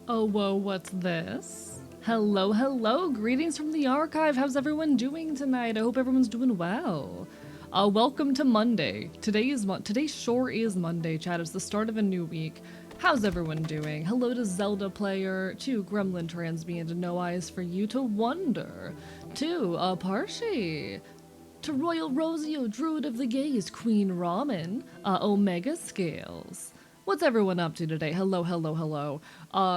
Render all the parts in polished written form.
Oh, whoa, what's this? Hello, hello, greetings from the archive. How's everyone doing tonight? I hope everyone's doing well. Welcome to Monday. Today sure is Monday, chat. It's the start of a new week. How's everyone doing? Hello to Zelda Player, to Gremlin Transmient, and No Eyes for You, to Wonder, to Parshi, to Royal Rosio, Druid of the Gaze, Queen Ramen, Omega Scales. What's everyone up to today? Hello, hello, hello.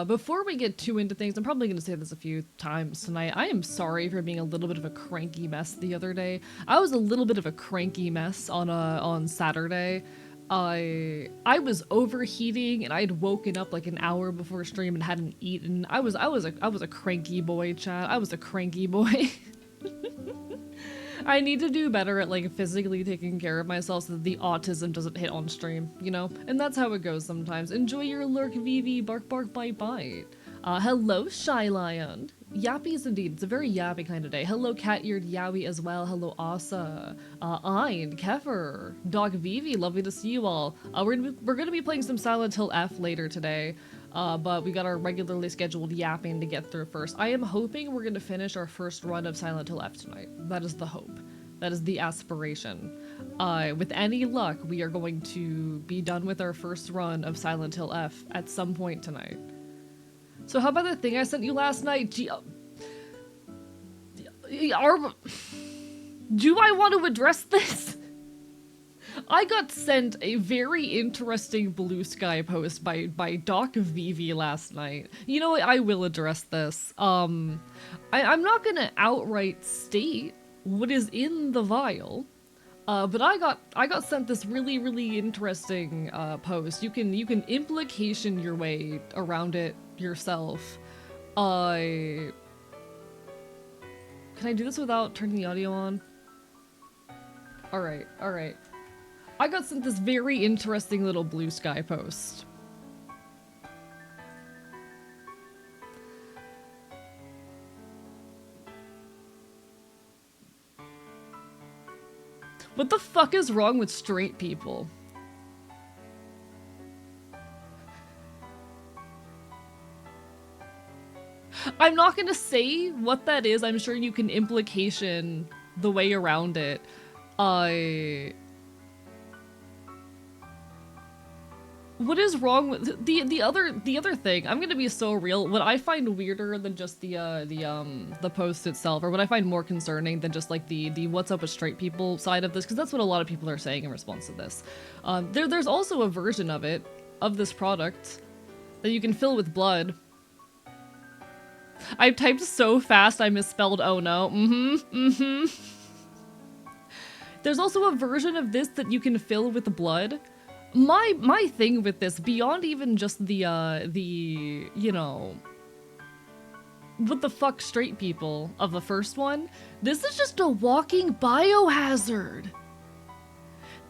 Before we get too into things, I'm probably going to say this a few times tonight. I am sorry for being a little bit of a cranky mess the other day. I was a little bit of a cranky mess on Saturday. I was overheating and I'd woken up like an hour before stream and hadn't eaten. I was a cranky boy, chat. I was a cranky boy. I need to do better at like physically taking care of myself so that the autism doesn't hit on stream, you know? And that's how it goes sometimes. Enjoy your lurk, Vivi, bark, bark, bite, bite. Hello, Shy Lion. Yappies indeed. It's a very yappy kind of day. Hello, cat-eared Yowie as well. Hello, Asa. Ein, Kefir, Dog Vivi. Lovely to see you all. We're gonna be playing some Silent Hill F later today. But we got our regularly scheduled yapping to get through first. I am hoping we're going to finish our first run of Silent Hill F tonight. That is the hope. That is the aspiration. With any luck, we are going to be done with our first run of Silent Hill F at some point tonight. So how about the thing I sent you last night? Do I want to address this? I got sent a very interesting Blue Sky post by Doc Vivi last night. You know what? I will address this. I'm not gonna outright state what is in the vial, but I got sent this really interesting post. You can implication your way around it yourself. Can I do this without turning the audio on? All right. I got sent this very interesting little Blue Sky post. What the fuck is wrong with straight people? I'm not gonna say what that is. I'm sure you can implication the way around it. What is wrong with the other thing? I'm gonna be so real. What I find weirder than just the post itself, or what I find more concerning than just like the what's up with straight people side of this, because that's what a lot of people are saying in response to this. There's also a version of this product that you can fill with blood. I typed so fast I misspelled oh no. There's also a version of this that you can fill with blood. My thing with this, beyond even just the you know, what the fuck straight people of the first one, this is just a walking biohazard.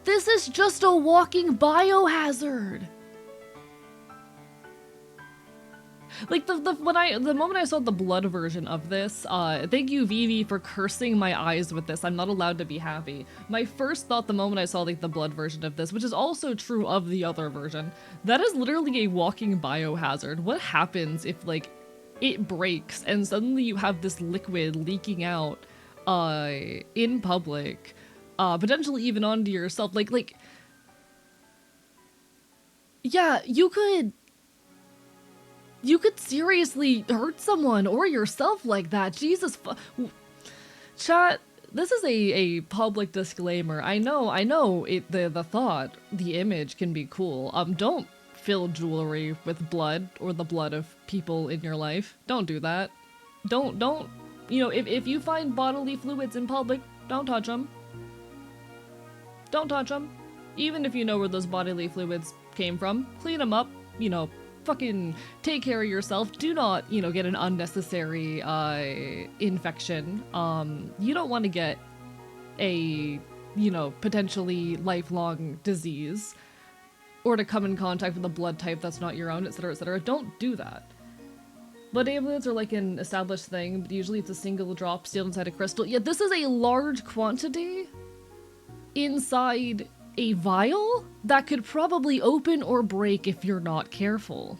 This is just a walking biohazard. Like the moment I saw the blood version of this, thank you Vivi for cursing my eyes with this. I'm not allowed to be happy. My first thought the moment I saw like the blood version of this, which is also true of the other version, that is literally a walking biohazard. What happens if like it breaks and suddenly you have this liquid leaking out in public, potentially even onto yourself? Like yeah, you could seriously hurt someone or yourself like that. Jesus. Chat, this is a public disclaimer. I know the thought, the image can be cool. Don't fill jewelry with blood or the blood of people in your life. Don't do that. Don't, you know, if you find bodily fluids in public, don't touch them. Don't touch them. Even if you know where those bodily fluids came from, clean them up, you know, fucking take care of yourself. Do not, you know, get an unnecessary infection. You don't want to get a, you know, potentially lifelong disease or to come in contact with a blood type that's not your own, etc., etc. Don't do that. Blood amulets are like an established thing, but usually it's a single drop sealed inside a crystal. Yeah, this is a large quantity inside a vial that could probably open or break if you're not careful.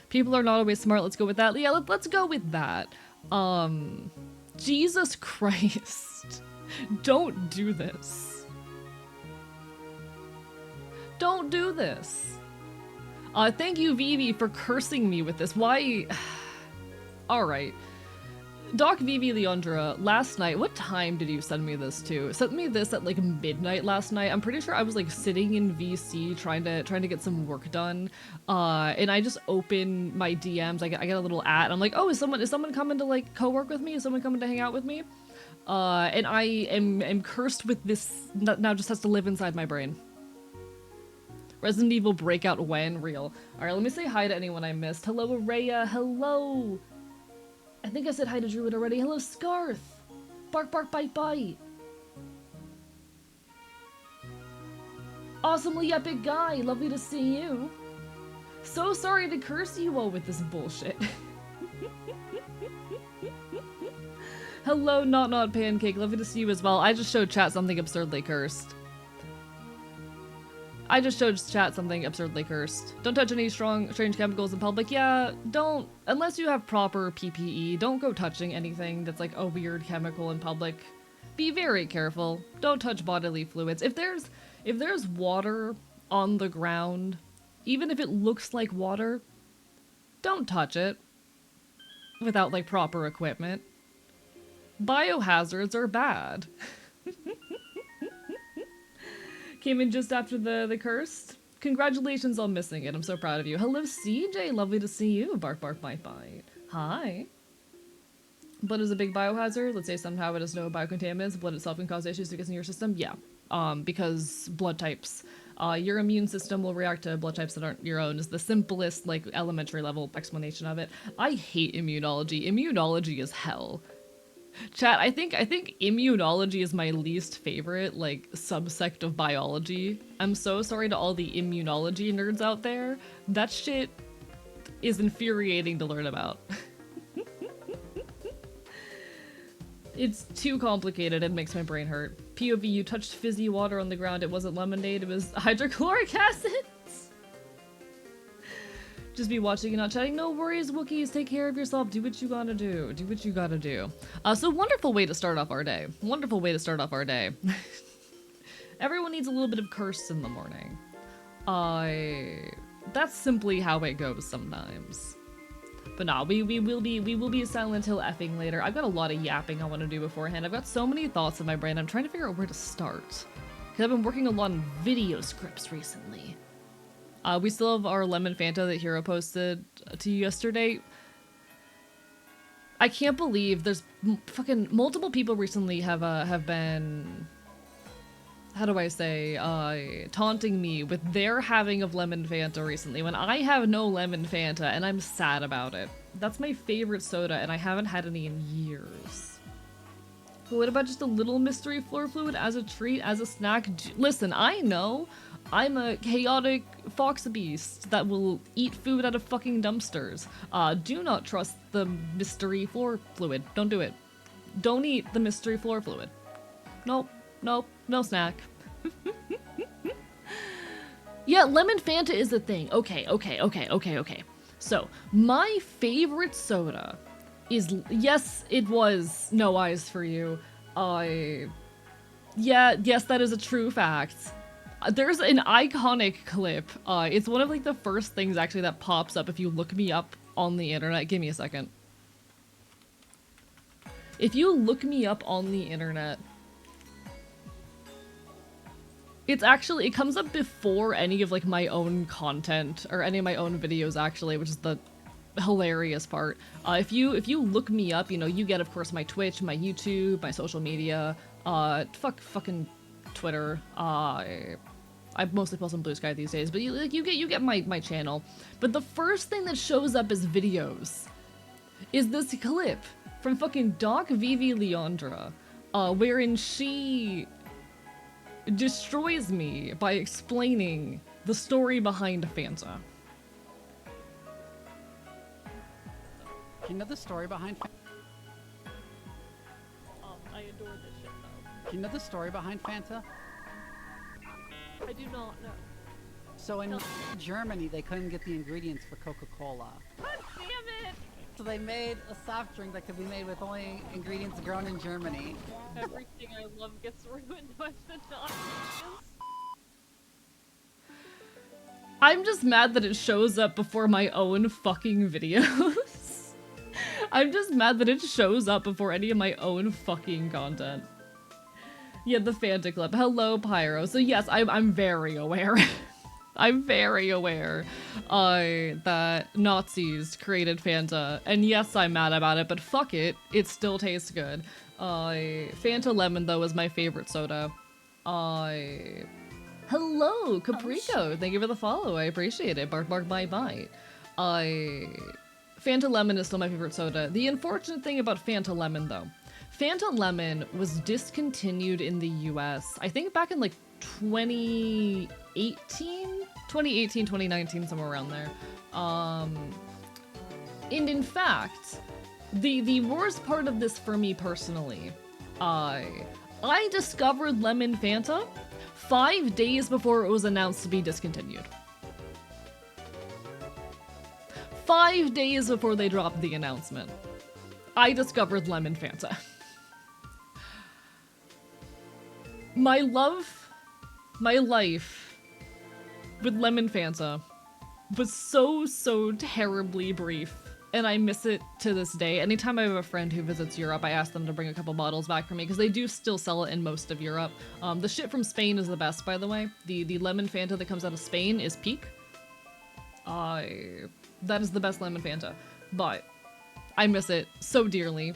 People are not always smart. Let's go with that. Yeah, let's go with that. Jesus Christ. Don't do this. Don't do this. Thank you, Vivi, for cursing me with this. Why? Alright. Doc Vivi Leondra, last night, what time did you send me this to? Sent me this at like midnight last night. I'm pretty sure I was like sitting in VC trying to get some work done. And I just open my DMs. I get a little ad. I'm like, oh, is someone coming to like co-work with me? Is someone coming to hang out with me? And I am cursed with this now just has to live inside my brain. Resident Evil Breakout when? Real. Alright, let me say hi to anyone I missed. Hello, Araya. Hello. I think I said hi to Druid already. Hello, Scarth! Bark, bark, bite, bite! Awesomely epic guy! Lovely to see you! So sorry to curse you all with this bullshit. Hello, Not Pancake. Lovely to see you as well. I just showed chat something absurdly cursed. I just showed chat something absurdly cursed. Don't touch any strange chemicals in public. Yeah, don't, unless you have proper PPE, don't go touching anything that's like a weird chemical in public. Be very careful. Don't touch bodily fluids. If there's water on the ground, even if it looks like water, don't touch it without like proper equipment. Biohazards are bad. Came in just after the curse. Congratulations on missing it. I'm so proud of you. Hello, CJ. Lovely to see you. Bark, bark, bite, bite. Hi. Blood is a big biohazard. Let's say somehow it has no biocontaminants. Blood itself can cause issues to get in your system. Yeah. Because blood types. Your immune system will react to blood types that aren't your own is the simplest, like, elementary level explanation of it. I hate immunology. Immunology is hell. Chat, I think immunology is my least favorite, like, subsect of biology. I'm so sorry to all the immunology nerds out there. That shit is infuriating to learn about. It's too complicated, it makes my brain hurt. POV, you touched fizzy water on the ground, it wasn't lemonade, it was hydrochloric acid! Just be watching and not chatting. No worries, Wookiees. Take care of yourself. Do what you gotta do. Do what you gotta do. So wonderful way to start off our day. Wonderful way to start off our day. Everyone needs a little bit of curse in the morning. That's simply how it goes sometimes. But nah, we will be Silent Hill effing later. I've got a lot of yapping I want to do beforehand. I've got so many thoughts in my brain. I'm trying to figure out where to start. Because I've been working a lot on video scripts recently. We still have our lemon Fanta that Hero posted to you yesterday. I can't believe there's fucking multiple people recently have been, how do I say, taunting me with their having of lemon Fanta recently when I have no lemon Fanta and I'm sad about it. That's my favorite soda and I haven't had any in years. But what about just a little mystery floor fluid as a treat, as a snack? Listen, I know I'm a chaotic fox beast that will eat food out of fucking dumpsters. Do not trust the mystery floor fluid. Don't do it. Don't eat the mystery floor fluid. Nope. Nope. No snack. Yeah, lemon Fanta is a thing. Okay. So, my favorite soda is, yes, it was No Eyes for You. Yes, that is a true fact. There's an iconic clip. It's one of like the first things actually that pops up if you look me up on the internet. Give me a second. If you look me up on the internet, it comes up before any of like my own content or any of my own videos actually, which is the hilarious part. If you look me up, you know, you get of course my Twitch, my YouTube, my social media, fucking Twitter, I mostly post on Blue Sky these days, but you get my channel. But the first thing that shows up as videos is this clip from fucking Doc Vivi Leondra, wherein she destroys me by explaining the story behind Fanta. You know the story behind Fanta? I adore this shit though. Do you know the story behind Fanta? I do not know. So in Germany, they couldn't get the ingredients for Coca-Cola. God damn it! So they made a soft drink that could be made with only ingredients grown in Germany. Everything I love gets ruined by the nonsense. I'm just mad that it shows up before my own fucking videos. I'm just mad that it shows up before any of my own fucking content. Yeah, the Fanta clip. Hello, Pyro. So yes, I'm very aware. I'm very aware that Nazis created Fanta. And yes, I'm mad about it, but fuck it. It still tastes good. Fanta Lemon, though, is my favorite soda. Hello, Caprico. Thank you for the follow. I appreciate it. Bark, bark, bite, bite. Fanta Lemon is still my favorite soda. The unfortunate thing about Fanta Lemon, though, Fanta Lemon was discontinued in the US, I think back in like 2018, 2019, somewhere around there. And in fact, the worst part of this for me personally, I discovered Lemon Fanta 5 days before it was announced to be discontinued. 5 days before they dropped the announcement, I discovered Lemon Fanta. My life with Lemon Fanta was so terribly brief, and I miss it to this day. Anytime I have a friend who visits Europe, I ask them to bring a couple bottles back for me, because they do still sell it in most of Europe. The shit from Spain is the best, by the way. The Lemon Fanta that comes out of Spain is peak. That is the best Lemon Fanta, but I miss it so dearly.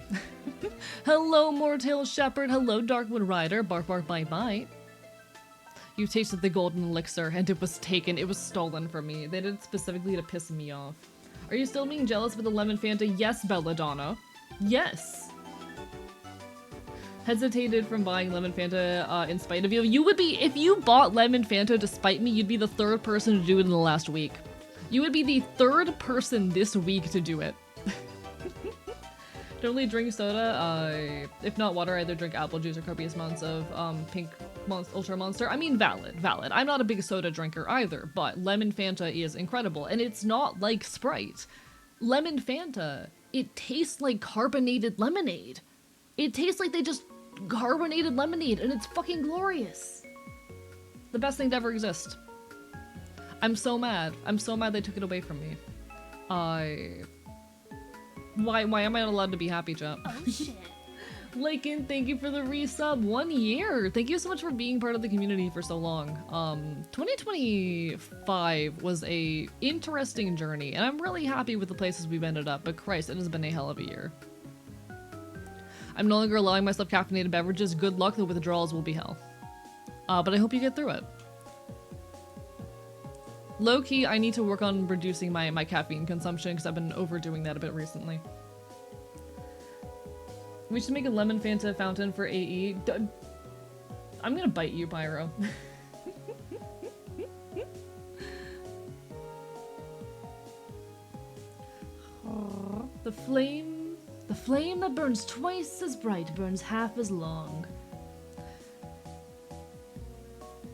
Hello, Mortail Shepherd. Hello, Darkwood Rider. Bark, bark, bite, bite. You tasted the golden elixir, and it was taken. It was stolen from me. They did it specifically to piss me off. Are you still being jealous with the Lemon Fanta? Yes, Belladonna. Yes. Hesitated from buying Lemon Fanta in spite of you. You would be, if you bought Lemon Fanta to spite me, you'd be the third person to do it in the last week. You would be the third person this week to do it. Don't really drink soda. If not water, I either drink apple juice or copious amounts of pink Ultra Monster. I mean, valid. I'm not a big soda drinker either, but Lemon Fanta is incredible. And it's not like Sprite. Lemon Fanta, it tastes like carbonated lemonade. It tastes like they just carbonated lemonade, and it's fucking glorious. The best thing to ever exist. I'm so mad. I'm so mad they took it away from me. Why am I not allowed to be happy, chat? Oh shit. Lakin, thank you for the resub. 1 year. Thank you so much for being part of the community for so long. 2025 was a interesting journey, and I'm really happy with the places we've ended up, but Christ, it has been a hell of a year. I'm no longer allowing myself caffeinated beverages. Good luck, the withdrawals will be hell. But I hope you get through it. Low-key, I need to work on reducing my caffeine consumption because I've been overdoing that a bit recently. We should make a lemon Fanta fountain for AE. I'm gonna bite you, Pyro. The flame that burns twice as bright burns half as long.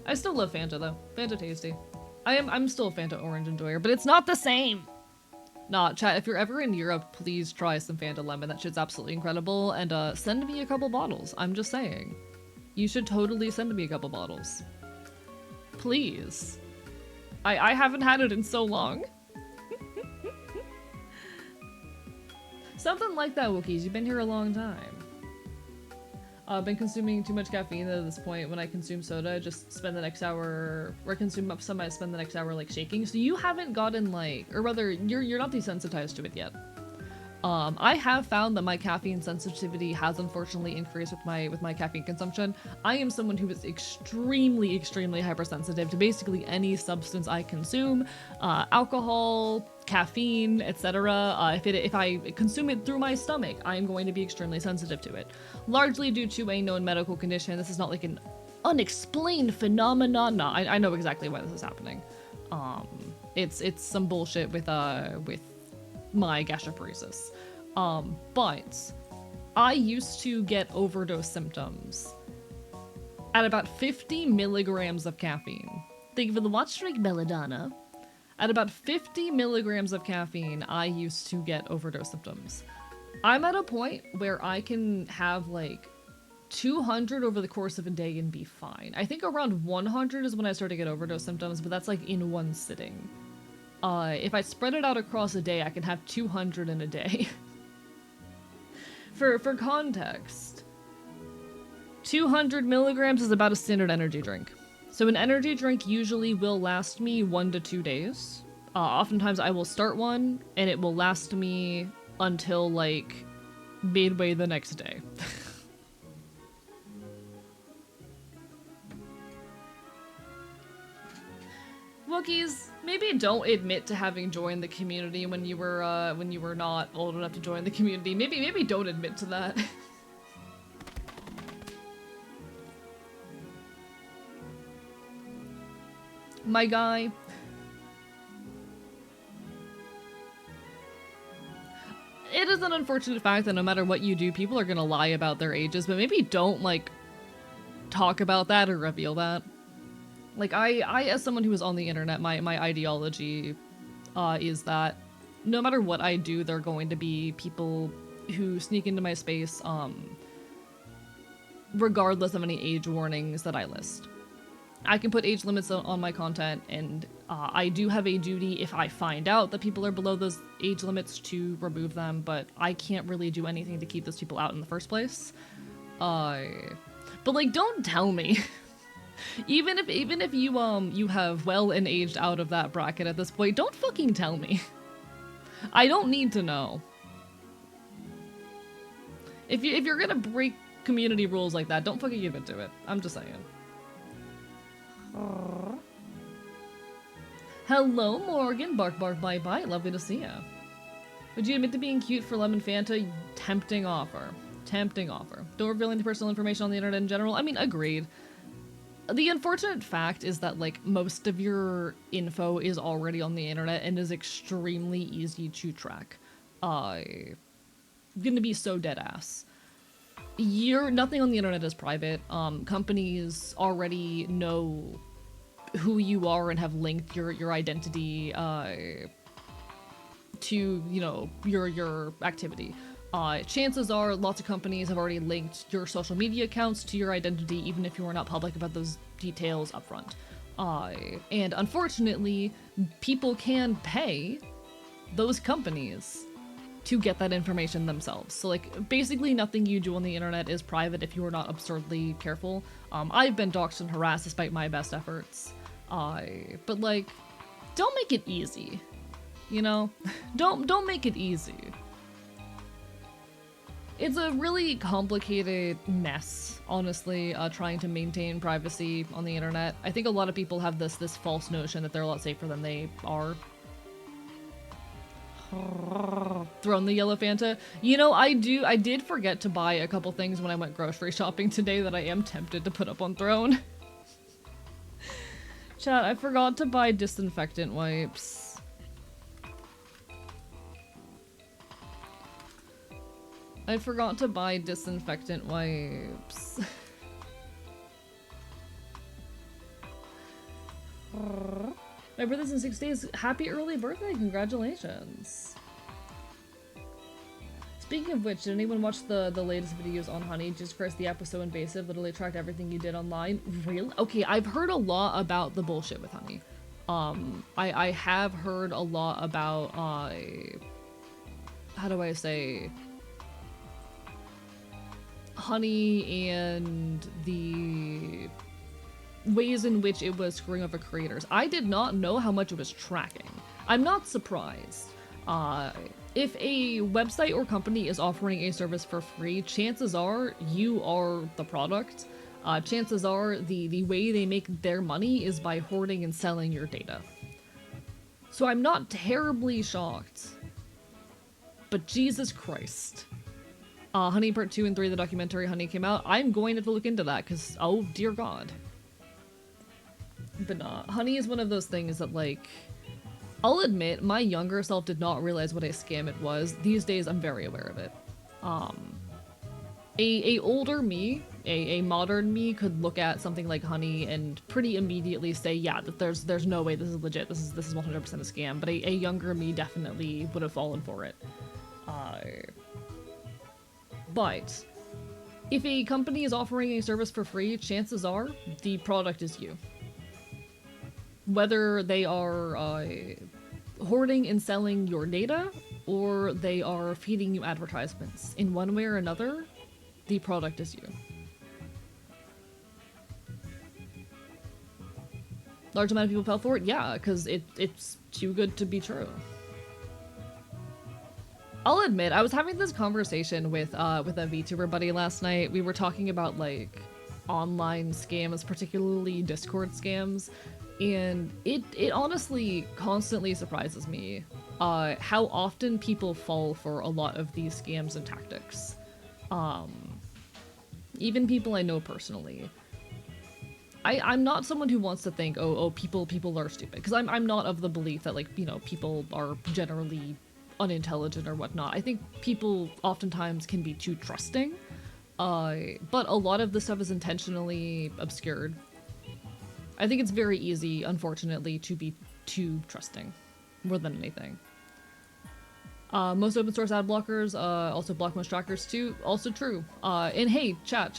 I still love Fanta though. Fanta tasty. I'm still a Fanta Orange enjoyer, but it's not the same. Nah, chat, if you're ever in Europe, please try some Fanta Lemon. That shit's absolutely incredible, and send me a couple bottles. I'm just saying. You should totally send me a couple bottles. Please. I haven't had it in so long. Something like that, Wookiees. You've been here a long time. I've been consuming too much caffeine at this point. When I consume soda, just spend the next hour, or consume up some, I spend the next hour like shaking. So you haven't gotten like, or rather, you're not desensitized to it yet. I have found that my caffeine sensitivity has unfortunately increased with my caffeine consumption. I am someone who is extremely hypersensitive to basically any substance I consume, alcohol, caffeine, etc. If I consume it through my stomach, I am going to be extremely sensitive to it. Largely due to a known medical condition. This is not like an unexplained phenomenon. No, I know exactly why this is happening. It's some bullshit with my gastroparesis. But I used to get overdose symptoms at about 50 milligrams of caffeine. Thank you for the watch streak, Belladonna. At about 50 milligrams of caffeine, I used to get overdose symptoms. I'm at a point where I can have like 200 over the course of a day and be fine. I think around 100 is when I start to get overdose symptoms, but that's like in one sitting. If I spread it out across a day, I can have 200 in a day. For context, 200 milligrams is about a standard energy drink. So an energy drink usually will last me 1 to 2 days. Oftentimes I will start one and it will last me until like midway the next day. Wookiees, maybe don't admit to having joined the community when you were not old enough to join the community. Maybe don't admit to that. My guy. It is an unfortunate fact that no matter what you do, people are gonna lie about their ages, but maybe don't, like, talk about that or reveal that. Like, I as someone who is on the internet, my ideology is that no matter what I do, there are going to be people who sneak into my space, regardless of any age warnings that I list. I can put age limits on my content, and I do have a duty if I find out that people are below those age limits to remove them, but I can't really do anything to keep those people out in the first place. But like, don't tell me. Even if you have well and aged out of that bracket at this point, don't fucking tell me. I don't need to know. If you're gonna break community rules like that, don't fucking give it to it. I'm just saying. Hello, Morgan. Bark, bark, bite, bite. Lovely to see ya. Would you admit to being cute for lemon Fanta? Tempting offer. Tempting offer. Don't reveal any personal information on the internet in general. I mean, agreed. The unfortunate fact is that, like, most of your info is already on the internet and is extremely easy to track. Gonna be so dead ass. Nothing on the internet is private. Companies already know who you are and have linked your identity to, you know, your activity. Chances are lots of companies have already linked your social media accounts to your identity, even if you are not public about those details upfront. And unfortunately, people can pay those companies to get that information themselves. So, like, basically nothing you do on the internet is private if you are not absurdly careful. I've been doxxed and harassed despite my best efforts. But, like, don't make it easy. You know? Don't make it easy. It's a really complicated mess, honestly, trying to maintain privacy on the internet. I think a lot of people have this false notion that they're a lot safer than they are. Thrown the yellow Fanta. You know, I did forget to buy a couple things when I went grocery shopping today that I am tempted to put up on Throne. Chat, I forgot to buy disinfectant wipes. I forgot to buy disinfectant wipes. My birthday's in 6 days. Happy early birthday, congratulations. Speaking of which, did anyone watch the latest videos on Honey? Jesus Christ, the app was so invasive, literally tracked everything you did online. Really? Okay, I've heard a lot about the bullshit with Honey. I have heard a lot about, how do I say, Honey and the ways in which it was screwing over creators. I did not know how much it was tracking. I'm not surprised. If a website or company is offering a service for free, chances are you are the product. Chances are the way they make their money is by hoarding and selling your data. So I'm not terribly shocked. But Jesus Christ. Honey Part 2 and 3, the documentary Honey came out. I'm going to have to look into that, because, oh dear God. But nah, Honey is one of those things that, like, I'll admit, my younger self did not realize what a scam it was. These days, I'm very aware of it. A older me a modern me could look at something like Honey and pretty immediately say, yeah, that there's no way this is legit. This is 100% a scam. But a younger me definitely would have fallen for it. But if a company is offering a service for free, chances are the product is you. Whether they are hoarding and selling your data, or they are feeding you advertisements. In one way or another, the product is you. Large amount of people fell for it? Yeah, because it's too good to be true. I'll admit, I was having this conversation with a VTuber buddy last night. We were talking about, like, online scams, particularly Discord scams, and it honestly constantly surprises me how often people fall for a lot of these scams and tactics. Even people I know personally. I'm not someone who wants to think, oh, people are stupid, because I'm not of the belief that, like, you know, people are generally unintelligent or whatnot. I think people oftentimes can be too trusting, but a lot of this stuff is intentionally obscured. I think it's very easy, unfortunately, to be too trusting, more than anything. Most open source ad blockers also block most trackers too. Also true. And hey, chat.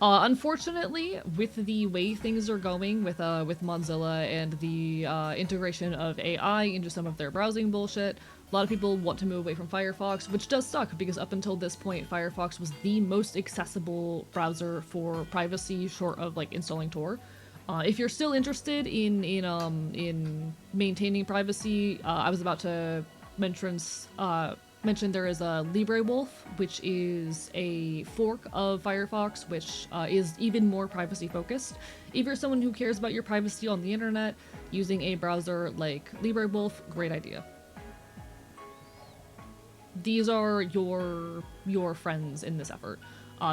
Unfortunately, with the way things are going with Mozilla and the integration of AI into some of their browsing bullshit, a lot of people want to move away from Firefox, which does suck because up until this point, Firefox was the most accessible browser for privacy, short of like installing Tor. If you're still interested in maintaining privacy, I was about to mention there is a LibreWolf, which is a fork of Firefox, which is even more privacy focused. If you're someone who cares about your privacy on the internet, using a browser like LibreWolf, great idea. These are your friends in this effort.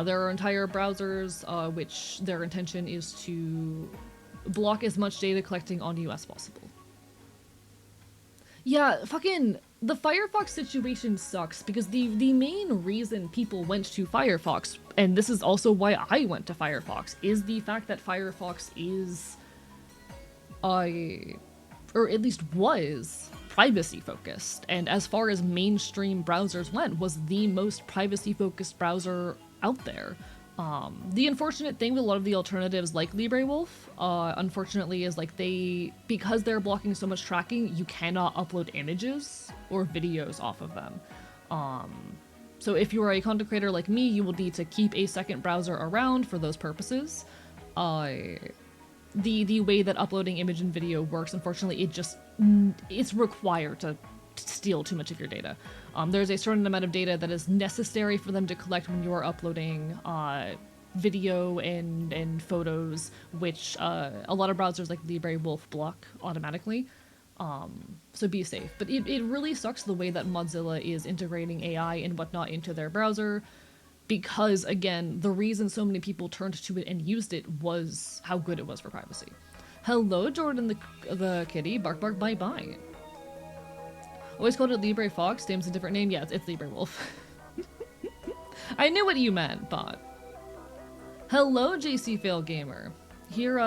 There are entire browsers which their intention is to block as much data collecting on you as possible. Yeah, fucking the Firefox situation sucks because the main reason people went to Firefox, and this is also why I went to Firefox, is the fact that Firefox is or at least was privacy focused, and as far as mainstream browsers went, was the most privacy focused browser out there. The unfortunate thing with a lot of the alternatives like LibreWolf, unfortunately, is like because they're blocking so much tracking, you cannot upload images or videos off of them. So if you are a content creator like me, you will need to keep a second browser around for those purposes. The way that uploading image and video works, unfortunately, it's required to steal too much of your data. There's a certain amount of data that is necessary for them to collect when you are uploading video and photos, which a lot of browsers like LibreWolf block automatically. So be safe. But it really sucks the way that Mozilla is integrating AI and whatnot into their browser, because, again, the reason so many people turned to it and used it was how good it was for privacy. Hello, Jordan the kitty. Bark, bark, bye, bye. Always called it Libre Fox. Name's a different name. Yeah, it's LibreWolf. I knew what you meant, but... Hello, JC Fail Gamer. Here,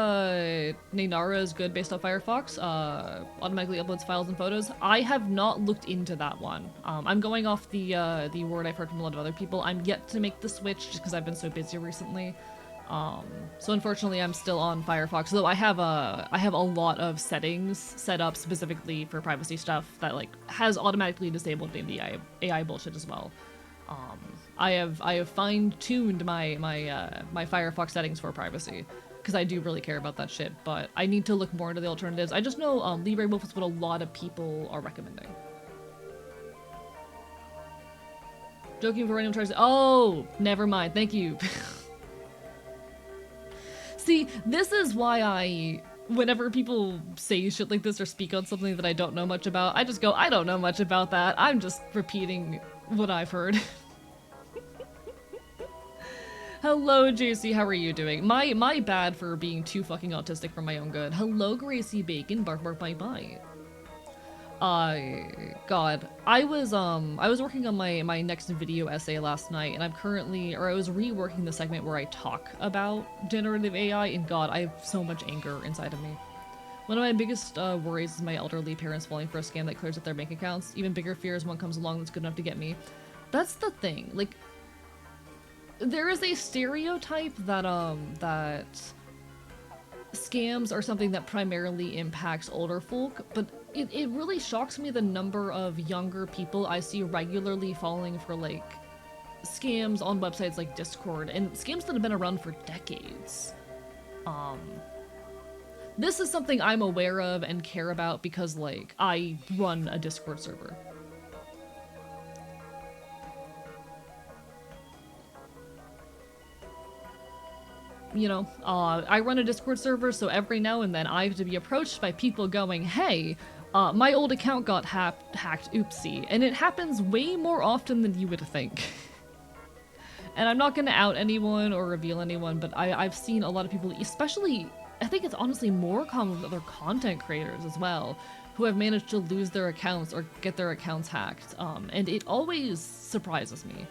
Nenara is good based off Firefox. Automatically uploads files and photos. I have not looked into that one. I'm going off the word I've heard from a lot of other people. I'm yet to make the switch just because I've been so busy recently. So unfortunately, I'm still on Firefox. Though I have a lot of settings set up specifically for privacy stuff that like has automatically disabled the AI bullshit as well. I have fine-tuned my Firefox settings for privacy, because I do really care about that shit, but I need to look more into the alternatives. I just know LibreWolf is what a lot of people are recommending. Joking for random charges. Oh, never mind. Thank you. See, this is why whenever people say shit like this or speak on something that I don't know much about, I just go, I don't know much about that. I'm just repeating what I've heard. Hello, JC, how are you doing? My bad for being too fucking autistic for my own good. Hello, Gracie Bacon, bark bark bye bye. God, I was working on my next video essay last night, and I was reworking the segment where I talk about generative AI, and God, I have so much anger inside of me. One of my biggest worries is my elderly parents falling for a scam that clears up their bank accounts. Even bigger fear is one comes along that's good enough to get me. That's the thing. Like, there is a stereotype that scams are something that primarily impacts older folk, but it really shocks me the number of younger people I see regularly falling for, like, scams on websites like Discord, and scams that have been around for decades. This is something I'm aware of and care about because, like, I run a Discord server. You know, I run a Discord server, so every now and then I have to be approached by people going, hey, my old account got hacked, oopsie. And it happens way more often than you would think. And I'm not gonna out anyone or reveal anyone, but I've seen a lot of people, especially, I think it's honestly more common with other content creators as well, who have managed to lose their accounts or get their accounts hacked, and it always surprises me.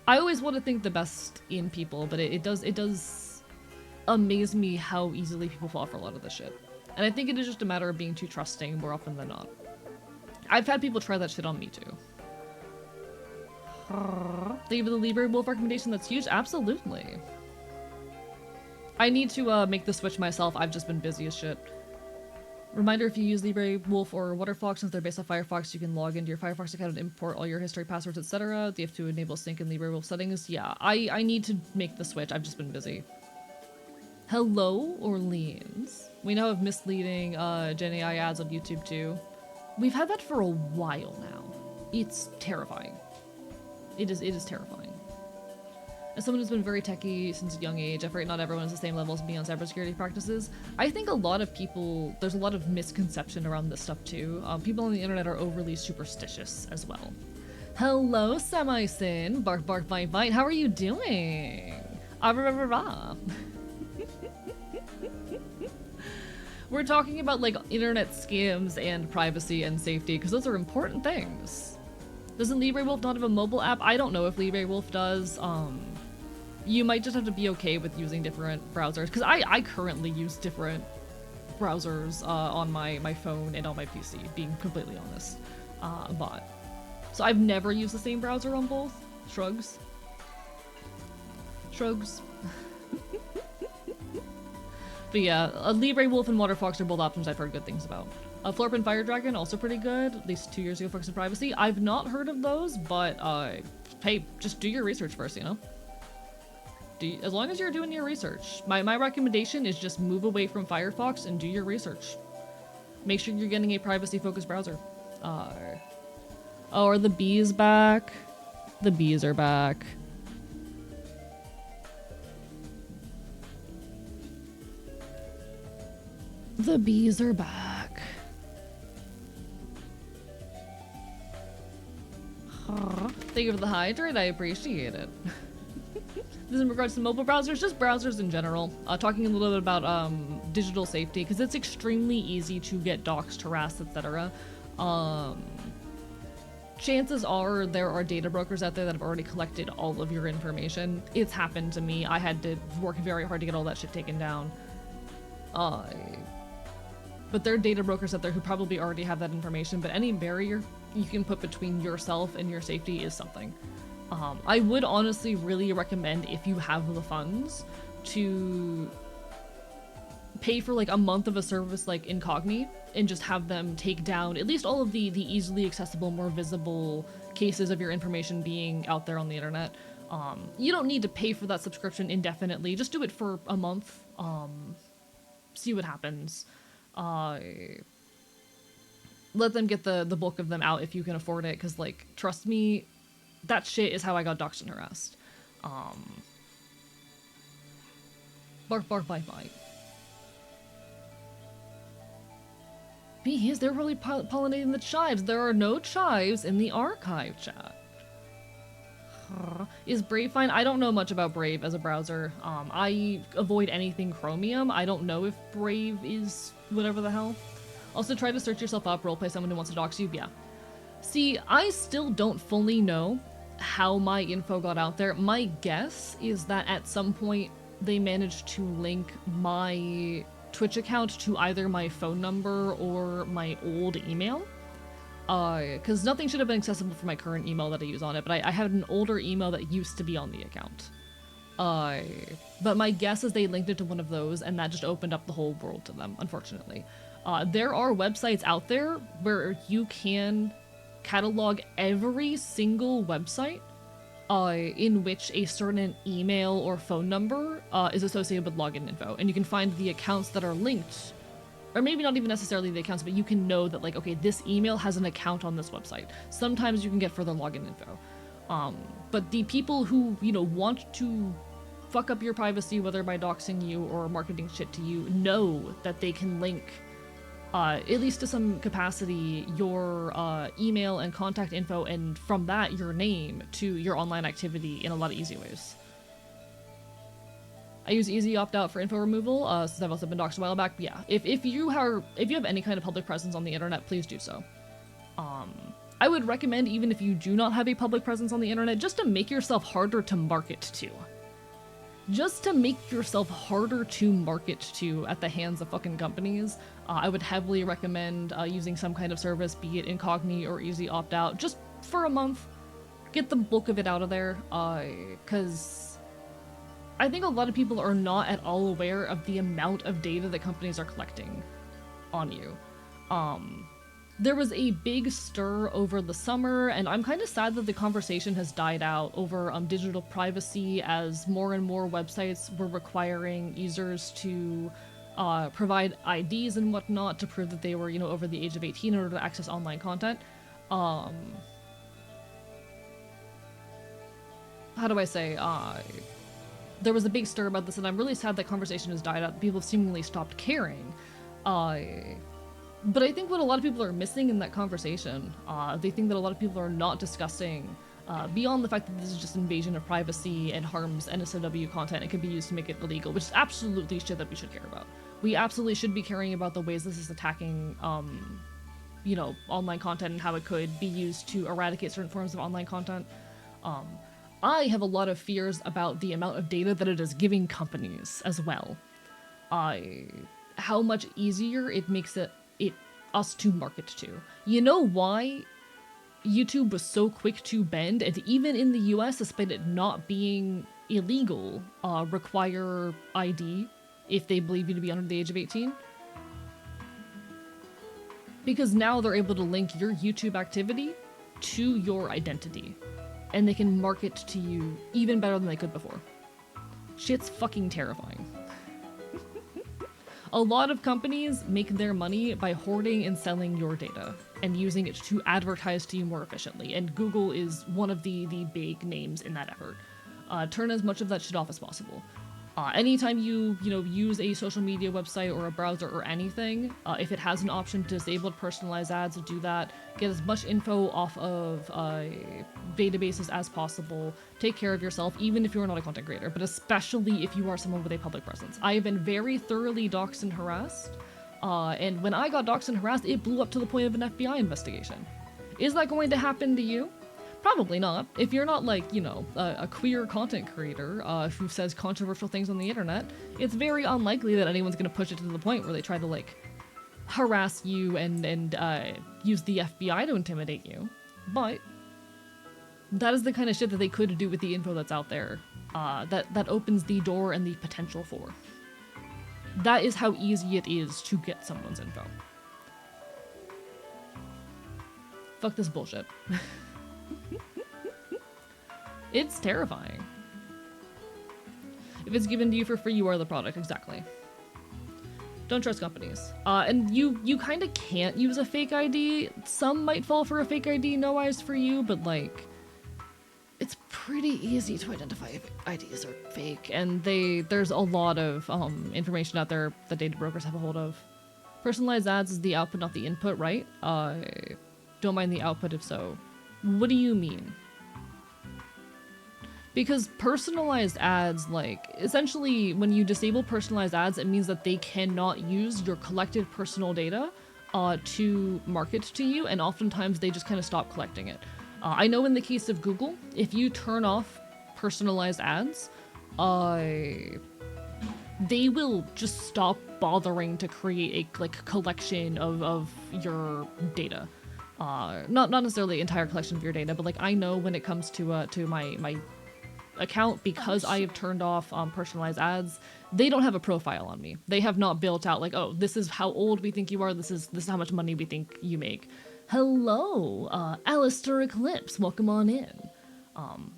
I always want to think the best in people, but it does amaze me how easily people fall for a lot of this shit. And I think it is just a matter of being too trusting more often than not. I've had people try that shit on me too. Thank you for the Libre Wolf recommendation, that's huge. Absolutely. I need to make the switch myself, I've just been busy as shit. Reminder, if you use Libre Wolf or Waterfox, since they're based on Firefox, you can log into your Firefox account and import all your history, passwords, etc. You have to enable sync in Libre Wolf settings. Yeah, I need to make the switch, I've just been busy. Hello, Orleans. We now have misleading Gen AI ads on YouTube too. We've had that for a while now. It's terrifying. It is terrifying. As someone who's been very techie since a young age, I feel like not everyone has the same level as me on cybersecurity practices. I think a lot of people, there's a lot of misconception around this stuff too. People on the internet are overly superstitious as well. Hello, Semi-Sin. Bark, bark, bite, bite. How are you doing? Ah, rah, rah, rah. We're talking about, like, internet scams and privacy and safety, because those are important things. Doesn't LibreWolf not have a mobile app? I don't know if LibreWolf does. You might just have to be okay with using different browsers, because I currently use different browsers on my phone and on my PC, being completely honest. So I've never used the same browser on both. Shrugs. Shrugs. But yeah, LibreWolf and Waterfox are both options I've heard good things about. Florp and Fire Dragon, also pretty good, at least 2 years ago, Focus on Privacy. I've not heard of those, but hey, just do your research first, you know? As long as you're doing your research. My recommendation is just move away from Firefox and do your research. Make sure you're getting a privacy-focused browser. Oh, are the bees back? The bees are back. The bees are back. Thank you for the hydrate, I appreciate it. This is in regards to mobile browsers, just browsers in general. Talking a little bit about digital safety, because it's extremely easy to get doxed, harassed, etc. Chances are there are data brokers out there that have already collected all of your information. It's happened to me. I had to work very hard to get all that shit taken down. But there are data brokers out there who probably already have that information, but any barrier you can put between yourself and your safety is something. I would honestly really recommend, if you have the funds, to pay for like a month of a service like Incogni and just have them take down at least all of the easily accessible, more visible cases of your information being out there on the internet. You don't need to pay for that subscription indefinitely, just do it for a month, see what happens. Let them get the bulk of them out if you can afford it, because, like, trust me, that shit is how I got doxxed and harassed. Bark, bark, bite, bite. Bees, they're probably pollinating the chives. There are no chives in the archive chat. Is Brave fine? I don't know much about Brave as a browser. I avoid anything Chromium. I don't know if Brave is whatever the hell. Also, try to search yourself up, roleplay someone who wants to dox you. Yeah. See, I still don't fully know how my info got out there. My guess is that at some point they managed to link my Twitch account to either my phone number or my old email. Because nothing should have been accessible for my current email that I use on it, but I had an older email that used to be on the account. But my guess is they linked it to one of those, and that just opened up the whole world to them, unfortunately. There are websites out there where you can catalog every single website in which a certain email or phone number is associated with login info, and you can find the accounts that are linked, or maybe not even necessarily the accounts, but you can know that, like, okay, this email has an account on this website. Sometimes you can get further login info. But the people who, you know, want to fuck up your privacy, whether by doxing you or marketing shit to you, know that they can link, at least to some capacity, your email and contact info, and from that, your name, to your online activity in a lot of easy ways. I use Easy Opt-out for info removal, since I've also been doxed a while back. But yeah, if you have any kind of public presence on the internet, please do so. I would recommend, even if you do not have a public presence on the internet, just to make yourself harder to market to. Just to make yourself harder to market to at the hands of fucking companies, I would heavily recommend using some kind of service, be it Incogni or Easy Opt-out, just for a month. Get the bulk of it out of there, because I think a lot of people are not at all aware of the amount of data that companies are collecting on you. There was a big stir over the summer, and I'm kind of sad that the conversation has died out over digital privacy, as more and more websites were requiring users to provide IDs and whatnot to prove that they were, you know, over the age of 18 in order to access online content. How do I say? There was a big stir about this, and I'm really sad that conversation has died out. People have seemingly stopped caring. But I think what a lot of people are missing in that conversation, they think that a lot of people are not discussing, beyond the fact that this is just invasion of privacy and harms NSFW content, it can be used to make it illegal, which is absolutely shit that we should care about. We absolutely should be caring about the ways this is attacking, you know, online content and how it could be used to eradicate certain forms of online content. I have a lot of fears about the amount of data that it is giving companies as well. How much easier it makes us to market to. You know why YouTube was so quick to bend, and even in the US, despite it not being illegal, require ID if they believe you to be under the age of 18? Because now they're able to link your YouTube activity to your identity, and they can market to you even better than they could before. Shit's fucking terrifying. A lot of companies make their money by hoarding and selling your data and using it to advertise to you more efficiently, and Google is one of the big names in that effort. Turn as much of that shit off as possible. Anytime you use a social media website or a browser or anything, if it has an option to disable personalized ads, do that. Get as much info off of databases as possible. Take care of yourself, even if you're not a content creator, but especially if you are someone with a public presence. I have been very thoroughly doxed and harassed, and when I got doxed and harassed, it blew up to the point of an FBI investigation. Is that going to happen to you? Probably not. If you're not, like, you know, a queer content creator who says controversial things on the internet, it's very unlikely that anyone's going to push it to the point where they try to, like, harass you and use the FBI to intimidate you. But that is the kind of shit that they could do with the info that's out there. That opens the door and the potential for. That is how easy it is to get someone's info. Fuck this bullshit. It's terrifying. If it's given to you for free, you are the product. Exactly. Don't trust companies. And you kind of can't use a fake ID. Some might fall for a fake ID, no eyes for you, but, like, it's pretty easy to identify if IDs are fake, and there's a lot of information out there that data brokers have a hold of. Personalized ads is the output, not the input, right? Don't mind the output if so. What do you mean? Because personalized ads, like, essentially when you disable personalized ads, it means that they cannot use your collected personal data to market to you, and oftentimes they just kind of stop collecting it. I know in the case of Google, if you turn off personalized ads, they will just stop bothering to create a collection of your data. Not necessarily entire collection of your data, but like I know when it comes to my account, because I have turned off personalized ads, they don't have a profile on me. They have not built out like, oh, this is how old we think you are, this is how much money we think you make. Hello, Alistair Eclipse, welcome on in.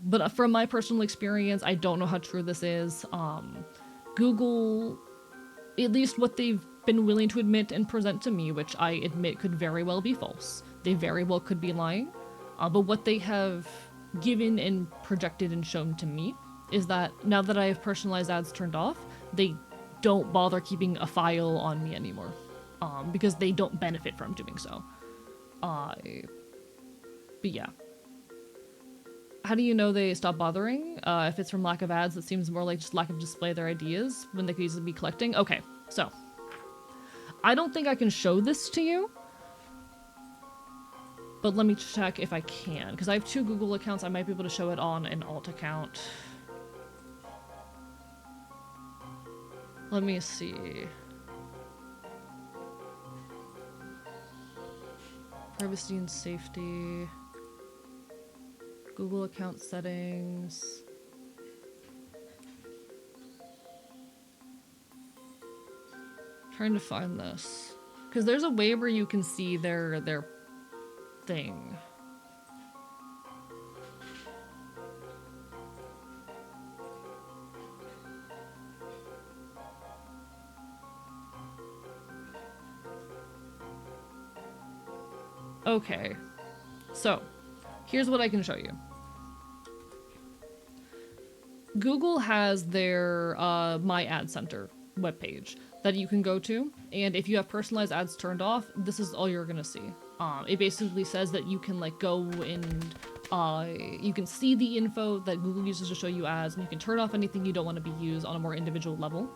But from my personal experience, I don't know how true this is. Google, at least what they've been willing to admit and present to me, which I admit could very well be false. They very well could be lying. But what they have given and projected and shown to me is that now that I have personalized ads turned off, they don't bother keeping a file on me anymore. Because they don't benefit from doing so. But yeah. How do you know they stop bothering? If it's from lack of ads, it seems more like just lack of display of their ideas when they could easily be collecting. Okay, so I don't think I can show this to you, but let me check if I can, because I have 2 Google accounts. I might be able to show it on an alt account. Let me see. Privacy and safety. Google account settings. Trying to find this. Because there's a way where you can see their thing. Okay. So, here's what I can show you. Google has their My Ad Center webpage that you can go to, and if you have personalized ads turned off, this is all you're gonna see. It basically says that you can like go and you can see the info that Google uses to show you ads, and you can turn off anything you don't want to be used on a more individual level.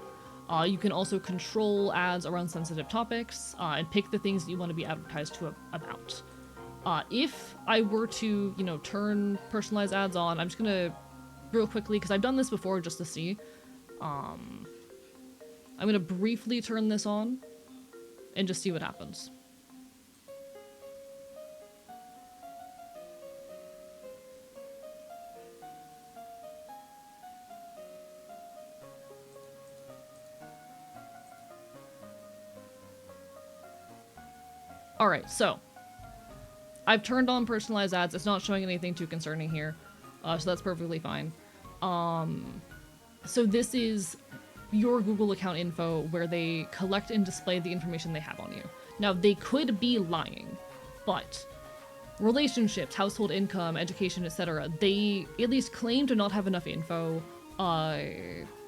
You can also control ads around sensitive topics and pick the things that you want to be advertised to about. If I were to, you know, turn personalized ads on, I'm just gonna real quickly, because I've done this before just to see. I'm gonna briefly turn this on and just see what happens. Alright, so I've turned on personalized ads. It's not showing anything too concerning here, so that's perfectly fine. So this is your Google account info where they collect and display the information they have on you. Now, they could be lying, but relationships, household income, education, etc., they at least claim to not have enough info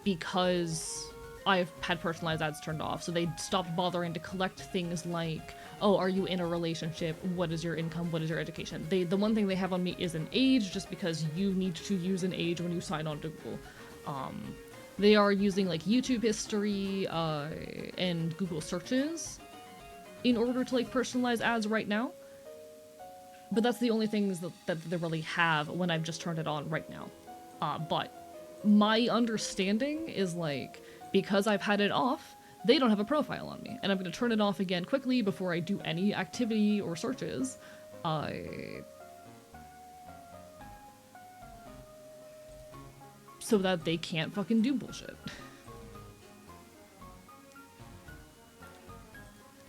because I've had personalized ads turned off, so they stopped bothering to collect things like, oh, are you in a relationship? What is your income? What is your education? The one thing they have on me is an age, just because you need to use an age when you sign on to Google. They are using like YouTube history and Google searches in order to like personalize ads right now. But that's the only things that they really have when I've just turned it on right now. But my understanding is like, because I've had it off, they don't have a profile on me. And I'm going to turn it off again quickly before I do any activity or searches. So that they can't fucking do bullshit.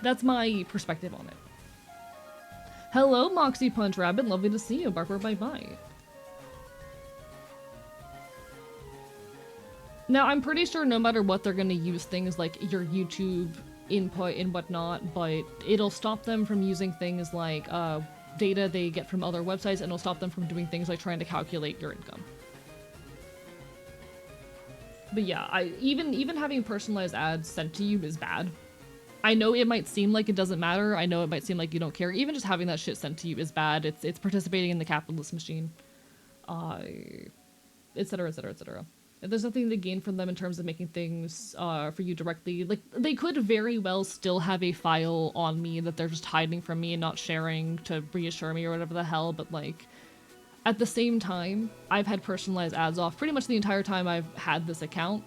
That's my perspective on it. Hello, Moxie Punch Rabbit. Lovely to see you. Barker, bye-bye. Now, I'm pretty sure no matter what, they're going to use things like your YouTube input and whatnot, but it'll stop them from using things like data they get from other websites, and it'll stop them from doing things like trying to calculate your income. But yeah, even having personalized ads sent to you is bad. I know it might seem like it doesn't matter. I know it might seem like you don't care. Even just having that shit sent to you is bad. It's participating in the capitalist machine. Etc, etc, etc. There's nothing to gain from them in terms of making things for you directly. Like, they could very well still have a file on me that they're just hiding from me and not sharing to reassure me or whatever the hell, but like, at the same time, I've had personalized ads off pretty much the entire time I've had this account.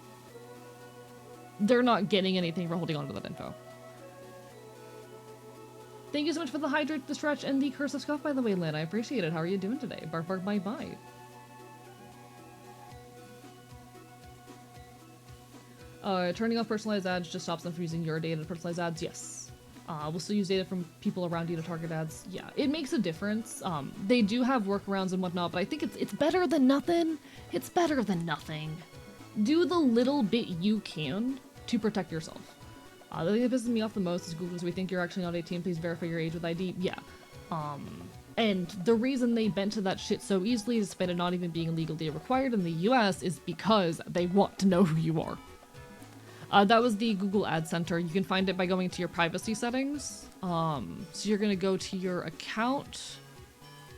They're not getting anything for holding on to that info. Thank you so much for the hydrate, the stretch, and the curse of scuff, by the way, Lynn. I appreciate it. How are you doing today? Bark, bark, bite, bite. Turning off personalized ads just stops them from using your data to personalize ads. Yes. We'll still use data from people around you to target ads. Yeah, it makes a difference. They do have workarounds and whatnot, but I think it's better than nothing. It's better than nothing. Do the little bit you can to protect yourself. The thing that pisses me off the most is Google's, we think you're actually not 18, please verify your age with ID. Yeah. And the reason they bent to that shit so easily, despite it not even being legally required in the US, is because they want to know who you are. That was the Google Ad Center. You can find it by going to your privacy settings. So you're gonna go to your account,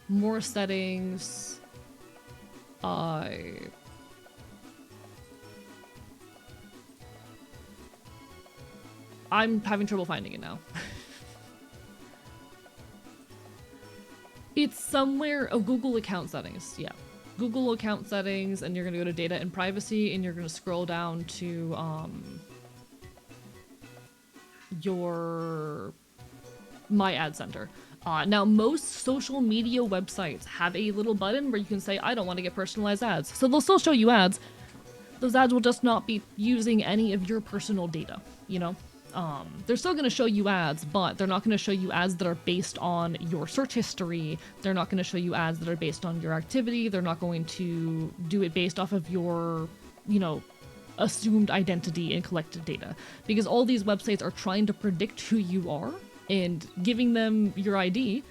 more settings, I'm having trouble finding it now. It's somewhere, oh, Google account settings, yeah. Google account settings, and you're gonna go to data and privacy, and you're gonna scroll down to, your My Ad Center. Now, most social media websites have a little button where you can say, I don't want to get personalized ads. So they'll still show you ads. Those ads will just not be using any of your personal data, you know? They're still going to show you ads, but they're not going to show you ads that are based on your search history. They're not going to show you ads that are based on your activity. They're not going to do it based off of your, you know, assumed identity and collected data. Because all these websites are trying to predict who you are, and giving them your ID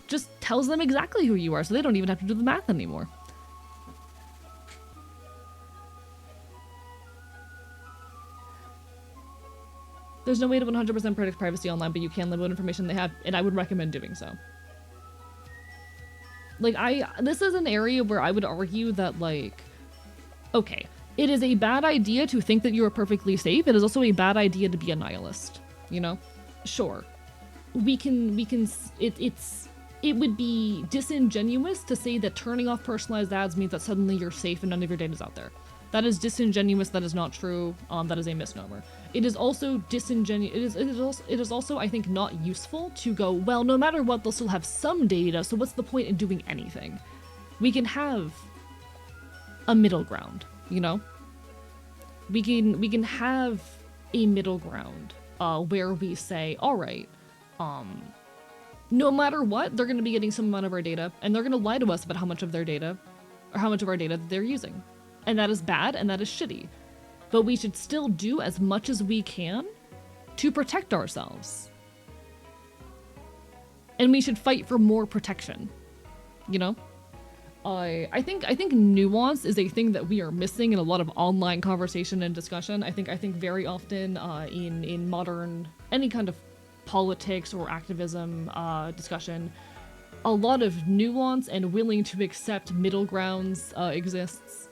just tells them exactly who you are, so they don't even have to do the math anymore. There's no way to 100% protect privacy online, but you can limit what information they have, and I would recommend doing so. Like, this is an area where I would argue that, like, okay, it is a bad idea to think that you are perfectly safe. It is also a bad idea to be a nihilist, you know? Sure. It would be disingenuous to say that turning off personalized ads means that suddenly you're safe and none of your data is out there. That is disingenuous, that is not true, that is a misnomer. It is also disingenuous, it is also, I think, not useful to go, well, no matter what, they'll still have some data, so what's the point in doing anything? We can have a middle ground, you know? We can have a middle ground, where we say, alright, no matter what, they're gonna be getting some amount of our data, and they're gonna lie to us about how much of their data, or how much of our data that they're using. And that is bad, and that is shitty. But we should still do as much as we can to protect ourselves. And we should fight for more protection, you know? I think nuance is a thing that we are missing in a lot of online conversation and discussion. I think very often in modern, any kind of politics or activism discussion, a lot of nuance and willing to accept middle grounds exists.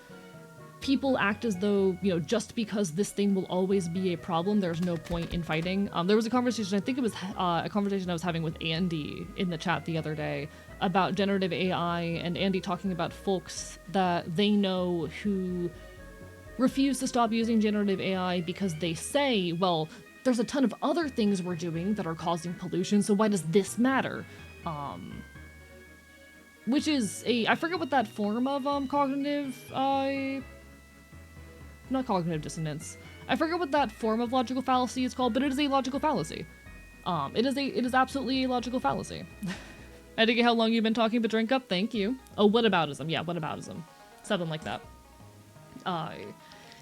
People act as though, you know, just because this thing will always be a problem, there's no point in fighting. There was a conversation, I think it was a conversation I was having with Andy in the chat the other day about generative AI, and Andy talking about folks that they know who refuse to stop using generative AI because they say, well, there's a ton of other things we're doing that are causing pollution, so why does this matter? Which is I forget what that form of cognitive, not cognitive dissonance. I forget what that form of logical fallacy is called, but it is a logical fallacy. It is absolutely a logical fallacy. I didn't get how long you've been talking, but drink up, thank you. Oh, whataboutism, yeah, whataboutism. Something like that.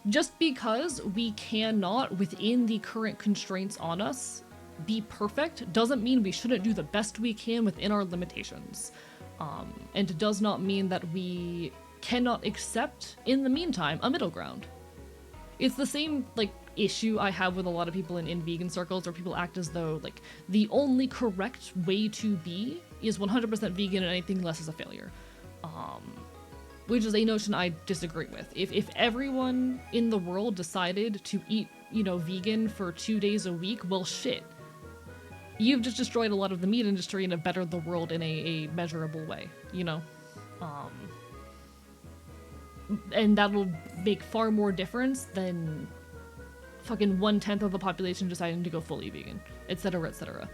Just because we cannot, within the current constraints on us, be perfect, doesn't mean we shouldn't do the best we can within our limitations. And it does not mean that we cannot accept, in the meantime, a middle ground. It's the same, like, issue I have with a lot of people in vegan circles, where people act as though, like, the only correct way to be is 100% vegan and anything less is a failure. which is a notion I disagree with. If everyone in the world decided to eat, you know, vegan for 2 days a week, well, shit. You've just destroyed a lot of the meat industry and have bettered the world in a measurable way, you know? And that'll make far more difference than fucking 1/10 of the population deciding to go fully vegan, etc., etc.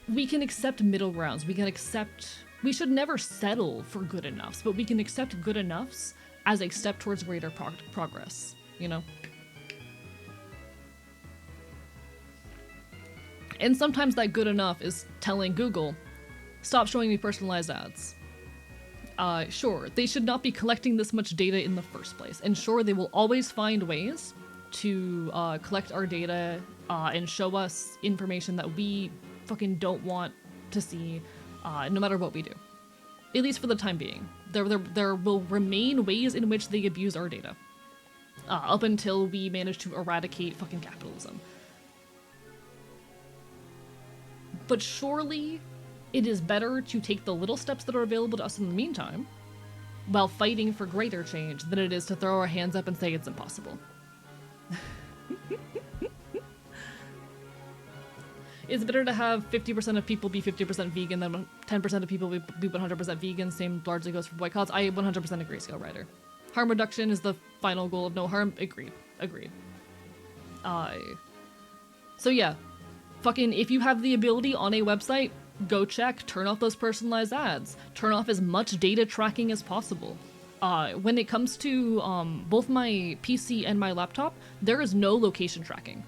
We can accept middle grounds. We should never settle for good enoughs, but we can accept good enoughs as a step towards greater progress, you know? And sometimes that good enough is telling Google, stop showing me personalized ads. Sure, they should not be collecting this much data in the first place. And sure, they will always find ways to collect our data and show us information that we fucking don't want to see, no matter what we do. At least for the time being. There will remain ways in which they abuse our data. Up until we manage to eradicate fucking capitalism. But surely, it is better to take the little steps that are available to us in the meantime, while fighting for greater change, than it is to throw our hands up and say it's impossible. It's better to have 50% of people be 50% vegan than 10% of people be 100% vegan. Same largely goes for boycotts. I 100% agree, Scale Rider. Harm reduction is the final goal of no harm. Agreed. So yeah. Fucking, if you have the ability on a website, go check, turn off those personalized ads. Turn off as much data tracking as possible. When it comes to both my PC and my laptop, there is no location tracking.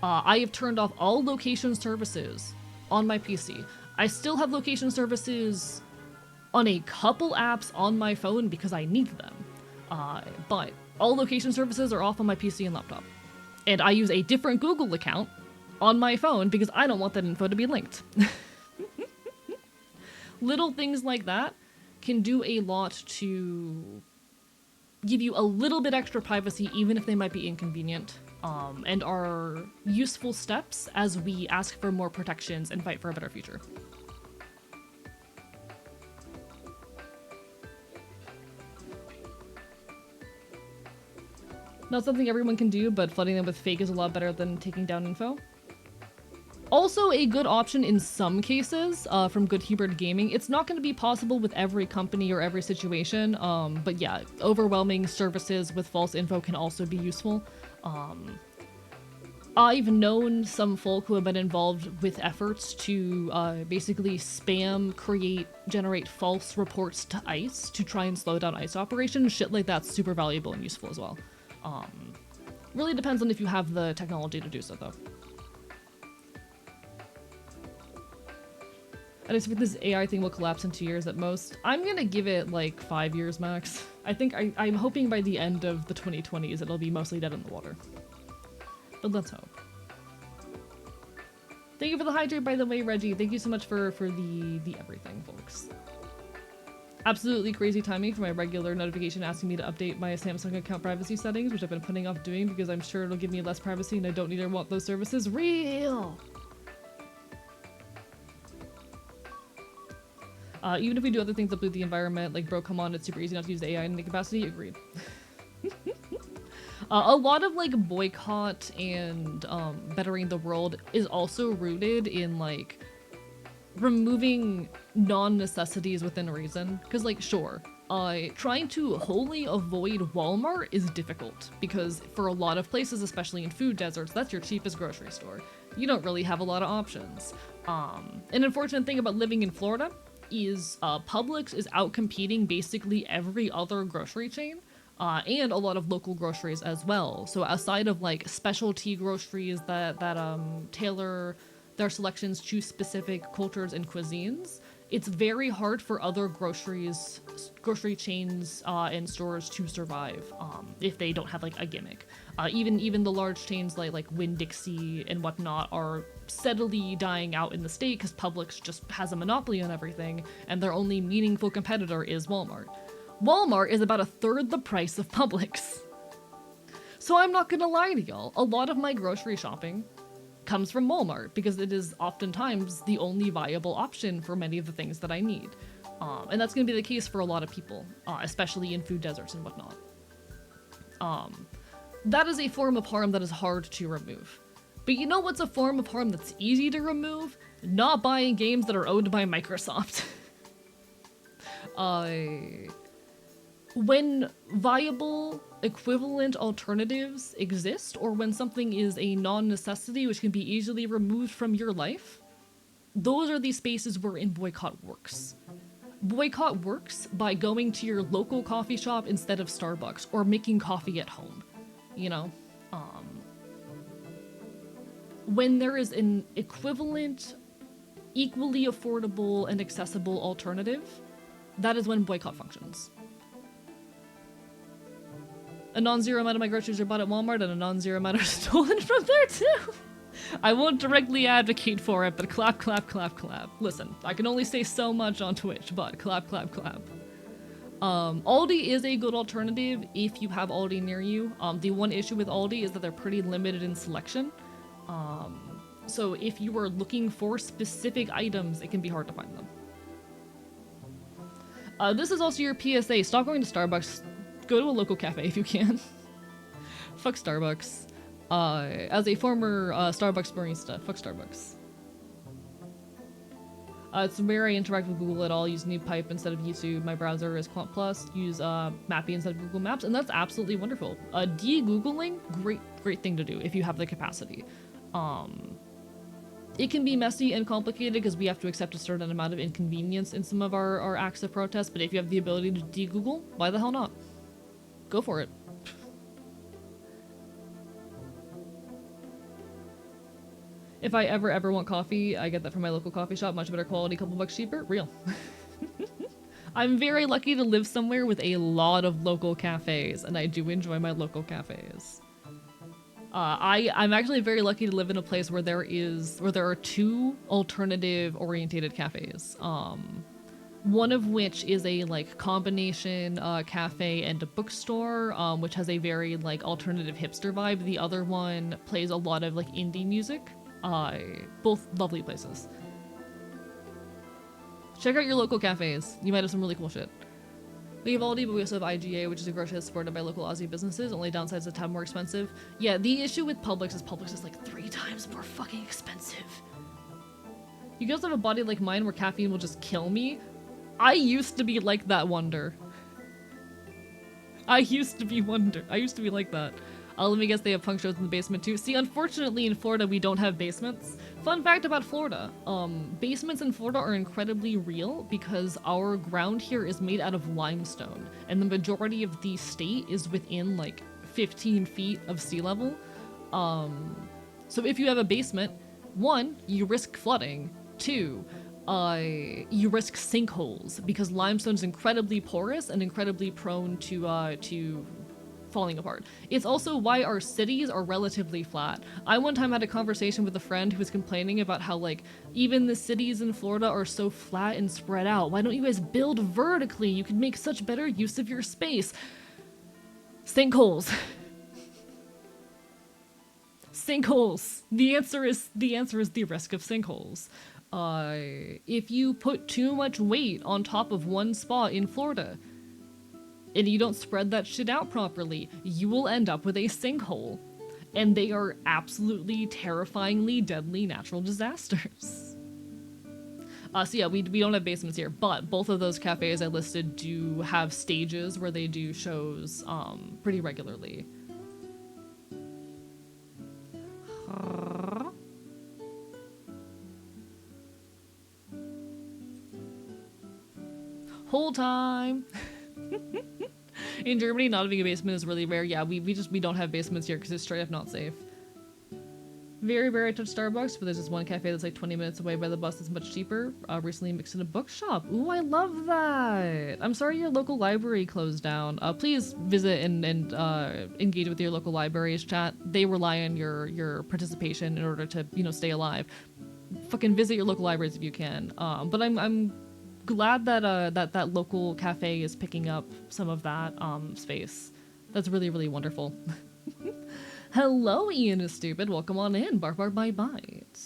I have turned off all location services on my PC. I still have location services on a couple apps on my phone because I need them. But all location services are off on my PC and laptop. And I use a different Google account on my phone because I don't want that info to be linked. Little things like that can do a lot to give you a little bit extra privacy, even if they might be inconvenient, and are useful steps as we ask for more protections and fight for a better future. Not something everyone can do, but flooding them with fake is a lot better than taking down info. Also a good option in some cases, from Good Humored Gaming. It's not going to be possible with every company or every situation, but yeah, overwhelming services with false info can also be useful. I've known some folk who have been involved with efforts to basically spam, generate false reports to ICE to try and slow down ICE operations. Shit like that's super valuable and useful as well. Really depends on if you have the technology to do so, though. I expect this AI thing will collapse in 2 years at most. I'm gonna give it like 5 years max. I think I'm hoping by the end of the 2020s it'll be mostly dead in the water. But let's hope. Thank you for the hydrate, by the way, Reggie. Thank you so much for the everything, folks. Absolutely crazy timing for my regular notification asking me to update my Samsung account privacy settings, which I've been putting off doing because I'm sure it'll give me less privacy and I don't need or want those services. Real! Even if we do other things that pollute the environment, like bro, come on, it's super easy not to use AI in any capacity. Agreed. A lot of like boycott and bettering the world is also rooted in like removing non-necessities within reason. Because like, sure, trying to wholly avoid Walmart is difficult because for a lot of places, especially in food deserts, that's your cheapest grocery store. You don't really have a lot of options. An unfortunate thing about living in Florida is Publix is outcompeting basically every other grocery chain, and a lot of local groceries as well. So outside of like specialty groceries that tailor their selections to specific cultures and cuisines, it's very hard for other grocery chains and stores to survive if they don't have like a gimmick. Even the large chains like Winn-Dixie and whatnot are steadily dying out in the state because Publix just has a monopoly on everything, and their only meaningful competitor is Walmart. Walmart is about 1/3 the price of Publix. So I'm not gonna lie to y'all, a lot of my grocery shopping comes from Walmart because it is oftentimes the only viable option for many of the things that I need. And that's going to be the case for a lot of people, especially in food deserts and whatnot. That is a form of harm that is hard to remove. But you know what's a form of harm that's easy to remove? Not buying games that are owned by Microsoft. When viable, equivalent alternatives exist, or when something is a non-necessity which can be easily removed from your life, those are the spaces wherein boycott works. Boycott works by going to your local coffee shop instead of Starbucks, or making coffee at home, you know? When there is an equivalent, equally affordable and accessible alternative, that is when boycott functions. A non-zero amount of my groceries are bought at Walmart, and a non-zero amount are stolen from there too. I won't directly advocate for it, but clap, clap, clap, clap. Listen, I can only say so much on Twitch, but clap, clap, clap. Aldi is a good alternative if you have Aldi near you. The one issue with Aldi is that they're pretty limited in selection. So if you are looking for specific items, it can be hard to find them. This is also your PSA. Stop going to Starbucks. Go to a local cafe if you can. Fuck Starbucks. As a former Starbucks barista, fuck Starbucks. It's where I interact with Google at all. Use NewPipe instead of YouTube. My browser is Quant Plus. Use Mappy instead of Google Maps, and that's absolutely wonderful. De-Googling, great thing to do if you have the capacity. It can be messy and complicated because we have to accept a certain amount of inconvenience in some of our acts of protest, but if you have the ability to de-Google, why the hell not? Go for it. If I ever want coffee, I get that from my local coffee shop. Much better quality, couple bucks cheaper. Real. I'm very lucky to live somewhere with a lot of local cafes, and I do enjoy my local cafes. I'm actually very lucky to live in a place where there are two alternative-orientated cafes. One of which is a like combination cafe and a bookstore, which has a very like alternative hipster vibe. The other one plays a lot of like indie music. Both lovely places. Check out your local cafes. You might have some really cool shit. We have Aldi, but we also have IGA, which is a grocery that's supported by local Aussie businesses. Only downside is a tad more expensive. Yeah, the issue with Publix is like 3 times more fucking expensive. You guys have a body like mine where caffeine will just kill me? I used to be like that, Wonder. I used to be like that. Let me guess, they have punk shows in the basement too. See, unfortunately in Florida we don't have basements. Fun fact about Florida, basements in Florida are incredibly real because our ground here is made out of limestone, and the majority of the state is within like 15 feet of sea level. So if you have a basement, 1, you risk flooding, 2, you risk sinkholes because limestone is incredibly porous and incredibly prone to falling apart. It's also why our cities are relatively flat. I one time had a conversation with a friend who was complaining about how like even the cities in Florida are so flat and spread out. Why don't you guys build vertically? You could make such better use of your space. Sinkholes. Sinkholes. The answer is the risk of sinkholes. If you put too much weight on top of one spot in Florida, and you don't spread that shit out properly, you will end up with a sinkhole. And they are absolutely terrifyingly deadly natural disasters. So yeah, we don't have basements here, but both of those cafes I listed do have stages where they do shows pretty regularly. Whole time. In Germany, not having a basement is really rare. Yeah, we don't have basements here because it's straight up not safe. Very rare I touch Starbucks, but there's this one cafe that's like 20 minutes away by the bus that's much cheaper. Recently mixed in a bookshop. Ooh, I love that. I'm sorry your local library closed down. Please visit and engage with your local libraries, chat. They rely on your participation in order to, you know, stay alive. Fucking visit your local libraries if you can. But I'm glad that that local cafe is picking up some of that space. That's really, really wonderful. Hello, Ian is stupid. Welcome on in. Bark bark bite bite.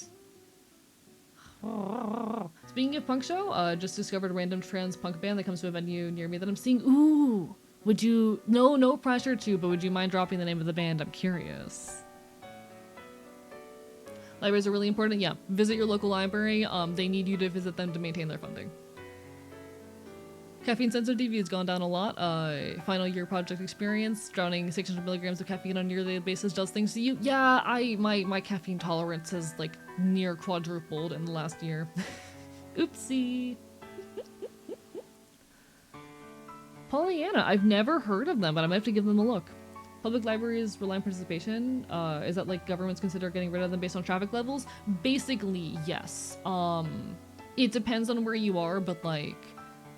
Speaking speaking of punk show, just discovered a random trans punk band that comes to a venue near me that I'm seeing. Ooh, would you? No pressure to, but would you mind dropping the name of the band? I'm curious. Libraries are really important. Yeah, visit your local library. They need you to visit them to maintain their funding. Caffeine sensitivity has gone down a lot. Final year project experience, drowning 600 milligrams of caffeine on a yearly basis does things to you. Yeah, my caffeine tolerance has like near quadrupled in the last year. Oopsie. Pollyanna, I've never heard of them, but I might have to give them a look. Public libraries rely on participation. Is that like governments consider getting rid of them based on traffic levels? Basically, yes. It depends on where you are, but like,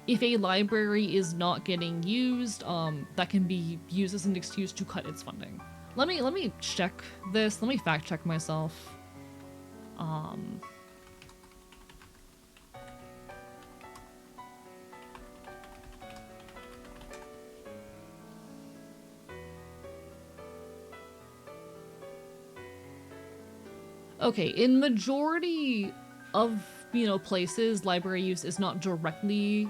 if a library is not getting used, that can be used as an excuse to cut its funding. Let me check this. Let me fact check myself. Okay, in majority of, places, library use is not directly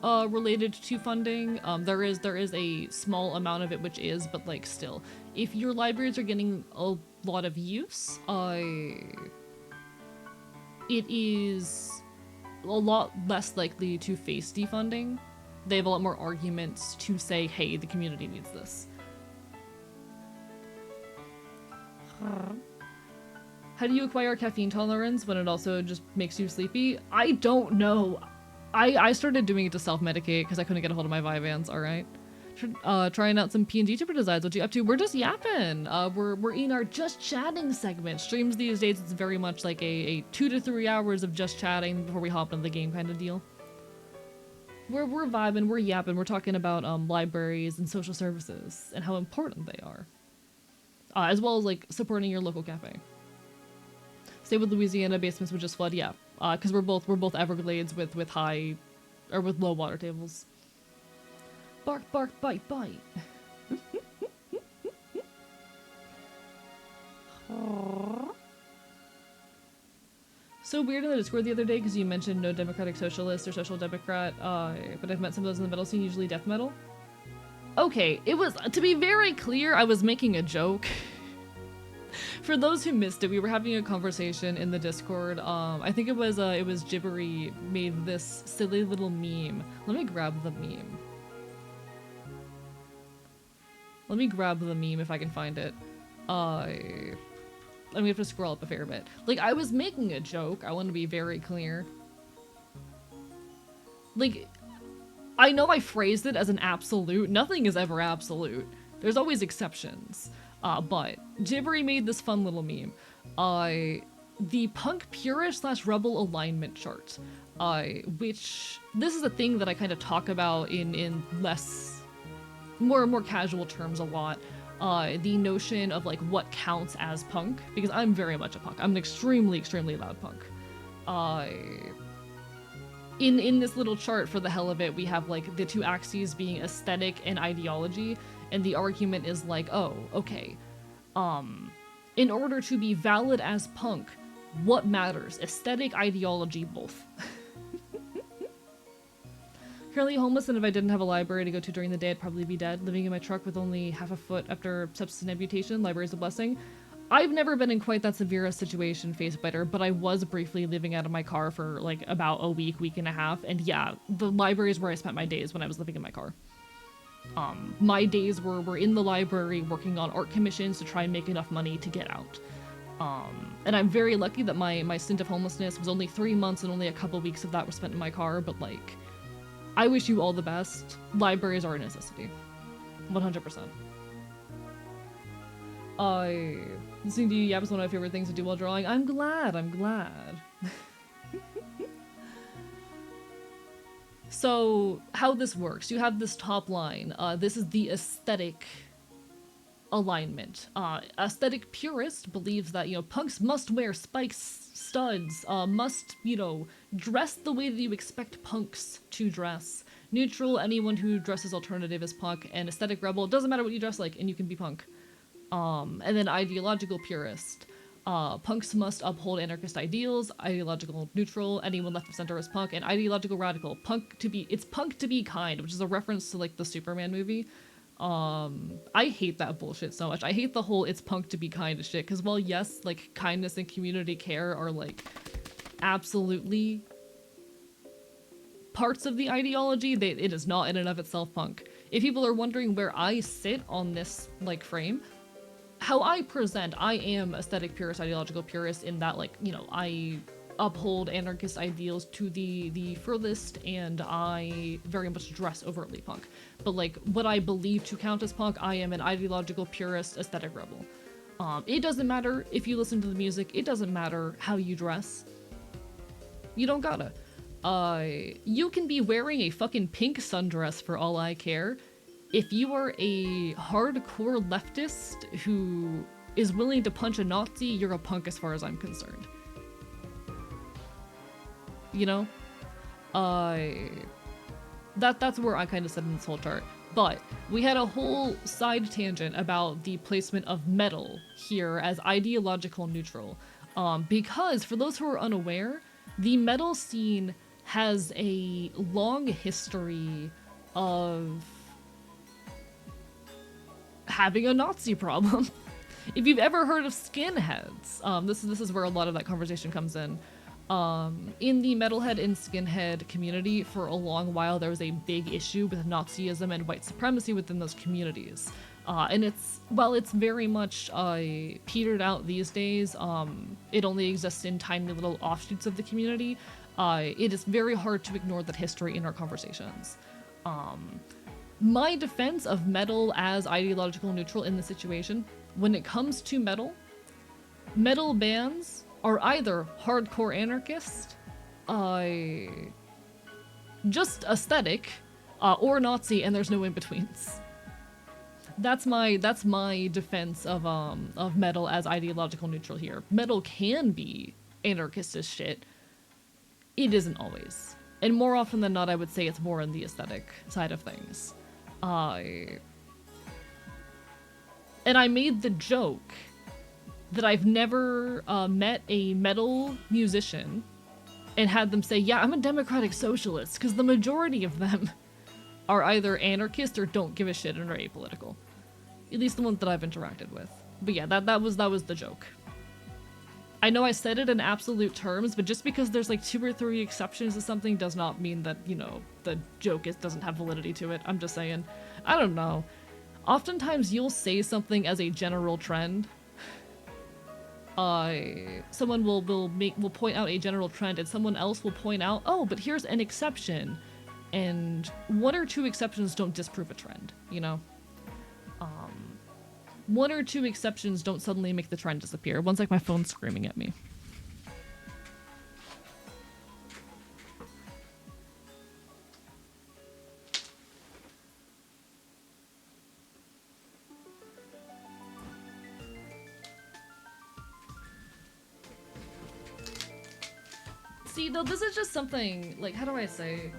related to funding. There is a small amount of it which is, but like still, if your libraries are getting a lot of use, it is a lot less likely to face defunding. They have a lot more arguments to say, hey, the community needs this. How do you acquire caffeine tolerance when it also just makes you sleepy? I don't know. I started doing it to self-medicate because I couldn't get a hold of my Vyvanse, alright? Trying out some PNG chipper designs. What you up to? We're just yapping. We're in our just chatting segment. Streams these days, it's very much like a 2 to 3 hours of just chatting before we hop into the game kind of deal. We're vibing, we're yapping, we're talking about libraries and social services and how important they are. As well as like supporting your local cafe. Stay with Louisiana, basements would just flood, yeah. Because we're both Everglades with high, or with low water tables. Bark, bark, bite, bite. So weird in the Discord the other day because you mentioned no democratic socialist or social democrat, but I've met some of those in the metal scene, usually death metal. Okay, it was, to be very clear, I was making a joke. For those who missed it, we were having a conversation in the Discord. I think it was Gibbery made this silly little meme. Let me grab the meme. Let me grab the meme if I can find it. I'm gonna have to scroll up a fair bit. Like, I was making a joke. I want to be very clear. Like, I know I phrased it as an absolute. Nothing is ever absolute. There's always exceptions. But Gibbery made this fun little meme. The punk purist / rebel alignment chart. Which, this is a thing that I kind of talk about in more casual terms a lot. The notion of like what counts as punk, because I'm very much a punk. I'm an extremely loud punk. In this little chart, for the hell of it, we have like the two axes being aesthetic and ideology. And the argument is like, oh, okay, in order to be valid as punk, what matters? Aesthetic, ideology, both. Currently homeless, and if I didn't have a library to go to during the day, I'd probably be dead. Living in my truck with only half a foot after sepsis amputation, library is a blessing. I've never been in quite that severe a situation, Facebiter, but I was briefly living out of my car for like about a week and a half, and yeah, the library is where I spent my days when I was living in my car. My days were in the library working on art commissions to try and make enough money to get out. And I'm very lucky that my stint of homelessness was only 3 months and only a couple weeks of that were spent in my car, but like, I wish you all the best. Libraries are a necessity. 100%. Listening to you yap is one of my favorite things to do while drawing. I'm glad. So, how this works, you have this top line. This is the aesthetic alignment. Aesthetic purist believes that, punks must wear spikes, studs, must, dress the way that you expect punks to dress. Neutral, anyone who dresses alternative is punk, and aesthetic rebel, it doesn't matter what you dress like, and you can be punk. And then ideological purist. Punks must uphold anarchist ideals, ideological neutral, anyone left of center is punk, and ideological radical. It's punk to be kind, which is a reference to like the Superman movie. I hate that bullshit so much. I hate the whole it's punk to be kind shit, because while yes, like kindness and community care are like absolutely parts of the ideology, it is not in and of itself punk. If people are wondering where I sit on this like frame, how I present, I am aesthetic purist, ideological purist in that, like, you know, I uphold anarchist ideals to the furthest, and I very much dress overtly punk. But like what I believe to count as punk, I am an ideological purist, aesthetic rebel. It doesn't matter if you listen to the music, it doesn't matter how you dress. You don't gotta. You can be wearing a fucking pink sundress for all I care. If you are a hardcore leftist who is willing to punch a Nazi, you're a punk as far as I'm concerned. You know? That's where I kind of sit in this whole chart. But we had a whole side tangent about the placement of metal here as ideological neutral. Because for those who are unaware, the metal scene has a long history of having a Nazi problem. If you've ever heard of skinheads, this is where a lot of that conversation comes in. In the metalhead and skinhead community, for a long while there was a big issue with Nazism and white supremacy within those communities. And while it's very much petered out these days, it only exists in tiny little offshoots of the community, it is very hard to ignore that history in our conversations. My defense of metal as ideological neutral in the situation, when it comes to metal bands are either hardcore anarchist, just aesthetic, or Nazi, and there's no in-betweens. That's my defense of metal as ideological neutral here. Metal can be anarchist as shit. It isn't always. And more often than not, I would say it's more on the aesthetic side of things. And I made the joke that I've never met a metal musician and had them say, yeah, I'm a democratic socialist, because the majority of them are either anarchist or don't give a shit and are apolitical. At least the ones that I've interacted with. But yeah, that was the joke. I know I said it in absolute terms, but just because there's like 2 or 3 exceptions to something does not mean that, you know, the joke doesn't have validity to it. I'm just saying. I don't know. Oftentimes you'll say something as a general trend. Someone will point out a general trend, and someone else will point out, oh, but here's an exception. And 1 or 2 exceptions don't disprove a trend, you know? 1 or 2 exceptions don't suddenly make the trend disappear. One's like my phone screaming at me. See, though, this is just something, like, how do I say?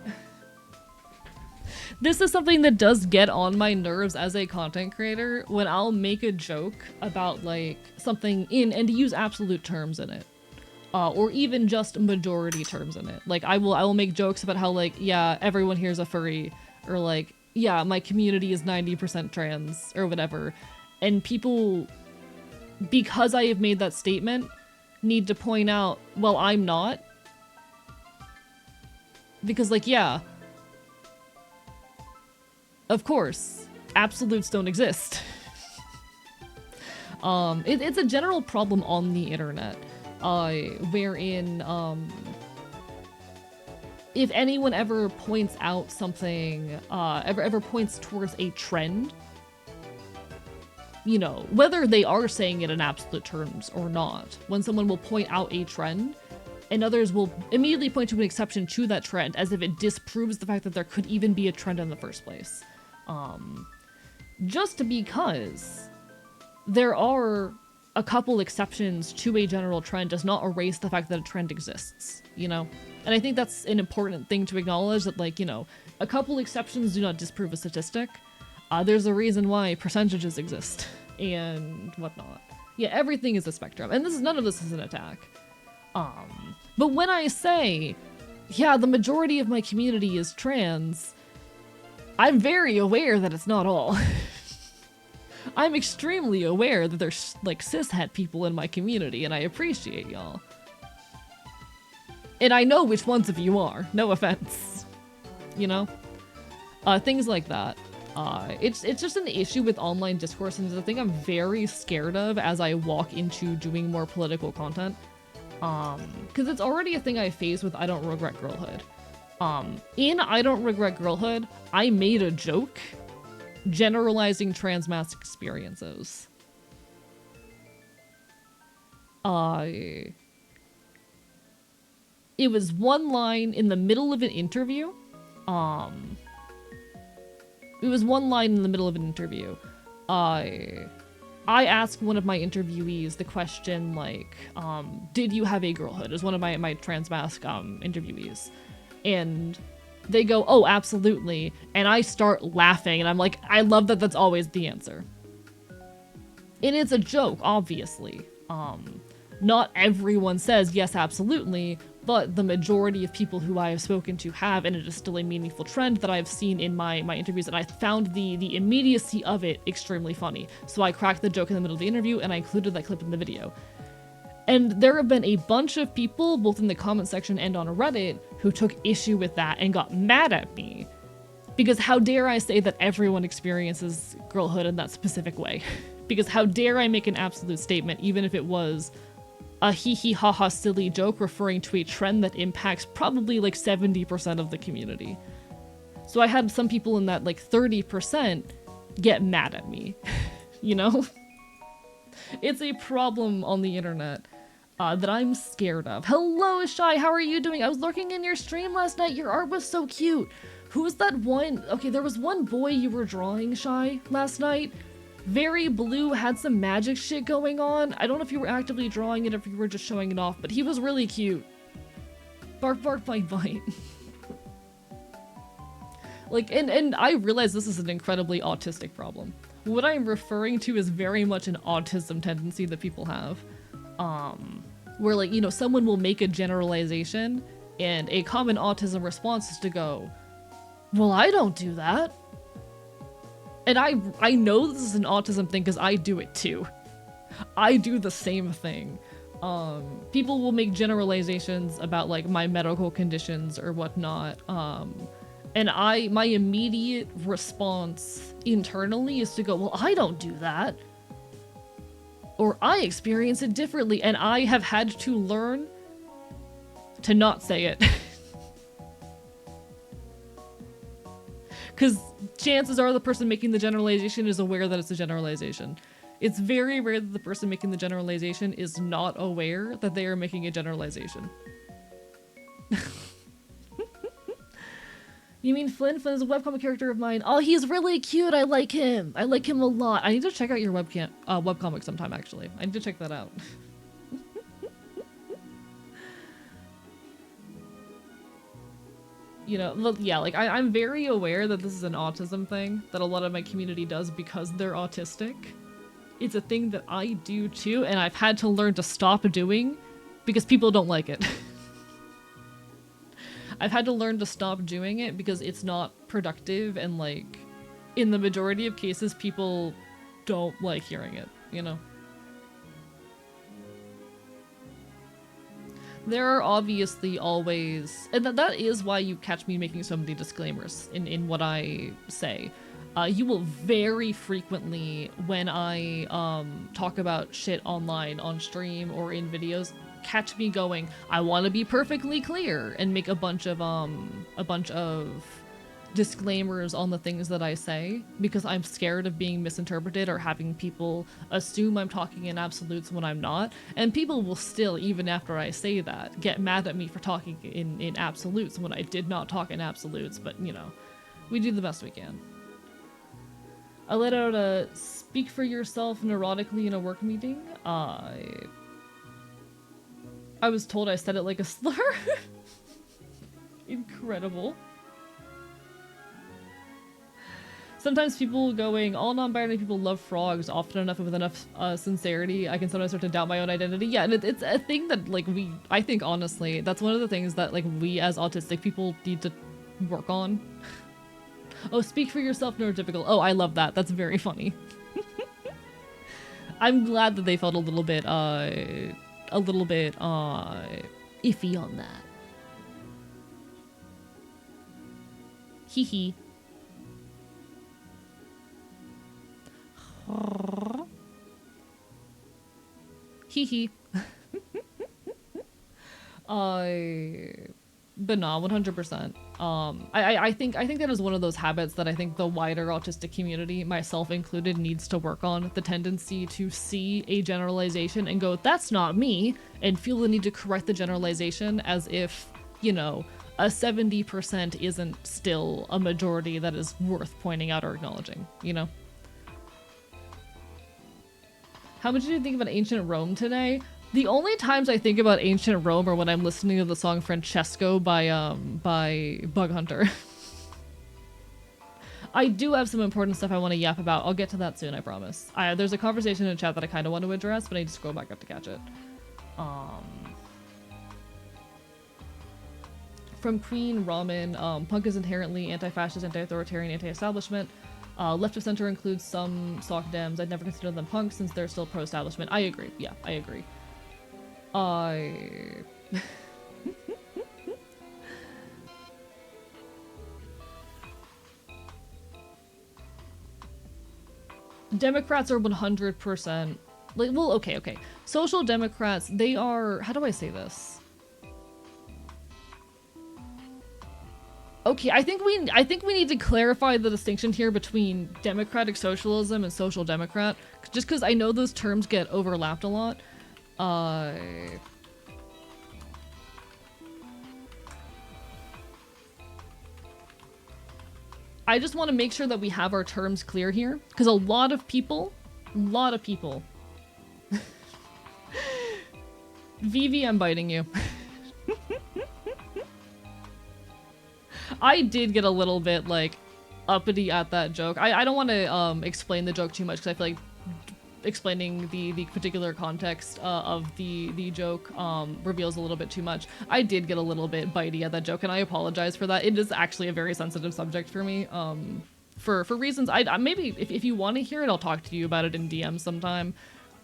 This is something that does get on my nerves as a content creator when I'll make a joke about, like, something and to use absolute terms in it. Or even just majority terms in it. Like, I will make jokes about how, like, yeah, everyone here is a furry, or like, yeah, my community is 90% trans, or whatever. And people, because I have made that statement, need to point out, well, I'm not. Because, like, yeah, of course, absolutes don't exist. It's a general problem on the internet, wherein, if anyone ever points out something, ever points towards a trend, you know, whether they are saying it in absolute terms or not, when someone will point out a trend, and others will immediately point to an exception to that trend as if it disproves the fact that there could even be a trend in the first place. Just because there are a couple exceptions to a general trend does not erase the fact that a trend exists, you know? And I think that's an important thing to acknowledge, that, like, you know, a couple exceptions do not disprove a statistic. There's a reason why percentages exist and whatnot. Yeah, everything is a spectrum, and none of this is an attack. But when I say, yeah, the majority of my community is trans, I'm very aware that it's not all. I'm extremely aware that there's, like, cishet people in my community, and I appreciate y'all. And I know which ones of you are, no offense. You know? Things like that. It's just an issue with online discourse, and it's a thing I'm very scared of as I walk into doing more political content. Because it's already a thing I face with I Don't Regret Girlhood. In I Don't Regret Girlhood, I made a joke generalizing trans mass experiences. It was one line in the middle of an interview. I asked one of my interviewees the question, like, did you have a girlhood? As one of my trans mask interviewees. And they go, oh, absolutely. And I start laughing, and I'm like, I love that that's always the answer. And it's a joke, obviously. Not everyone says, yes, absolutely, but the majority of people who I have spoken to have, and it is still a meaningful trend that I've seen in my interviews, and I found the immediacy of it extremely funny. So I cracked the joke in the middle of the interview, and I included that clip in the video. And there have been a bunch of people, both in the comment section and on Reddit, who took issue with that and got mad at me. Because how dare I say that everyone experiences girlhood in that specific way? Because how dare I make an absolute statement, even if it was a hee ha ha silly joke referring to a trend that impacts probably like 70% of the community. So I had some people in that like 30% get mad at me, you know? It's a problem on the internet that I'm scared of. Hello, Shy, how are you doing? I was lurking in your stream last night. Your art was so cute. Who's that one? Okay, there was one boy you were drawing, Shy, last night. Very blue, had some magic shit going on. I don't know if you were actively drawing it or if you were just showing it off, but he was really cute. Bark, bark, bite, bite. Like, and I realize this is an incredibly autistic problem. What I'm referring to is very much an autism tendency that people have. Where, like, you know, someone will make a generalization, and a common autism response is to go, well, I don't do that. And I know this is an autism thing because I do it too. I do the same thing. People will make generalizations about like my medical conditions or whatnot. And my immediate response internally is to go, well, I don't do that. Or I experience it differently, and I have had to learn to not say it. Because chances are the person making the generalization is aware that it's a generalization. It's very rare that the person making the generalization is not aware that they are making a generalization. You mean Flynn? Flynn is a webcomic character of mine. Oh, he's really cute. I like him. I like him a lot. I need to check out your webcomic sometime, actually. I need to check that out. You know, yeah, like, I'm very aware that this is an autism thing that a lot of my community does because they're autistic. It's a thing that I do too, and I've had to learn to stop doing because people don't like it. I've had to learn to stop doing it because it's not productive, and, like, in the majority of cases, people don't like hearing it, you know? There are obviously always, and that is why you catch me making so many disclaimers in what I say. You will very frequently, when I talk about shit online, on stream, or in videos, catch me going, I want to be perfectly clear, and make a bunch of disclaimers on the things that I say, because I'm scared of being misinterpreted or having people assume I'm talking in absolutes when I'm not. And people will still, even after I say that, get mad at me for talking in absolutes when I did not talk in absolutes, but, you know, we do the best we can. I let out a speak for yourself neurotically in a work meeting. I was told I said it like a slur. Incredible. Sometimes people going, all non-binary people love frogs often enough and with enough sincerity, I can sometimes start to doubt my own identity. Yeah, and it's a thing that, like, I think, honestly, that's one of the things that, like, we as autistic people need to work on. Oh, speak for yourself, neurotypical. Oh, I love that. That's very funny. I'm glad that they felt a little bit iffy on that. Hee hee. Hee hee. But nah, 100%. I think that is one of those habits that I think the wider autistic community, myself included, needs to work on. The tendency to see a generalization and go, that's not me, and feel the need to correct the generalization as if, you know, a 70% isn't still a majority that is worth pointing out or acknowledging, you know? How much did you think about ancient Rome today? The only times I think about ancient Rome are when I'm listening to the song Francesco by Bug Hunter. I do have some important stuff I want to yap about. I'll get to that soon, I promise. There's a conversation in chat that I kind of want to address, but I need to scroll back up to catch it. From Queen Ramen, punk is inherently anti-fascist, anti-authoritarian, anti-establishment. Left of center includes some sock dems. I'd never consider them punks since they're still pro-establishment. I agree. Yeah, I agree. Democrats are 100%... like, well, okay. Social Democrats, they are... how do I say this? Okay, I think we need to clarify the distinction here between democratic socialism and social democrat, just because I know those terms get overlapped a lot. I just want to make sure that we have our terms clear here, because a lot of people, Vivi, I'm biting you. I did get a little bit, like, uppity at that joke. I don't want to explain the joke too much, because I feel like explaining the particular context of the joke reveals a little bit too much. I did get a little bit bitey at that joke, and I apologize for that. It is actually a very sensitive subject for me. For reasons, maybe if you want to hear it, I'll talk to you about it in DM sometime.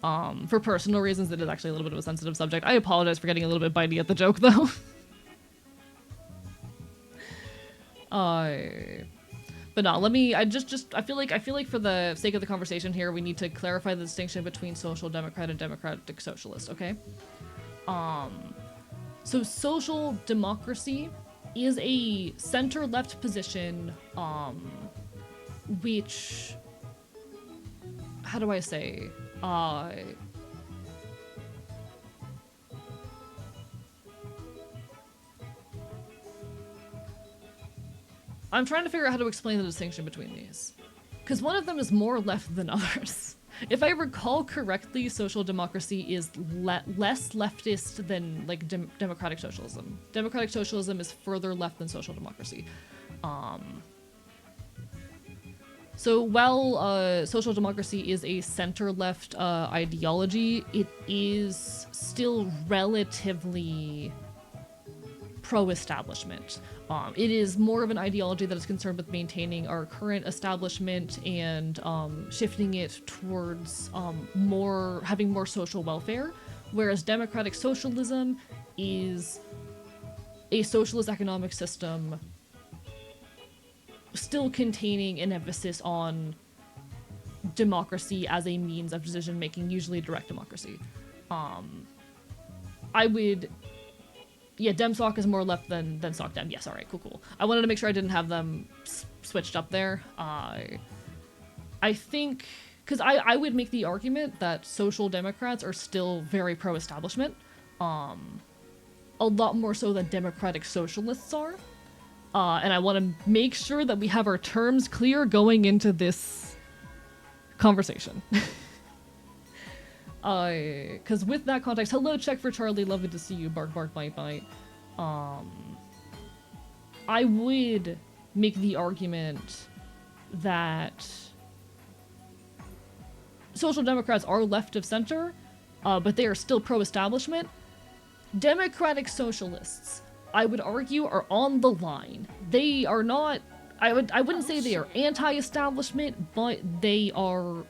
For personal reasons, it is actually a little bit of a sensitive subject. I apologize for getting a little bit bitey at the joke, though. But no, let me, I feel like for the sake of the conversation here, we need to clarify the distinction between social democrat and democratic socialist, okay? So social democracy is a center-left position, which, how do I say, I'm trying to figure out how to explain the distinction between these. Because one of them is more left than others. If I recall correctly, social democracy is less leftist than, like, democratic socialism. Democratic socialism is further left than social democracy. So while social democracy is a center-left ideology, it is still relatively pro-establishment. It is more of an ideology that is concerned with maintaining our current establishment and shifting it towards having more social welfare, whereas democratic socialism is a socialist economic system still containing an emphasis on democracy as a means of decision-making, usually direct democracy. Yeah, DemSoc is more left than SocDem. Yes, alright, cool. I wanted to make sure I didn't have them switched up there. I think, because I would make the argument that social democrats are still very pro-establishment. A lot more so than democratic socialists are. And I want to make sure that we have our terms clear going into this conversation. Because with that context, hello, check for Charlie, lovely to see you, bark, bark, bite, bite. I would make the argument that Social Democrats are left of center, but they are still pro-establishment. Democratic Socialists, I would argue, are on the line. They are not, I wouldn't say they are anti-establishment, but they are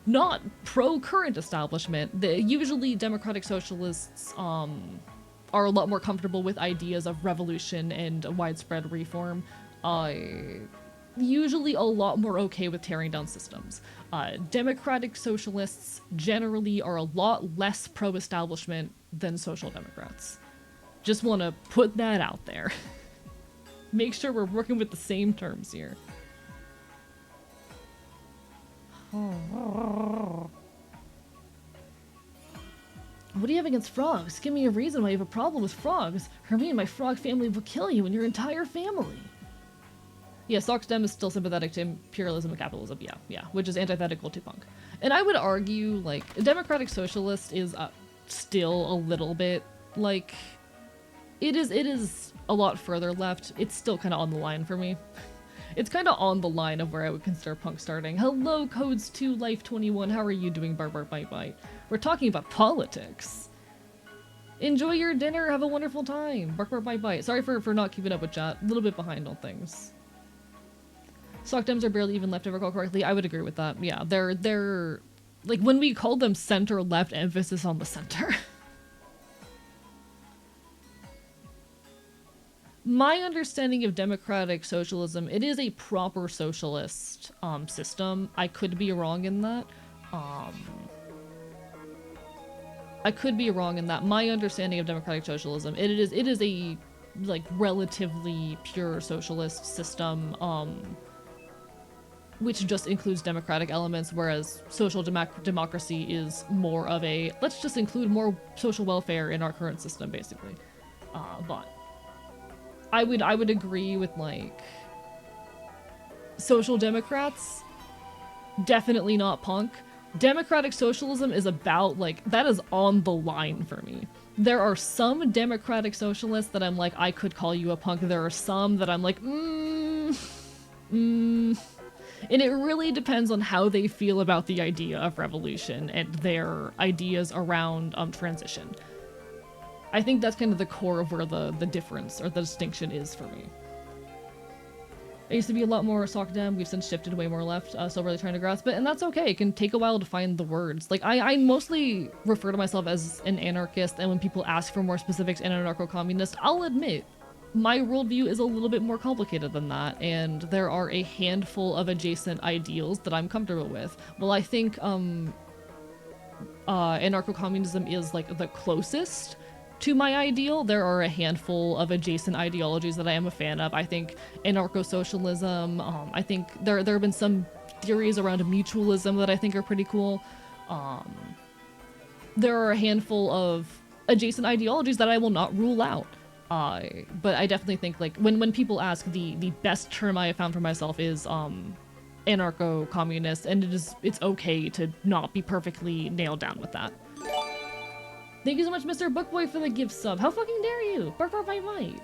not pro-current establishment. Usually Democratic Socialists are a lot more comfortable with ideas of revolution and widespread reform. Usually a lot more okay with tearing down systems. Democratic Socialists generally are a lot less pro-establishment than Social Democrats. Just want to put that out there. Make sure we're working with the same terms here. What do you have against frogs? Give me a reason why you have a problem with frogs. Hermine, my frog family will kill you and your entire family. Yeah, SocsDem is still sympathetic to imperialism and capitalism, yeah, which is antithetical to punk. And I would argue, like, a Democratic Socialist is still a little bit, like, it is a lot further left. It's still kind of on the line for me. It's kind of on the line of where I would consider punk starting. Hello, Codes2 Life 21, how are you doing, Barbar Bite Bite? We're talking about politics. Enjoy your dinner, have a wonderful time. Barbar Bite Bite. Sorry for not keeping up with chat, a little bit behind on things. SocDems are barely even left, if I recall correctly. I would agree with that. Yeah, they're like, when we call them center-left, emphasis on the center. My understanding of democratic socialism, it is a proper socialist system. I could be wrong in that. I could be wrong in that. My understanding of democratic socialism, it is a like relatively pure socialist system, which just includes democratic elements, whereas social democracy is more of a, let's just include more social welfare in our current system, basically. But I would agree with, like, social democrats, definitely not punk. Democratic socialism is about, like, that is on the line for me. There are some democratic socialists that I'm like, I could call you a punk. There are some that I'm like, And it really depends on how they feel about the idea of revolution and their ideas around transition. I think that's kind of the core of where the difference or the distinction is for me. I used to be a lot more SocDem, we've since shifted way more left, still really trying to grasp it, and that's okay. It can take a while to find the words. Like, I mostly refer to myself as an anarchist, and when people ask for more specifics in anarcho-communist, I'll admit, my worldview is a little bit more complicated than that, and there are a handful of adjacent ideals that I'm comfortable with. Well, I think anarcho-communism is, like, the closest to my ideal. There are a handful of adjacent ideologies that I am a fan of. I think anarcho-socialism, I think there have been some theories around mutualism that I think are pretty cool. There are a handful of adjacent ideologies that I will not rule out. But I definitely think, like, when people ask, the best term I have found for myself is anarcho-communist, and it's okay to not be perfectly nailed down with that. Thank you so much, Mr. Bookboy, for the gift sub. How fucking dare you? Bark bark bite bite.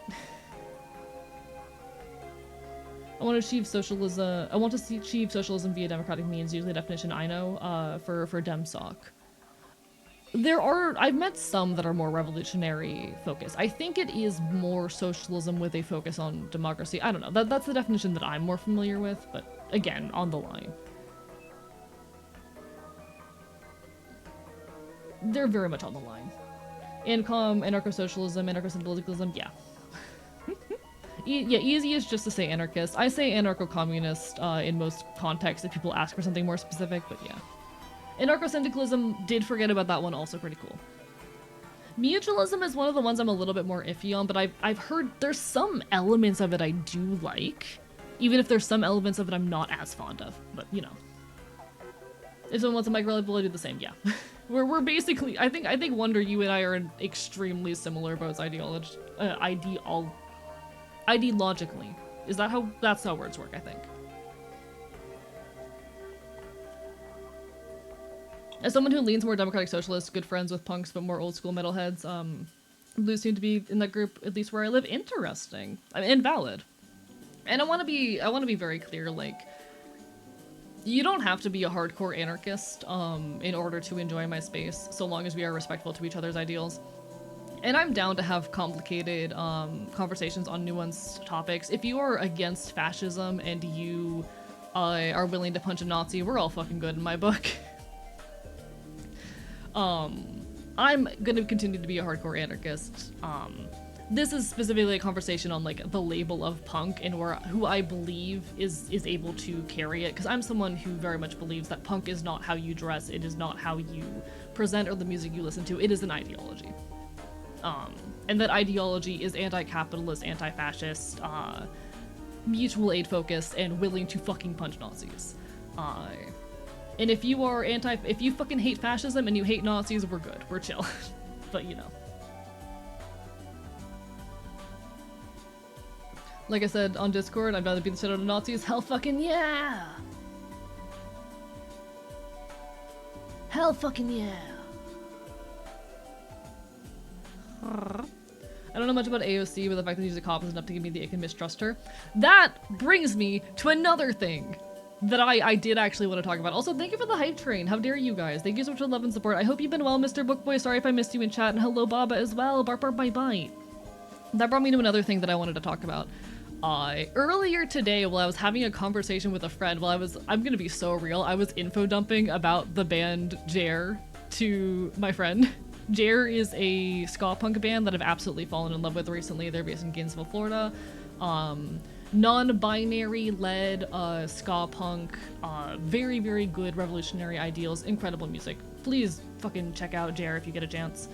I want to achieve socialism. I want to achieve socialism via democratic means. Usually, the definition I know for DemSoc. I've met some that are more revolutionary focused. I think it is more socialism with a focus on democracy. I don't know. That's the definition that I'm more familiar with, but again, on the line. They're very much on the line. ANCOM, anarcho-socialism, anarcho-syndicalism, yeah. Yeah, easy is just to say anarchist. I say anarcho-communist in most contexts if people ask for something more specific, but yeah. Anarcho-syndicalism, did forget about that one, also pretty cool. Mutualism is one of the ones I'm a little bit more iffy on, but I've heard there's some elements of it I do like, even if there's some elements of it I'm not as fond of, but you know. If someone wants a micro-level, I'll do the same, yeah. We're basically, I think Wonder, you and I are in extremely similar boats ideologically. That's how words work, I think. As someone who leans more democratic socialist, good friends with punks but more old school metalheads, blues seem to be in that group, at least where I live. Interesting. I mean, and valid. And I want to be very clear, like, You don't have to be a hardcore anarchist in order to enjoy my space, so long as we are respectful to each other's ideals. And I'm down to have complicated conversations on nuanced topics. If you are against fascism and you are willing to punch a Nazi, we're all fucking good in my book. I'm gonna continue to be a hardcore anarchist. This is specifically a conversation on like the label of punk and who I believe is able to carry it, because I'm someone who very much believes that punk is not how you dress, it is not how you present or the music you listen to, it is an ideology. And that ideology is anti-capitalist, anti-fascist, mutual aid focused, and willing to fucking punch Nazis. And if you are if you fucking hate fascism and you hate Nazis, we're good, we're chill. But you know. Like I said on Discord, I'd rather beat the shit out of Nazis. Hell fucking yeah! Hell fucking yeah! I don't know much about AOC, but the fact that she's a cop is enough to give me the ick and mistrust her. That brings me to another thing that I did actually want to talk about. Also, thank you for the hype train. How dare you guys? Thank you so much for the love and support. I hope you've been well, Mr. Bookboy. Sorry if I missed you in chat. And hello, Baba, as well. Bark, bark, bye, bye. That brought me to another thing that I wanted to talk about. Earlier today, while I was having a conversation with a friend, I'm gonna be so real, I was info dumping about the band Jer to my friend. Jer is a ska punk band that I've absolutely fallen in love with recently. They're based in Gainesville, Florida. Non-binary led ska punk, very, very good revolutionary ideals, incredible music. Please fucking check out Jer if you get a chance.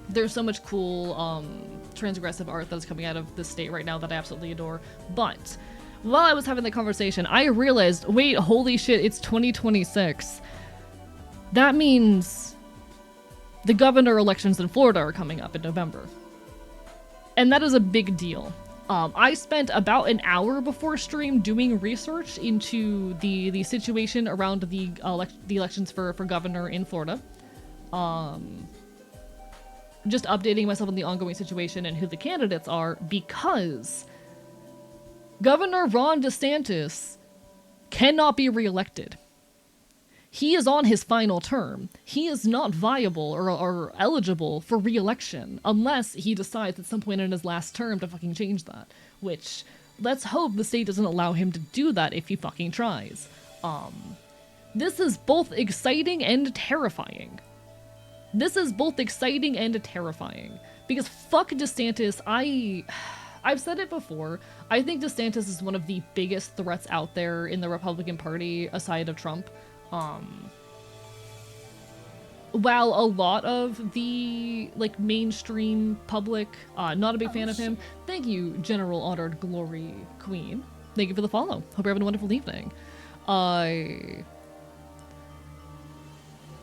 There's so much cool transgressive art that's coming out of this state right now that I absolutely adore. But while I was having the conversation, I realized, wait, holy shit, it's 2026. That means the governor elections in Florida are coming up in November. And that is a big deal. I spent about an hour before stream doing research into the situation around the elections for governor in Florida. Just updating myself on the ongoing situation and who the candidates are, because Governor Ron DeSantis cannot be reelected. He is on his final term. He is not viable or eligible for re-election unless he decides at some point in his last term to fucking change that. Which, let's hope the state doesn't allow him to do that if he fucking tries. This is both exciting and terrifying. This is both exciting and terrifying. Because fuck DeSantis, I've said it before, I think DeSantis is one of the biggest threats out there in the Republican Party aside of Trump. While a lot of the like mainstream public not a big fan of him. Thank you, General Honored Glory Queen. Thank you for the follow. Hope you're having a wonderful evening.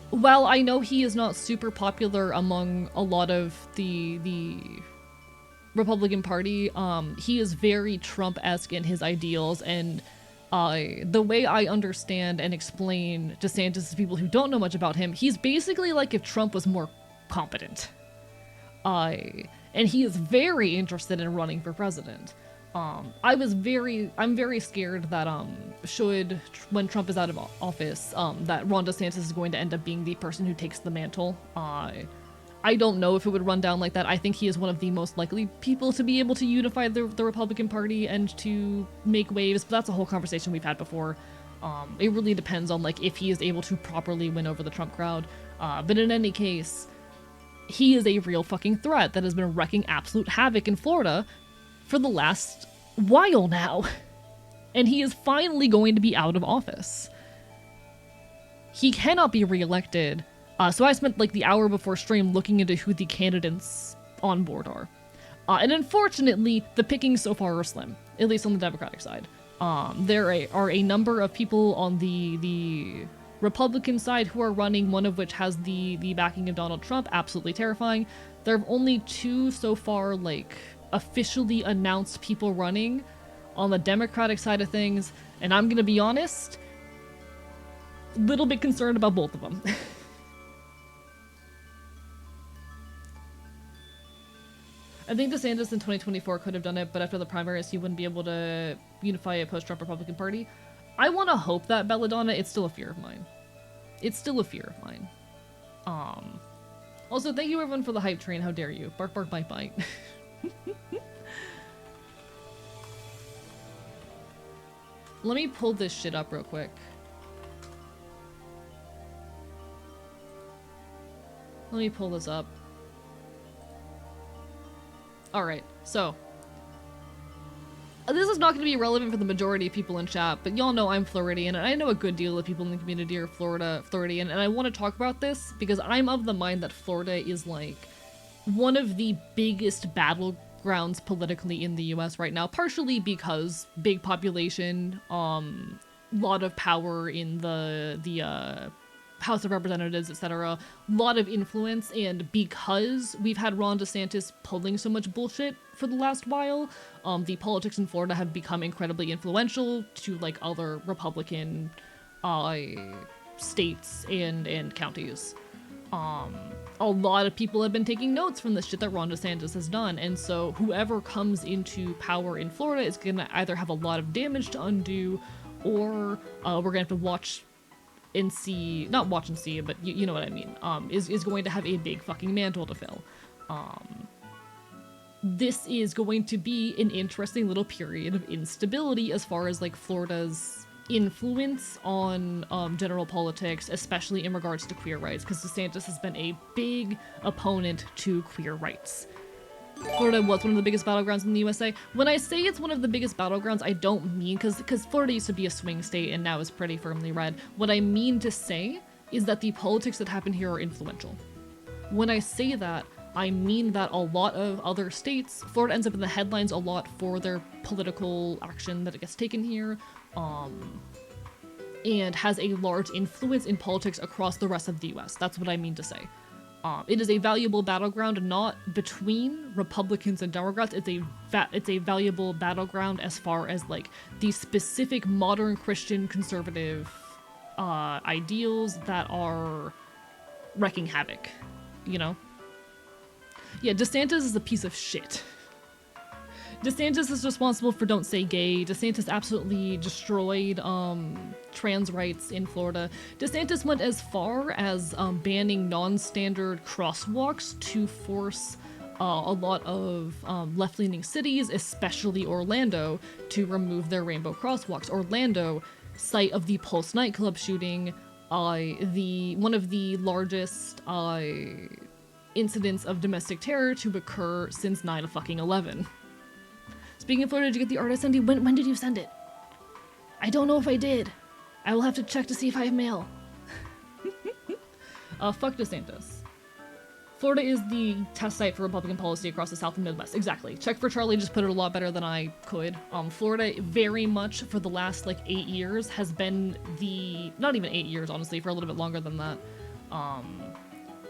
While I know he is not super popular among a lot of the Republican Party, he is very Trump-esque in his ideals, and the way I understand and explain DeSantis to people who don't know much about him, he's basically like if Trump was more competent. And he is very interested in running for president. I'm very scared that when Trump is out of office, that Ron DeSantis is going to end up being the person who takes the mantle. I don't know if it would run down like that. I think he is one of the most likely people to be able to unify the Republican Party and to make waves, but that's a whole conversation we've had before. It really depends on like if he is able to properly win over the Trump crowd. But in any case, he is a real fucking threat that has been wreaking absolute havoc in Florida for the last while now. And he is finally going to be out of office. He cannot be reelected. So I spent like the hour before stream looking into who the candidates on board are. And unfortunately, the pickings so far are slim, at least on the Democratic side. There are a number of people on the Republican side who are running, one of which has the backing of Donald Trump, absolutely terrifying. There are only two so far, like, officially announced people running on the Democratic side of things, and I'm gonna be honest, a little bit concerned about both of them. I think DeSantis in 2024 could have done it, but after the primaries, he wouldn't be able to unify a post-Trump Republican Party. I want to hope that, Belladonna. It's still a fear of mine. It's still a fear of mine. Also, thank you everyone for the hype train. How dare you? Bark, bark, bite, bite. Let me pull this shit up real quick. Let me pull this up. Alright, so. This is not going to be relevant for the majority of people in chat, but y'all know I'm Floridian, and I know a good deal of people in the community are Floridian, and I want to talk about this because I'm of the mind that Florida is, like, one of the biggest battlegrounds politically in the US right now, partially because big population, lot of power in the House of Representatives, etc. Lot of influence, and because we've had Ron DeSantis pulling so much bullshit for the last while, the politics in Florida have become incredibly influential to, like, other Republican states and counties. A lot of people have been taking notes from the shit that Ron DeSantis has done, and so whoever comes into power in Florida is gonna either have a lot of damage to undo, or we're gonna have to watch and see, not watch and see, but you know what I mean, is going to have a big fucking mantle to fill. This is going to be an interesting little period of instability as far as, like, Florida's influence on general politics, especially in regards to queer rights, because DeSantis has been a big opponent to queer rights. Florida was one of the biggest battlegrounds in the USA. When I say it's one of the biggest battlegrounds, I don't mean because Florida used to be a swing state and now is pretty firmly red. What I mean to say is that the politics that happen here are influential. When I say that, I mean that a lot of other states, Florida ends up in the headlines a lot for their political action that it gets taken here, and has a large influence in politics across the rest of the US. That's what I mean to say. It is a valuable battleground, not between Republicans and Democrats. It's a valuable battleground as far as, like, the specific modern Christian conservative ideals that are wreaking havoc, you know? Yeah, DeSantis is a piece of shit. DeSantis is responsible for Don't Say Gay. DeSantis absolutely destroyed trans rights in Florida. DeSantis went as far as banning non-standard crosswalks to force a lot of left-leaning cities, especially Orlando, to remove their rainbow crosswalks. Orlando, site of the Pulse nightclub shooting, one of the largest incidents of domestic terror to occur since 9/11. Speaking of Florida, did you get the art I sent you? When did you send it? I don't know if I did. I will have to check to see if I have mail. Fuck DeSantis. Florida is the test site for Republican policy across the South and Midwest. Exactly. Check for Charlie just put it a lot better than I could. Florida very much for the last, like, 8 years has been not even 8 years, honestly, for a little bit longer than that.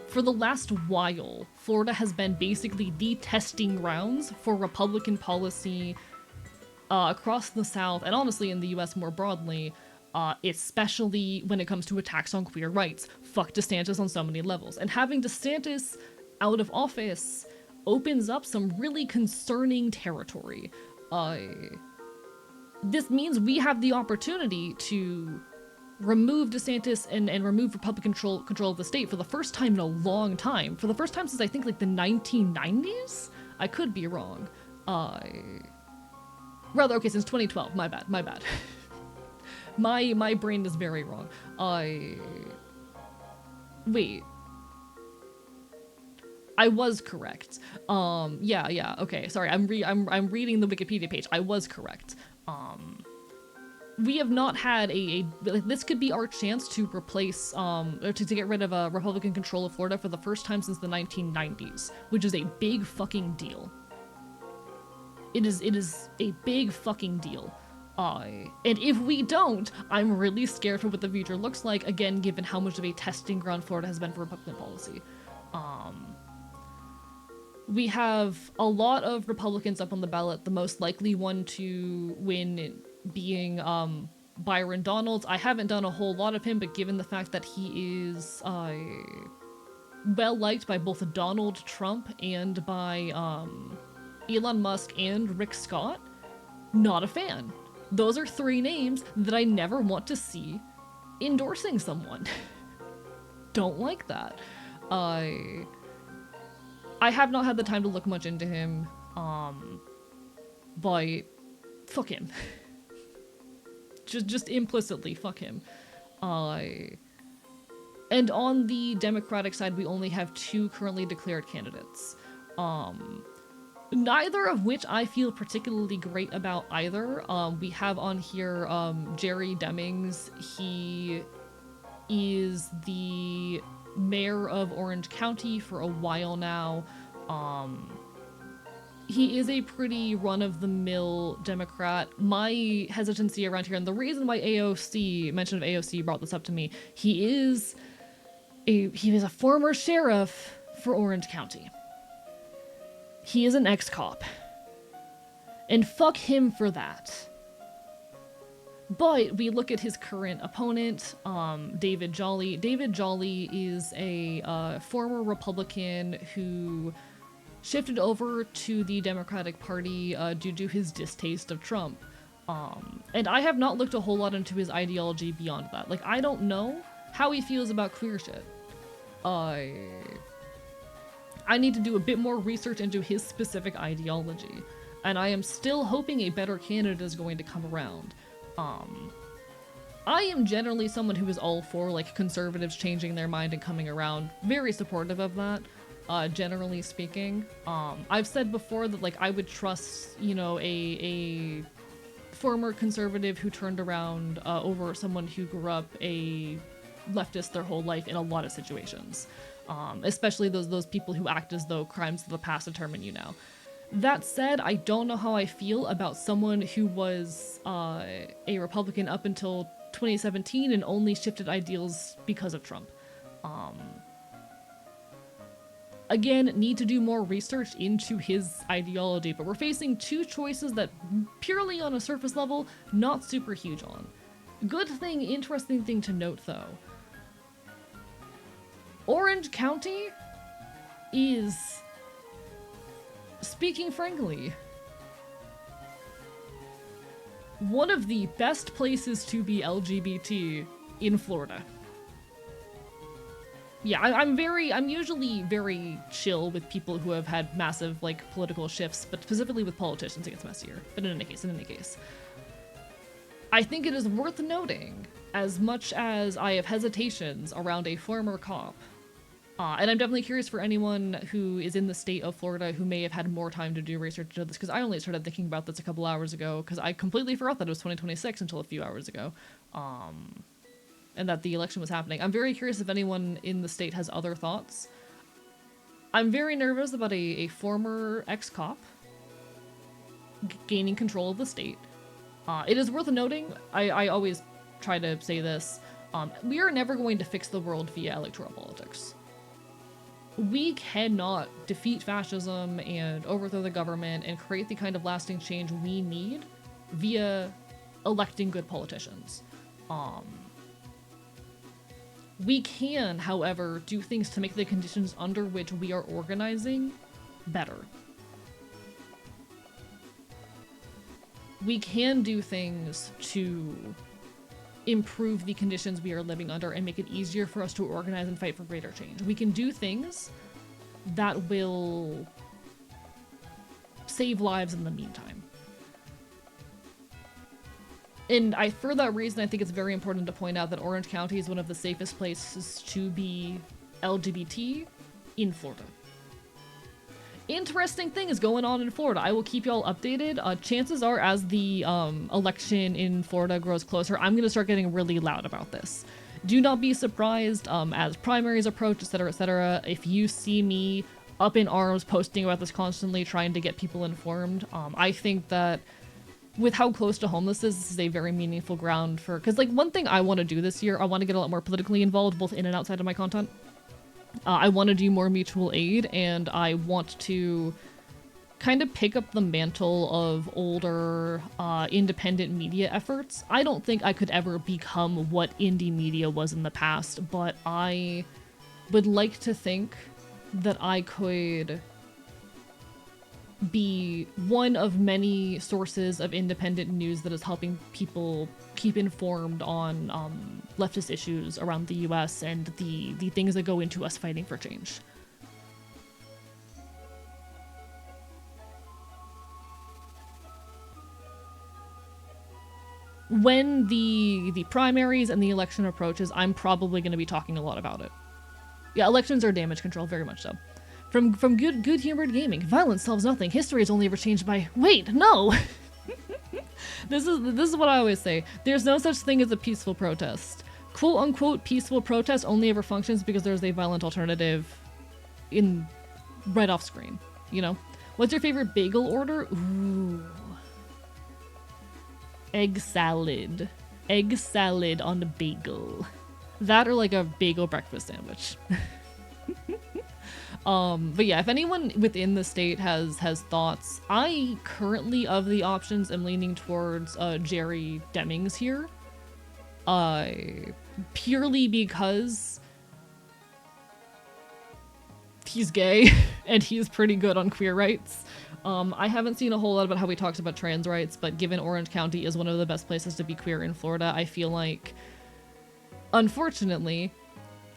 For the last while, Florida has been basically the testing grounds for Republican policy across the South, and honestly in the US more broadly, especially when it comes to attacks on queer rights. Fuck DeSantis on so many levels. And having DeSantis out of office opens up some really concerning territory. This means we have the opportunity to remove DeSantis and remove Republican control of the state for the first time in a long time. For the first time since I think, like, the 1990s? I could be wrong. Rather, okay, since 2012. My bad. My brain is very wrong. Wait. I was correct. Yeah, okay, sorry, I'm reading the Wikipedia page. I was correct. We have not had this could be our chance to replace, or to get rid of a Republican control of Florida for the first time since the 1990s, which is a big fucking deal. It is a big fucking deal. And if we don't, I'm really scared for what the future looks like, again, given how much of a testing ground Florida has been for Republican policy. We have a lot of Republicans up on the ballot, the most likely one to win being Byron Donalds. I haven't done a whole lot of him, but given the fact that he is well liked by both Donald Trump and by Elon Musk and Rick Scott, not a fan. Those are 3 names that I never want to see endorsing someone. Don't like that. I have not had the time to look much into him, but fuck him. just implicitly fuck him. And on the Democratic side, we only have 2 currently declared candidates. Neither of which I feel particularly great about either. We have on here Jerry Demings. He is the mayor of Orange County for a while now. He is a pretty run-of-the-mill Democrat. My hesitancy around here, and the reason why mention of AOC brought this up to me, he is a former sheriff for Orange County. He is an ex-cop. And fuck him for that. But we look at his current opponent, David Jolly. David Jolly is a former Republican who shifted over to the Democratic Party due to his distaste of Trump. And I have not looked a whole lot into his ideology beyond that. Like, I don't know how he feels about queer shit. I need to do a bit more research into his specific ideology, and I am still hoping a better candidate is going to come around. I am generally someone who is all for, like, conservatives changing their mind and coming around. Very supportive of that, generally speaking. I've said before that, like, I would trust, you know, a former conservative who turned around over someone who grew up a leftist their whole life in a lot of situations. Especially those people who act as though crimes of the past determine you now. That said, I don't know how I feel about someone who was a Republican up until 2017 and only shifted ideals because of Trump. Again, need to do more research into his ideology, but we're facing 2 choices that purely on a surface level, not super huge on. Good thing, interesting thing to note though. Orange County is, speaking frankly, one of the best places to be LGBT in Florida. Yeah, I'm usually very chill with people who have had massive, like, political shifts, but specifically with politicians it gets messier. But in any case. I think it is worth noting, as much as I have hesitations around a former cop, and I'm definitely curious for anyone who is in the state of Florida who may have had more time to do research into this, because I only started thinking about this a couple hours ago, because I completely forgot that it was 2026 until a few hours ago, and that the election was happening. I'm very curious if anyone in the state has other thoughts. I'm very nervous about a former ex-cop gaining control of the state. It is worth noting, I always try to say this, we are never going to fix the world via electoral politics. We cannot defeat fascism and overthrow the government and create the kind of lasting change we need via electing good politicians. We can, however, do things to make the conditions under which we are organizing better. We can do things to improve the conditions we are living under and make it easier for us to organize and fight for greater change. We can do things that will save lives in the meantime. And for that reason, I think it's very important to point out that Orange County is one of the safest places to be LGBT in Florida. Interesting thing is going on in Florida. I will keep y'all updated. Chances are, as the election in Florida grows closer, I'm going to start getting really loud about this. Do not be surprised as primaries approach, etc., if you see me up in arms posting about this constantly, trying to get people informed. I think that with how close to home this is a very meaningful ground for... Because, like, one thing I want to do this year, I want to get a lot more politically involved, both in and outside of my content. I want to do more mutual aid, and I want to kind of pick up the mantle of older, independent media efforts. I don't think I could ever become what indie media was in the past, but I would like to think that I could be one of many sources of independent news that is helping people keep informed on leftist issues around the US and the things that go into us fighting for change. When the primaries and the election approaches, I'm probably going to be talking a lot about it. Yeah, elections are damage control, very much so. From good-humored gaming, violence solves nothing. History is only ever changed by. Wait, no. This is what I always say. There's no such thing as a peaceful protest. Quote unquote peaceful protest only ever functions because there's a violent alternative in right off screen. You know, what's your favorite bagel order? Ooh. Egg salad on a bagel. That or like a bagel breakfast sandwich. But yeah, if anyone within the state has thoughts, I currently of the options am leaning towards Jerry Demings here. Purely because he's gay and he's pretty good on queer rights. I haven't seen a whole lot about how he talks about trans rights, but given Orange County is one of the best places to be queer in Florida, I feel like, unfortunately,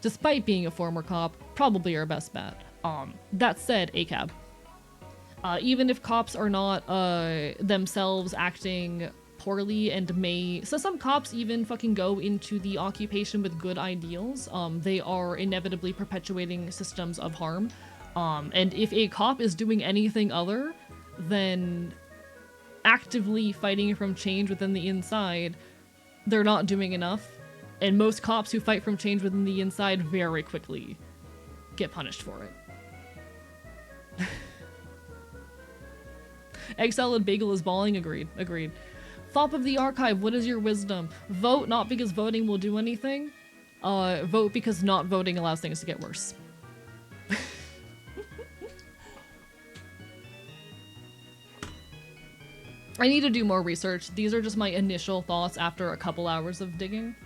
despite being a former cop, probably our best bet. That said, ACAB. Even if cops are not themselves acting poorly and so some cops even fucking go into the occupation with good ideals, they are inevitably perpetuating systems of harm. And if a cop is doing anything other than actively fighting from change within the inside, they're not doing enough. And most cops who fight from change within the inside very quickly get punished for it. Egg salad bagel is balling, agreed. Fop of the archive, what is your wisdom? Vote not because voting will do anything. Vote because not voting allows things to get worse. I need to do more research. These are just my initial thoughts after a couple hours of digging.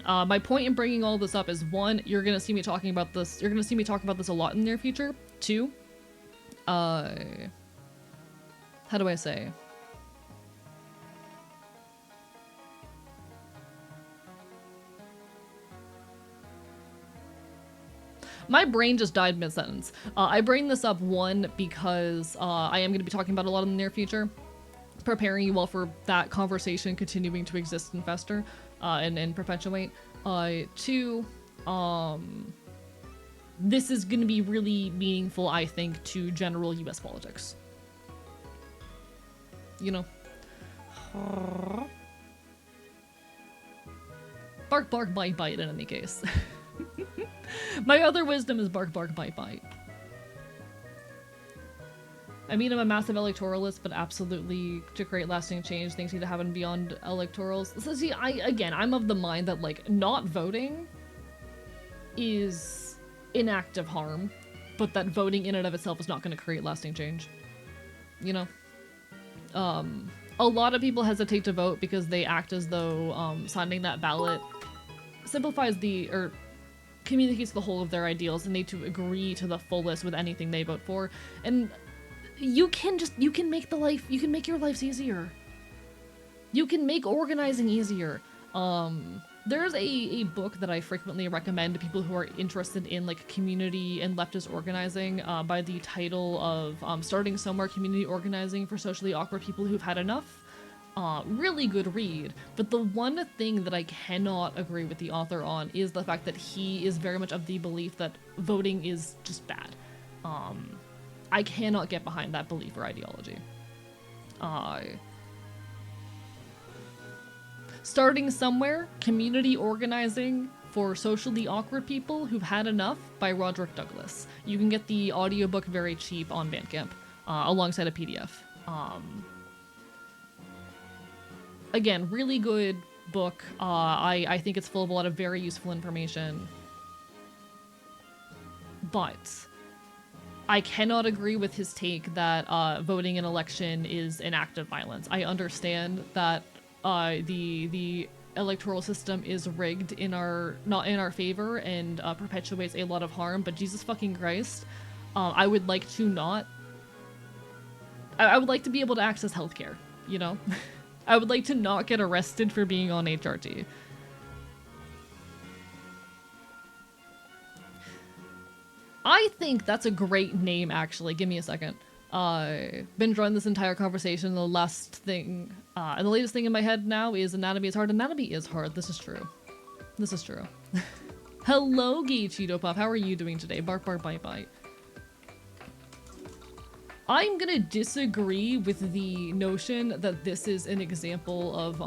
My point in bringing all this up is, one, you're gonna see me talking about this. You're gonna see me talk about this a lot in the near future. Two, how do I say? My brain just died mid-sentence. I bring this up, one, because I am going to be talking about a lot in the near future, preparing you all for that conversation continuing to exist and fester and perpetuate. Two, this is going to be really meaningful, I think, to general US politics. You know? Bark, bark, bite, bite in any case. My other wisdom is bark, bark, bite, bite. I mean, I'm a massive electoralist, but absolutely to create lasting change, things need to happen beyond electorals. So see, I'm of the mind that, like, not voting is an act of harm, but that voting in and of itself is not going to create lasting change. You know? A lot of people hesitate to vote because they act as though signing that ballot simplifies or communicates the whole of their ideals and need to agree to the fullest with anything they vote for. And you can make your lives easier. You can make organizing easier. There's a book that I frequently recommend to people who are interested in, like, community and leftist organizing by the title of Starting Somewhere: Community Organizing for Socially Awkward People Who've Had Enough. Really good read, but the one thing that I cannot agree with the author on is the fact that he is very much of the belief that voting is just bad. I cannot get behind that belief or ideology. Starting Somewhere: Community Organizing for Socially Awkward People Who've Had Enough by Roderick Douglas. You can get the audiobook very cheap on Bandcamp, alongside a PDF. Again, really good book. I think it's full of a lot of very useful information. But I cannot agree with his take that voting in election is an act of violence. I understand that the electoral system is rigged not in our favor and perpetuates a lot of harm, but Jesus fucking Christ, I would like to not I would like to be able to access healthcare, you know? I would like to not get arrested for being on HRT. I think that's a great name, actually. Give me a second. Been enjoying this entire conversation. The last thing, and the latest thing in my head now is anatomy is hard. Anatomy is hard. This is true. This is true. Hello, Gay Cheeto Puff. How are you doing today? Bark, bark, bite, bite. I'm gonna disagree with the notion that this is an example of,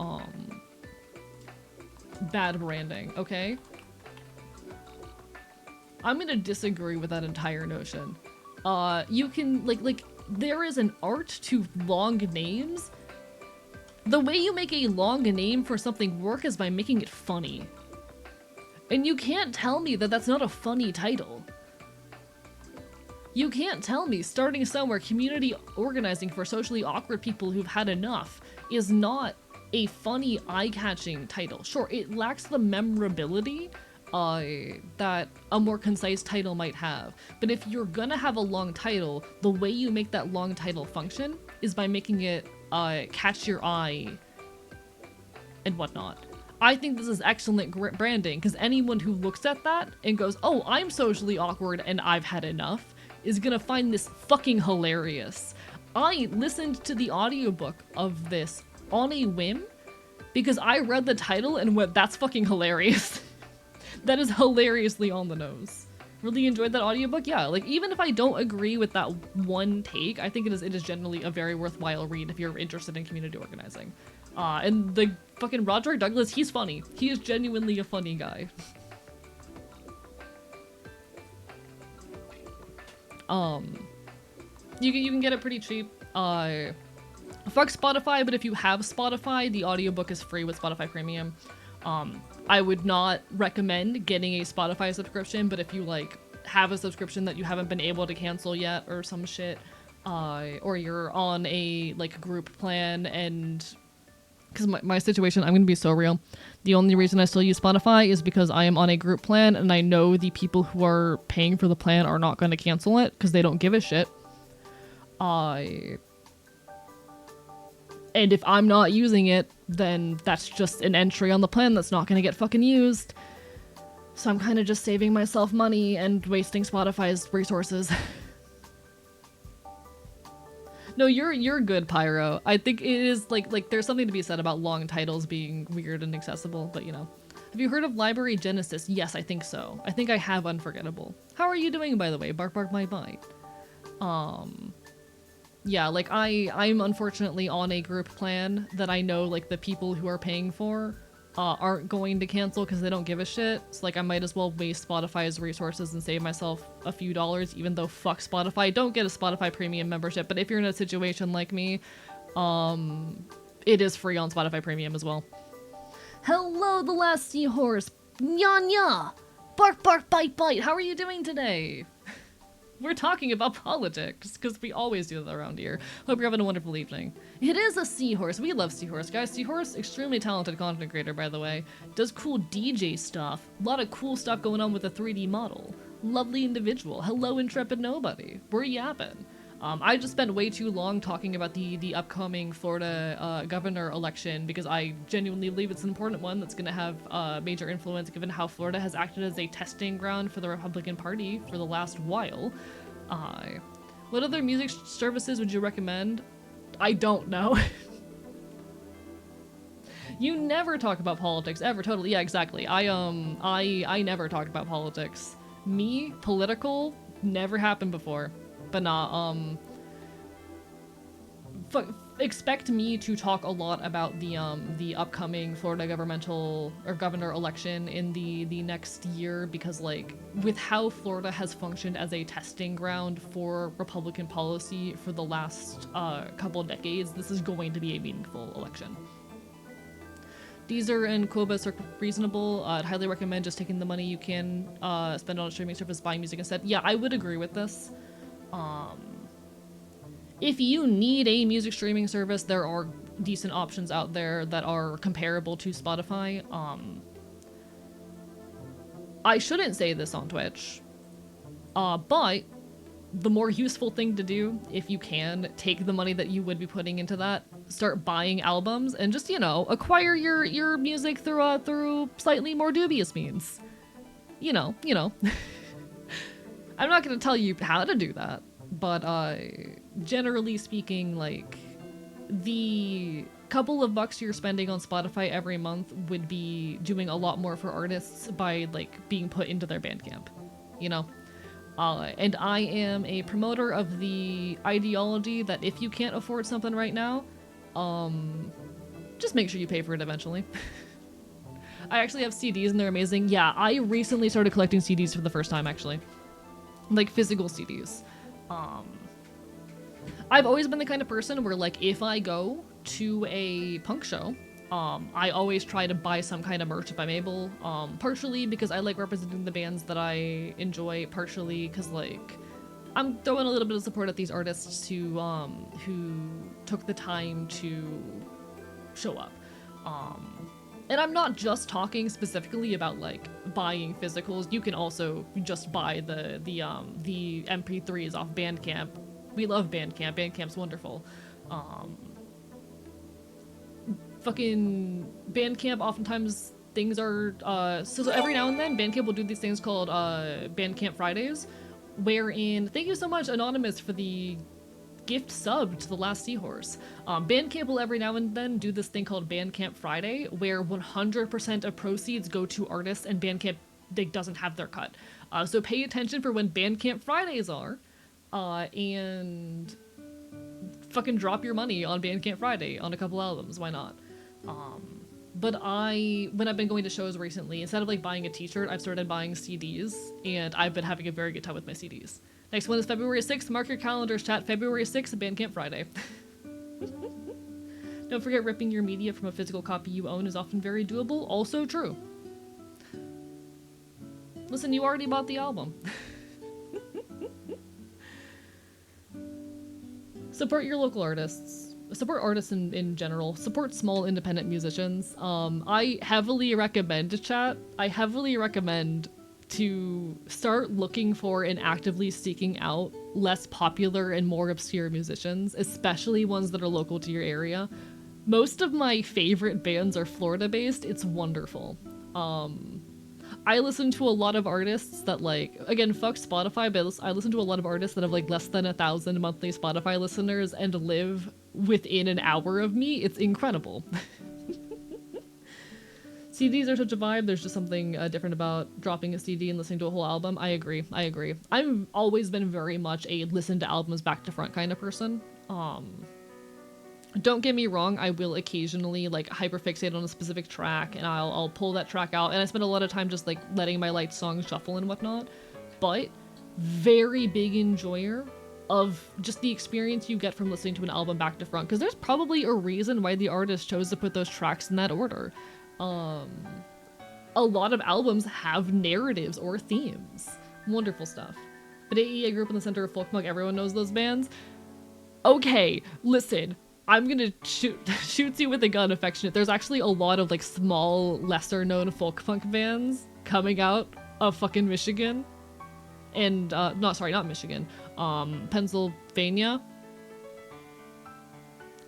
bad branding, okay? I'm gonna disagree with that entire notion. You can, like, there is an art to long names. The way you make a long name for something work is by making it funny. And you can't tell me that that's not a funny title. You can't tell me starting somewhere community organizing for socially awkward people who've had enough is not a funny, eye-catching title. Sure, it lacks the memorability that a more concise title might have. But if you're gonna have a long title, the way you make that long title function is by making it catch your eye and whatnot. I think this is excellent branding, because anyone who looks at that and goes, oh, I'm socially awkward and I've had enough, is gonna find this fucking hilarious. I listened to the audiobook of this on a whim because I read the title and went, that's fucking hilarious. That is hilariously on the nose. Really enjoyed that audiobook? Yeah, like, even if I don't agree with that one take, I think it is generally a very worthwhile read if you're interested in community organizing. And the fucking Roderick Douglas, he's funny. He is genuinely a funny guy. You can get it pretty cheap. Fuck Spotify, but if you have Spotify, the audiobook is free with Spotify Premium. I would not recommend getting a Spotify subscription, but if you, like, have a subscription that you haven't been able to cancel yet or some shit, or you're on a, like, group plan and... Because my situation, I'm gonna be so real. The only reason I still use Spotify is because I am on a group plan and I know the people who are paying for the plan are not going to cancel it because they don't give a shit. And if I'm not using it, then that's just an entry on the plan that's not going to get fucking used. So I'm kind of just saving myself money and wasting Spotify's resources. No, you're good, Pyro. I think it is, like there's something to be said about long titles being weird and accessible, but you know. Have you heard of Library Genesis? Yes, I think so. I think I have Unforgettable. How are you doing, by the way? Bark, bark, bite, bite. Yeah, like, I'm unfortunately on a group plan that I know, like, the people who are paying for aren't going to cancel because they don't give a shit. So, like, I might as well waste Spotify's resources and save myself a few dollars, even though fuck Spotify. Don't get a Spotify Premium membership, but if you're in a situation like me, it is free on Spotify Premium as well. Hello, the last seahorse. Nya nya. Bark, bark, bite, bite. How are you doing today? We're talking about politics, because we always do that around here. Hope you're having a wonderful evening. It is a seahorse. We love Seahorse, guys. Seahorse, extremely talented content creator, by the way. Does cool DJ stuff. A lot of cool stuff going on with the 3D model. Lovely individual. Hello, intrepid nobody. We're yapping. I just spent way too long talking about the upcoming Florida governor election because I genuinely believe it's an important one that's going to have major influence given how Florida has acted as a testing ground for the Republican Party for the last while. What other music services would you recommend? I don't know. You never talk about politics ever. Totally. Yeah, exactly. I never talk about politics. Me, political, never happened before. But nah, expect me to talk a lot about the upcoming Florida governor election in the next year because, like, with how Florida has functioned as a testing ground for Republican policy for the last couple decades, this is going to be a meaningful election. Deezer and Qobuz are reasonable. I'd highly recommend just taking the money you can spend on a streaming service, buying music instead. Yeah, I would agree with this. If you need a music streaming service, there are decent options out there that are comparable to Spotify. I shouldn't say this on Twitch, but the more useful thing to do, if you can, take the money that you would be putting into that, start buying albums, and just, you know, acquire your music through slightly more dubious means. You know. I'm not gonna tell you how to do that, but generally speaking, like, the couple of bucks you're spending on Spotify every month would be doing a lot more for artists by, like, being put into their Bandcamp, you know? And I am a promoter of the ideology that if you can't afford something right now, just make sure you pay for it eventually. I actually have CDs and they're amazing. Yeah, I recently started collecting CDs for the first time, actually. Like, physical CDs. I've always been the kind of person where, like, if I go to a punk show, I always try to buy some kind of merch if I'm able, partially because I like representing the bands that I enjoy, partially because, like, I'm throwing a little bit of support at these artists who took the time to show up. And I'm not just talking specifically about, like, buying physicals. You can also just buy the MP3s off Bandcamp. We love Bandcamp. Bandcamp's wonderful. Fucking Bandcamp, oftentimes things are, so every now and then Bandcamp will do these things called Bandcamp Fridays, wherein, thank you so much Anonymous for the gift sub to the last seahorse. Bandcamp will every now and then do this thing called Bandcamp Friday, where 100% of proceeds go to artists and Bandcamp doesn't have their cut. So pay attention for when Bandcamp Fridays are, and fucking drop your money on Bandcamp Friday on a couple albums, why not? But when I've been going to shows recently, instead of, like, buying a t-shirt, I've started buying CDs, and I've been having a very good time with my CDs. Next one is February 6th. Mark your calendars, chat. February 6th, Bandcamp Friday. Don't forget, ripping your media from a physical copy you own is often very doable. Also true. Listen, you already bought the album. Support your local artists. Support artists in general. Support small independent musicians. I heavily recommend, chat, to start looking for and actively seeking out less popular and more obscure musicians, especially ones that are local to your area. Most of my favorite bands are Florida-based. It's wonderful. I listen to a lot of artists that, like, again, fuck Spotify, but I listen to a lot of artists that have, like, less than 1,000 monthly Spotify listeners and live within an hour of me. It's incredible. CDs are such a vibe. There's just something different about dropping a CD and listening to a whole album. I agree. I've always been very much a listen to albums back to front kind of person. Don't get me wrong, I will occasionally, like, hyperfixate on a specific track, and I'll pull that track out, and I spend a lot of time just, like, letting my light songs shuffle and whatnot, but very big enjoyer of just the experience you get from listening to an album back to front, because there's probably a reason why the artist chose to put those tracks in that order. A lot of albums have narratives or themes. Wonderful stuff. But AE, I grew up in the center of folk punk, everyone knows those bands. Okay, listen. I'm gonna shoot you with a gun, affectionate. There's actually a lot of, like, small, lesser-known folk punk bands coming out of fucking Michigan. And, not Michigan. Pennsylvania.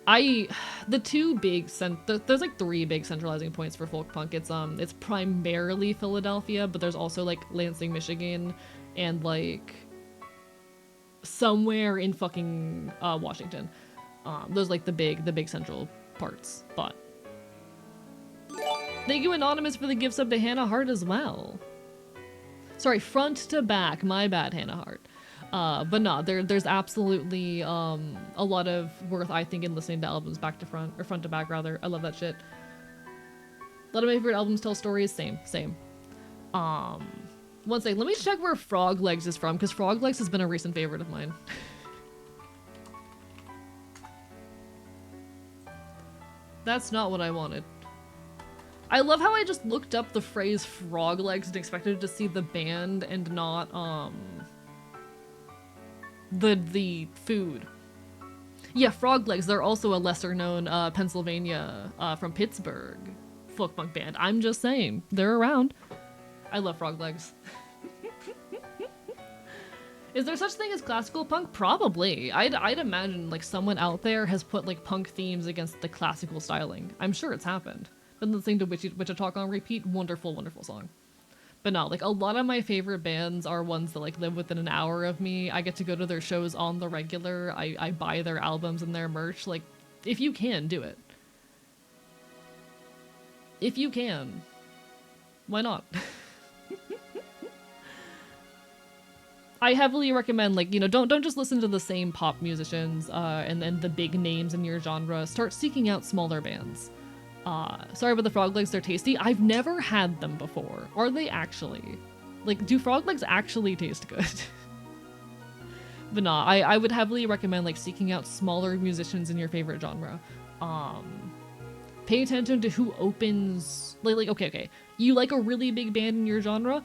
There's, like, 3 big centralizing points for folk punk. It's primarily Philadelphia, but there's also, like, Lansing, Michigan, and, like, somewhere in fucking, Washington. Those, like, the big central parts, but. Thank you, Anonymous, for the gift sub to Hannah Hart as well. Sorry, front to back, my bad, Hannah Hart. But no, there's absolutely, a lot of worth, I think, in listening to albums back to front, or front to back, rather. I love that shit. A lot of my favorite albums tell stories, same. One second, let me check where Frog Legs is from, because Frog Legs has been a recent favorite of mine. That's not what I wanted. I love how I just looked up the phrase Frog Legs and expected to see the band and not, the food. Yeah, Frog Legs, they're also a lesser-known, Pennsylvania, from Pittsburgh folk punk band. I'm just saying, they're around. I love Frog Legs. Is there such thing as classical punk? Probably. I'd imagine like someone out there has put like punk themes against the classical styling. I'm sure it's happened. Been listening to Wichita Talk on repeat. Wonderful, wonderful song. But no, like a lot of my favorite bands are ones that like live within an hour of me. I get to go to their shows on the regular. I buy their albums and their merch. Like, if you can, do it. If you can, why not? I heavily recommend, like, you know, don't just listen to the same pop musicians and then the big names in your genre. Start seeking out smaller bands. Sorry about the frog legs, they're tasty. I've never had them before. Are they actually? Like, do frog legs actually taste good? But nah, I would heavily recommend, like, seeking out smaller musicians in your favorite genre. Pay attention to who opens, like, okay. You like a really big band in your genre?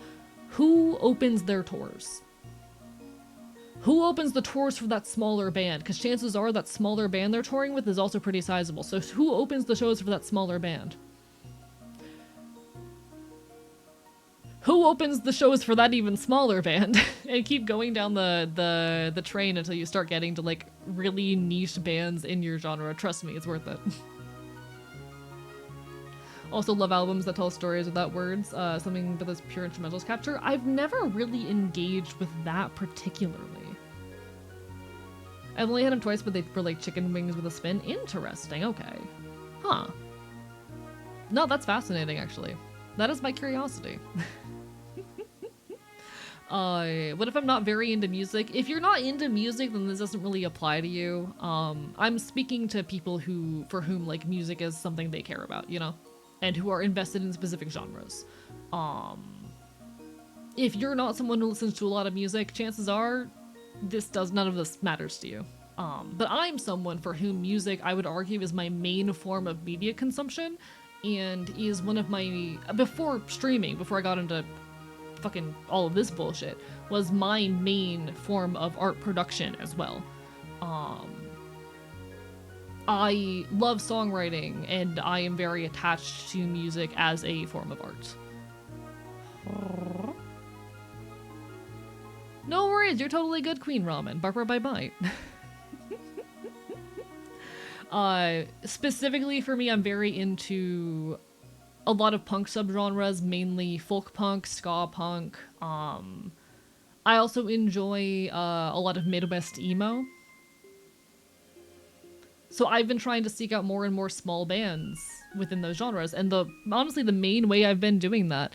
Who opens their tours? Who opens the tours for that smaller band? Because chances are that smaller band they're touring with is also pretty sizable. So who opens the shows for that smaller band? Who opens the shows for that even smaller band? And keep going down the train until you start getting to like really niche bands in your genre. Trust me, it's worth it. Also love albums that tell stories without words, something that is pure instrumentals capture. I've never really engaged with that particularly. I've only had them twice, but they were like chicken wings with a spin. Interesting, okay. Huh. No, that's fascinating, actually. That is my curiosity. What if I'm not very into music? If you're not into music, then this doesn't really apply to you. I'm speaking to people for whom like music is something they care about, you know? And who are invested in specific genres. If you're not someone who listens to a lot of music, chances are none of this matters to you. But I'm someone for whom music, I would argue, is my main form of media consumption, and is one of my, before streaming, before I got into fucking all of this bullshit, was my main form of art production as well. I love songwriting, and I am very attached to music as a form of art. No worries, you're totally good, Queen Ramen. Barbara bye-bye. Specifically for me, I'm very into a lot of punk subgenres, mainly folk punk, ska punk. I also enjoy a lot of Midwest emo. So I've been trying to seek out more and more small bands within those genres, and honestly the main way I've been doing that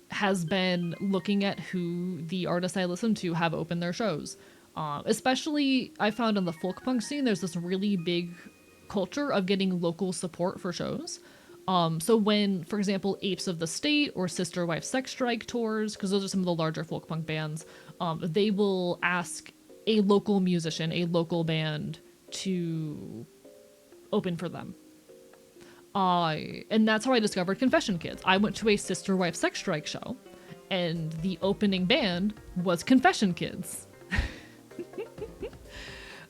has been looking at who the artists I listen to have opened their shows. Especially, I found in the folk punk scene, there's this really big culture of getting local support for shows. So when, for example, Apes of the State or Sister Wife Sex Strike tours, because those are some of the larger folk punk bands, they will ask a local musician, a local band, to open for them. And that's how I discovered Confession Kids. I went to a Sister Wife Sex Strike show, and the opening band was Confession Kids.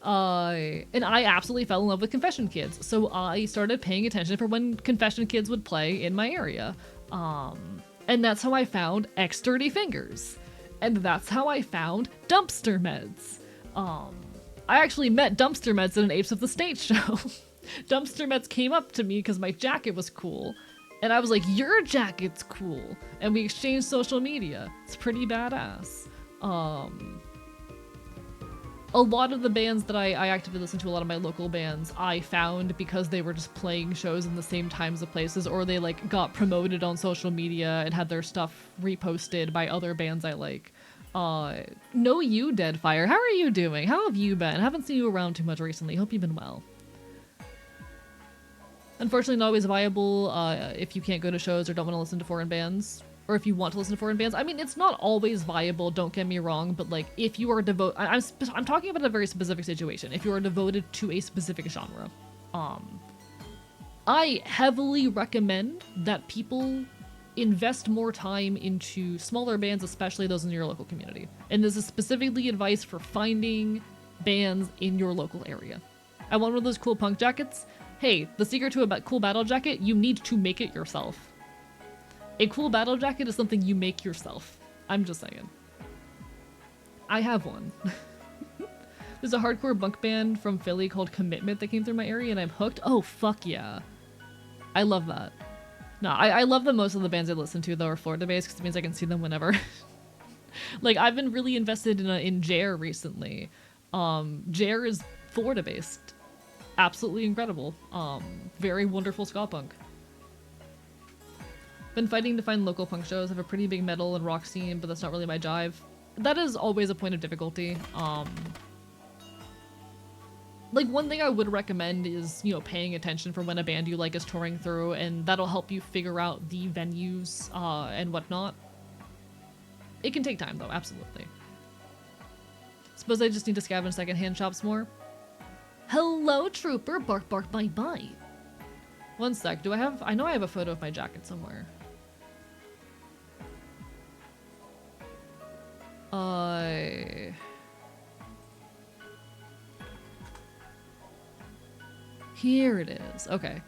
And I absolutely fell in love with Confession Kids, so I started paying attention for when Confession Kids would play in my area. And that's how I found X Dirty Fingers. And that's how I found Dumpster Meds. I actually met Dumpster Meds at an Apes of the State show. Dumpster Meds came up to me because my jacket was cool. And I was like, your jacket's cool. And we exchanged social media. It's pretty badass. A lot of the bands that I actively listen to, a lot of my local bands, I found because they were just playing shows in the same times of places, or they like got promoted on social media and had their stuff reposted by other bands I like. Know you, Deadfire. How are you doing? How have you been? I haven't seen you around too much recently. Hope you've been well. Unfortunately, not always viable if you can't go to shows or don't want to listen to foreign bands. Or if you want to listen to foreign bands. I mean, it's not always viable, don't get me wrong, but like, if you are devoted, I'm talking about a very specific situation. If you are devoted to a specific genre, I heavily recommend that people invest more time into smaller bands, especially those in your local community. And this is specifically advice for finding bands in your local area. I want one of those cool punk jackets. Hey, the secret to a cool battle jacket, you need to make it yourself. A cool battle jacket is something you make yourself. I'm just saying. I have one. There's a hardcore bunk band from Philly called Commitment that came through my area and I'm hooked. Oh, fuck yeah. I love that. No, I love that most of the bands I listen to though are Florida based because it means I can see them whenever. Like I've been really invested in Jer recently. Jer is Florida based. Absolutely incredible. Very wonderful ska punk. Been fighting to find local punk shows. Have a pretty big metal and rock scene, but that's not really my jive. That is always a point of difficulty. Like one thing I would recommend is, you know, paying attention for when a band you like is touring through, and that'll help you figure out the venues and whatnot. It can take time though, absolutely. Suppose I just need to scavenge secondhand shops more. Hello, trooper. Bark, bark, bye, bye. One sec. Do I have? I know I have a photo of my jacket somewhere. Here it is. Okay.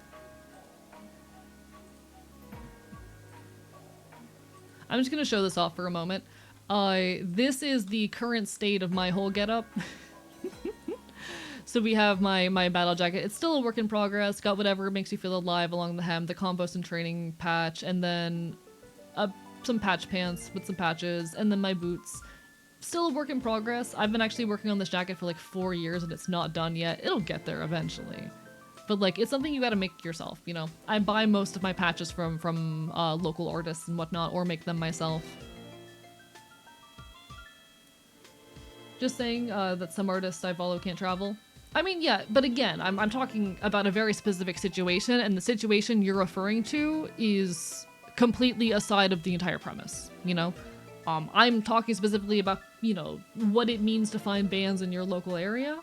I'm just gonna show this off for a moment. This is the current state of my whole getup. So we have my battle jacket. It's still a work in progress. Got whatever makes you feel alive along the hem, the compost and training patch, and then some patch pants with some patches, and then my boots. Still a work in progress. I've been actually working on this jacket for like 4 years and it's not done yet. It'll get there eventually. But like, it's something you gotta make yourself, you know? I buy most of my patches from local artists and whatnot, or make them myself. Just saying that some artists I follow can't travel. I mean, yeah, but again, I'm talking about a very specific situation, and the situation you're referring to is completely aside of the entire premise, you know? I'm talking specifically about, you know, what it means to find bands in your local area.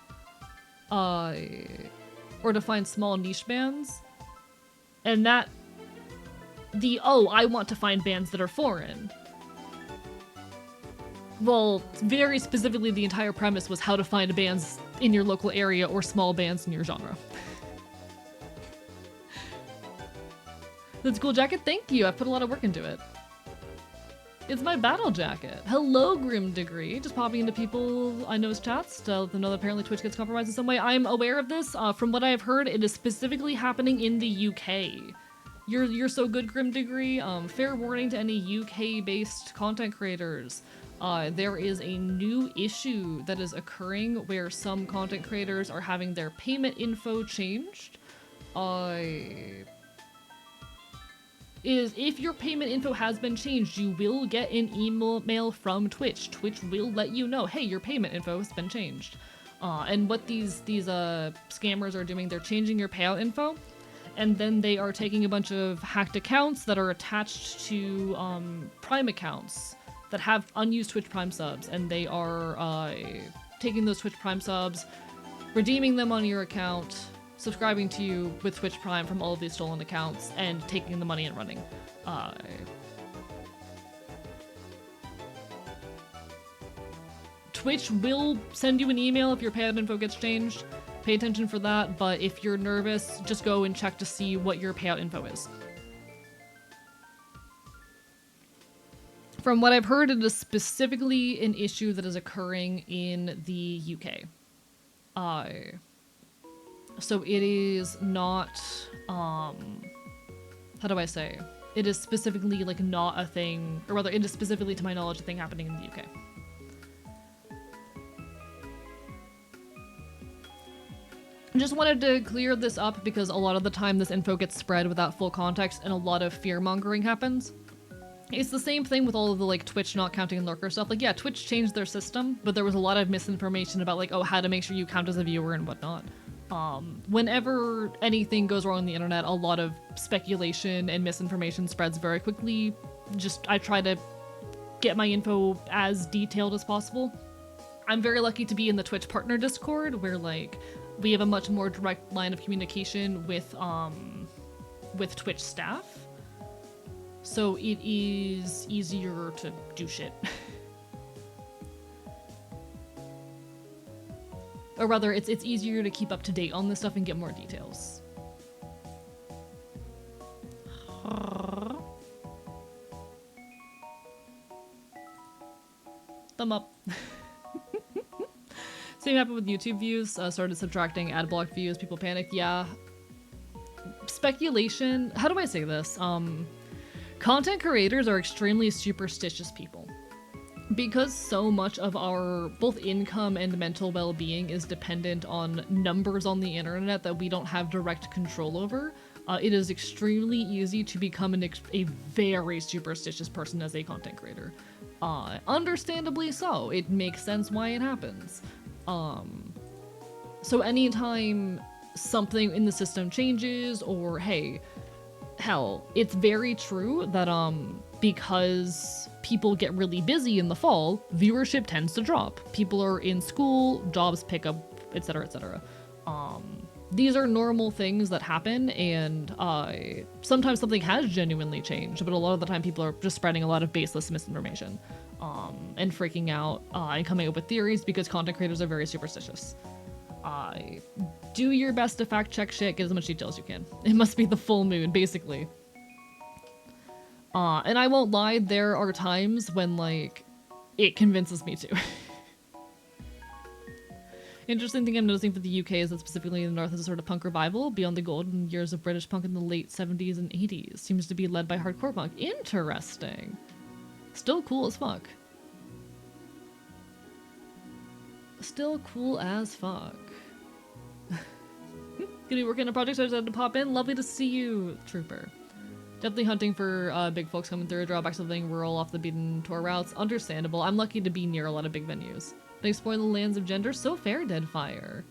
Or to find small niche bands. And that... I want to find bands that are foreign. Well, very specifically, the entire premise was how to find bands in your local area or small bands in your genre. That's a cool jacket. Thank you. I put a lot of work into it. It's my battle jacket. Hello, Grim Degree. Just popping into people I know's chats to let them know that apparently Twitch gets compromised in some way. I'm aware of this. From what I've heard, it is specifically happening in the UK. You're so good, Grim Degree. Fair warning to any UK-based content creators. There is a new issue that is occurring where some content creators are having their payment info changed. If your payment info has been changed, you will get an email from Twitch. Twitch will let you know, hey, your payment info has been changed. And what these scammers are doing, they're changing your payout info, and then they are taking a bunch of hacked accounts that are attached to Prime accounts that have unused Twitch Prime subs, and they are taking those Twitch Prime subs, redeeming them on your account, subscribing to you with Twitch Prime from all of these stolen accounts, and taking the money and running. Twitch will send you an email if your payout info gets changed. Pay attention for that, but if you're nervous, just go and check to see what your payout info is. From what I've heard, it is specifically an issue that is occurring in the UK. So it is not, how do I say? It is specifically, like, not a thing, or rather, it is specifically, to my knowledge, a thing happening in the UK. I just wanted to clear this up because a lot of the time this info gets spread without full context and a lot of fear-mongering happens. It's the same thing with all of the, like, Twitch not counting lurker stuff. Like, yeah, Twitch changed their system, but there was a lot of misinformation about, like, oh, how to make sure you count as a viewer and whatnot. Whenever anything goes wrong on the internet, a lot of speculation and misinformation spreads very quickly. I try to get my info as detailed as possible. I'm very lucky to be in the Twitch partner Discord, where, like, we have a much more direct line of communication with Twitch staff. So it is easier to do shit. Or rather, it's easier to keep up to date on this stuff and get more details. Thumb up. Same happened with YouTube views. Started subtracting ad block views. People panicked. Yeah. Speculation. How do I say this? Content creators are extremely superstitious people. Because so much of our both income and mental well-being is dependent on numbers on the internet that we don't have direct control over, it is extremely easy to become a very superstitious person as a content creator. Understandably so. It makes sense why it happens. So anytime something in the system changes, or hey, hell, it's very true that because people get really busy in the fall, viewership tends to drop. People are in school, jobs pick up, etc., etc. These are normal things that happen, and sometimes something has genuinely changed, but a lot of the time people are just spreading a lot of baseless misinformation and freaking out and coming up with theories because content creators are very superstitious. Do your best to fact check shit, get as much detail as you can. It must be the full moon, basically. And I won't lie, there are times when, like, it convinces me to. Interesting thing I'm noticing for the UK is that specifically in the North is a sort of punk revival beyond the golden years of British punk in the late 70s and 80s. Seems to be led by hardcore punk. Interesting. Still cool as fuck. Still cool as fuck. Gonna be working on a project, so I just had to pop in. Lovely to see you, Trooper. Definitely hunting for big folks coming through, drawbacks of living rural off the beaten tour routes. Understandable. I'm lucky to be near a lot of big venues. Been exploring the lands of gender. So fair, Deadfire.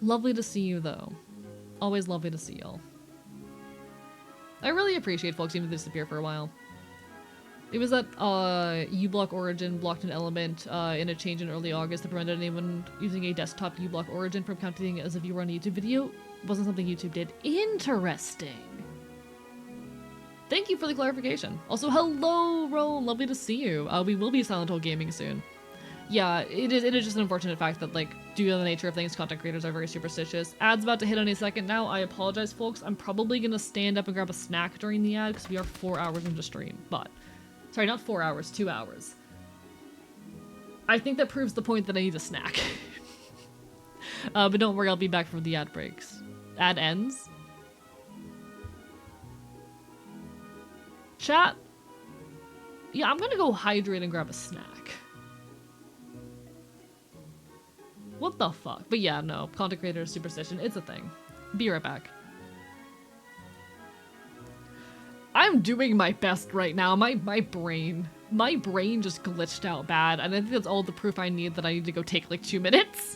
Lovely to see you, though. Always lovely to see y'all. I really appreciate folks even if they disappear for a while. It was that uBlock Origin blocked an element in a change in early August that prevented anyone using a desktop uBlock Origin from counting as a viewer on a YouTube video. It wasn't something YouTube did. Interesting. Thank you for the clarification. Also, hello, Rome. Lovely to see you. We will be Silent Hill gaming soon. Yeah, it is just an unfortunate fact that, like, due to the nature of things, content creators are very superstitious. Ad's about to hit on a second now. I apologize, folks. I'm probably gonna stand up and grab a snack during the ad because we are 4 hours into stream, but... Sorry, not 4 hours, 2 hours. I think that proves the point that I need a snack. But don't worry, I'll be back for the ad breaks. Ad ends? Chat? Yeah, I'm gonna go hydrate and grab a snack. What the fuck? But yeah, no. Content creator superstition, it's a thing. Be right back. I'm doing my best right now. My brain just glitched out bad, and I think that's all the proof I need that I need to go take like 2 minutes.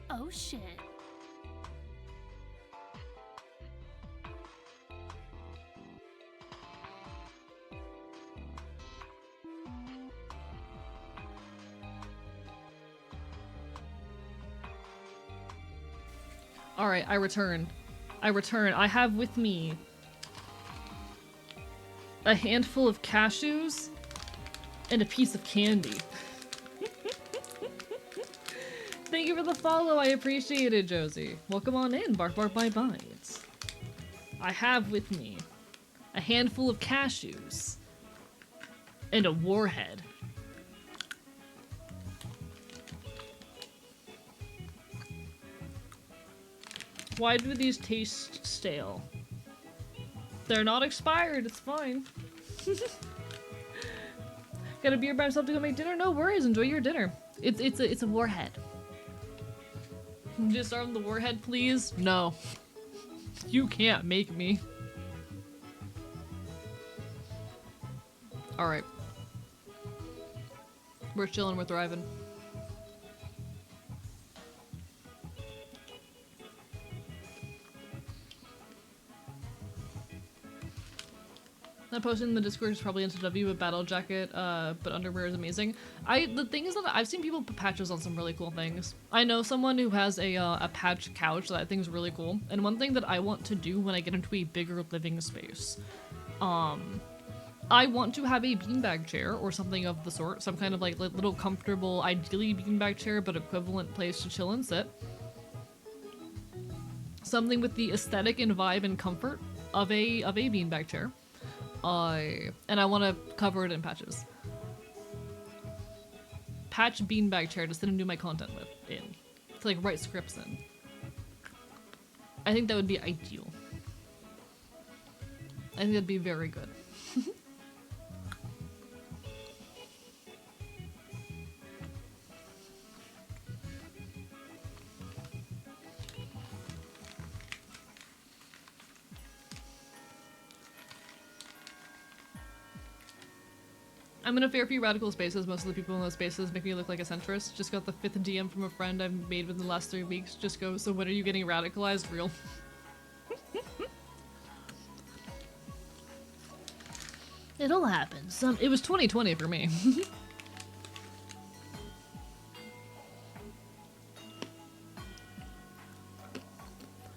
Oh shit. Alright, I return. I have with me a handful of cashews and a piece of candy. Thank you for the follow, I appreciate it, Josie. Welcome on in, bark bark bye bites. I have with me a handful of cashews and a warhead. Why do these taste stale? They're not expired, it's fine. Got a beer by himself to go make dinner? No worries, enjoy your dinner. It's a warhead. Disarm the warhead, please? No. You can't make me. Alright. We're chilling, we're thriving. That posting in the Discord is probably into W with battle jacket, but underwear is amazing. The thing is that I've seen people put patches on some really cool things. I know someone who has a patch couch that I think is really cool. And one thing that I want to do when I get into a bigger living space, I want to have a beanbag chair or something of the sort, some kind of like little comfortable, ideally beanbag chair, but equivalent place to chill and sit. Something with the aesthetic and vibe and comfort of a beanbag chair. And I want to cover it in patches. Patch beanbag chair to sit and do my content with to like write scripts in. I think that would be ideal. I think that'd be very good. I'm in a fair few radical spaces. Most of the people in those spaces make me look like a centrist. Just got the 5th DM from a friend I've made within the last 3 weeks. Just go, so when are you getting radicalized? Real. It'll happen. It was 2020 for me.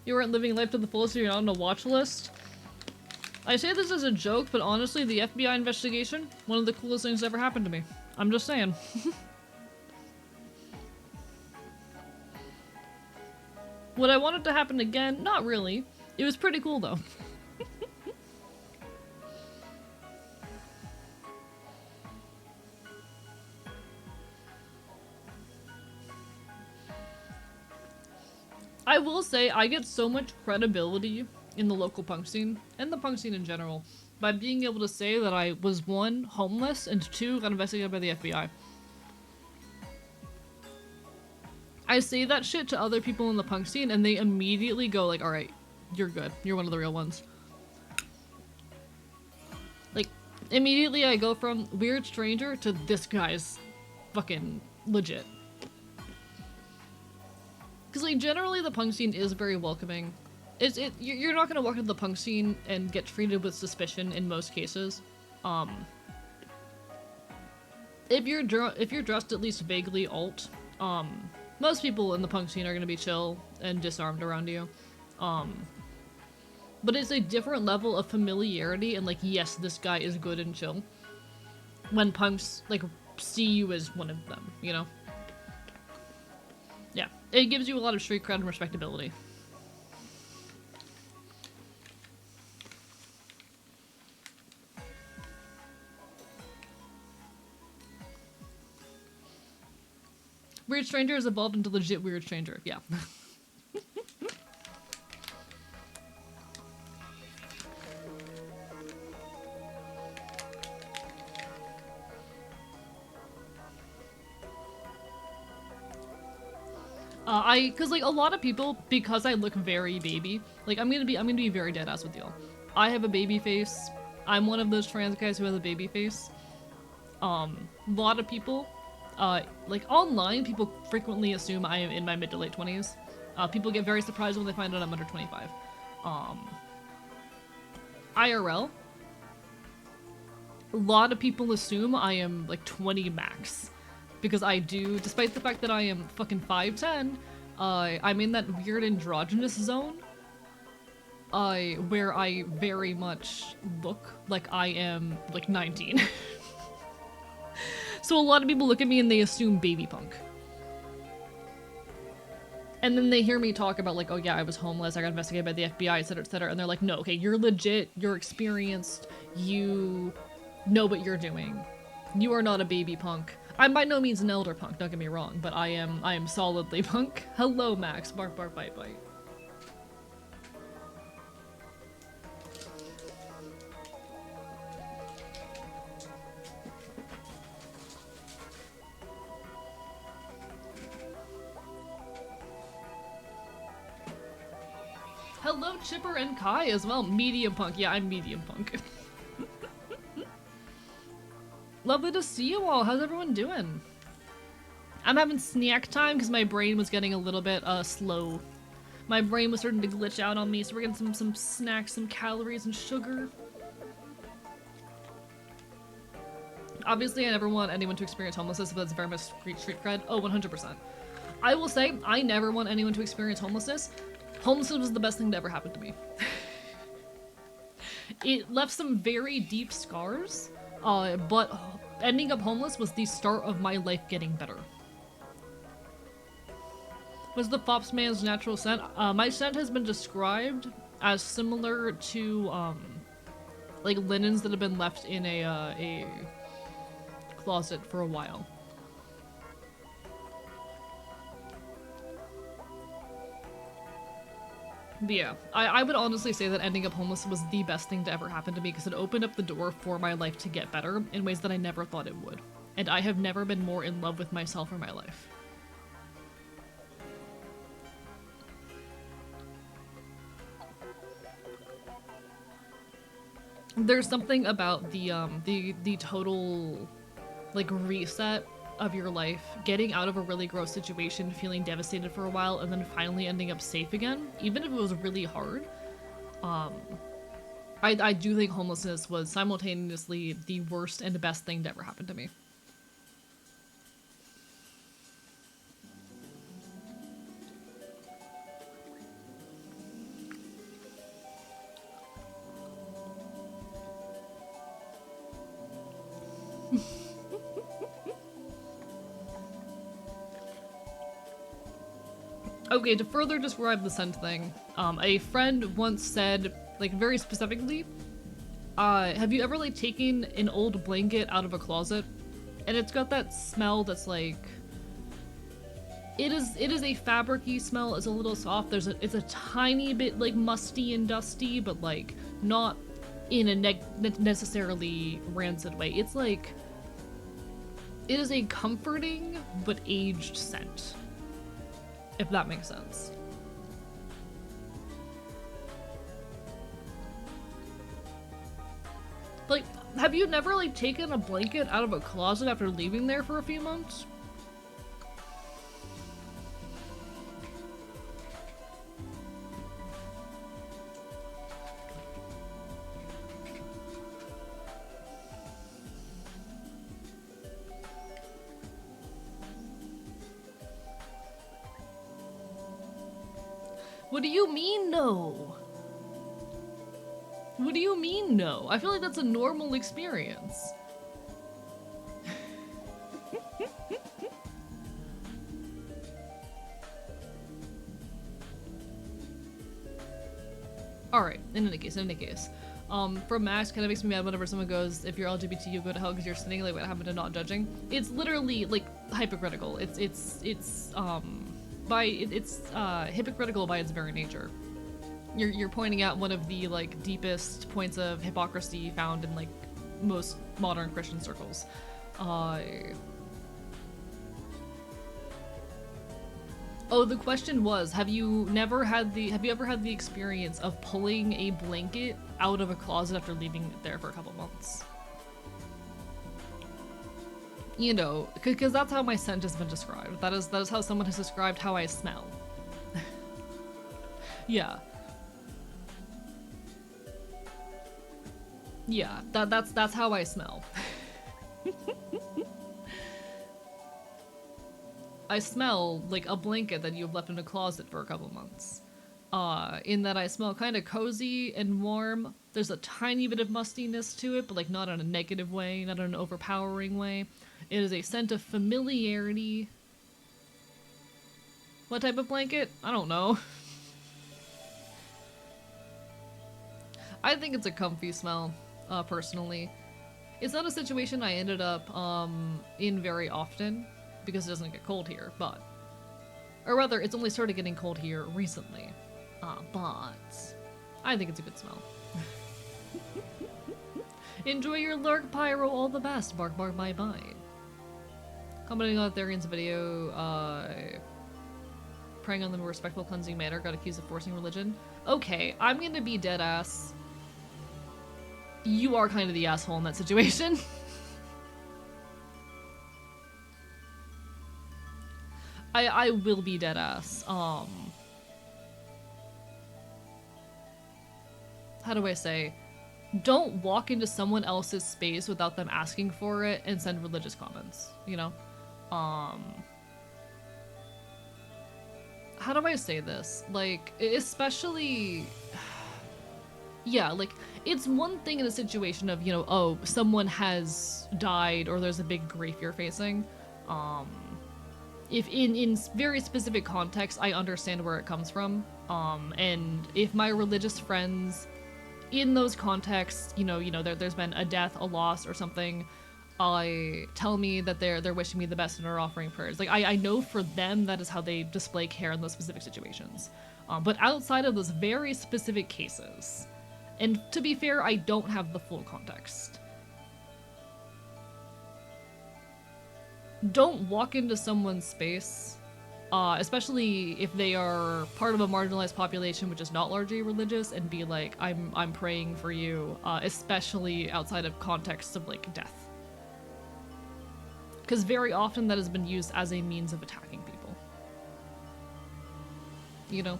You weren't living life to the fullest, so you're not on a watch list? I say this as a joke, but honestly, the FBI investigation, one of the coolest things that ever happened to me. I'm just saying. Would I want it to happen again? Not really. It was pretty cool, though. I will say, I get so much credibility in the local punk scene, and the punk scene in general, by being able to say that I was 1, homeless, and 2, got investigated by the FBI. I say that shit to other people in the punk scene, and they immediately go like, alright, you're good. You're one of the real ones. Like, immediately I go from weird stranger to this guy's fucking legit. Because, like, generally the punk scene is very welcoming. You're not gonna walk into the punk scene and get treated with suspicion in most cases. If you're dressed at least vaguely alt, most people in the punk scene are gonna be chill and disarmed around you. But it's a different level of familiarity and like, yes, this guy is good and chill. When punks, like, see you as one of them, you know? Yeah, it gives you a lot of street cred and respectability. Weird Stranger has evolved into legit Weird Stranger, yeah. Cause like a lot of people, because I look very baby, like I'm gonna be very dead ass with y'all. I have a baby face. I'm one of those trans guys who has a baby face. A lot of people, like online, people frequently assume I am in my mid to late 20s. People get very surprised when they find out I'm under 25. IRL, a lot of people assume I am like 20 max. Because I do, despite the fact that I am fucking 5'10", I'm in that weird androgynous zone. Where I very much look like I am like 19. So a lot of people look at me and they assume baby punk. And then they hear me talk about like, oh yeah, I was homeless, I got investigated by the FBI, etc., and they're like, no, okay, you're legit, you're experienced, you know what you're doing. You are not a baby punk. I'm by no means an elder punk, don't get me wrong, but I am solidly punk. Hello, Max. Bark, bark, bite, bite. Hello, Chipper and Kai as well. Medium punk. Yeah, I'm medium punk. Lovely to see you all. How's everyone doing? I'm having snack time because my brain was getting a little bit slow. My brain was starting to glitch out on me, so we're getting some snacks, some calories and sugar. Obviously, I never want anyone to experience homelessness, but that's very much street cred. Oh, 100%. I will say, I never want anyone to experience homelessness. Homelessness was the best thing that ever happened to me. It left some very deep scars, but ending up homeless was the start of my life getting better. Was the Fops man's natural scent? My scent has been described as similar to, like linens that have been left in a closet for a while. But yeah, I would honestly say that ending up homeless was the best thing to ever happen to me because it opened up the door for my life to get better in ways that I never thought it would. And I have never been more in love with myself or my life. There's something about the total, like, reset of your life, getting out of a really gross situation, feeling devastated for a while, and then finally ending up safe again, even if it was really hard. I do think homelessness was simultaneously the worst and the best thing to ever happen to me. Okay, to further describe the scent thing, a friend once said, like, very specifically, have you ever, like, taken an old blanket out of a closet? And it's got that smell that's, like, it is a fabric-y smell, it's a little soft, it's a tiny bit, like, musty and dusty, but, like, not in a necessarily rancid way. It's, like, it is a comforting, but aged scent. If that makes sense. Like, have you never, like, taken a blanket out of a closet after leaving there for a few months? What do you mean, no? What do you mean, no? I feel like that's a normal experience. Alright, in any case. From Max, kind of makes me mad whenever someone goes, if you're LGBT, you go to hell because you're sinning, like what happened to not judging. It's literally, like, hypocritical. It's hypocritical by its very nature. You're pointing out one of the, like, deepest points of hypocrisy found in, like, most modern Christian circles. Oh, the question was, have you ever had the experience of pulling a blanket out of a closet after leaving it there for a couple months? You know, because that's how my scent has been described. That is how someone has described how I smell. Yeah. Yeah, that's how I smell. I smell like a blanket that you've left in a closet for a couple months. In that I smell kind of cozy and warm. There's a tiny bit of mustiness to it, but like not in a negative way, not in an overpowering way. It is a scent of familiarity. What type of blanket? I don't know. I think it's a comfy smell, personally. It's not a situation I ended up in very often, because it doesn't get cold here, but... Or rather, it's only started getting cold here recently. But... I think it's a good smell. Enjoy your lurk, Pyro, all the best. Bark, bark, bye, bye. Commenting on Therian's video, praying on them in a respectful, cleansing manner, got accused of forcing religion. Okay, I'm gonna be dead ass. You are kind of the asshole in that situation. I will be dead ass. How do I say? Don't walk into someone else's space without them asking for it and send religious comments, you know? How do I say this? Like, especially... Yeah, like, it's one thing in a situation of, you know, oh, someone has died or there's a big grief you're facing. If in very specific context, I understand where it comes from. And if my religious friends in those contexts, you know, there's been a death, a loss, or something, tell me that they're wishing me the best and are offering prayers. Like, I know for them that is how they display care in those specific situations. But outside of those very specific cases, and to be fair, I don't have the full context. Don't walk into someone's space, especially if they are part of a marginalized population which is not largely religious, and be like, I'm praying for you, especially outside of contexts of like death. Because very often that has been used as a means of attacking people. You know?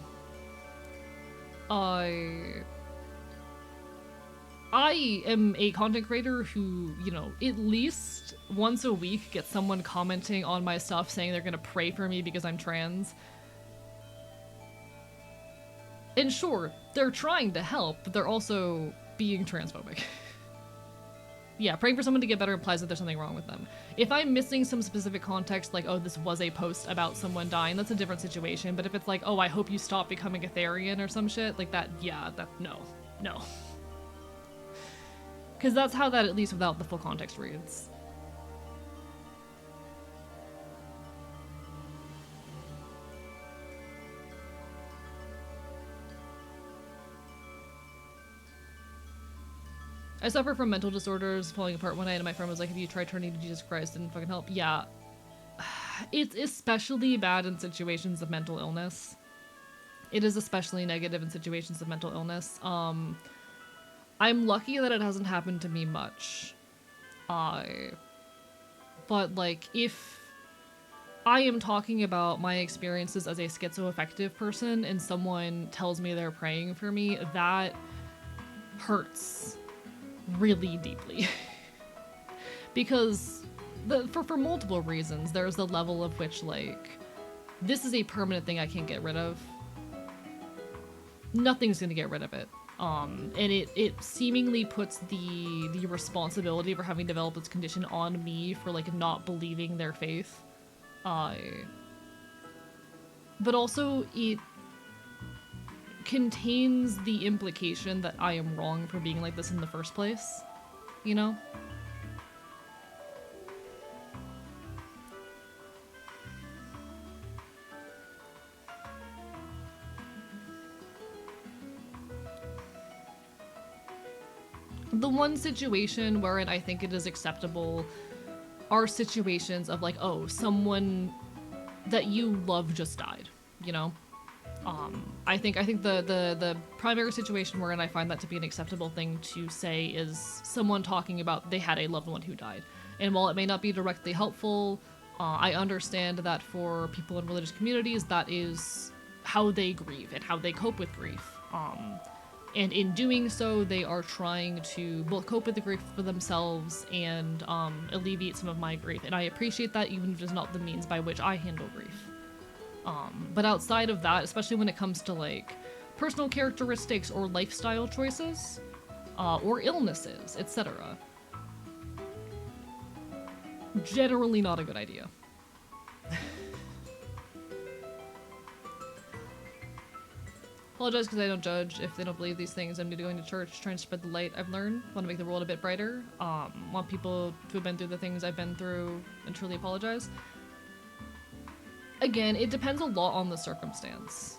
I am a content creator who, you know, at least once a week gets someone commenting on my stuff saying they're gonna pray for me because I'm trans. And sure, they're trying to help, but they're also being transphobic. Yeah, praying for someone to get better implies that there's something wrong with them. If I'm missing some specific context, like, oh, this was a post about someone dying, that's a different situation. But if it's like, oh, I hope you stop becoming a Therian or some shit, like that, yeah, no. Because that's how that, at least without the full context, reads. I suffer from mental disorders, falling apart one night, and my friend was like, have you tried turning to Jesus Christ? Didn't fucking help. Yeah. It's especially bad in situations of mental illness. It is especially negative in situations of mental illness. I'm lucky that it hasn't happened to me much. But, like, if I am talking about my experiences as a schizoaffective person and someone tells me they're praying for me, that hurts really deeply. Because, for multiple reasons, there's the level of which, like, this is a permanent thing I can't get rid of. Nothing's gonna get rid of it. And it seemingly puts the responsibility for having developed this condition on me for, like, not believing their faith. But also, it contains the implication that I am wrong for being like this in the first place, you know? The one situation wherein I think it is acceptable are situations of like, oh, someone that you love just died, you know? I think the primary situation wherein I find that to be an acceptable thing to say is someone talking about they had a loved one who died. And while it may not be directly helpful, I understand that for people in religious communities, that is how they grieve and how they cope with grief. And in doing so, they are trying to both cope with the grief for themselves and alleviate some of my grief. And I appreciate that, even if it's not the means by which I handle grief. But outside of that, especially when it comes to like personal characteristics or lifestyle choices, or illnesses, etc., generally not a good idea. Apologize because I don't judge if they don't believe these things. I'm going to church, trying to spread the light I've learned. Want to make the world a bit brighter. Want people to have been through the things I've been through, and truly apologize. Again, it depends a lot on the circumstance.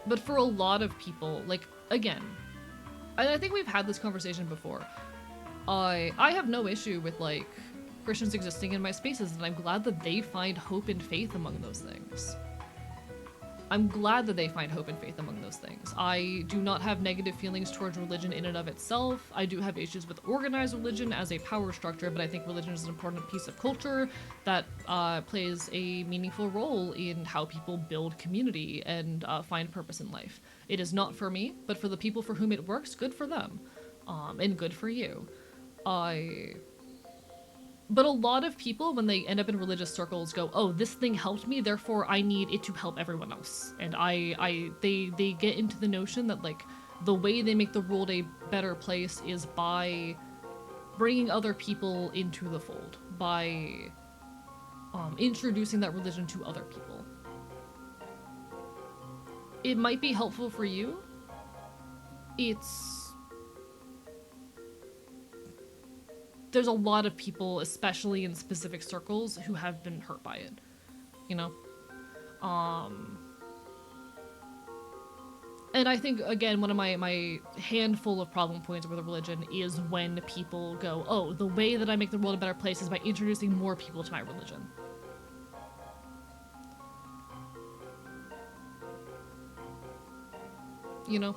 But for a lot of people, like, again, and I think we've had this conversation before. I have no issue with, like, Christians existing in my spaces, and I'm glad that they find hope and faith among those things. I'm glad that they find hope and faith among those things. I do not have negative feelings towards religion in and of itself. I do have issues with organized religion as a power structure, but I think religion is an important piece of culture that plays a meaningful role in how people build community and find purpose in life. It is not for me, but for the people for whom it works, good for them. And good for you. But a lot of people, when they end up in religious circles, go, oh, this thing helped me, therefore I need it to help everyone else. And they get into the notion that, like, the way they make the world a better place is by bringing other people into the fold, by introducing that religion to other people. It might be helpful for you. There's a lot of people, especially in specific circles, who have been hurt by it, you know? And I think, again, one of my handful of problem points with religion is when people go, oh, the way that I make the world a better place is by introducing more people to my religion. You know?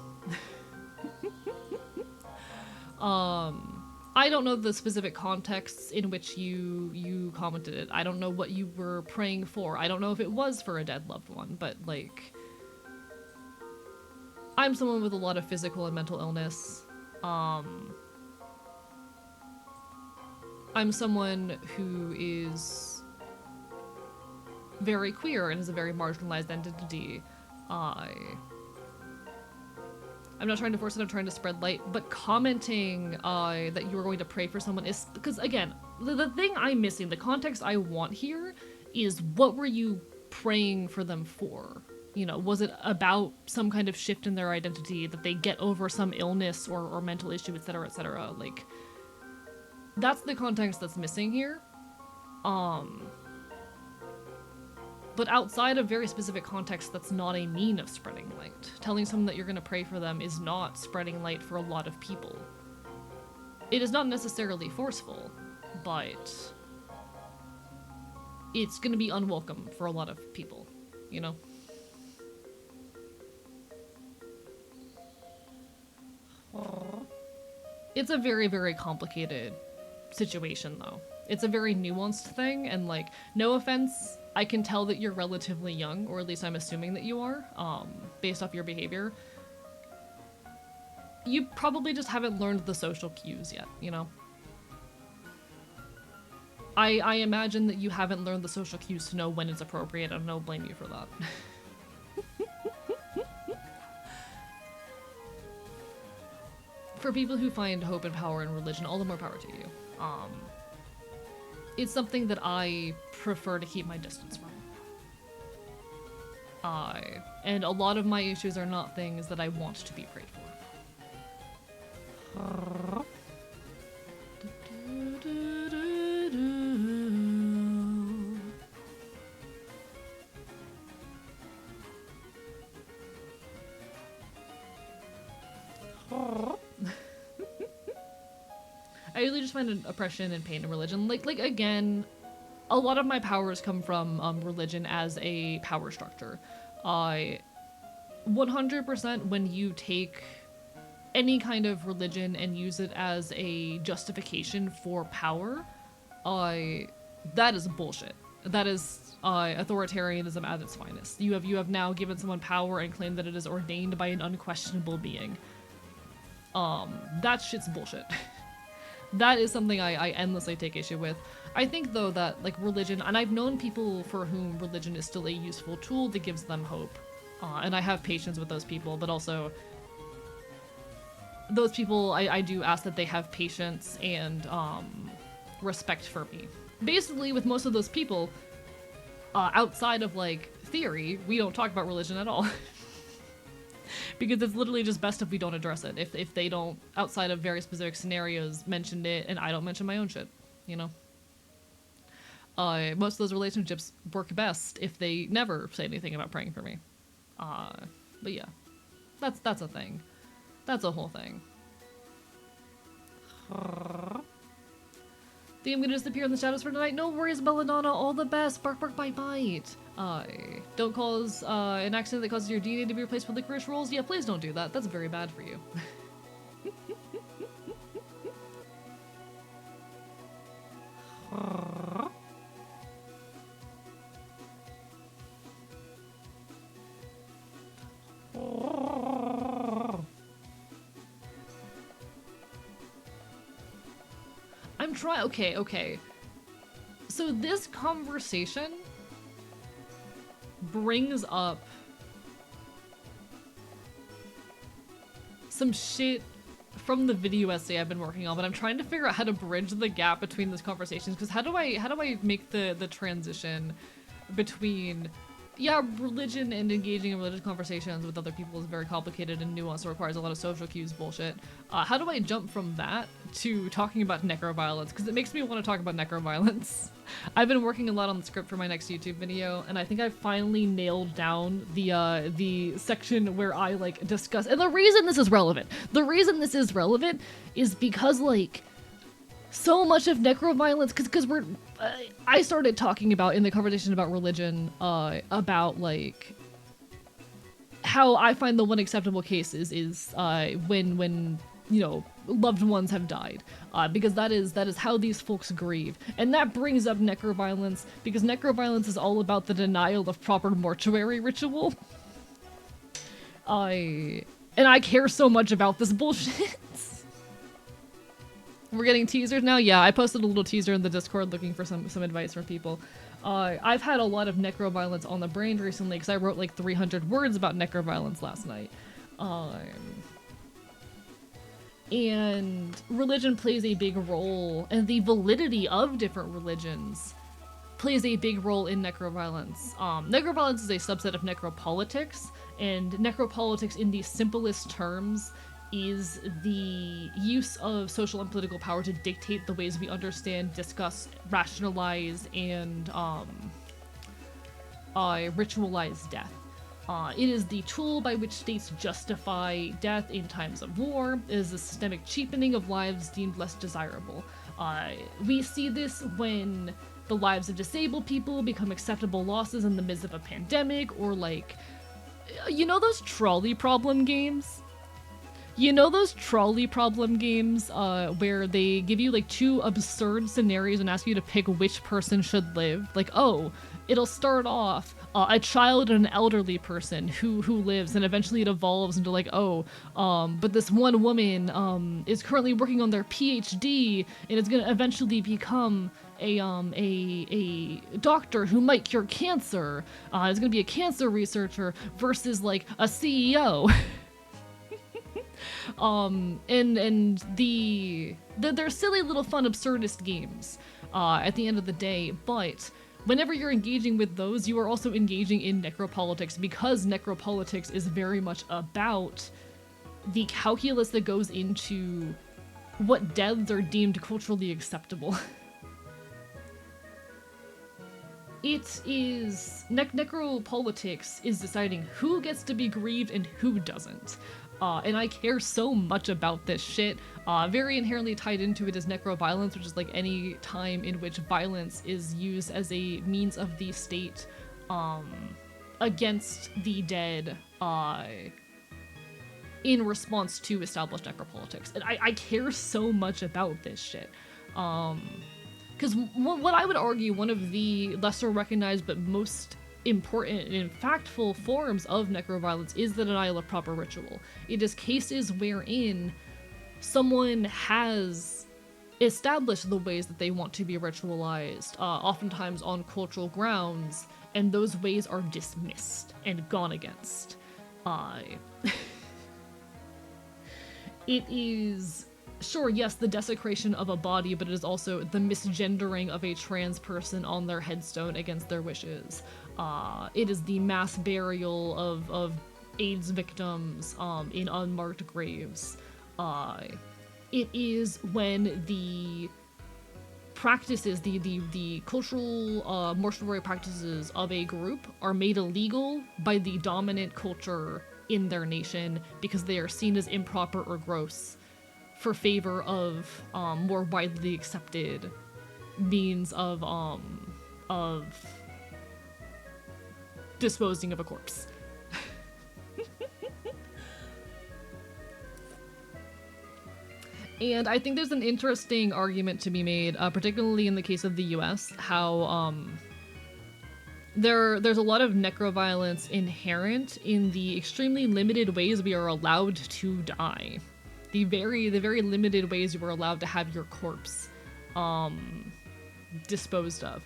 I don't know the specific contexts in which you commented it. I don't know what you were praying for. I don't know if it was for a dead loved one, but, like, I'm someone with a lot of physical and mental illness. I'm someone who is very queer and has a very marginalized identity. I'm not trying to force it, I'm trying to spread light, but commenting that you are going to pray for someone is, because again, the thing I'm missing, the context I want here is, what were you praying for them for? You know, was it about some kind of shift in their identity, that they get over some illness or mental issue, etc., etc.? Like, that's the context that's missing here. But outside of very specific context, that's not a mean of spreading light. Telling someone that you're going to pray for them is not spreading light for a lot of people. It is not necessarily forceful, but it's going to be unwelcome for a lot of people, you know? It's a very, very complicated situation, though. It's a very nuanced thing, and, like, no offense, I can tell that you're relatively young, or at least I'm assuming that you are, based off your behavior. You probably just haven't learned the social cues yet, you know? I imagine that you haven't learned the social cues to know when it's appropriate, and I don't blame you for that. For people who find hope and power in religion, all the more power to you. It's something that I prefer to keep my distance from. And a lot of my issues are not things that I want to be prayed for. I really just find oppression and pain in religion. Like again, a lot of my powers come from religion as a power structure. 100% when you take any kind of religion and use it as a justification for power, that is bullshit. That is authoritarianism at its finest. You have now given someone power and claimed that it is ordained by an unquestionable being. That shit's bullshit. That is something I endlessly take issue with. I think, though, that, like, religion, and I've known people for whom religion is still a useful tool that gives them hope. And I have patience with those people, but also, those people, I do ask that they have patience and respect for me. Basically, with most of those people, outside of, like, theory, we don't talk about religion at all. Because it's literally just best if we don't address it. If they don't, outside of very specific scenarios, mention it, and I don't mention my own shit, you know? Most of those relationships work best if they never say anything about praying for me. But yeah. That's a thing. That's a whole thing. Think I'm gonna disappear in the shadows for tonight? No worries, Belladonna. All the best. Bark, bark, bite, bite. Don't cause an accident that causes your DNA to be replaced with licorice rolls. Yeah, please don't do that. That's very bad for you. I'm trying. Okay. So this conversation brings up some shit from the video essay I've been working on, but I'm trying to figure out how to bridge the gap between those conversations, because how do I make the transition between, yeah, religion and engaging in religious conversations with other people is very complicated and nuanced. It requires a lot of social cues bullshit. How do I jump from that to talking about necroviolence? Because it makes me want to talk about necroviolence. I've been working a lot on the script for my next YouTube video, and I think I finally nailed down the section where I, like, discuss. And the reason this is relevant is because, like, so much of necroviolence, because I started talking about, in the conversation about religion, about, like, how I find the one acceptable case is when you know, loved ones have died, because that is how these folks grieve. And that brings up necroviolence, because necroviolence is all about the denial of proper mortuary ritual. And I care so much about this bullshit. We're getting teasers now? Yeah, I posted a little teaser in the Discord looking for some advice from people. I've had a lot of necroviolence on the brain recently because I wrote like 300 words about necroviolence last night. And religion plays a big role, and the validity of different religions plays a big role in necroviolence. Necroviolence is a subset of necropolitics, and necropolitics in the simplest terms is the use of social and political power to dictate the ways we understand, discuss, rationalize, and ritualize death. It is the tool by which states justify death in times of war. It is a systemic cheapening of lives deemed less desirable. We see this when the lives of disabled people become acceptable losses in the midst of a pandemic, or like, you know those trolley problem games? Where they give you like two absurd scenarios and ask you to pick which person should live? Like, oh, it'll start off a child and an elderly person who lives, and eventually it evolves into like, oh, but this one woman is currently working on their PhD and is gonna eventually become a doctor who might cure cancer. Is gonna be a cancer researcher versus like a CEO. And they're silly little fun absurdist games at the end of the day, but whenever you're engaging with those, you are also engaging in necropolitics, because necropolitics is very much about the calculus that goes into what deaths are deemed culturally acceptable. It is... necropolitics is deciding who gets to be grieved and who doesn't. And I care so much about this shit. Very inherently tied into it is necroviolence, which is like any time in which violence is used as a means of the state against the dead in response to established necropolitics. And I care so much about this shit. Because what I would argue one of the lesser recognized but most important and impactful forms of necroviolence is the denial of proper ritual. It is cases wherein someone has established the ways that they want to be ritualized, oftentimes on cultural grounds, and those ways are dismissed and gone against. It is, sure, yes, the desecration of a body, but it is also the misgendering of a trans person on their headstone against their wishes. It is the mass burial of AIDS victims in unmarked graves. It is when the practices, the cultural mortuary practices of a group are made illegal by the dominant culture in their nation because they are seen as improper or gross for favor of more widely accepted means of disposing of a corpse. And I think there's an interesting argument to be made, particularly in the case of the US, how there's a lot of necroviolence inherent in the extremely limited ways we are allowed to die. The very limited ways you are allowed to have your corpse disposed of.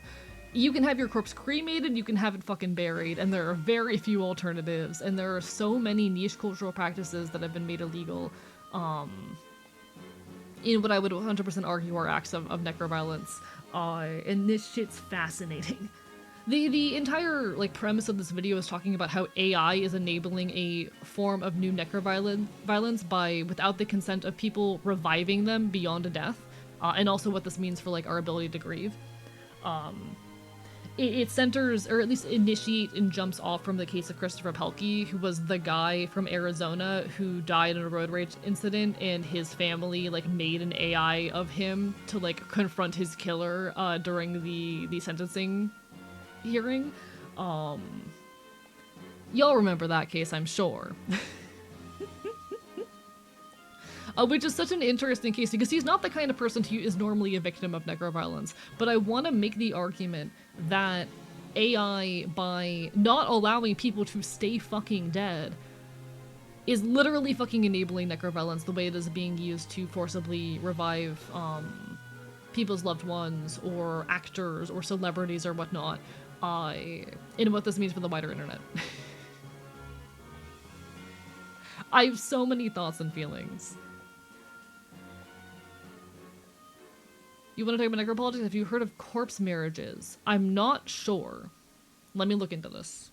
You can have your corpse cremated, you can have it fucking buried, and there are very few alternatives, and there are so many niche cultural practices that have been made illegal in what I would 100% argue are acts of necroviolence, and this shit's fascinating. The entire premise of this video is talking about how AI is enabling a form of new necroviolence by, without the consent of people, reviving them beyond a death, and also what this means for our ability to grieve. It centers, or at least initiates and jumps off from the case of Christopher Pelkey, who was the guy from Arizona who died in a road rage incident, and his family made an AI of him to confront his killer during the sentencing hearing. Y'all remember that case, I'm sure. Which is such an interesting case because he's not the kind of person who is normally a victim of necroviolence, but I want to make the argument that AI, by not allowing people to stay fucking dead, is literally fucking enabling necroviolence the way it is being used to forcibly revive people's loved ones or actors or celebrities or whatnot, and what this means for the wider internet. I have so many thoughts and feelings. You want to talk about necropolitics? Have you heard of corpse marriages? I'm not sure. Let me look into this.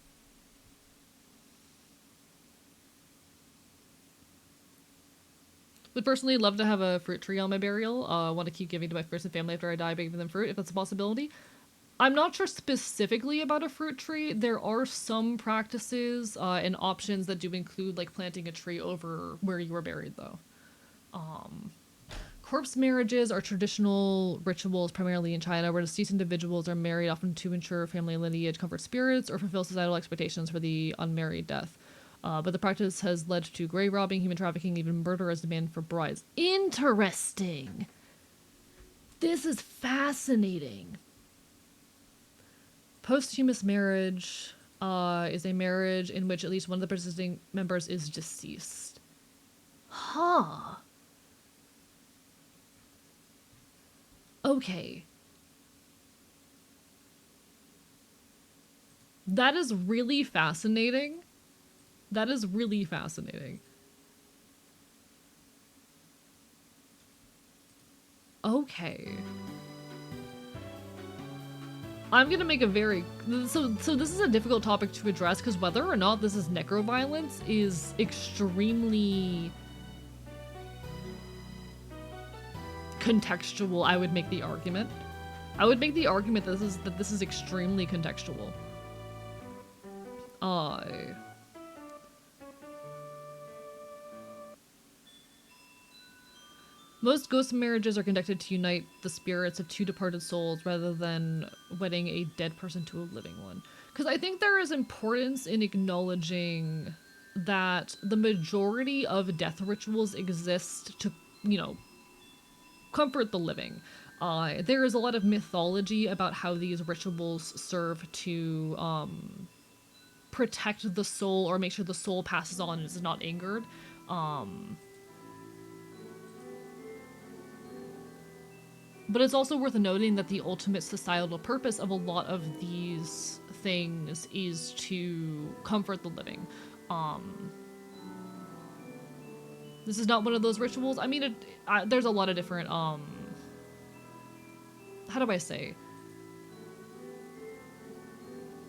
Would personally love to have a fruit tree on my burial. Want to keep giving to my friends and family after I die by giving them fruit, if that's a possibility. I'm not sure specifically about a fruit tree. There are some practices and options that do include planting a tree over where you were buried, though. Corpse marriages are traditional rituals primarily in China where deceased individuals are married often to ensure family lineage, comfort spirits, or fulfill societal expectations for the unmarried death. But the practice has led to grave robbing, human trafficking, even murder as demand for brides. Interesting! This is fascinating. Posthumous marriage is a marriage in which at least one of the participating members is deceased. Huh. Okay. That is really fascinating. That is really fascinating. Okay. I'm gonna make a very... So this is a difficult topic to address because whether or not this is necroviolence is extremely contextual, I would make the argument. I would make the argument that this is extremely contextual. Most ghost marriages are conducted to unite the spirits of two departed souls rather than wedding a dead person to a living one. Because I think there is importance in acknowledging that the majority of death rituals exist to, you know, comfort the living. There is a lot of mythology about how these rituals serve to protect the soul or make sure the soul passes on and is not angered. But it's also worth noting that the ultimate societal purpose of a lot of these things is to comfort the living. This is not one of those rituals. I mean, there's a lot of different, how do I say?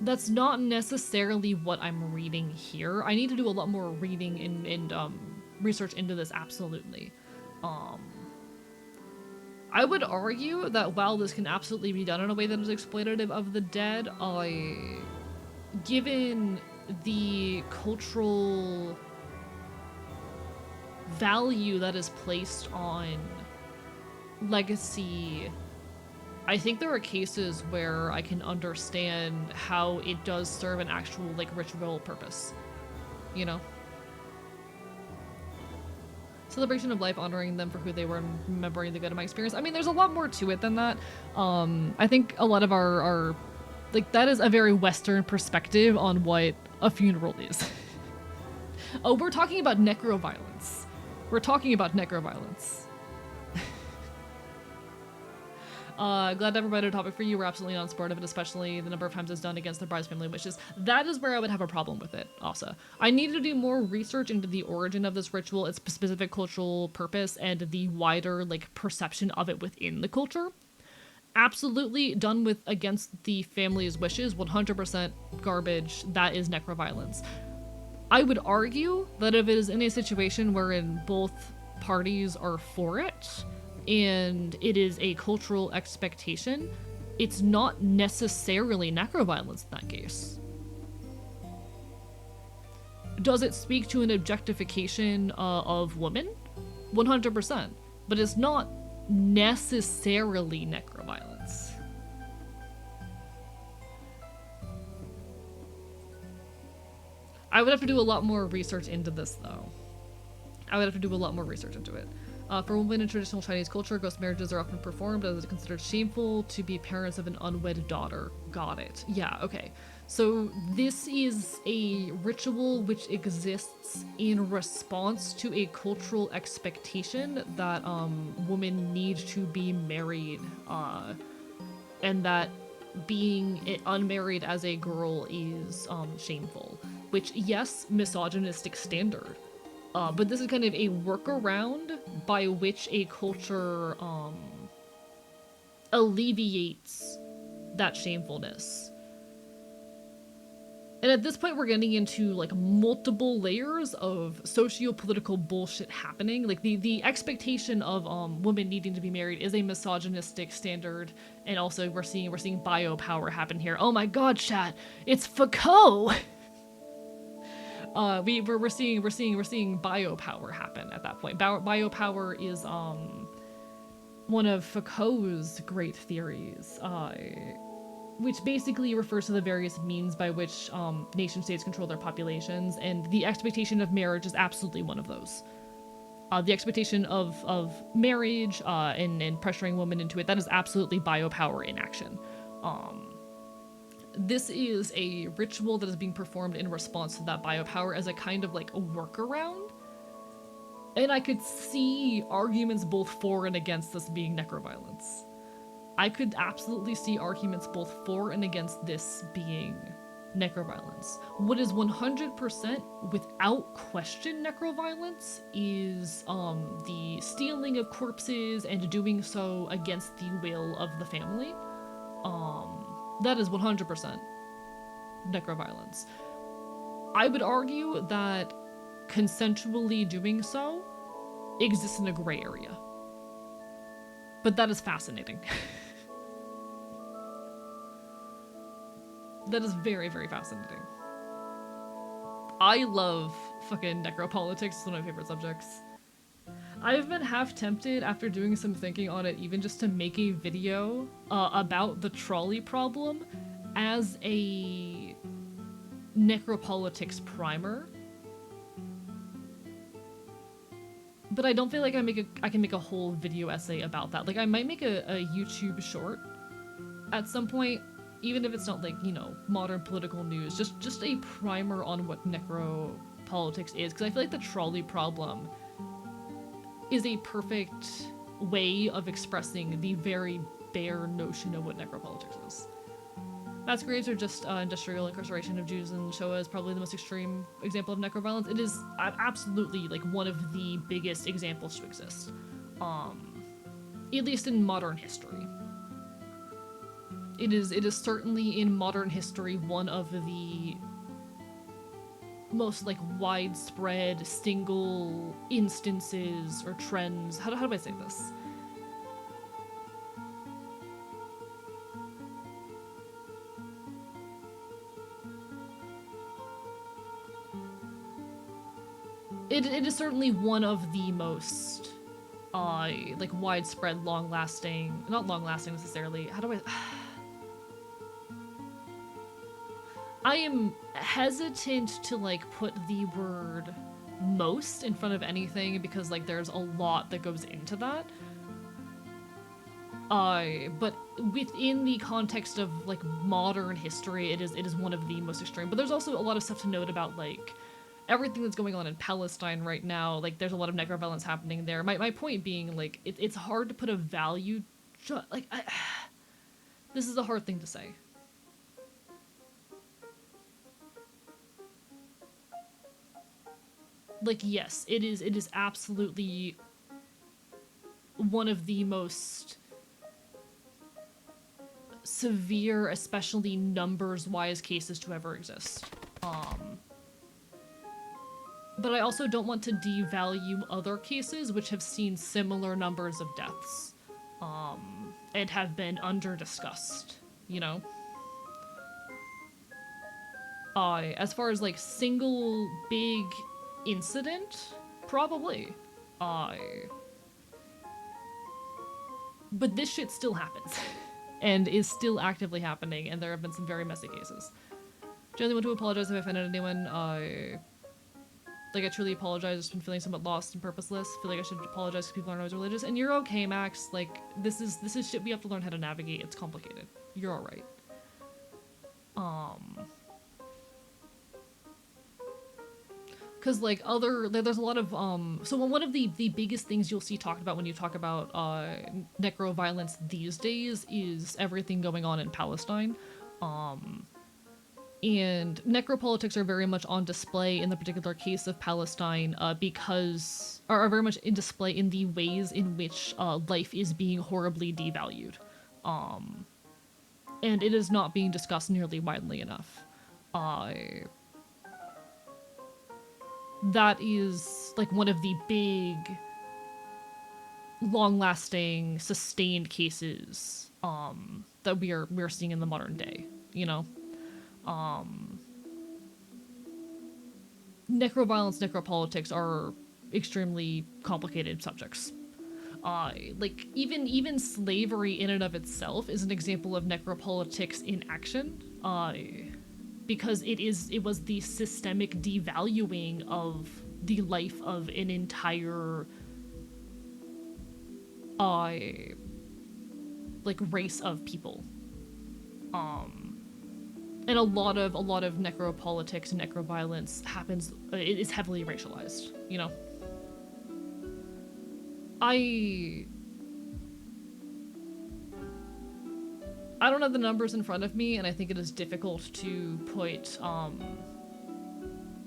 That's not necessarily what I'm reading here. I need to do a lot more reading and research into this, absolutely. I would argue that while this can absolutely be done in a way that is exploitative of the dead, given the cultural value that is placed on legacy, I think there are cases where I can understand how it does serve an actual, like, ritual purpose, you know? Celebration of life, honoring them for who they were, and remembering the good of my experience. I mean, there's a lot more to it than that. I think a lot of our like, that is a very Western perspective on what a funeral is. Oh, we're talking about necroviolence. We're talking about necroviolence. Glad to have provided a topic for you. We're absolutely non-supportive, and especially the number of times it's done against the bride's family wishes. That is where I would have a problem with it, Asa. I need to do more research into the origin of this ritual, its specific cultural purpose, and the wider, like, perception of it within the culture. Absolutely done with against the family's wishes, 100% garbage. That is necroviolence. I would argue that if it is in a situation wherein both parties are for it, and it is a cultural expectation, it's not necessarily necroviolence in that case. Does it speak to an objectification of women? 100%. But it's not necessarily necroviolence. I would have to do a lot more research into this, though. I would have to do a lot more research into it. For women in traditional Chinese culture, ghost marriages are often performed as it's considered shameful to be parents of an unwed daughter. Got it. Yeah, okay. So this is a ritual which exists in response to a cultural expectation that women need to be married, and that being unmarried as a girl is shameful. Which, yes, misogynistic standard. But this is kind of a workaround by which a culture alleviates that shamefulness. And at this point, we're getting into, like, multiple layers of socio-political bullshit happening. Like, the expectation of women needing to be married is a misogynistic standard, and also we're seeing biopower happen here. Oh my god, chat, it's Foucault. We're seeing biopower happen at that point. Biopower is one of Foucault's great theories, which basically refers to the various means by which nation states control their populations, and the expectation of marriage is absolutely one of those. The expectation of marriage and pressuring women into it, that is absolutely biopower in action. This is a ritual that is being performed in response to that biopower as a kind of, like, a workaround. And I could see arguments both for and against this being necroviolence. I could absolutely see arguments both for and against this being necroviolence. What is 100% without question necroviolence is the stealing of corpses and doing so against the will of the family. That is 100% necroviolence. I would argue that consensually doing so exists in a gray area. But that is fascinating. That is very, very fascinating. I love fucking necropolitics. It's one of my favorite subjects. I've been half tempted after doing some thinking on it, even just to make a video about the trolley problem as a necropolitics primer. but I don't feel like I can make a whole video essay about that. Like, I might make a YouTube short at some point, even if it's not like, you know, modern political news, just a primer on what necropolitics is, because I feel like the trolley problem is a perfect way of expressing the very bare notion of what necropolitics is. Mass graves are just industrial incarceration of Jews, and Shoah is probably the most extreme example of necroviolence. It is absolutely like one of the biggest examples to exist, at least in modern history. It is certainly in modern history one of the most like widespread single instances or trends. How do I say this? It is certainly one of the most like widespread, long-lasting, not long-lasting necessarily. How do I am hesitant to like put the word most in front of anything because like there's a lot that goes into that. But within the context of like modern history, it is one of the most extreme. But there's also a lot of stuff to note about like everything that's going on in Palestine right now. Like there's a lot of necroviolence happening there. My point being like it's hard to put a value. This is a hard thing to say. Like, yes, it is absolutely one of the most severe, especially numbers-wise, cases to ever exist. But I also don't want to devalue other cases which have seen similar numbers of deaths, and have been under-discussed, you know? As far as, like, single big incident, probably. But this shit still happens, and is still actively happening, and there have been some very messy cases. Generally want to apologize if I offended anyone. Like, I truly apologize. I've just been feeling somewhat lost and purposeless. I feel like I should apologize because people aren't always religious. And you're okay, Max. Like, this is shit we have to learn how to navigate. It's complicated. You're alright. Because, like, there's a lot of, so one of the biggest things you'll see talked about when you talk about, necroviolence these days is everything going on in Palestine. And necropolitics are very much on display in the particular case of Palestine, because are very much in display in the ways in which life is being horribly devalued, and it is not being discussed nearly widely enough. That is like one of the big, long-lasting, sustained cases that we're seeing in the modern day. You know. Necroviolence, necropolitics are extremely complicated subjects. Like, even slavery in and of itself is an example of necropolitics in action, because it was the systemic devaluing of the life of an entire, like, race of people. And a lot of necropolitics and necroviolence happens, it is heavily racialized, you know? I don't have the numbers in front of me, and I think it is difficult to put,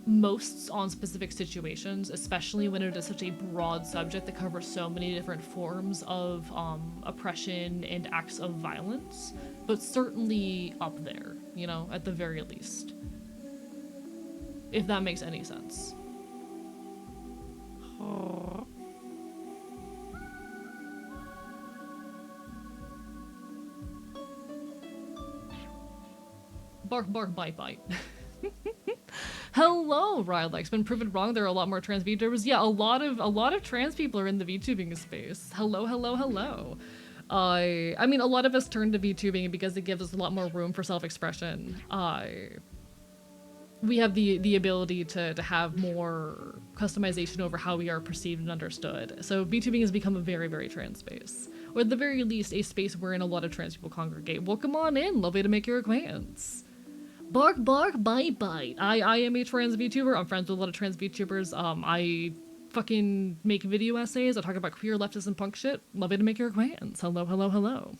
mosts on specific situations, especially when it is such a broad subject that covers so many different forms of, oppression and acts of violence, but certainly up there, you know, at the very least. If that makes any sense. Bark, bark, bite, bite. Hello, Rylike's been proven wrong. There are a lot more trans VTubers. Yeah, a lot of trans people are in the VTubing space. Hello, hello, hello. I mean, a lot of us turn to VTubing because it gives us a lot more room for self-expression. we have the ability to have more customization over how we are perceived and understood. So VTubing has become a very, very trans space. Or at the very least, a space wherein a lot of trans people congregate. Welcome on in, lovely to make your acquaintance. Bark, bark, bite, bite. I am a trans VTuber. I'm friends with a lot of trans VTubers. I fucking make video essays. I talk about queer, leftist, and punk shit. Lovely to make your acquaintance. Hello, hello, hello.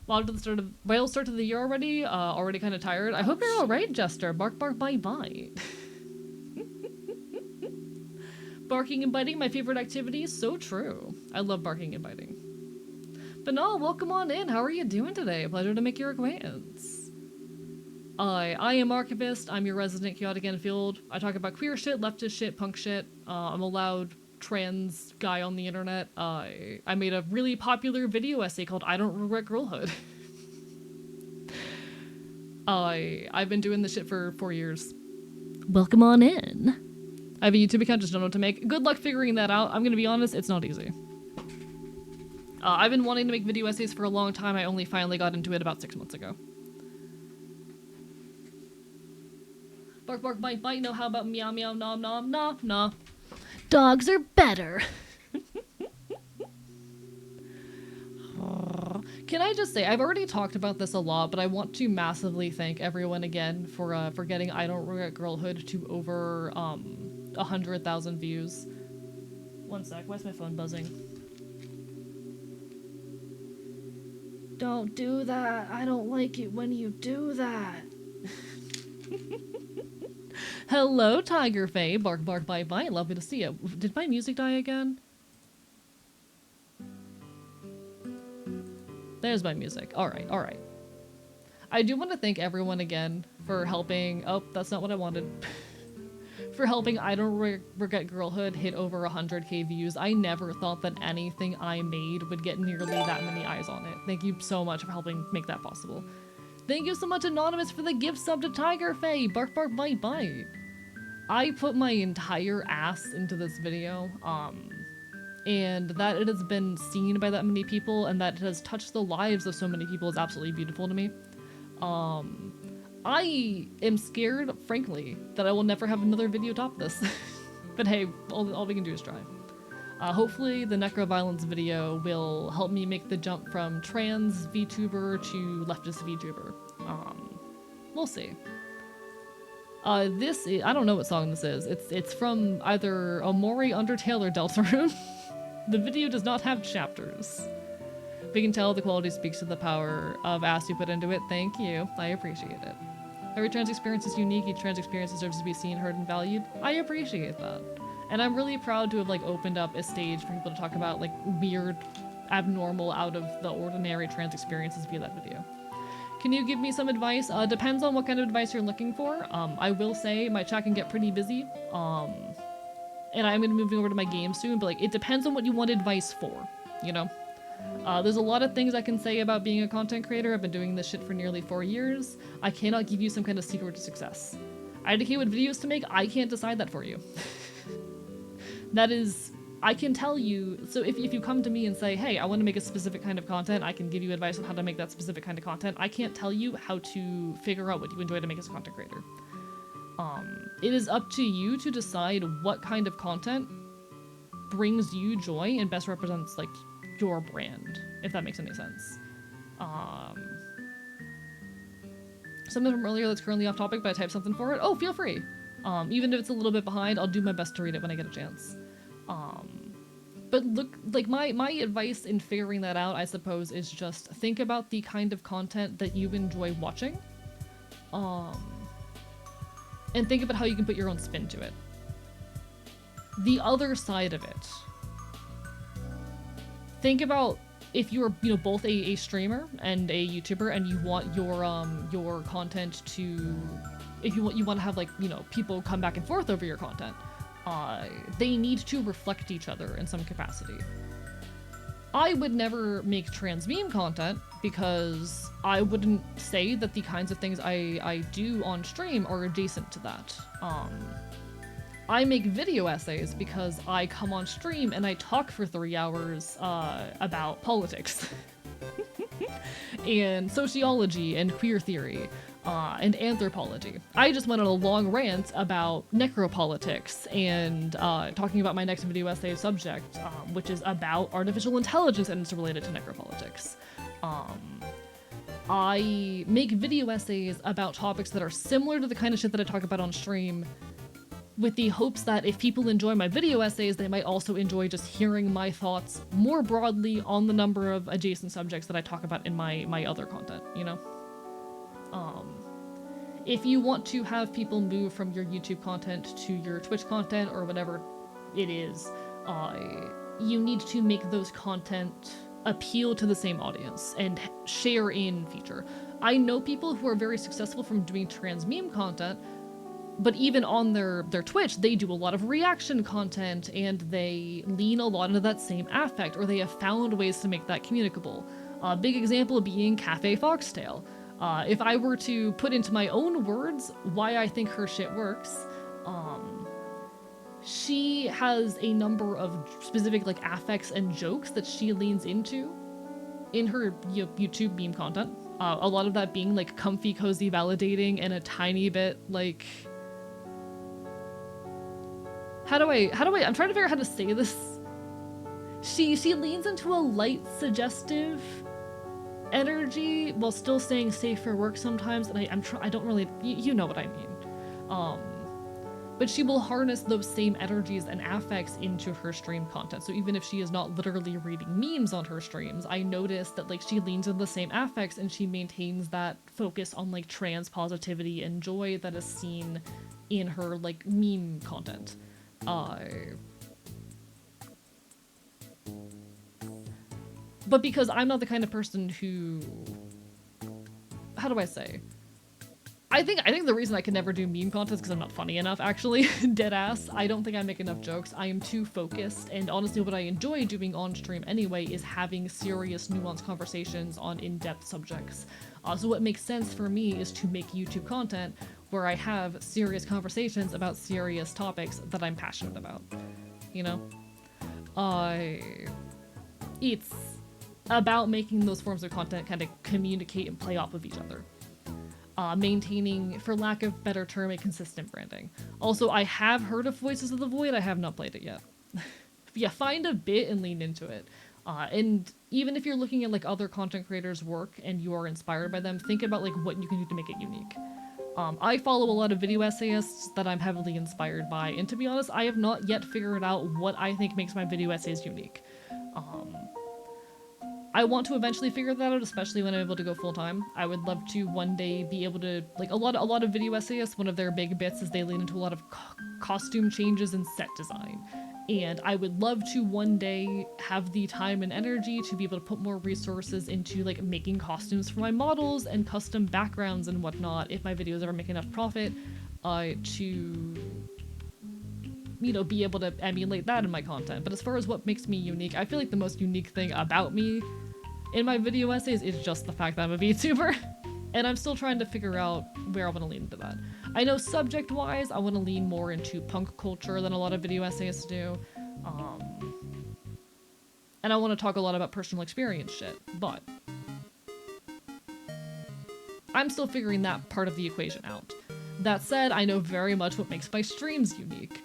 Well, to the start to the year already. Already kind of tired. I hope you're all right, Jester. Bark, bark, bite, bite. Barking and biting, my favorite activity. So true. I love barking and biting. But no, welcome on in. How are you doing today? Pleasure to make your acquaintance. I am Archivist. I'm your resident chaotic Enfield. I talk about queer shit, leftist shit, punk shit. I'm a loud trans guy on the internet. I made a really popular video essay called I Don't Regret Girlhood. I've been doing this shit for 4 years. Welcome on in. I have a YouTube account, just don't know what to make. Good luck figuring that out. I'm gonna be honest, it's not easy. I've been wanting to make video essays for a long time. I only finally got into it about 6 months ago. Bark, bark, bite, bite. No, how about meow, meow, nom, nom, nom, nom. Dogs are better. Can I just say, I've already talked about this a lot, but I want to massively thank everyone again for getting I Don't Regret Girlhood to over 100,000 views. One sec, why is my phone buzzing? Don't do that. I don't like it when you do that. Hello, Tiger Faye. Bark, bark, bite, bite. Lovely to see you. Did my music die again? There's my music. Alright, alright. I do want to thank everyone again for helping. Oh, that's not what I wanted. For helping I Don't Regret Girlhood hit over 100k views. I never thought that anything I made would get nearly that many eyes on it. Thank you so much for helping make that possible. Thank you so much, Anonymous, for the gift sub to Tiger Faye. Bark, bark, bite, bite. I put my entire ass into this video, and that it has been seen by that many people and that it has touched the lives of so many people is absolutely beautiful to me. I am scared, frankly, that I will never have another video top this. But hey, all we can do is try. Hopefully the necroviolence video will help me make the jump from trans VTuber to leftist VTuber. We'll see. This is, I don't know what song this is. It's from either Omori, Undertale, or Deltarune. The video does not have chapters. We can tell the quality speaks to the power of ass you put into it. Thank you. I appreciate it. Every trans experience is unique. Each trans experience deserves to be seen, heard, and valued. I appreciate that. And I'm really proud to have like opened up a stage for people to talk about like weird, abnormal, out of the ordinary trans experiences via that video. Can you give me some advice? Depends on what kind of advice you're looking for. I will say my chat can get pretty busy. And I'm gonna be moving over to my game soon, but like it depends on what you want advice for, you know? There's a lot of things I can say about being a content creator. I've been doing this shit for nearly 4 years. I cannot give you some kind of secret to success. I indicate what videos to make. I can't decide that for you. That is, I can tell you, so if you come to me and say, hey, I want to make a specific kind of content, I can give you advice on how to make that specific kind of content. I can't tell you how to figure out what you enjoy to make as a content creator. It is up to you to decide what kind of content brings you joy and best represents, like, your brand, if that makes any sense. Something from earlier that's currently off topic, but I typed something for it. Oh, feel free. Even if it's a little bit behind, I'll do my best to read it when I get a chance. But look, like my advice in figuring that out, I suppose, is just think about the kind of content that you enjoy watching. And think about how you can put your own spin to it. The other side of it. Think about if you're, you know, both a streamer and a YouTuber and you want your content to, if you want to have, like, you know, people come back and forth over your content, they need to reflect each other in some capacity. I would never make trans meme content because I wouldn't say that the kinds of things I do on stream are adjacent to that. I make video essays because I come on stream and I talk for 3 hours about politics and sociology and queer theory. and anthropology. I just went on a long rant about necropolitics and talking about my next video essay subject, which is about artificial intelligence and it's related to necropolitics. I make video essays about topics that are similar to the kind of shit that I talk about on stream, with the hopes that if people enjoy my video essays, they might also enjoy just hearing my thoughts more broadly on the number of adjacent subjects that I talk about in my other content, you know? If you want to have people move from your YouTube content to your Twitch content or whatever it is, you need to make those content appeal to the same audience and share in feature. I know people who are very successful from doing trans meme content, but even on their Twitch, they do a lot of reaction content and they lean a lot into that same affect, or they have found ways to make that communicable. A big example being Cafe Foxtail. If I were to put into my own words why I think her shit works, she has a number of specific like affects and jokes that she leans into in her YouTube meme content. A lot of that being like comfy, cozy, validating, and a tiny bit like... How do I, I'm trying to figure out how to say this. She leans into a light, suggestive energy while still saying safe for work sometimes, and I don't really, you know what I mean. But she will harness those same energies and affects into her stream content. So even if she is not literally reading memes on her streams, I notice that like she leans into the same affects and she maintains that focus on like trans positivity and joy that is seen in her like meme content. But because I'm not the kind of person who, how do I say? I think the reason I can never do meme content is because I'm not funny enough, actually. Deadass. I don't think I make enough jokes. I am too focused, and honestly what I enjoy doing on stream anyway is having serious, nuanced conversations on in-depth subjects. So what makes sense for me is to make YouTube content where I have serious conversations about serious topics that I'm passionate about, you know? It's about making those forms of content kind of communicate and play off of each other. Maintaining, for lack of better term, a consistent branding. Also, I have heard of Voices of the Void, I have not played it yet. Yeah, find a bit and lean into it. And even if you're looking at like other content creators' work and you are inspired by them, think about like what you can do to make it unique. I follow a lot of video essayists that I'm heavily inspired by, and to be honest, I have not yet figured out what I think makes my video essays unique. I want to eventually figure that out, especially when I'm able to go full-time. I would love to one day be able to, like, a lot of video essayists, one of their big bits is they lean into a lot of costume changes and set design. And I would love to one day have the time and energy to be able to put more resources into, like, making costumes for my models and custom backgrounds and whatnot if my videos ever make enough profit, to, you know, be able to emulate that in my content. But as far as what makes me unique, I feel like the most unique thing about me in my video essays is just the fact that I'm a VTuber. And I'm still trying to figure out where I want to lean into that. I know subject-wise, I want to lean more into punk culture than a lot of video essayists do. And I want to talk a lot about personal experience shit, but I'm still figuring that part of the equation out. That said, I know very much what makes my streams unique.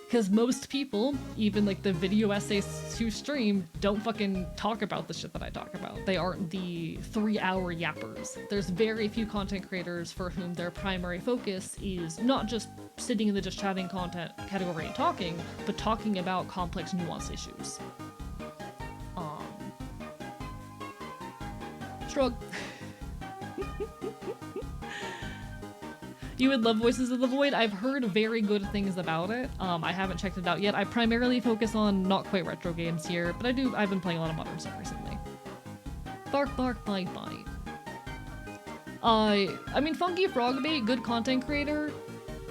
Because most people, even like the video essays who stream, don't fucking talk about the shit that I talk about. They aren't the 3-hour yappers. There's very few content creators for whom their primary focus is not just sitting in the just chatting content category and talking, but talking about complex nuanced issues. Shrug. You would love Voices of the Void. I've heard very good things about it. I haven't checked it out yet. I primarily focus on not quite retro games here, but I've been playing a lot of modern stuff recently. Bark, bark, bite, bite. I mean, Funky Frogbait, good content creator.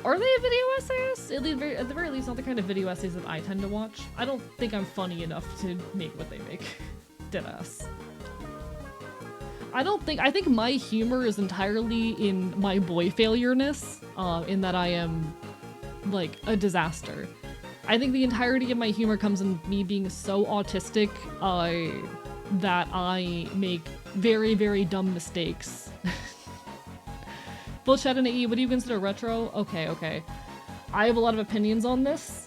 Are they a video essayist? At the very least, not the kind of video essays that I tend to watch. I don't think I'm funny enough to make what they make. Deadass. I think my humor is entirely in my boy failureness, in that I am, like, a disaster. I think the entirety of my humor comes in me being so autistic, that I make very, very dumb mistakes. Both Chat and AE, what do you consider retro? Okay. I have a lot of opinions on this.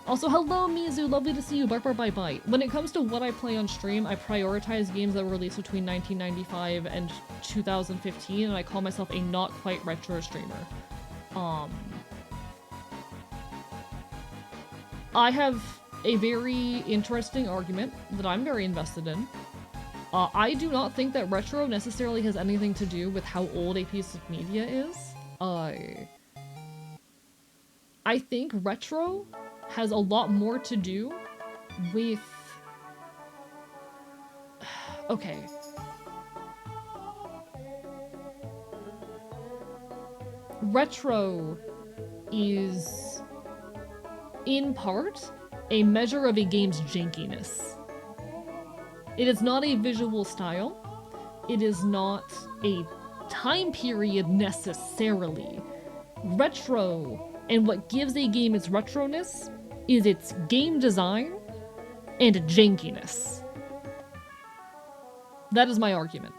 Also, hello Mizu, lovely to see you, bark bark bite bite. When it comes to what I play on stream, I prioritize games that were released between 1995 and 2015, and I call myself a not quite retro streamer. I have a very interesting argument that I'm very invested in. I do not think that retro necessarily has anything to do with how old a piece of media is. I think retro has a lot more to do with... Okay. Retro is, in part, a measure of a game's jankiness. It is not a visual style. It is not a time period necessarily. Retro, and what gives a game its retroness, is its game design and jankiness. That is my argument.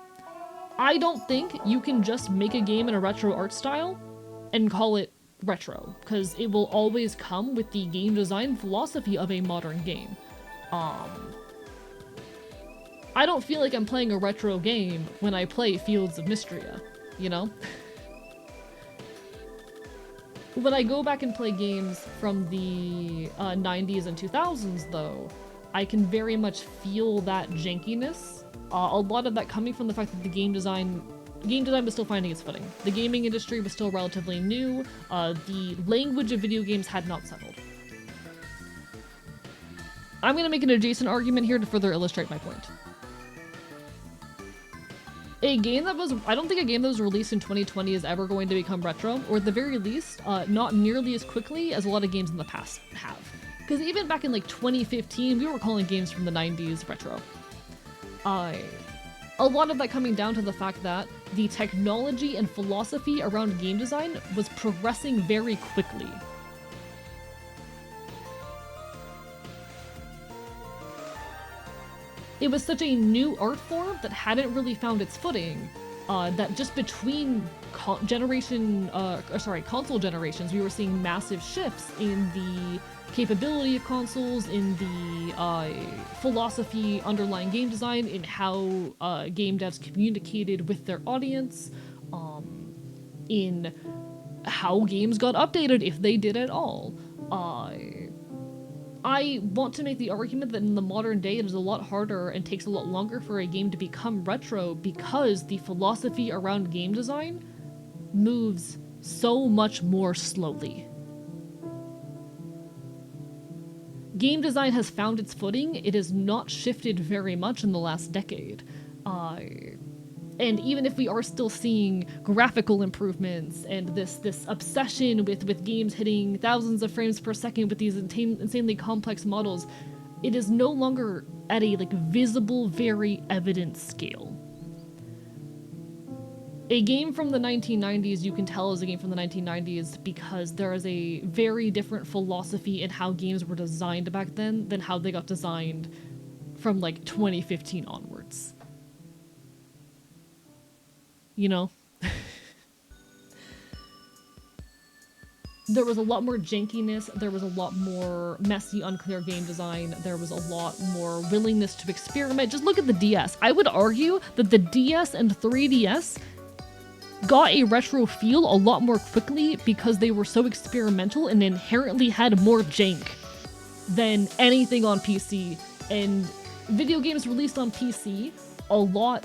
I don't think you can just make a game in a retro art style and call it retro, because it will always come with the game design philosophy of a modern game. I don't feel like I'm playing a retro game when I play Fields of Mystria, you know? When I go back and play games from the 90s and 2000s, though, I can very much feel that jankiness. A lot of that coming from the fact that the game design was still finding its footing. The gaming industry was still relatively new. The language of video games had not settled. I'm gonna make an adjacent argument here to further illustrate my point. I don't think a game that was released in 2020 is ever going to become retro, or at the very least, not nearly as quickly as a lot of games in the past have. Because even back in like 2015, we were calling games from the 90s retro. A lot of that coming down to the fact that the technology and philosophy around game design was progressing very quickly. It was such a new art form that hadn't really found its footing, that just between console generations, we were seeing massive shifts in the capability of consoles, in the philosophy underlying game design, in how game devs communicated with their audience, in how games got updated, if they did at all. I want to make the argument that in the modern day it is a lot harder and takes a lot longer for a game to become retro because the philosophy around game design moves so much more slowly. Game design has found its footing. It has not shifted very much in the last decade. And even if we are still seeing graphical improvements and this obsession with games hitting thousands of frames per second with these insanely complex models, it is no longer at a visible, very evident scale. A game from the 1990s you can tell is a game from the 1990s because there is a very different philosophy in how games were designed back then than how they got designed from 2015 onwards. You know? There was a lot more jankiness, there was a lot more messy, unclear game design, there was a lot more willingness to experiment. Just look at the DS. I would argue that the DS and 3DS got a retro feel a lot more quickly because they were so experimental and inherently had more jank than anything on PC. And video games released on PC a lot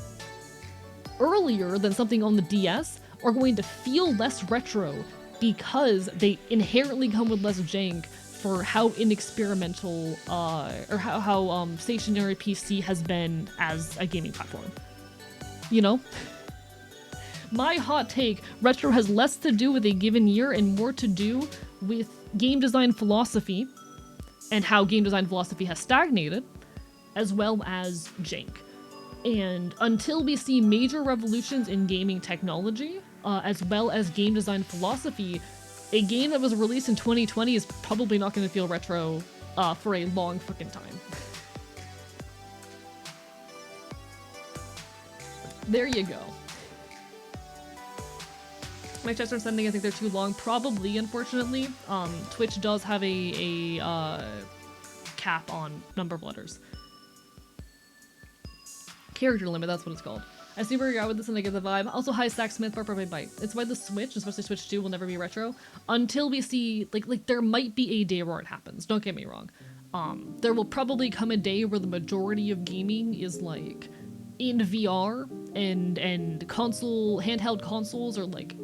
earlier than something on the DS are going to feel less retro because they inherently come with less jank for how inexperimental or how stationary PC has been as a gaming platform. You know? My hot take, retro has less to do with a given year and more to do with game design philosophy and how game design philosophy has stagnated, as well as jank. And until we see major revolutions in gaming technology, as well as game design philosophy, a game that was released in 2020 is probably not going to feel retro for a long freaking time. There you go. My checks are sending, I think they're too long. Probably, unfortunately. Twitch does have a cap on number of letters. Character limit, that's what it's called. I see where you're at with this and I get the vibe. Also, hi, Stack Smith, Barber by Bite. It's why the Switch, especially Switch 2, will never be retro until we see, like there might be a day where it happens. Don't get me wrong. There will probably come a day where the majority of gaming is like in VR and handheld consoles are like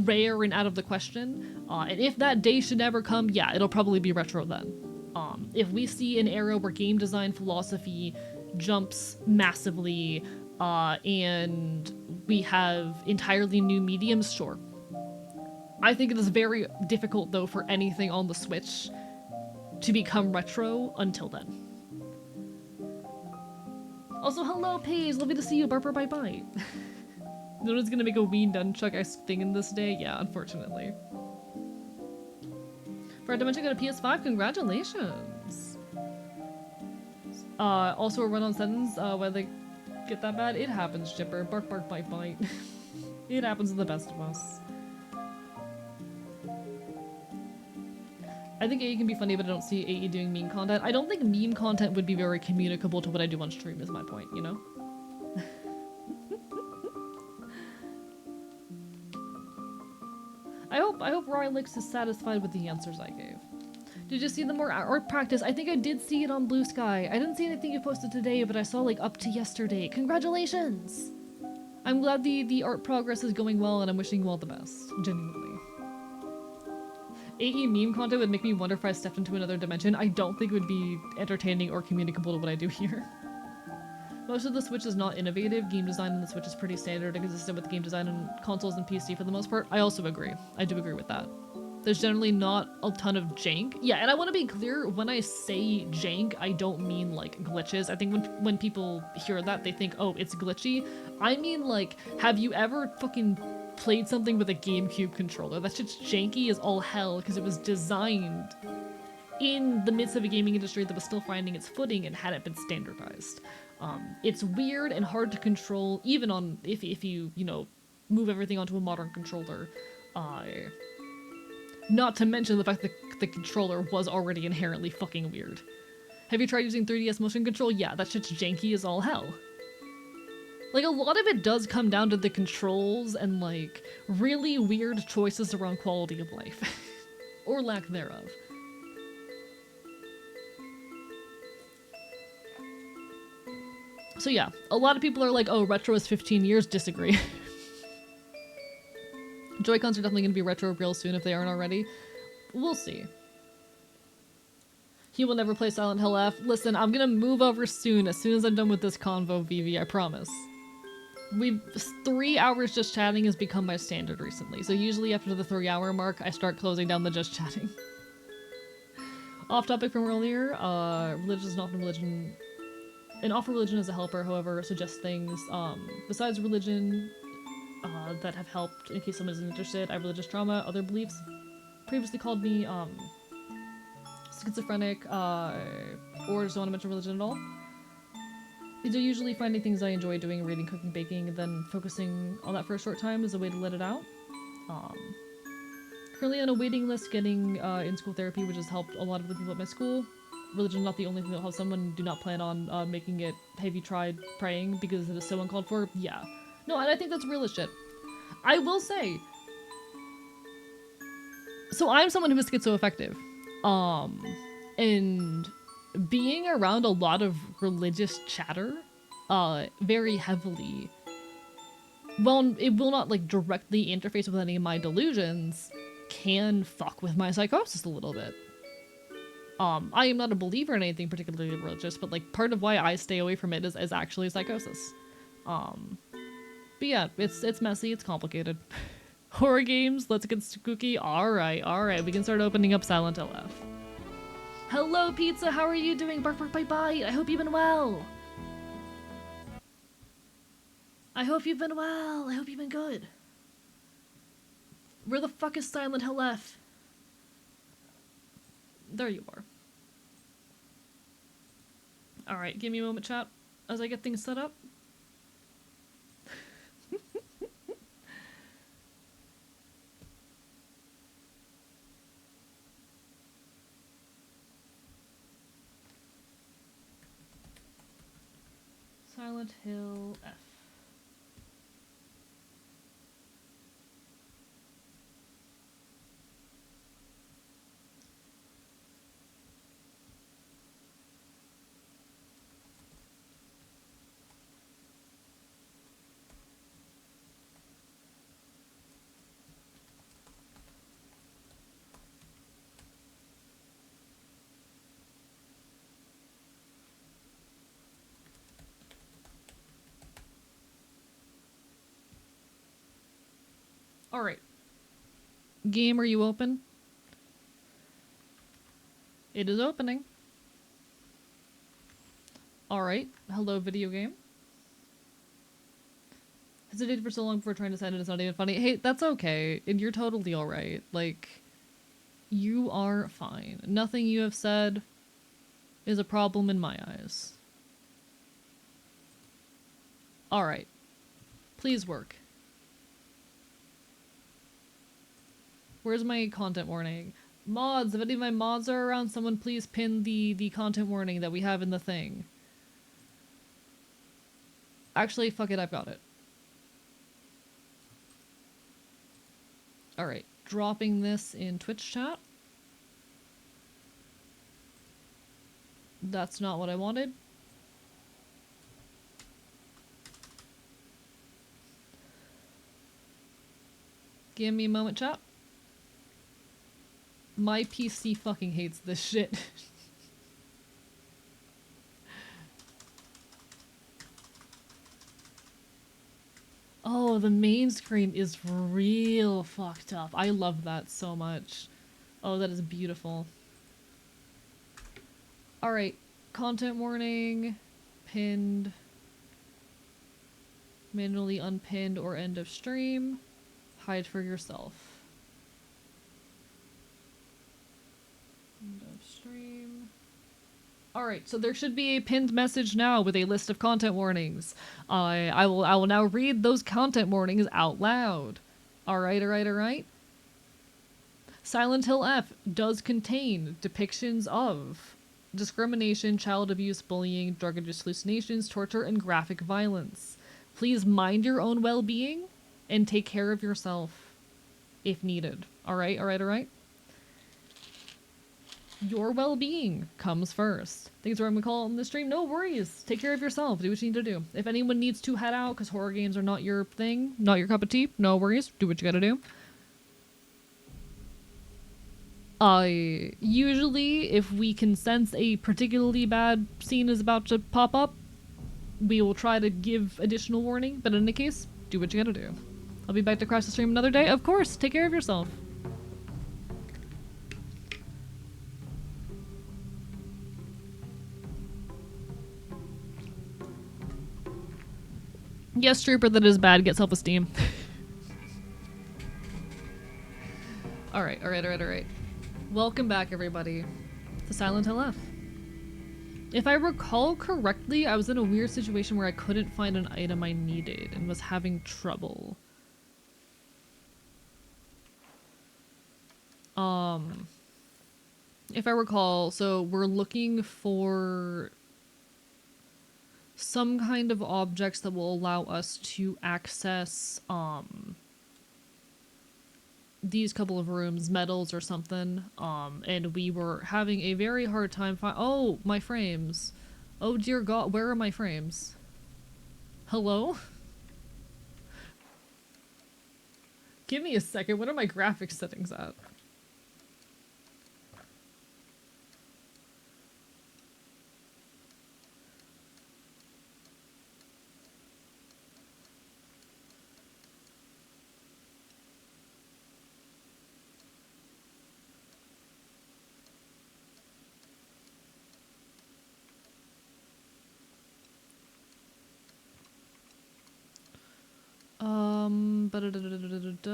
rare and out of the question. And if that day should never come, yeah, it'll probably be retro then. If we see an era where game design philosophy jumps massively, and we have entirely new mediums, sure. I think it is very difficult, though, for anything on the Switch to become retro until then. Also, hello, Paige! Lovely to see you, Barber by Bite. No one's gonna make a Wii Nunchuck thing in this day? Yeah, unfortunately. For a Dimension got a PS5, congratulations! Also a run-on sentence, why they get that bad? It happens, Chipper. Bark, bark, bite, bite. It happens to the best of us. I think AE can be funny, but I don't see AE doing meme content. I don't think meme content would be very communicable to what I do on stream, is my point, you know? I hope Rylix is satisfied with the answers I gave. Did you see the more art practice? I think I did see it on Blue Sky. I didn't see anything you posted today, but I saw like up to yesterday. Congratulations! I'm glad the art progress is going well, and I'm wishing you all the best. Genuinely. AE meme content would make me wonder if I stepped into another dimension. I don't think it would be entertaining or communicable to what I do here. Most of the Switch is not innovative. Game design on the Switch is pretty standard and consistent with game design on consoles and PC for the most part. I also agree. I do agree with that. There's generally not a ton of jank. Yeah, and I want to be clear, when I say jank, I don't mean like glitches. I think when people hear that, they think, oh, it's glitchy. I mean like, have you ever fucking played something with a GameCube controller? That shit's janky as all hell because it was designed in the midst of a gaming industry that was still finding its footing and hadn't been standardized. It's weird and hard to control, even on if you know, move everything onto a modern controller. Not to mention the fact that the controller was already inherently fucking weird. Have you tried using 3DS motion control? Yeah, that shit's janky as all hell. Like, a lot of it does come down to the controls and, like, really weird choices around quality of life. Or lack thereof. So yeah, a lot of people are like, oh, retro is 15 years, disagree. Joy-Cons are definitely going to be retro real soon if they aren't already. We'll see. He will never play Silent Hill F. Listen, I'm going to move over soon as I'm done with this convo, Vivi, I promise. 3 hours just chatting has become my standard recently, so usually after the 3-hour mark, I start closing down the just chatting. Off topic from earlier, religion is not a religion. And offer religion as a helper, however, suggests things besides religion that have helped in case someone isn't interested. I have religious trauma, other beliefs previously called me schizophrenic, or just don't want to mention religion at all. These are usually finding things I enjoy doing, reading, cooking, baking, and then focusing on that for a short time is a way to let it out. Currently on a waiting list getting in-school therapy, which has helped a lot of the people at my school. Religion is not the only thing that will help someone. Do not plan on making it, have you tried praying because it is so uncalled for? Yeah. No, and I think that's real as shit. I will say, so I'm someone who is schizoaffective. And being around a lot of religious chatter, very heavily, well, it will not like directly interface with any of my delusions, can fuck with my psychosis a little bit. I am not a believer in anything particularly religious, but like part of why I stay away from it is actually psychosis. But yeah, it's messy, it's complicated. Horror games, let's get spooky. Alright, we can start opening up Silent Hill F. Hello, Pizza, how are you doing? Bark, bark, bite, bite. I hope you've been well. I hope you've been well. I hope you've been good. Where the fuck is Silent Hill F? There you are. Alright, give me a moment, chat, as I get things set up. Silent Hill F. Alright. Game, are you open? It is opening. Alright. Hello, video game. Hesitated for so long before trying to send it, it's not even funny. Hey, that's okay. And you're totally alright. Like, you are fine. Nothing you have said is a problem in my eyes. Alright. Please work. Where's my content warning? Mods, if any of my mods are around, someone please pin the content warning that we have in the thing. Actually, fuck it, I've got it. Alright, dropping this in Twitch chat. That's not what I wanted. Give me a moment, chat. My PC fucking hates this shit. Oh, the main screen is real fucked up. I love that so much. Oh, that is beautiful. Alright, content warning, pinned, manually unpinned or end of stream, hide for yourself. End of stream. Alright, so there should be a pinned message now with a list of content warnings. I will now read those content warnings out loud. Alright. Silent Hill F does contain depictions of discrimination, child abuse, bullying, drug-induced hallucinations, torture, and graphic violence. Please mind your own well-being and take care of yourself if needed. Alright? Your well-being comes first. Things are I'm gonna call on the stream. No worries. Take care of yourself. Do what you need to do. If anyone needs to head out because horror games are not your thing, not your cup of tea, no worries. Do what you gotta do. Usually, if we can sense a particularly bad scene is about to pop up, we will try to give additional warning, but in any case, do what you gotta do. I'll be back to crash the stream another day. Of course, take care of yourself. Yes, Trooper, that is bad. Get self-esteem. Alright. Welcome back, everybody, to Silent Hill F. If I recall correctly, I was in a weird situation where I couldn't find an item I needed and was having trouble. If I recall, so we're looking for some kind of objects that will allow us to access, these couple of rooms, metals or something, and we were having a very hard time oh, my frames. Oh dear god, where are my frames? Hello? Give me a second, what are my graphics settings at? Ba-da-da-da-da-da-da.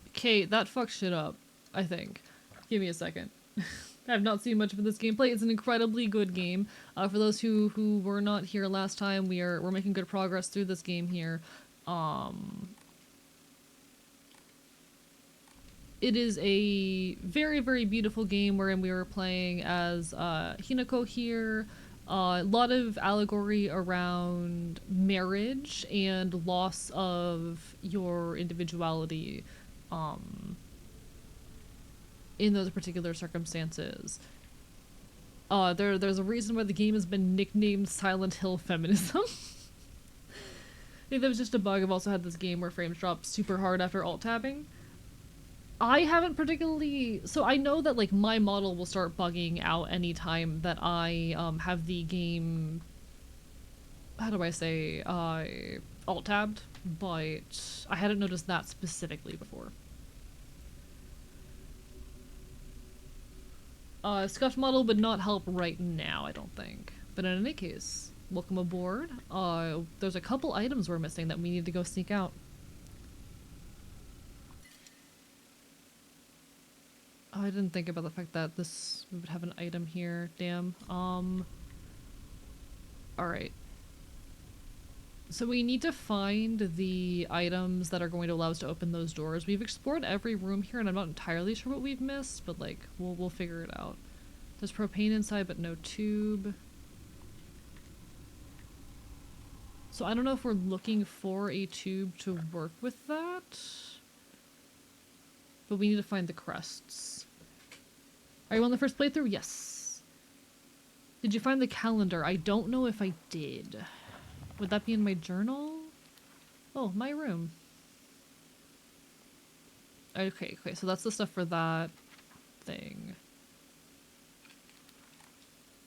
Okay, that fucked shit up, I think. Give me a second. I've not seen much of this gameplay. It's an incredibly good game. For those who were not here last time, we're making good progress through this game here. It is a very, very beautiful game wherein we were playing as Hinako here. A lot of allegory around marriage and loss of your individuality in those particular circumstances. There's a reason why the game has been nicknamed Silent Hill Feminism. I think that was just a bug. I've also had this game where frames drop super hard after alt tabbing. I haven't particularly, so I know that like my model will start bugging out anytime that I have the game, how do I say, alt tabbed, but I hadn't noticed that specifically before. Scuffed model would not help right now, I don't think. But in any case, welcome aboard. There's a couple items we're missing that we need to go sneak out. Oh, I didn't think about the fact that this we would have an item here. Damn. Alright. So we need to find the items that are going to allow us to open those doors. We've explored every room here and I'm not entirely sure what we've missed, but like, we'll figure it out. There's propane inside but no tube. So I don't know if we're looking for a tube to work with that. But we need to find the crests. Are you on the first playthrough? Yes. Did you find the calendar? I don't know if I did. Would that be in my journal? Oh, my room. Okay, so that's the stuff for that thing.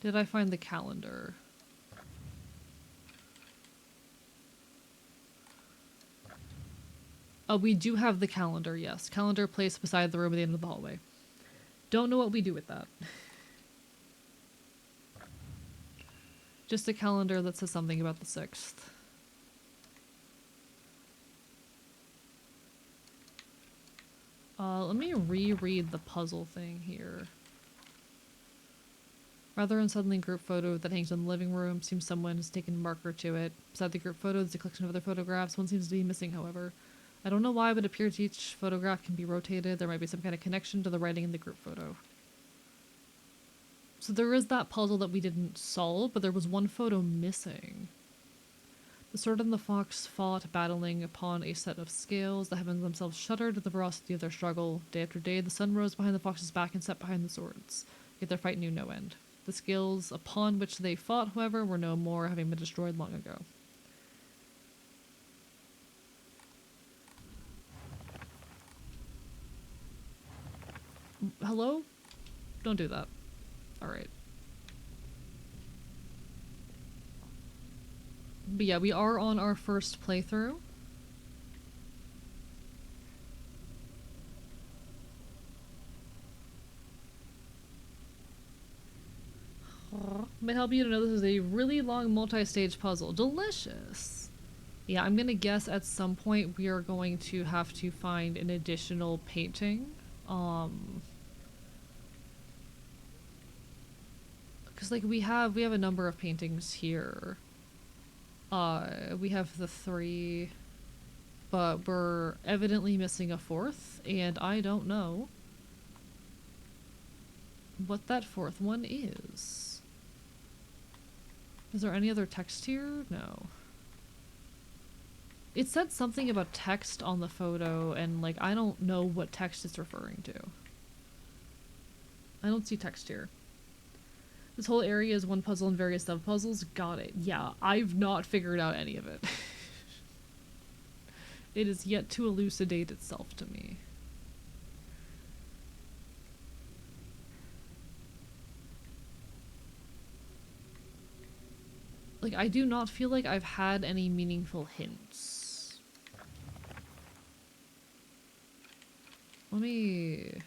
Did I find the calendar? Oh, we do have the calendar, yes. Calendar placed beside the room at the end of the hallway. Don't know what we do with that. Just a calendar that says something about the 6th. Let me reread the puzzle thing here. Rather than suddenly group photo that hangs in the living room, seems someone has taken a marker to it. Beside the group photo, there's a collection of other photographs. One seems to be missing, however. I don't know why, but it appears each photograph can be rotated. There might be some kind of connection to the writing in the group photo. So there is that puzzle that we didn't solve, but there was one photo missing. The sword and the fox fought, battling upon a set of scales. The heavens themselves shuddered at the ferocity of their struggle. Day after day, the sun rose behind the fox's back and set behind the swords. Yet their fight knew no end. The scales upon which they fought, however, were no more, having been destroyed long ago. Hello? Don't do that. Alright. But yeah, we are on our first playthrough. Might help you to know this is a really long multi-stage puzzle. Delicious! Yeah, I'm gonna guess at some point we are going to have to find an additional painting. Because like we have a number of paintings here. We have the 3, but we're evidently missing a 4th, and I don't know what that 4th one is. Is there any other text here? No. It said something about text on the photo, and like I don't know what text it's referring to. I don't see text here. This whole area is one puzzle and various sub-puzzles. Got it. Yeah, I've not figured out any of it. It is yet to elucidate itself to me. Like, I do not feel like I've had any meaningful hints. Let me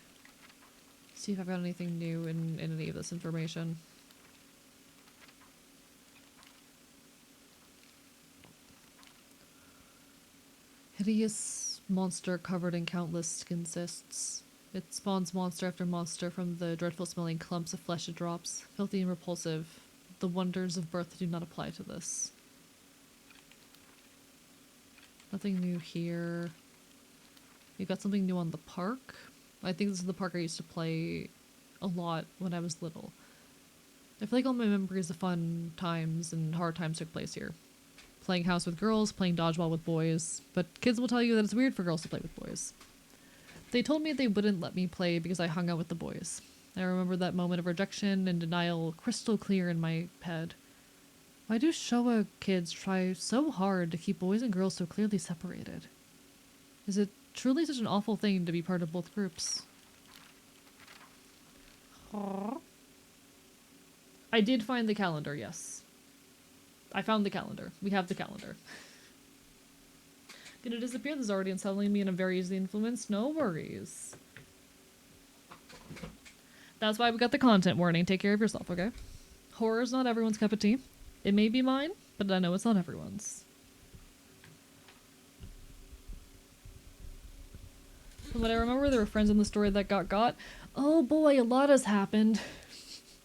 see if I've got anything new in any of this information. Hideous monster covered in countless skin cysts. It spawns monster after monster from the dreadful smelling clumps of flesh it drops. Filthy and repulsive. The wonders of birth do not apply to this. Nothing new here. You got something new on the park. I think this is the park I used to play a lot when I was little. I feel like all my memories of fun times and hard times took place here. Playing house with girls, playing dodgeball with boys, but kids will tell you that it's weird for girls to play with boys. They told me they wouldn't let me play because I hung out with the boys. I remember that moment of rejection and denial crystal clear in my head. Why do Showa kids try so hard to keep boys and girls so clearly separated? Is it truly such an awful thing to be part of both groups? I did find the calendar, yes. I found the calendar. We have the calendar. Did it disappear? This is already unsettling me and I'm very easily influenced. No worries. That's why we got the content warning. Take care of yourself, okay? Horror's not everyone's cup of tea. It may be mine, but I know it's not everyone's. From what I remember, there were friends in the story that got. Oh boy, a lot has happened.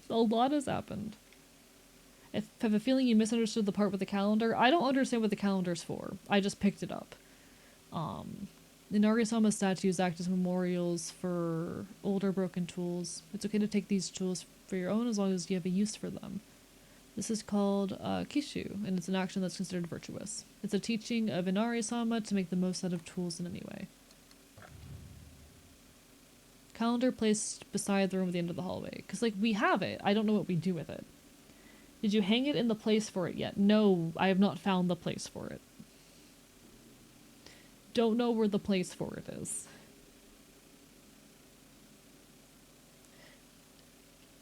A lot has happened. I have a feeling you misunderstood the part with the calendar. I don't understand what the calendar's for. I just picked it up. The Nagasama statues act as memorials for older broken tools. It's okay to take these tools for your own as long as you have a use for them. This is called Kishu, and it's an action that's considered virtuous. It's a teaching of Inari-sama to make the most out of tools in any way. Calendar placed beside the room at the end of the hallway. Because, like, we have it. I don't know what we do with it. Did you hang it in the place for it yet? No, I have not found the place for it. Don't know where the place for it is.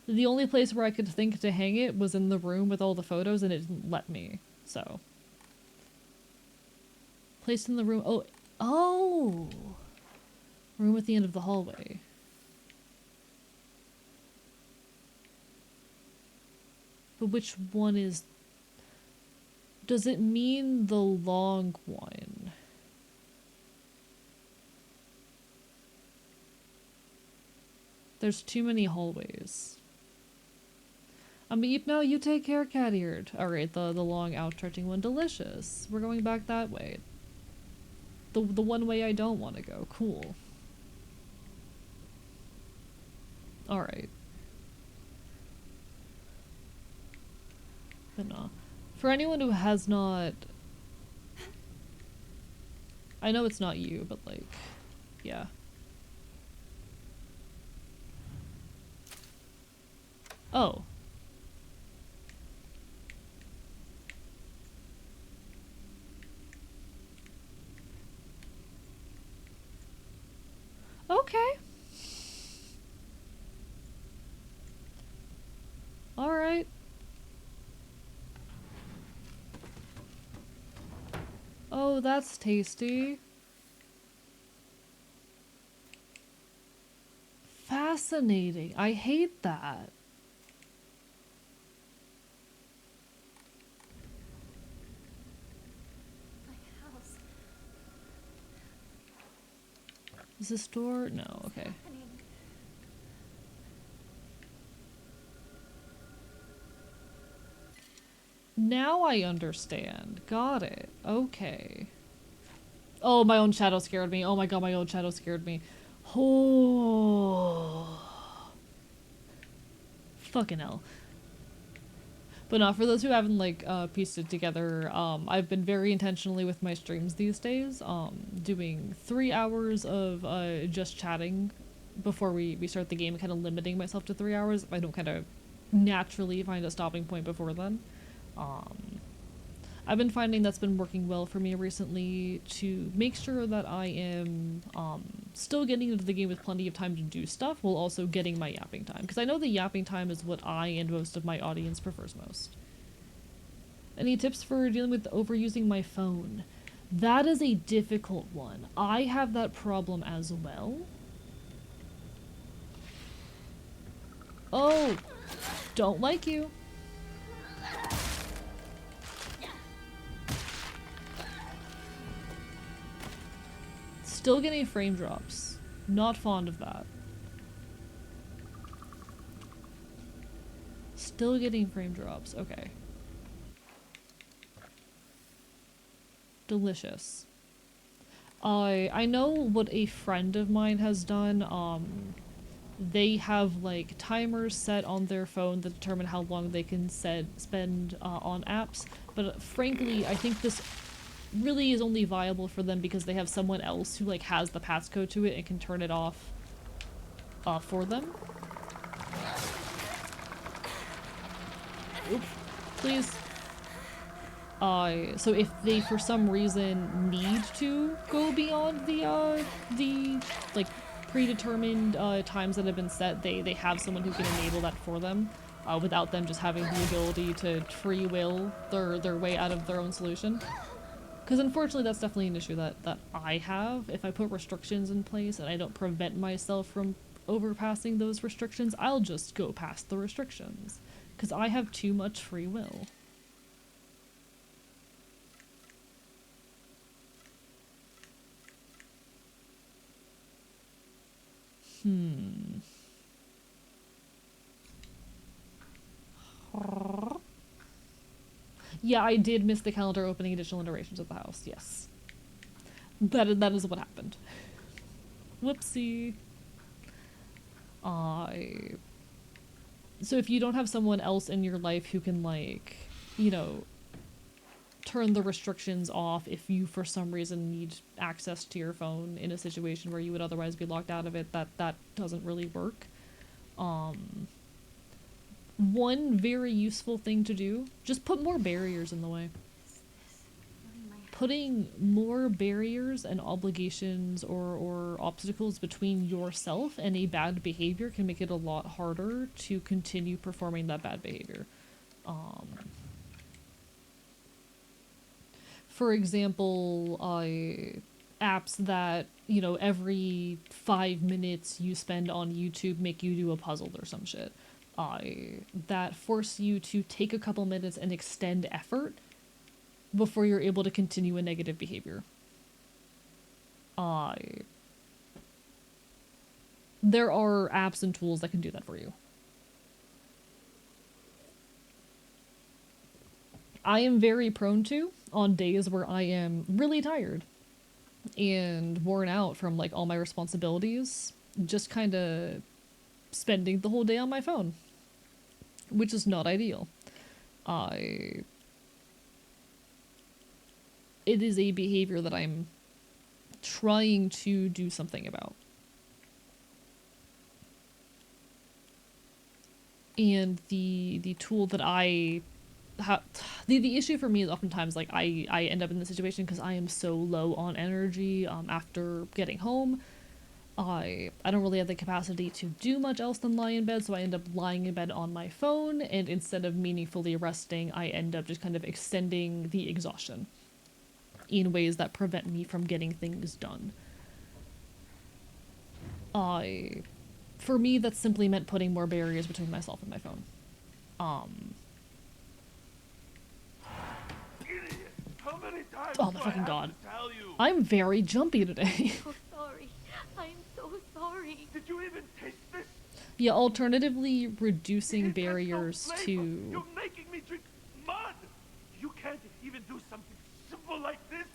The only place where I could think to hang it was in the room with all the photos and it didn't let me, so. Placed in the room, oh! Room at the end of the hallway. But which one is... Does it mean the long one? There's too many hallways. No, you take care, cat-eared. Alright, the long out-stretching one. Delicious. We're going back that way. The one way I don't want to go. Cool. Alright. But no. For anyone who has not... I know it's not you, but like... Yeah. Oh. Okay. Alright. Oh, that's tasty. Fascinating. I hate that. My house. Is this door? No, okay. Happening. Now I understand. Got it. Okay. Oh, my own shadow scared me. Oh my god, my own shadow scared me. Oh. Fucking hell. But no, for those who haven't like pieced it together, I've been very intentionally with my streams these days, doing 3 hours of just chatting before we start the game, kind of limiting myself to 3 hours if I don't kind of naturally find a stopping point before then. I've been finding that's been working well for me recently to make sure that I am still getting into the game with plenty of time to do stuff while also getting my yapping time. Because I know the yapping time is what I and most of my audience prefers most. Any tips for dealing with overusing my phone? That is a difficult one. I have that problem as well. Oh! Don't like you. Still getting frame drops. Not fond of that. Still getting frame drops. Okay. Delicious. I know what a friend of mine has done. They have like timers set on their phone that determine how long they can spend on apps. But frankly, I think this really is only viable for them because they have someone else who like has the passcode to it and can turn it off for them. Oops, please. So if they for some reason need to go beyond the like predetermined times that have been set, they have someone who can enable that for them, without them just having the ability to free will their way out of their own solution. Because unfortunately that's definitely an issue that I have. If I put restrictions in place and I don't prevent myself from overpassing those restrictions, I'll just go past the restrictions. Because I have too much free will. Yeah, I did miss the calendar opening additional iterations of the house, yes. That is what happened. Whoopsie. So if you don't have someone else in your life who can, like, you know, turn the restrictions off if you for some reason need access to your phone in a situation where you would otherwise be locked out of it, that doesn't really work. One very useful thing to do, just put more barriers in the way. Putting more barriers and obligations or obstacles between yourself and a bad behavior can make it a lot harder to continue performing that bad behavior. For example, apps that, you know, every 5 minutes you spend on YouTube make you do a puzzle or some shit. That force you to take a couple minutes and extend effort before you're able to continue a negative behavior. There are apps and tools that can do that for you. I am very prone to, on days where I am really tired and worn out from like all my responsibilities, just kind of spending the whole day on my phone, which is not ideal. It is a behavior that I'm trying to do something about. And the tool that I have, the issue for me is oftentimes like I end up in this situation because I am so low on energy after getting home. I don't really have the capacity to do much else than lie in bed, so I end up lying in bed on my phone, and instead of meaningfully resting, I end up just kind of extending the exhaustion in ways that prevent me from getting things done. For me, that simply meant putting more barriers between myself and my phone. Idiot! How many times Oh do my I fucking have god. to tell you? I'm very jumpy today. So sorry. I'm so sorry. Did you even taste this? Yeah, alternatively, reducing It has no barriers flavor. to... You're making me drink mud! You can't even do something simple like this?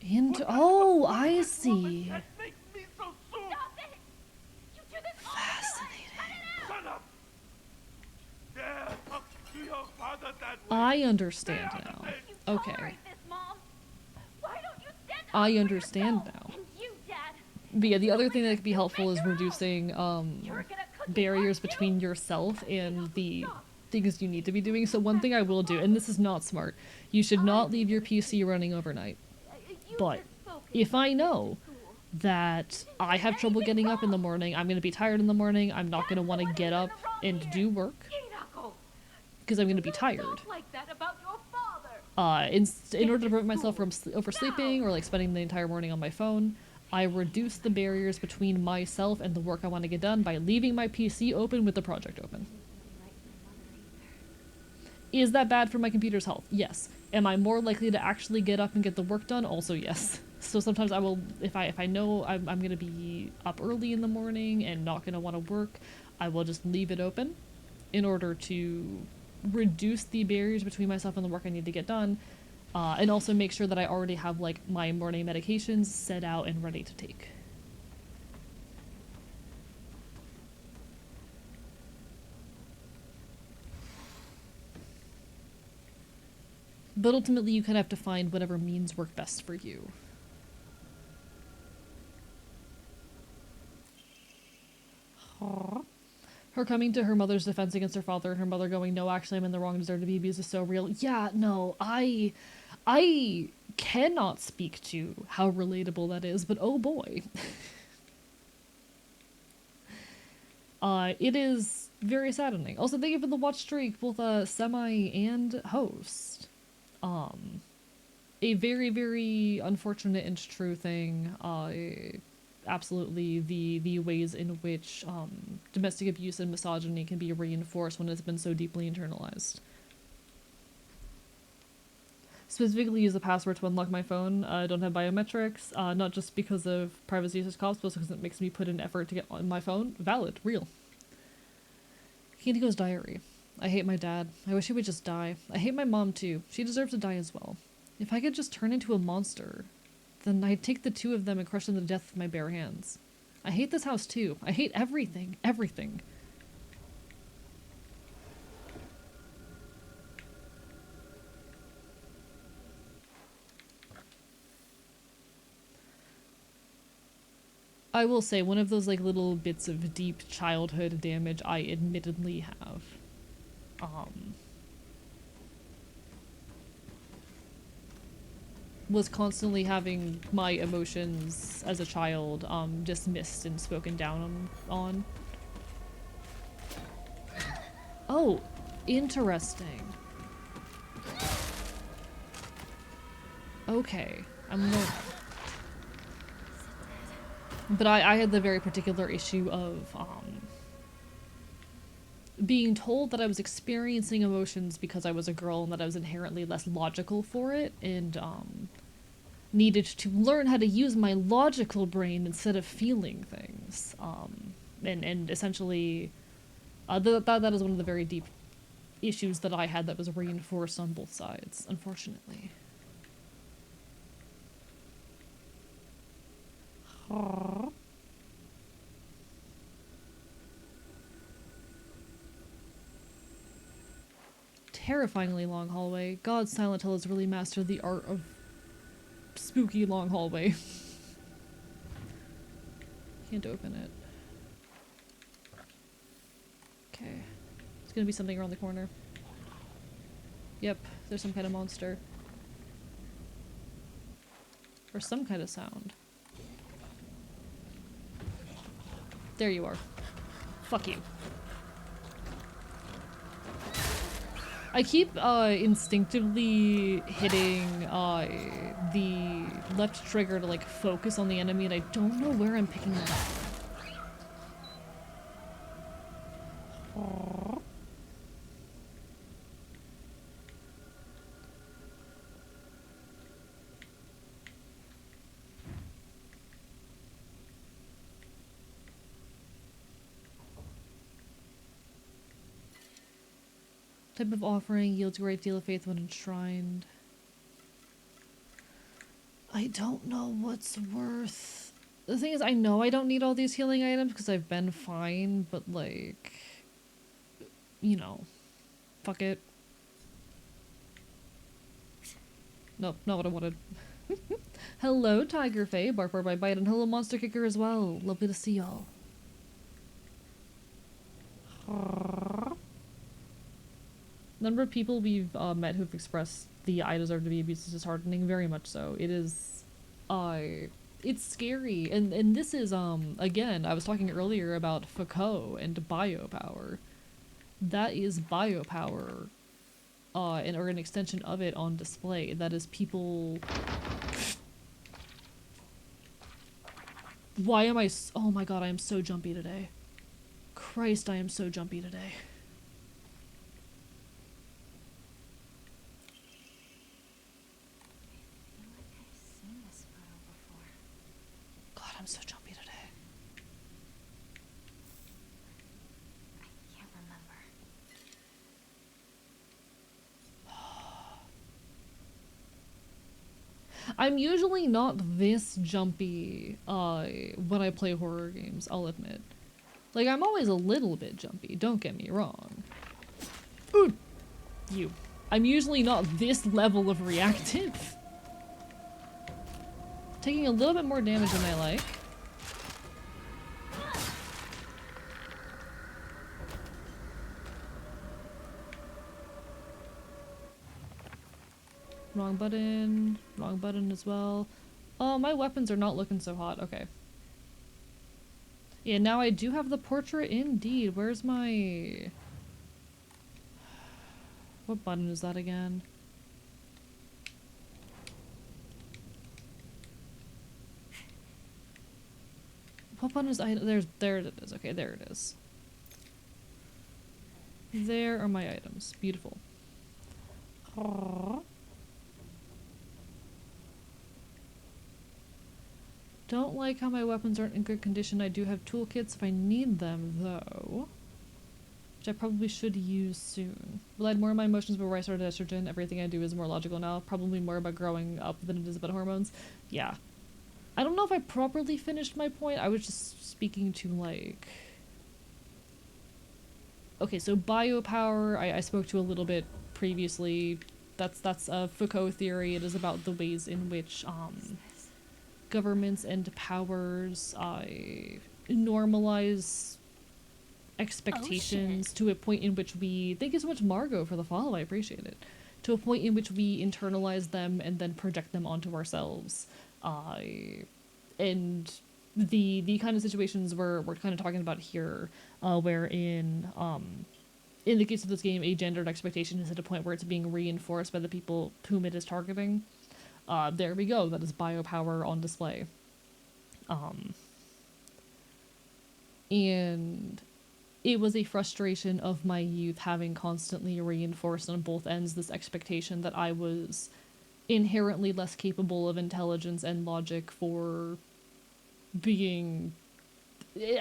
And What kind of a oh, I worthless woman see. can't make me so soon? Stop it! You do this all the time! Cut it out! Shut up! Dare talk to your father that way. I understand They are the now. same. You Okay. tolerate this, Mom. Why don't you stand up I for understand yourself? now. And you, Dad. But yeah, the other thing that could be helpful is Make your own. reducing You're gonna cook barriers it, aren't you? between yourself and the things you need to be doing. So one thing I will do, and this is not smart, you should not leave your PC running overnight. You But just focus if I on know school. that I have trouble getting up in the morning, I'm going to be tired in the morning, I'm not going to want to get up and do work Knuckle, because I'm going to be don't tired. talk like that about your father. In order to prevent myself from oversleeping or like spending the entire morning on my phone, I reduce the barriers between myself and the work I want to get done by leaving my PC open with the project open. Is that bad for my computer's health? Yes. Am I more likely to actually get up and get the work done? Also yes. So sometimes I will, if I know I'm going to be up early in the morning and not going to want to work, I will just leave it open in order to reduce the barriers between myself and the work I need to get done. And also make sure that I already have like my morning medications set out and ready to take. But ultimately you kind of have to find whatever means work best for you. Her coming to her mother's defense against her father and her mother going, no, actually I'm in the wrong, deserve to be abused is so real. Yeah, no, I cannot speak to how relatable that is, but oh boy. It is very saddening. Also, thank you for the watch streak, both Semi and Host. A very, very unfortunate and true thing. Absolutely the ways in which domestic abuse and misogyny can be reinforced when it's been so deeply internalized. Specifically use a password to unlock my phone. I don't have biometrics, not just because of privacy as costs, but because it makes me put in effort to get on my phone. Valid, real. Candigo's diary. I hate my dad. I wish he would just die. I hate my mom too. She deserves to die as well. If I could just turn into a monster, then I'd take the two of them and crush them to death with my bare hands. I hate this house too. I hate everything. Everything. I will say, one of those like little bits of deep childhood damage I admittedly have. Was constantly having my emotions as a child dismissed and spoken down on. Oh, interesting. Okay, I'm not... But I had the very particular issue of being told that I was experiencing emotions because I was a girl and that I was inherently less logical for it, and needed to learn how to use my logical brain instead of feeling things. And essentially, that is one of the very deep issues that I had that was reinforced on both sides, unfortunately. Terrifyingly long hallway. God, Silent Hill has really mastered the art of spooky long hallway. Can't open it. Okay. There's gonna be something around the corner. Yep, there's some kind of monster. Or some kind of sound. There you are. Fuck you. I keep instinctively hitting the left trigger to like focus on the enemy, and I don't know where I'm picking that up. Type of offering yields a great deal of faith when enshrined. I don't know what's worth. The thing is, I know I don't need all these healing items because I've been fine, but like, you know, fuck it. Nope, not what I wanted. Hello, Tiger Faye, Bark Bark Bite Bite, and hello, Monster Kicker as well. Lovely to see y'all. Number of people we've met who've expressed the I deserve to be abused is disheartening, very much so. It is, it's scary, and this is, again, I was talking earlier about Foucault and biopower. That is biopower, or an extension of it on display. That is people... Why am I oh my god, I am so jumpy today. Christ, I am so jumpy today. God, I'm so jumpy today. I can't remember. I'm usually not this jumpy when I play horror games, I'll admit. Like, I'm always a little bit jumpy, don't get me wrong. Ooh, you. I'm usually not this level of reactive. Taking a little bit more damage than I like. Wrong button as well. Oh, my weapons are not looking so hot, okay. Yeah, now I do have the portrait indeed. Where's my... What button is that again? What button is there it is. Okay, there it is. There are my items. Beautiful. Don't like how my weapons aren't in good condition. I do have toolkits if I need them, though. Which I probably should use soon. Relied more on my emotions before I started estrogen. Everything I do is more logical now. Probably more about growing up than it is about hormones. Yeah. I don't know if I properly finished my point. I was just speaking to, like... Okay, so biopower, I spoke to a little bit previously. That's a Foucault theory. It is about the ways in which, governments and powers normalize expectations to a point in which we... Thank you so much, Margot, for the follow. I appreciate it. To a point in which we internalize them and then project them onto ourselves. And the kind of situations we're kind of talking about here, wherein in the case of this game, a gendered expectation is at a point where it's being reinforced by the people whom it is targeting. There we go. That is biopower on display. And it was a frustration of my youth having constantly reinforced on both ends this expectation that I was inherently less capable of intelligence and logic for being,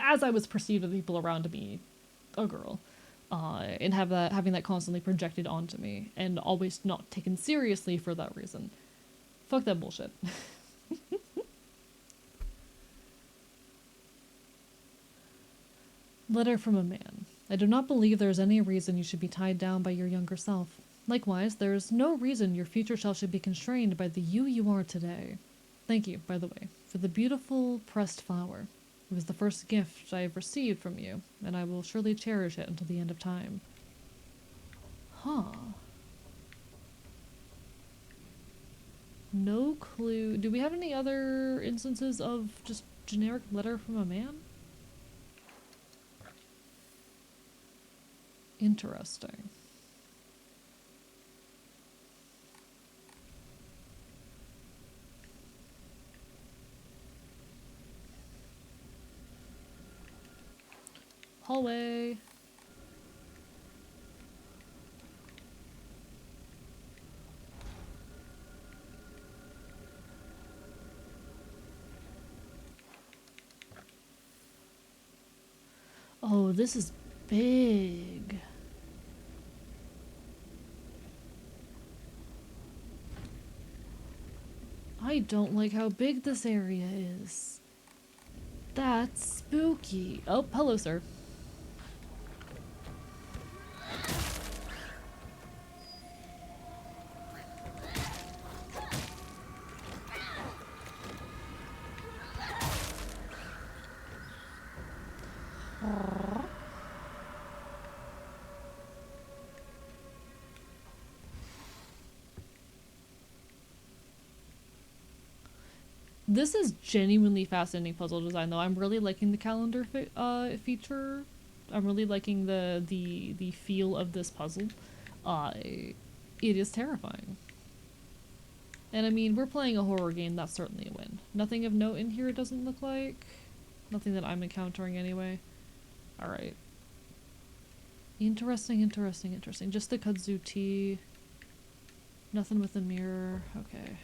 as I was perceived with people around me, a girl. And having that constantly projected onto me, and always not taken seriously for that reason. Fuck that bullshit. Letter from a man. I do not believe there is any reason you should be tied down by your younger self. Likewise, there is no reason your future self should be constrained by the you are today. Thank you, by the way, for the beautiful pressed flower. It was the first gift I have received from you, and I will surely cherish it until the end of time. Huh. No clue. Do we have any other instances of just generic letter from a man? Interesting. Hallway. Oh, this is big. I don't like how big this area is. That's spooky. Oh, hello, sir. This is genuinely fascinating puzzle design, though. I'm really liking the calendar feature. I'm really liking the feel of this puzzle. It is terrifying. And I mean, we're playing a horror game, that's certainly a win. Nothing of note in here, it doesn't look like. Nothing that I'm encountering anyway. Alright. Interesting, interesting, interesting. Just the kudzu tea. Nothing with a mirror. Okay.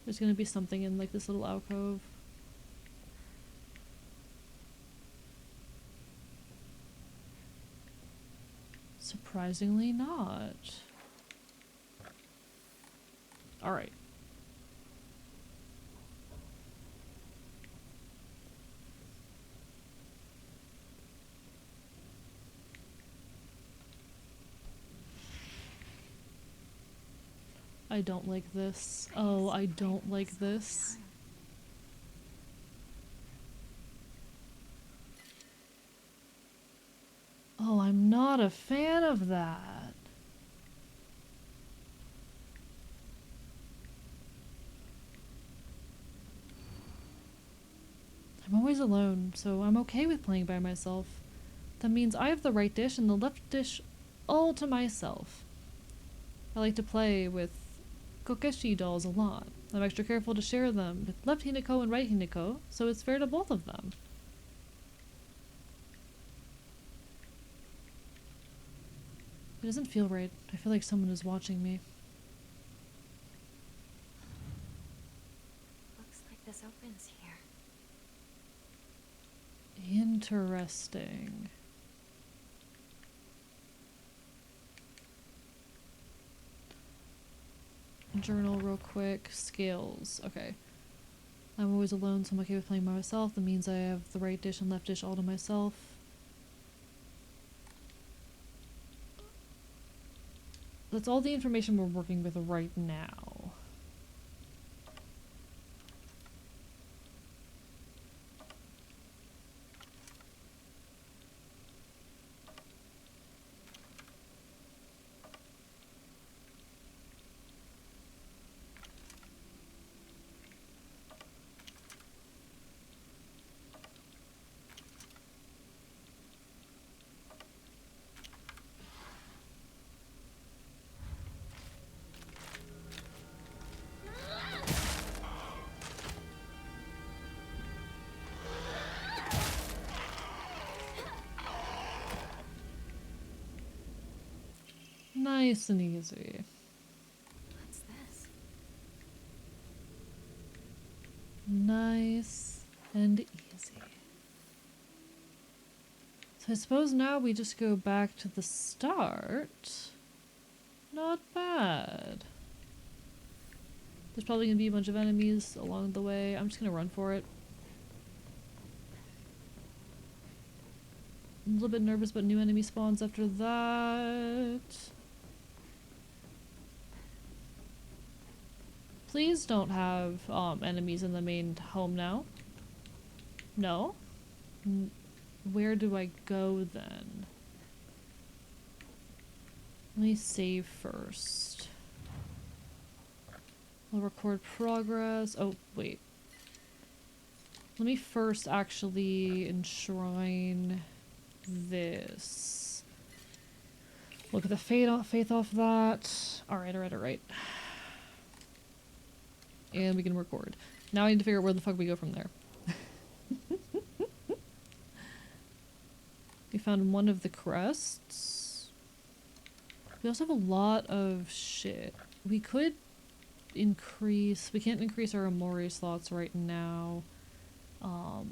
There's gonna be something in like this little alcove. Surprisingly not. Alright. I don't like this. Oh, I don't like this. Oh, I'm not a fan of that. I'm always alone, so I'm okay with playing by myself. That means I have the right dish and the left dish all to myself. I like to play with Kokeshi dolls a lot. I'm extra careful to share them with left Hinako and right Hinako, so it's fair to both of them. It doesn't feel right. I feel like someone is watching me. Looks like this opens here. Interesting. Journal real quick. Skills. Okay. I'm always alone, so I'm okay with playing by myself. That means I have the right dish and left dish all to myself. That's all the information we're working with right now. Nice and easy. What's this? Nice and easy. So I suppose now we just go back to the start. Not bad. There's probably gonna be a bunch of enemies along the way. I'm just gonna run for it. I'm a little bit nervous about new enemy spawns after that. Please don't have enemies in the main home now. No? Where do I go then? Let me save first. I'll record progress. Oh, wait. Let me first actually enshrine this. Look at the faith off that. Alright. And we can record. Now I need to figure out where the fuck we go from there. We found one of the crests. We also have a lot of shit. We could increase... We can't increase our Amori slots right now. Fuck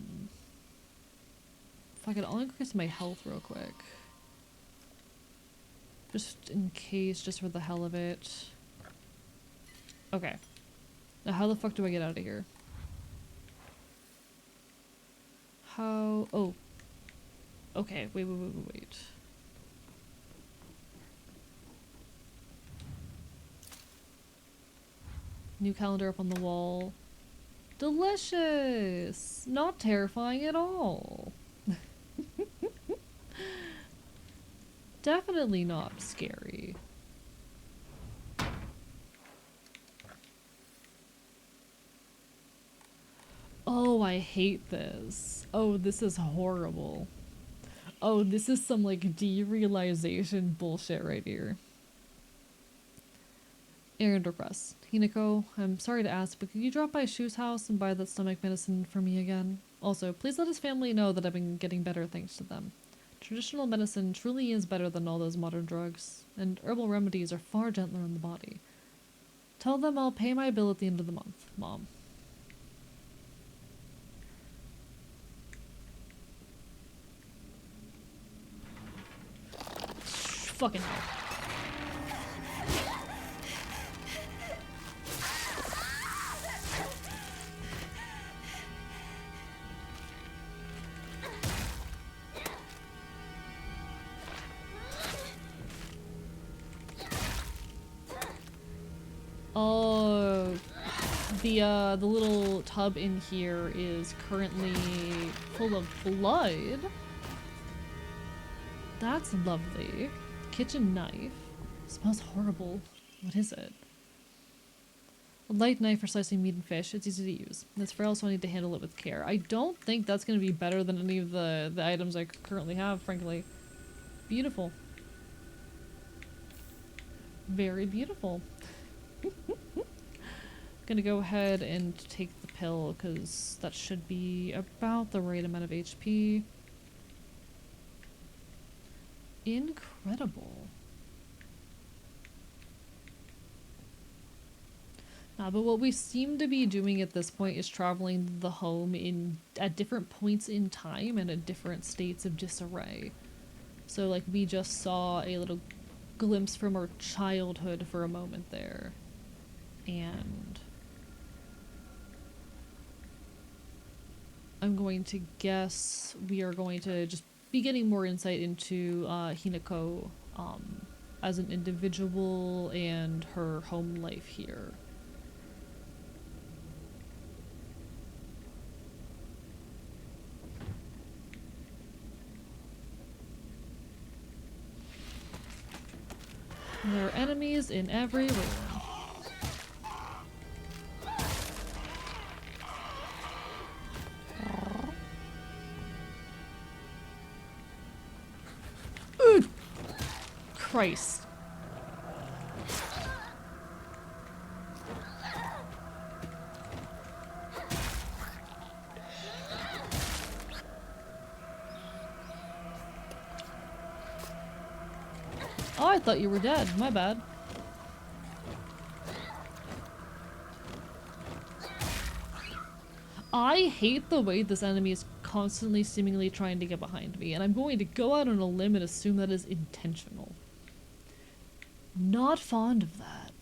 it, I'll increase my health real quick. Just in case, just for the hell of it. Okay. Now how the fuck do I get out of here? How... Oh. Okay, wait. New calendar up on the wall. Delicious! Not terrifying at all. Definitely not scary. Oh, I hate this. Oh, this is horrible. Oh, this is some like derealization bullshit right here. Errand request. Hinako, I'm sorry to ask, but could you drop by Shu's house and buy that stomach medicine for me again? Also, please let his family know that I've been getting better thanks to them. Traditional medicine truly is better than all those modern drugs, and herbal remedies are far gentler on the body. Tell them I'll pay my bill at the end of the month, Mom. Fucking hell. Oh, the little tub in here is currently full of blood. That's lovely. Kitchen knife. Smells horrible. What is it? A light knife for slicing meat and fish. It's easy to use. That's frail, so I need to handle it with care. I don't think that's going to be better than any of the items I currently have, frankly. Beautiful. Very beautiful. Gonna go ahead and take the pill because that should be about the right amount of HP. Incredible. But what we seem to be doing at this point is traveling the home at different points in time and at different states of disarray. So like we just saw a little glimpse from our childhood for a moment there. And I'm going to guess we are going to just be getting more insight into Hinako as an individual and her home life here. There are enemies in every room. Christ. Oh, I thought you were dead. My bad. I hate the way this enemy is constantly seemingly trying to get behind me, and I'm going to go out on a limb and assume that is intentional. Not fond of that.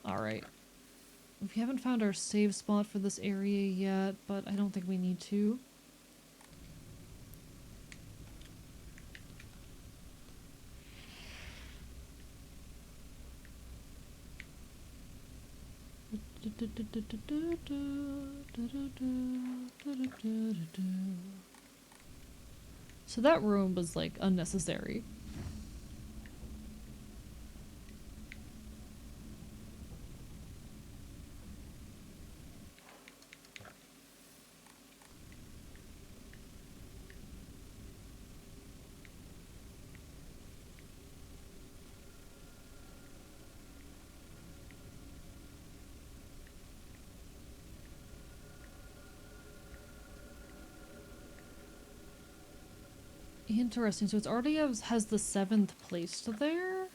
Alright. We haven't found our save spot for this area yet, but I don't think we need to. So that room was like unnecessary. Interesting. So it's already has the 7th placed there.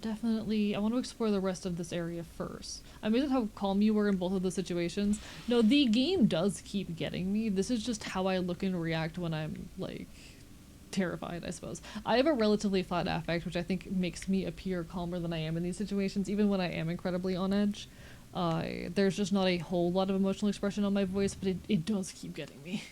Definitely, I want to explore the rest of this area first. I'm amazed at how calm you were in both of the situations. No, the game does keep getting me. This is just how I look and react when I'm, like, terrified, I suppose. I have a relatively flat affect, which I think makes me appear calmer than I am in these situations, even when I am incredibly on edge. There's just not a whole lot of emotional expression on my voice, but it does keep getting me.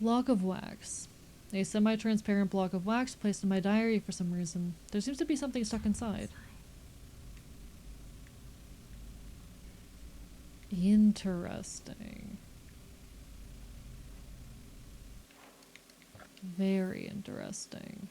Block of wax. A semi-transparent block of wax placed in my diary for some reason. There seems to be something stuck inside. Interesting. Very interesting.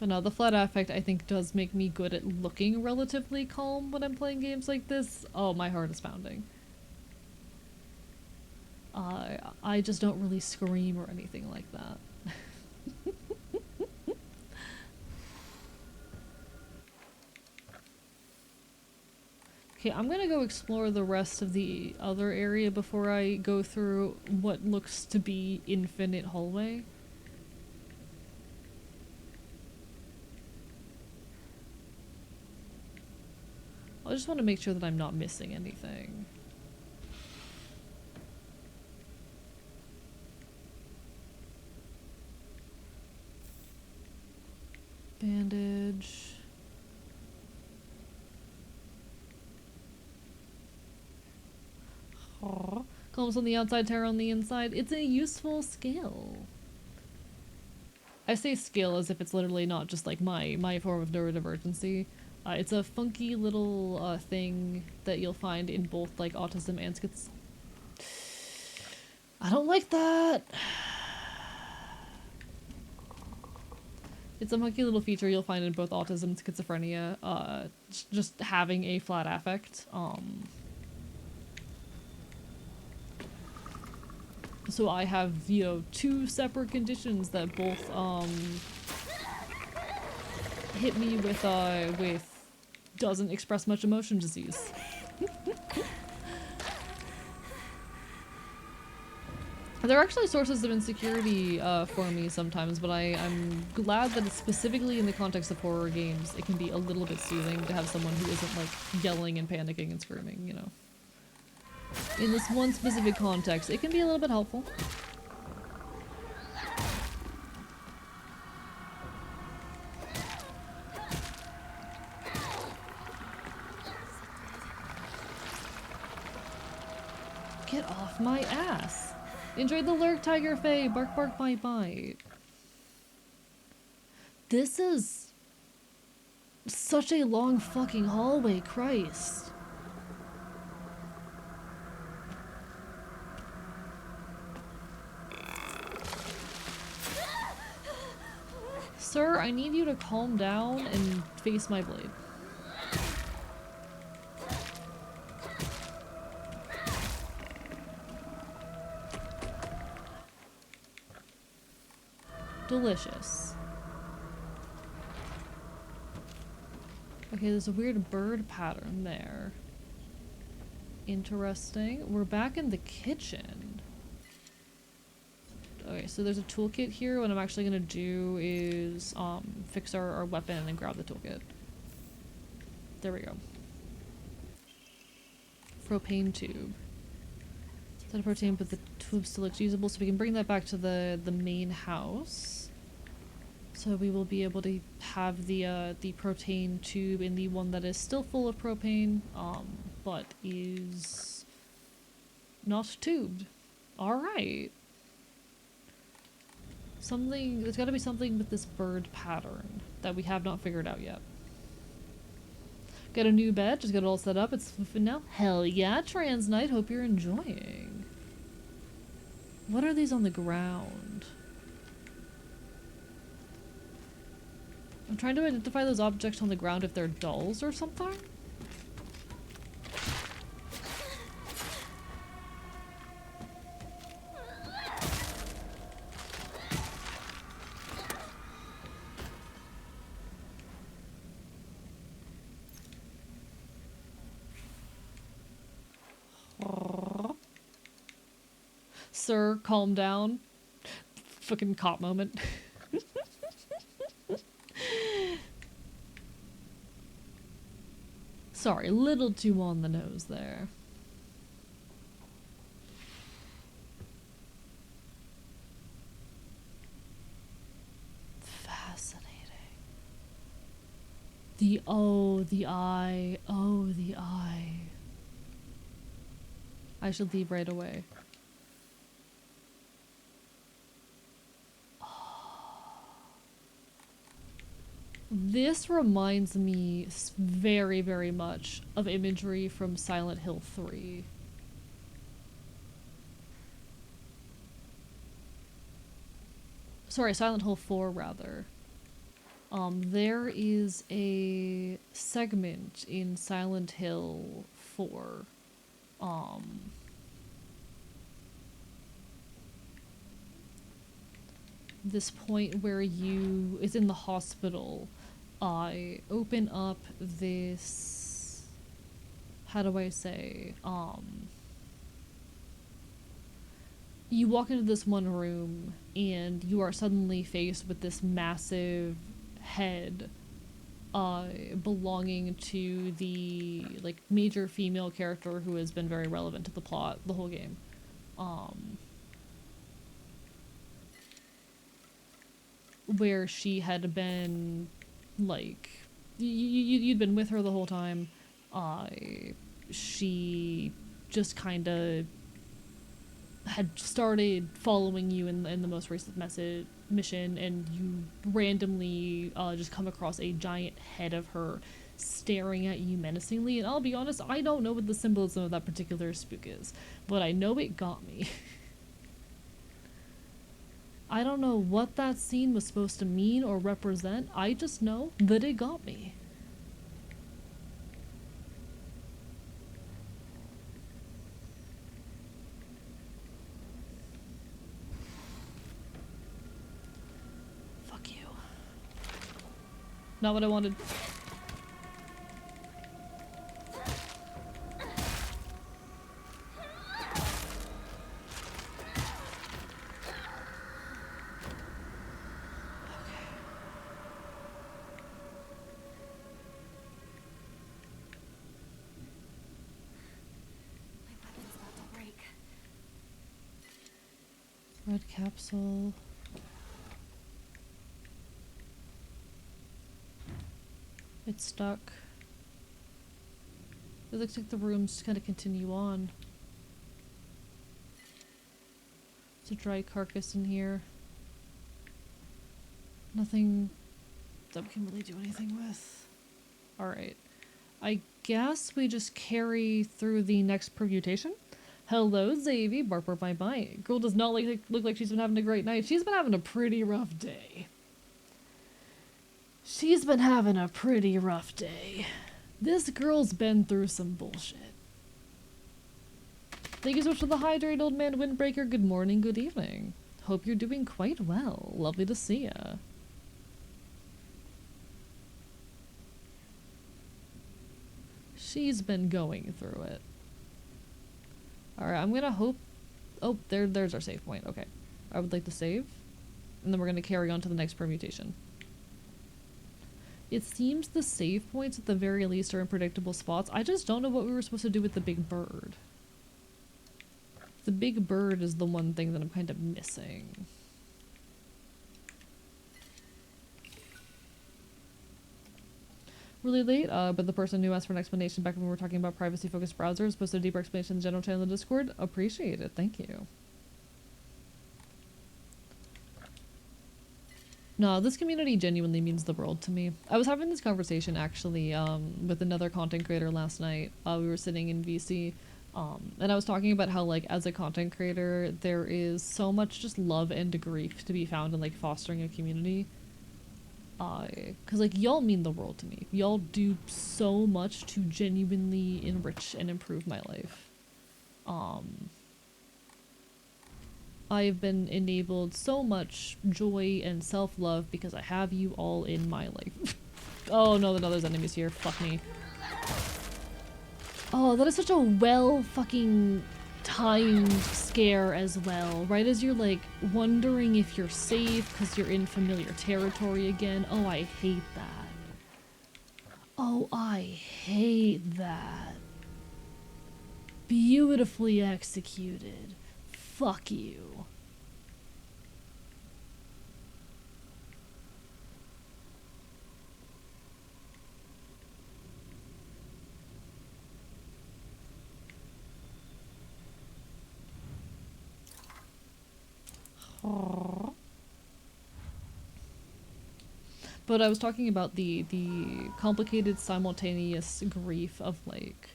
But no, the flat affect I think does make me good at looking relatively calm when I'm playing games like this. Oh, my heart is pounding. I just don't really scream or anything like that. Okay, I'm gonna go explore the rest of the other area before I go through what looks to be infinite hallway. I just want to make sure that I'm not missing anything. Bandage. Aw. Columns on the outside, terror on the inside. It's a useful skill. I say skill as if it's literally not just like my form of neurodivergency. It's a funky little thing that you'll find in both like autism and schiz. I don't like that. It's a funky little feature you'll find in both autism and schizophrenia. Just having a flat affect. So I have, you know, two separate conditions that both hit me with doesn't express much emotion disease. They're actually sources of insecurity for me sometimes, but I'm glad that it's specifically in the context of horror games, it can be a little bit soothing to have someone who isn't like yelling and panicking and screaming, you know. In this one specific context, it can be a little bit helpful. Get off my ass! Enjoy the lurk, Tiger Faye! Bark, bark, bite, bite. This is such a long fucking hallway, Christ. Sir, I need you to calm down and face my blade. Delicious. Okay, there's a weird bird pattern there. Interesting. We're back in the kitchen. Okay, so there's a toolkit here. What I'm actually gonna do is fix our weapon and then grab the toolkit. There we go. Propane tube. Instead of propane, but the tube still looks usable, so we can bring that back to the main house. So we will be able to have the propane tube in the one that is still full of propane, but is not tubed. All right. Something, there's got to be something with this bird pattern that we have not figured out yet. Got a new bed, just got it all set up. It's now. Hell yeah, Trans Knight. Hope you're enjoying. What are these on the ground? I'm trying to identify those objects on the ground if they're dolls or something. Sir, calm down. Fucking cop moment. Sorry, a little too on the nose there. Fascinating. The eye. Oh, the eye. I should leave right away. This reminds me very, very much of imagery from Silent Hill 3. Sorry, Silent Hill 4, rather. There is a segment in Silent Hill 4, this point where you is in the hospital. I open up this, how do I say, you walk into this one room and you are suddenly faced with this massive head belonging to the like major female character who has been very relevant to the plot the whole game. Where she had been like you'd been with her the whole time. She just kind of had started following you in the most recent mission, and you randomly just come across a giant head of her staring at you menacingly. And I'll be honest, I don't know what the symbolism of that particular spook is, but I know it got me. I don't know what that scene was supposed to mean or represent. I just know that it got me. Fuck you. Not what I wanted. My weapon's about to break. Red capsule. It's stuck. It looks like the room's just gonna continue on. It's a dry carcass in here. Nothing that we can really do anything with. Alright. I guess we just carry through the next permutation. Hello, Zavy. Bark, bark, bye, bye. Girl does not look like she's been having a great night. She's been having a pretty rough day. She's been having a pretty rough day. This girl's been through some bullshit. Thank you so much for the hydrate, old man windbreaker. Good morning, good evening. Hope you're doing quite well. Lovely to see ya. She's been going through it. Alright, I'm gonna hope... Oh, there's our save point. Okay. I would like to save. And then we're gonna carry on to the next permutation. It seems the save points at the very least are in predictable spots. I just don't know what we were supposed to do with the big bird. The big bird is the one thing that I'm kind of missing. Really late, but the person who asked for an explanation back when we were talking about privacy-focused browsers posted a deeper explanation in the general channel of the Discord. Appreciate it, thank you. No, this community genuinely means the world to me. I was having this conversation actually with another content creator last night. We were sitting in VC, and I was talking about how, like, as a content creator, there is so much just love and grief to be found in, like, fostering a community. Cause like y'all mean the world to me. Y'all do so much to genuinely enrich and improve my life. I've been enabled so much joy and self-love because I have you all in my life. Oh no, there's enemies here. Fuck me. Oh, that is such a well fucking timed scare as well. Right as you're like wondering if you're safe because you're in familiar territory again. Oh, I hate that. Oh, I hate that. Beautifully executed. Fuck you. But I was talking about the complicated simultaneous grief of like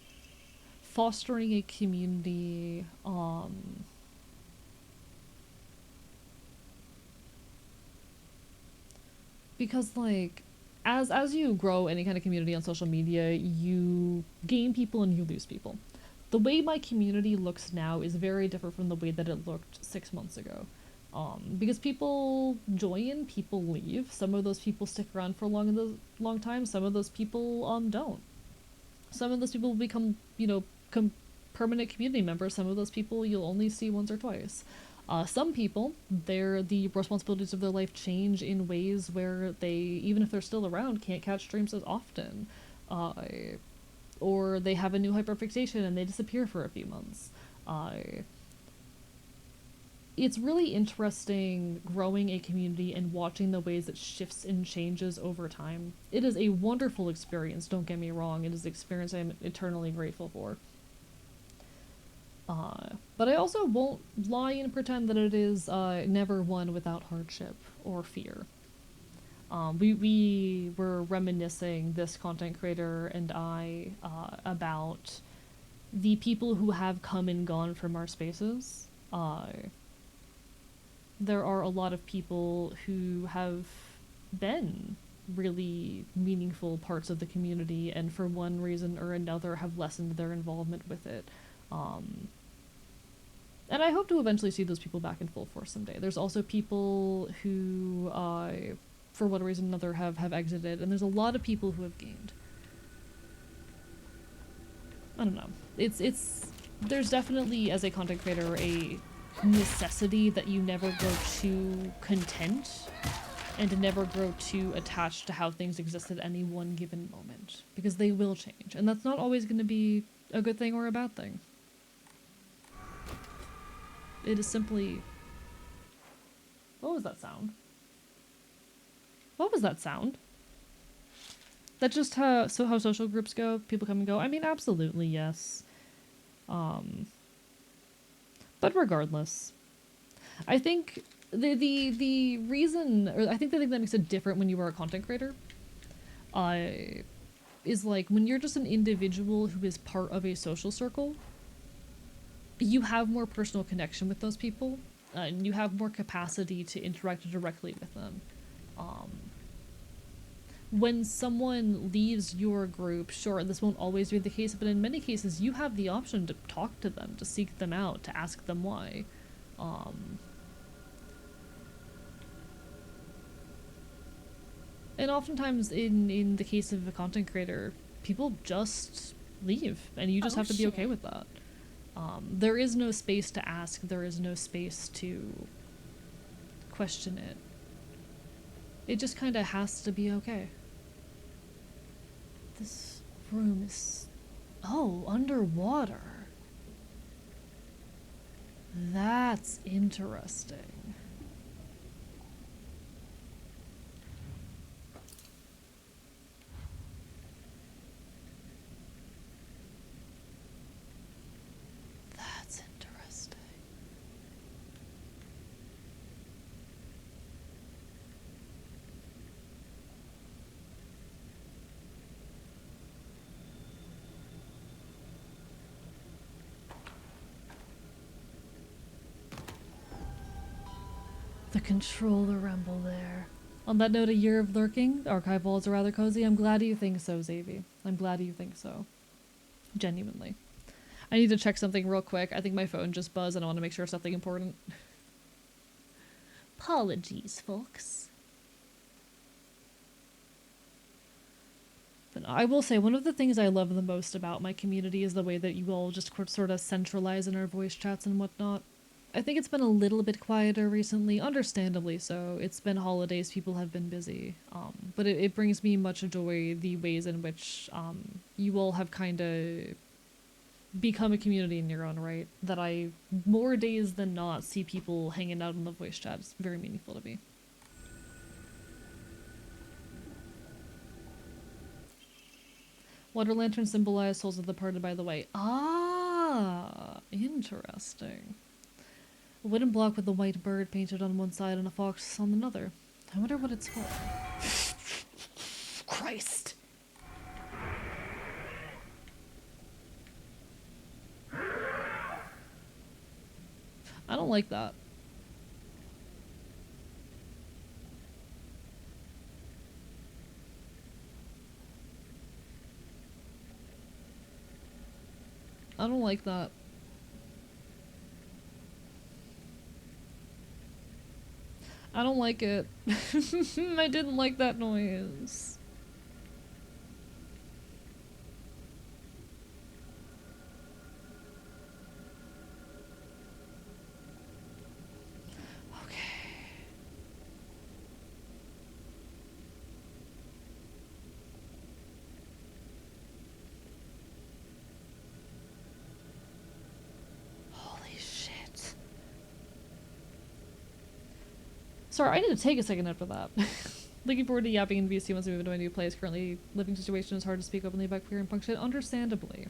fostering a community, because like as you grow any kind of community on social media, you gain people and you lose people. The way my community looks now is very different from the way that it looked 6 months ago. Because people join, people leave. Some of those people stick around for a long time. Some of those people don't. Some of those people become, permanent community members. Some of those people you'll only see once or twice. Some people, the responsibilities of their life change in ways where they, even if they're still around, can't catch streams as often. Or they have a new hyperfixation and they disappear for a few months. It's really interesting growing a community and watching the ways it shifts and changes over time. It is a wonderful experience, don't get me wrong. It is an experience I'm eternally grateful for. But I also won't lie and pretend that it is never one without hardship or fear. We were reminiscing, this content creator and I, about the people who have come and gone from our spaces. There are a lot of people who have been really meaningful parts of the community and for one reason or another have lessened their involvement with it. And I hope to eventually see those people back in full force someday. There's also people who, for one reason or another, have exited, and there's a lot of people who have gained. I don't know. There's definitely, as a content creator, a necessity that you never grow too content and to never grow too attached to how things exist at any one given moment, because they will change, and that's not always going to be a good thing or a bad thing. It is simply... What was that sound? What was that sound? That's just how social groups go? People come and go? I mean, absolutely, yes. But regardless, I think the reason, or I think the thing that makes it different when you are a content creator, is like when you're just an individual who is part of a social circle, you have more personal connection with those people, and you have more capacity to interact directly with them. When someone leaves your group, sure, this won't always be the case, but in many cases you have the option to talk to them, to seek them out, to ask them why. And oftentimes in the case of a content creator, people just leave, and you just have to be okay with that. There is no space to ask, there is no space to question it. It just kinda has to be okay. This room is... Oh, underwater. That's interesting. That's interesting. The controller rumble there. On that note, a year of lurking, archive walls are rather cozy. I'm glad you think so, Xavi. I'm glad you think so. Genuinely. I need to check something real quick. I think my phone just buzzed and I want to make sure it's something important. Apologies, folks. But I will say, one of the things I love the most about my community is the way that you all just sort of centralize in our voice chats and whatnot. I think it's been a little bit quieter recently, understandably so. It's been holidays, people have been busy. But it brings me much joy the ways in which you all have kind of become a community in your own right. That I, more days than not, see people hanging out in the voice chat. It's very meaningful to me. Water lanterns symbolize souls of the departed by the way. Ah, interesting. A wooden block with a white bird painted on one side and a fox on another. I wonder what it's for. Christ! I don't like that. I don't like that. I don't like it. I didn't like that noise. Okay. Holy shit. Sorry, I need to take a second after that. Looking forward to yapping in VC once we move into a new place. Currently, living situation is hard to speak openly about career and function, understandably.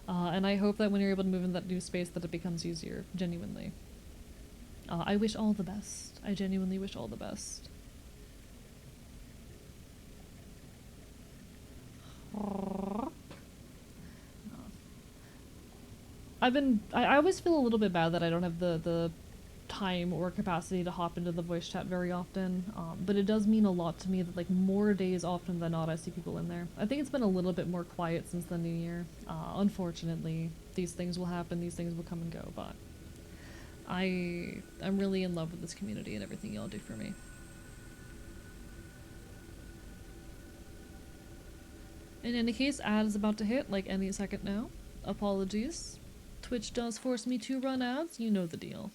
And I hope that when you're able to move in that new space that it becomes easier, genuinely. I wish all the best. I genuinely wish all the best. I always feel a little bit bad that I don't have the time or capacity to hop into the voice chat very often, but it does mean a lot to me that like more days often than not I see people in there. I think it's been a little bit more quiet since the new year. Unfortunately, these things will happen, these things will come and go, but I'm really in love with this community and everything y'all do for me. In any case, ad is about to hit like any second now. Apologies. Twitch does force me to run ads, you know the deal.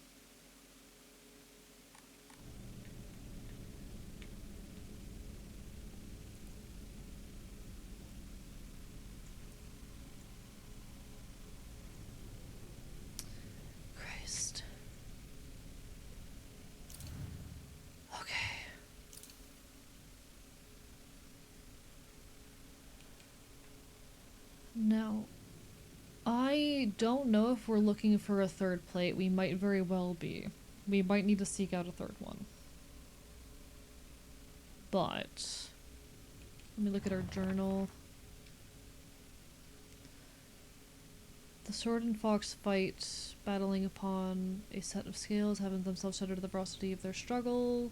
Christ. Okay. Now, I don't know if we're looking for a third plate. We might very well be. We might need to seek out a third one. But let me look at our journal. The sword and fox fight, battling upon a set of scales, having themselves shudder to the ferocity of their struggle.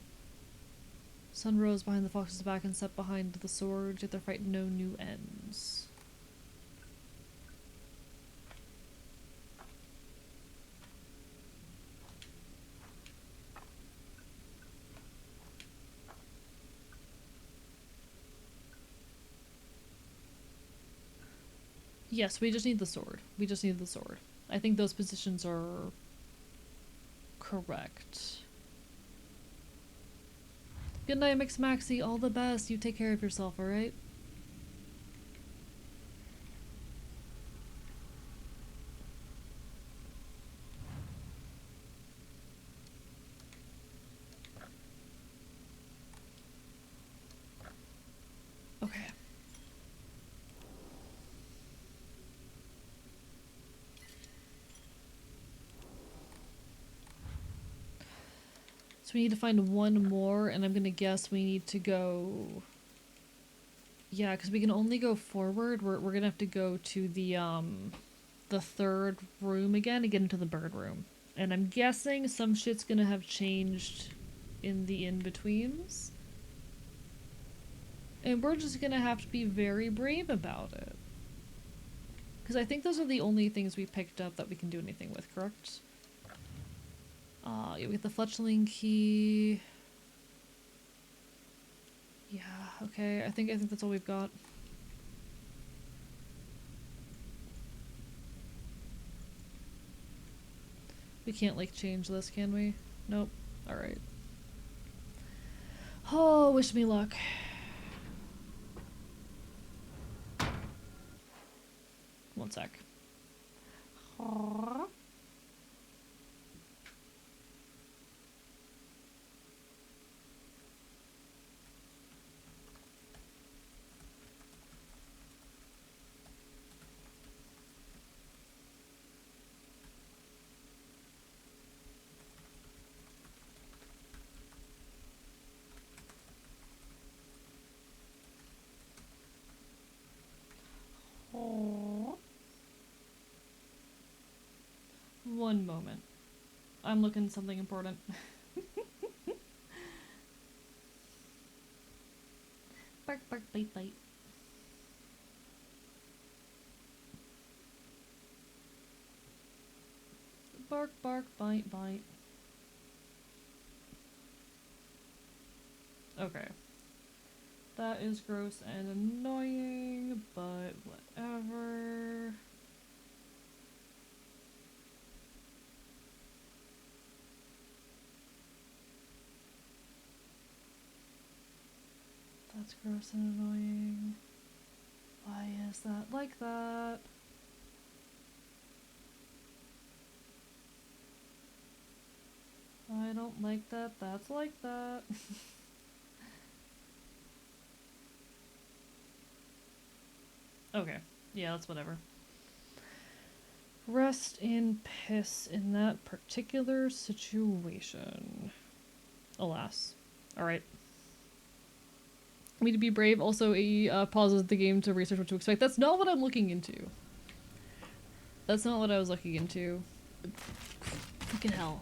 Sun rose behind the fox's back and set behind the sword, yet their fight no new ends. Yes, we just need the sword. We just need the sword. I think those positions are correct. Good night, Mix Maxi. All the best. You take care of yourself, alright? Okay. So we need to find one more, and I'm gonna guess we need to go... Yeah, because we can only go forward. We're gonna have to go to the third room again to get into the bird room. And I'm guessing some shit's gonna have changed in the in-betweens. And we're just gonna have to be very brave about it. Because I think those are the only things we picked up that we can do anything with, correct? Yeah, we get the fletchling key. Yeah, okay, I think that's all we've got. We can't, like, change this, can we? Nope. Alright. Oh, wish me luck. One sec. One moment. I'm looking at something important. Bark, bark, bite, bite. bark, bark, bite, bite. Okay. That is gross and annoying, but whatever. That's gross and annoying. Why is that like that? I don't like that. That's like that. Okay. Yeah, that's whatever. Rest in piss in that particular situation. Alas. Alright. Me to be brave. Also, he pauses the game to research what to expect. That's not what I'm looking into. That's not what I was looking into. Fucking hell.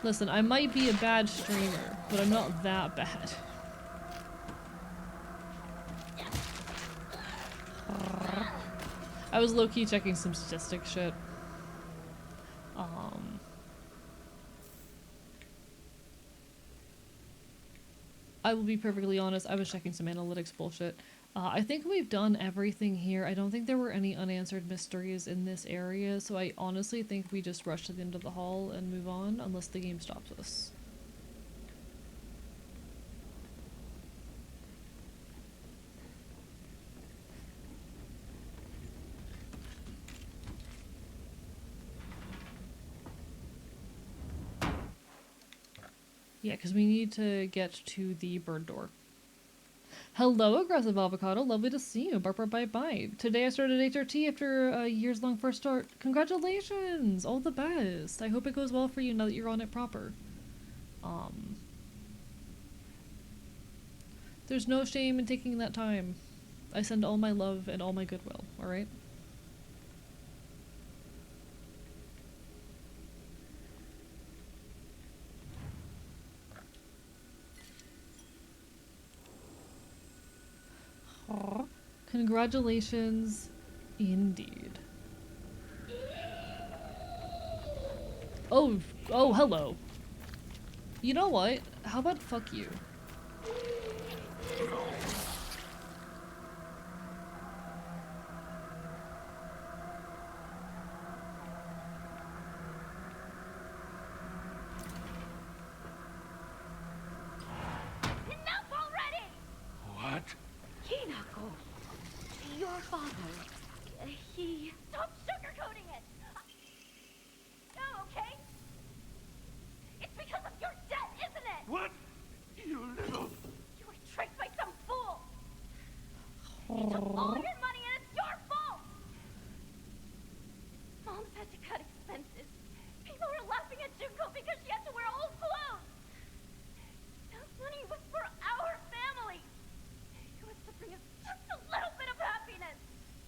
Listen, I might be a bad streamer, but I'm not that bad. I was low-key checking some statistic shit. I will be perfectly honest, I was checking some analytics bullshit. I think we've done everything here. I don't think there were any unanswered mysteries in this area, so I honestly think we just rush to the end of the hall and move on, unless the game stops us. Yeah, because we need to get to the bird door. Hello, Aggressive Avocado. Lovely to see you. Bark, bark, bite, bite. Today I started HRT after a years-long first start. Congratulations! All the best. I hope it goes well for you now that you're on it proper. There's no shame in taking that time. I send all my love and all my goodwill, alright? Congratulations, indeed. Oh, hello. You know what? How about fuck you? Enough already! What? Kinako, your father, he... Stop sugarcoating it! Oh, okay? It's because of your debt, isn't it? What? You little... You were tricked by some fool! He took all your money and it's your fault! Mom's had to cut expenses. People were laughing at Junko because she had to wear old clothes! That money was for our family! It was to bring us just a little bit of happiness!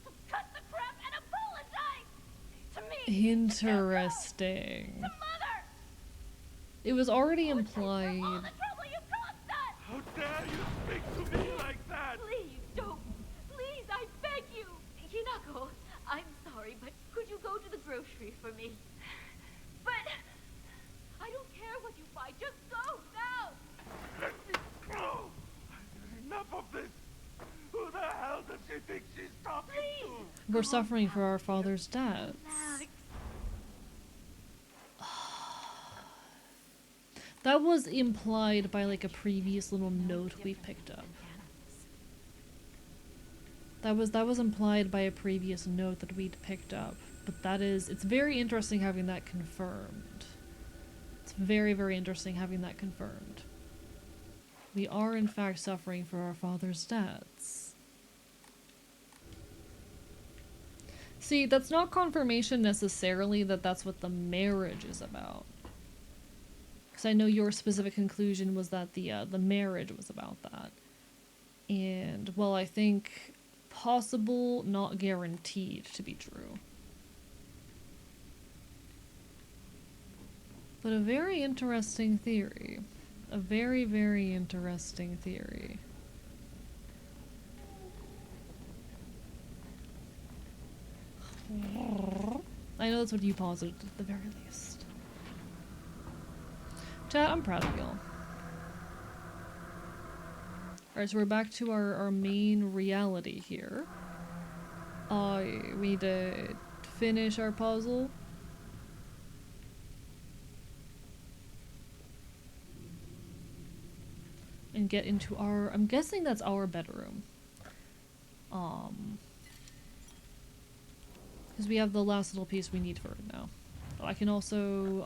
So cut the crap and apologize! To me! Interesting. To Mother! It was already All implied. the trouble you caused us! How dare you speak to me like that? Please, don't. Please, I beg you. Hinako, I'm sorry, but could you go to the grocery for me? But I don't care what you buy. Just go now. Let me go! Enough of this! Who the hell does she think she's talking to? We're suffering for our father's deaths. Alex. That was implied by like a previous little note we picked up. That was implied by a previous note that we'd picked up. But it's very interesting having that confirmed. It's very, very interesting having that confirmed. We are in fact suffering for our father's deaths. See, that's not confirmation necessarily that that's what the marriage is about. Because I know your specific conclusion was that the marriage was about that. And, well, I think possible, not guaranteed to be true. But a very interesting theory. A very, very interesting theory. I know that's what you posited at the very least. Chat, I'm proud of y'all. Alright, so we're back to our main reality here. We need to finish our puzzle. And get into our, I'm guessing that's our bedroom. Because we have the last little piece we need for it now. I can also,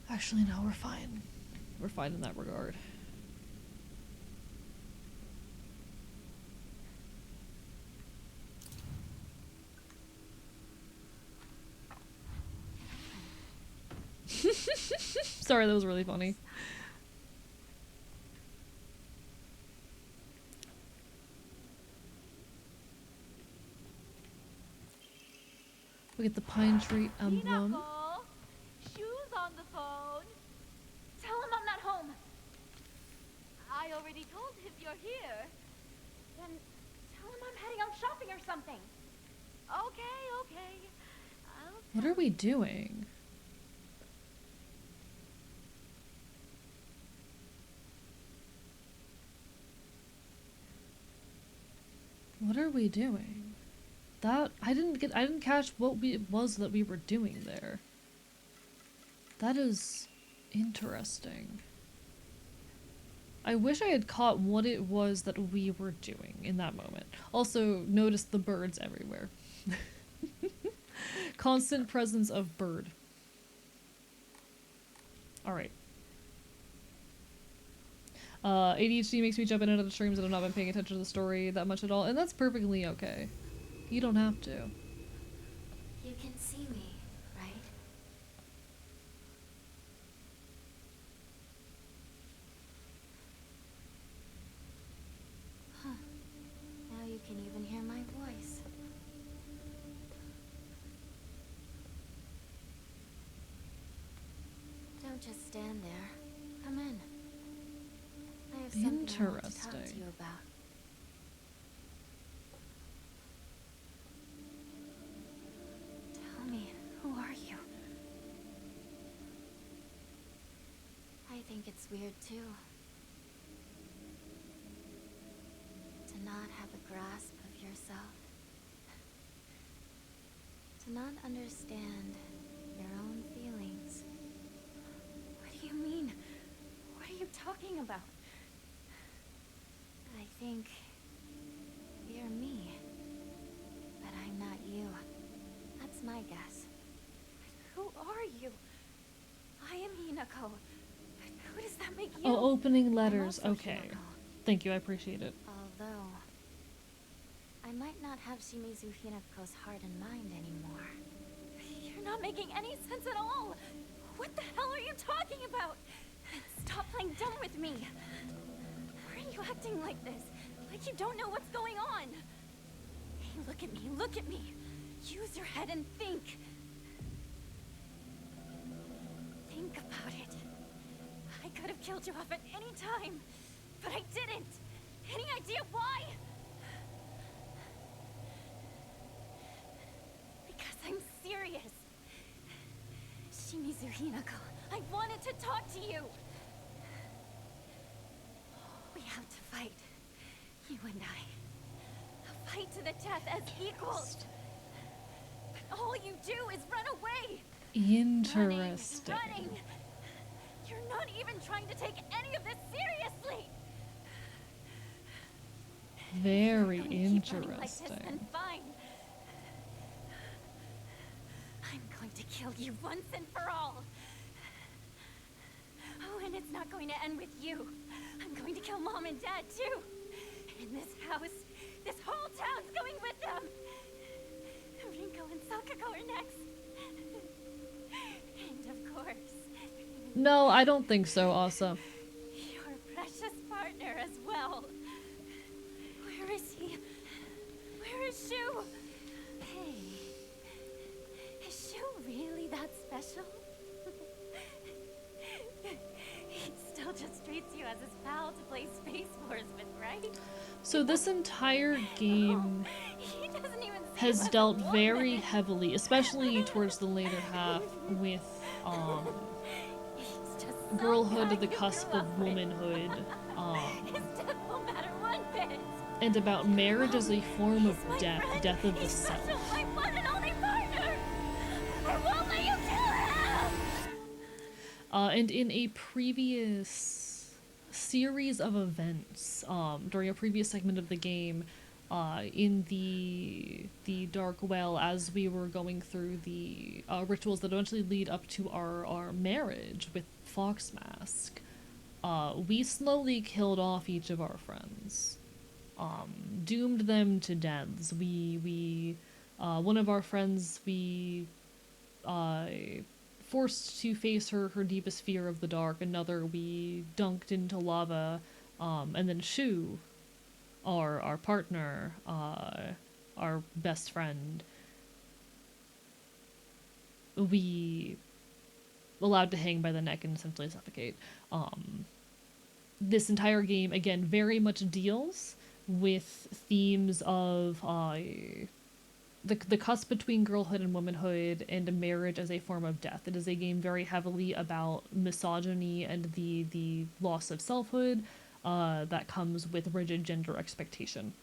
actually no, we're fine. We're fine in that regard. Sorry, that was really funny. We get the pine tree emblem. Pinochle, Shu's on the phone. Tell him I'm not home. I already told him you're here. Then tell him I'm heading out shopping or something. Okay, okay. What are we doing? What are we doing? That I didn't catch what it was that we were doing there. That is interesting. I wish I had caught what it was that we were doing in that moment. Also, notice the birds everywhere. Constant presence of bird. Alright. ADHD makes me jump in and out of streams and I've not been paying attention to the story that much at all, and that's perfectly okay. You don't have to. You can see me, right? Huh. Now you can even hear my voice. Don't just stand there. Come in. I have something I want to talk to Interesting. you about. Tell me, who are you? I think it's weird too. To not have a grasp of yourself. To not understand your own feelings. What do you mean? What are you talking about? I think you're me, but I'm not you. That's my guess. Who are you? I am Hinako. Who does that make you? Oh, opening I'm letters. also Okay. Hinako, Thank you, I appreciate it. although I might not have Shimizu Hinako's heart and mind anymore. You're not making any sense at all. What the hell are you talking about? Stop playing dumb with me. Why are you acting like this? Like you don't know what's going on. Hey, look at me, look at me. Use your head and think. Think about it. I could have killed you off at any time, but I didn't. Any idea why? Because I'm serious. Shimizu Hinako, I wanted to talk to you. We have to fight. You and I. A fight to the death as equals. But all you do is run away. Interesting. Running. You're not even trying to take any of this seriously. Very If you're gonna keep running like this, interesting. then fine. I'm going to kill you once and for all. Oh, and it's not going to end with you. I'm going to kill Mom and Dad too. In this house, this whole town's going with them. Rinko and Sakako are next. And of course, No, I don't think so, Asa. your precious partner as well. Where is he? Where is Shu? Hey, is Shu really that special? He still just treats you as his pal to play Space Wars with, right? So this entire game He has dealt very heavily, especially towards the later half, with He's just so girlhood at kind the to cusp grow of up with. womanhood, His death won't matter one bit. and about marriage as a form of He's my death, friend. death of the He's self. still my one and only partner. I won't let you kill him. And in a previous series of events, during a previous segment of the game, in the Dark Well, as we were going through the rituals that eventually lead up to our marriage with Foxmask, we slowly killed off each of our friends, doomed them to deaths. One of our friends, we forced to face her deepest fear of the dark. Another we dunked into lava, and then Shu, our partner, our best friend, we allowed to hang by the neck and essentially suffocate. This entire game, again, very much deals with themes of the cusp between girlhood and womanhood and marriage as a form of death. It is a game very heavily about misogyny and the loss of selfhood that comes with rigid gender expectation.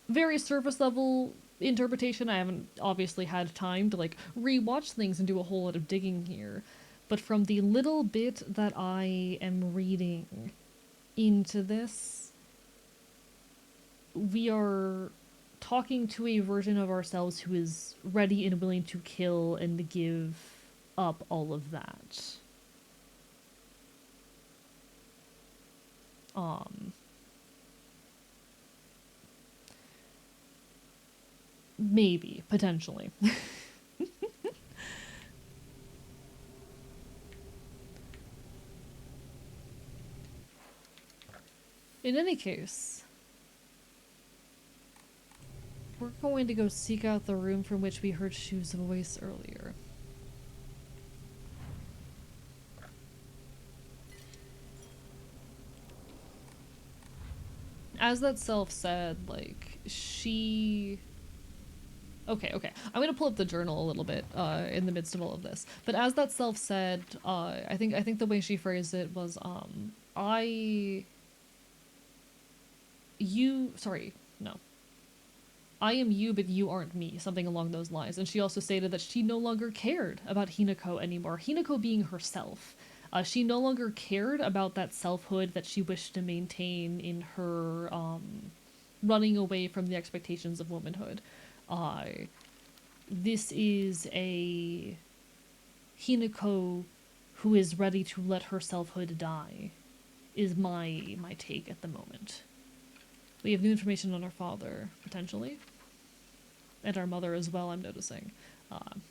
Very surface level interpretation. I haven't obviously had time to like rewatch things and do a whole lot of digging here, but from the little bit that I am reading into this, we are talking to a version of ourselves who is ready and willing to kill and give up all of that. Maybe, potentially. In any case, we're going to go seek out the room from which we heard Shu's voice earlier. As that self said, like, she... Okay. I'm gonna pull up the journal a little bit in the midst of all of this. But as that self said, I think the way she phrased it was, I am you, but you aren't me, something along those lines. And she also stated that she no longer cared about Hinako anymore. Hinako being herself. She no longer cared about that selfhood that she wished to maintain in her running away from the expectations of womanhood. This is a Hinako who is ready to let her selfhood die, is my take at the moment. We have new information on our father, potentially. And our mother as well, I'm noticing.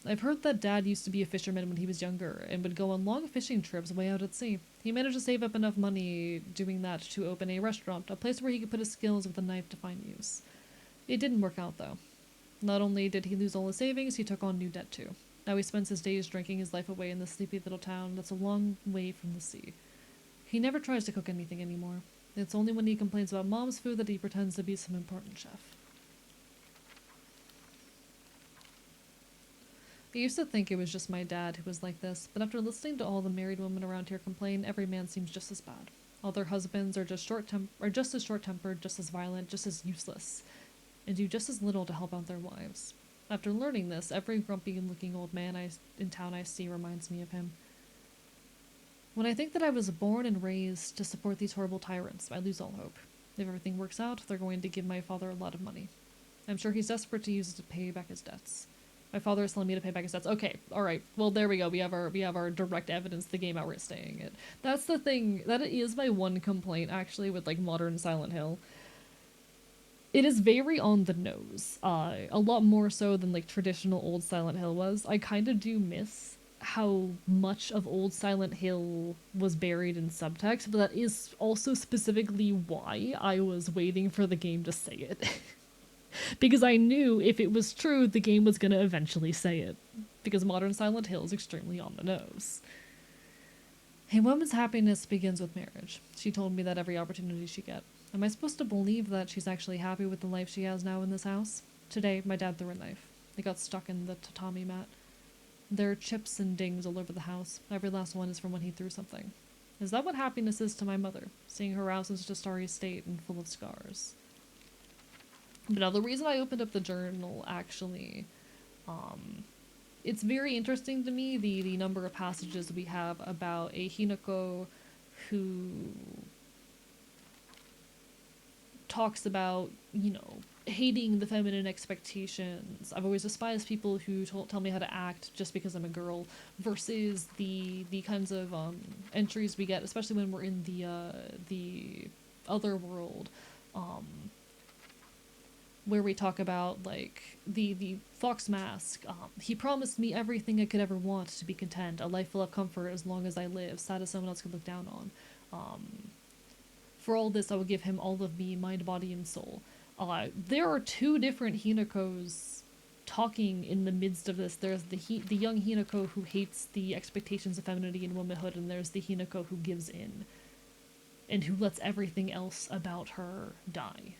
I've heard that Dad used to be a fisherman when he was younger, and would go on long fishing trips way out at sea. He managed to save up enough money doing that to open a restaurant, a place where he could put his skills with a knife to find use. It didn't work out, though. Not only did he lose all his savings, he took on new debt too. Now he spends his days drinking his life away in this sleepy little town that's a long way from the sea. He never tries to cook anything anymore. It's only when he complains about Mom's food that he pretends to be some important chef. I used to think it was just my dad who was like this, but after listening to all the married women around here complain, every man seems just as bad. All their husbands are just as short-tempered, just as violent, just as useless, and do just as little to help out their wives. After learning this, every grumpy-looking old man in town I see reminds me of him. When I think that I was born and raised to support these horrible tyrants, I lose all hope. If everything works out, they're going to give my father a lot of money. I'm sure he's desperate to use it to pay back his debts. My father is telling me to pay back his debts. Okay, alright. Well, there we go. We have our direct evidence the game outstaying it. That's the thing. That is my one complaint, actually, with, like, modern Silent Hill. It is very on the nose. A lot more so than, like, traditional old Silent Hill was. I kind of do miss how much of old Silent Hill was buried in subtext, but that is also specifically why I was waiting for the game to say it. Because I knew if it was true, the game was going to eventually say it. Because modern Silent Hill is extremely on the nose. A woman's happiness begins with marriage. She told me that every opportunity she get. Am I supposed to believe that she's actually happy with the life she has now in this house? Today, my dad threw a knife. It got stuck in the tatami mat. There are chips and dings all over the house. Every last one is from when he threw something. Is that what happiness is to my mother? Seeing her house in such a starry state and full of scars. But now the reason I opened up the journal, actually, it's very interesting to me, the number of passages we have about a Hinako who talks about, you know, hating the feminine expectations. I've always despised people who tell me how to act just because I'm a girl, versus the kinds of entries we get, especially when we're in the other world, where we talk about, like, the Fox Mask. He promised me everything I could ever want to be content, a life full of comfort as long as I live, sad as someone else could look down on. For all this, I will give him all of me, mind, body, and soul. There are two different Hinakos talking in the midst of this. There's the young Hinako who hates the expectations of femininity and womanhood, and there's the Hinako who gives in, and who lets everything else about her die.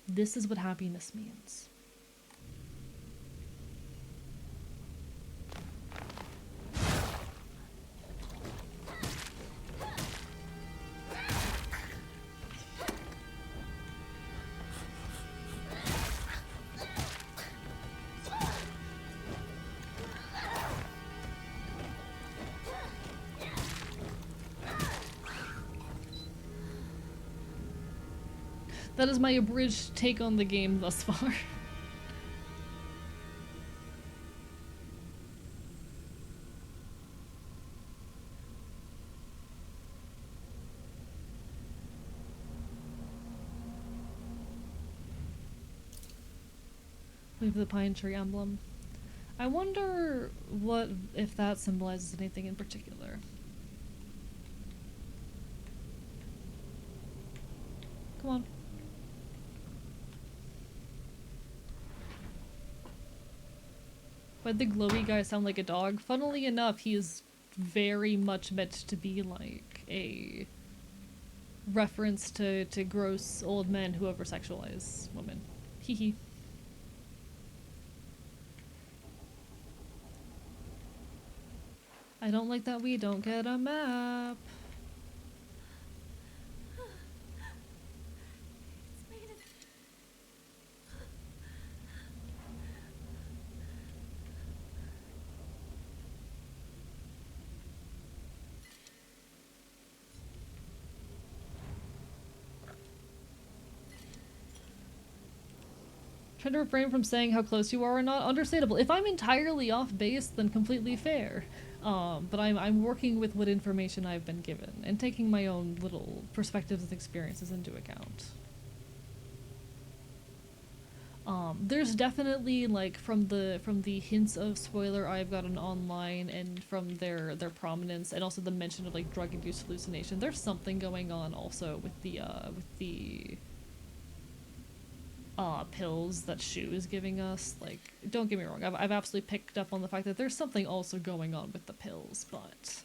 This is what happiness means. That is my abridged take on the game thus far. We have the pine tree emblem. I wonder if that symbolizes anything in particular. Come on. Why'd the glowy guy sound like a dog? Funnily enough, he is very much meant to be like a reference to gross old men who over-sexualize women. Hee hee. I don't like that we don't get a map. Trying to refrain from saying how close you are or not. Understandable. If I'm entirely off base, then completely fair. But I'm working with what information I've been given and taking my own little perspectives and experiences into account. There's definitely, like, from the hints of spoiler I've gotten online and from their prominence, and also the mention of, like, drug-induced hallucination, there's something going on also with the pills that Shu is giving us. Like, don't get me wrong, I've absolutely picked up on the fact that there's something also going on with the pills, but...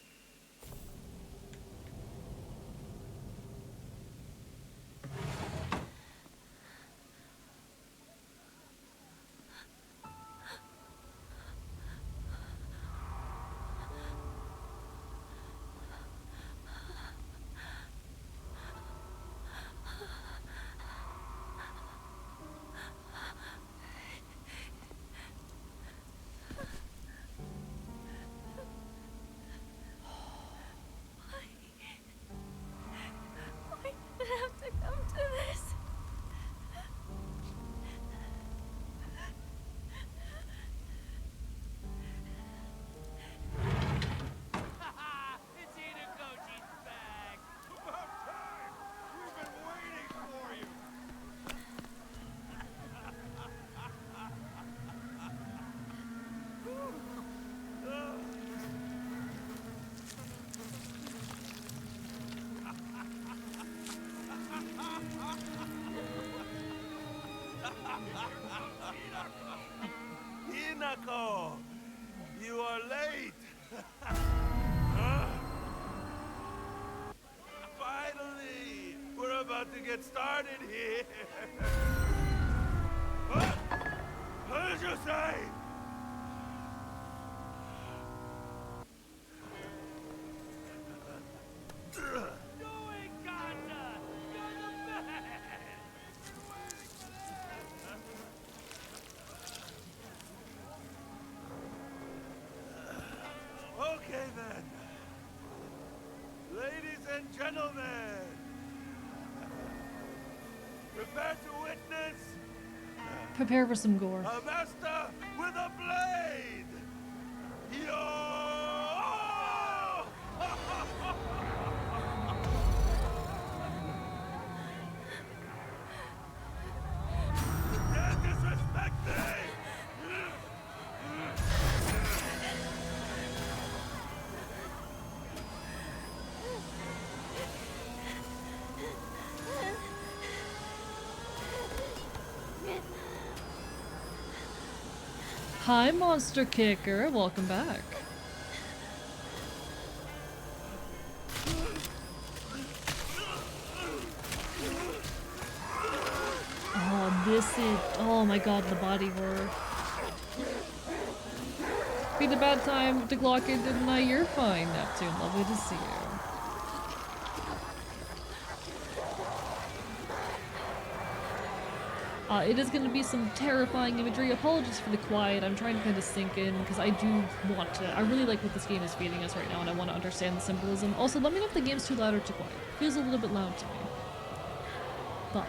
Hinako! You are late! Huh? about to get started here. What did you say? Doing, Ganda! You're the best! Okay then. Ladies and gentlemen, prepare to witness Prepare for some gore. a master with a blade! Yo! Dare disrespect me! Hi, Monster Kicker. Welcome back. Oh, this is... Oh my god, the body horror. Be the bad time to clock in, didn't I? You're fine, Neptune. Lovely to see you. It is going to be some terrifying imagery. Apologies for the quiet. I'm trying to kind of sink in because I do want to. I really like what this game is feeding us right now, and I want to understand the symbolism. Also, let me know if the game's too loud or too quiet. Feels a little bit loud to me. But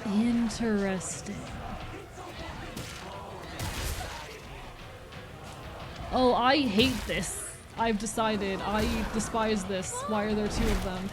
interesting. Oh, I hate this. I've decided. I despise this. Why are there two of them?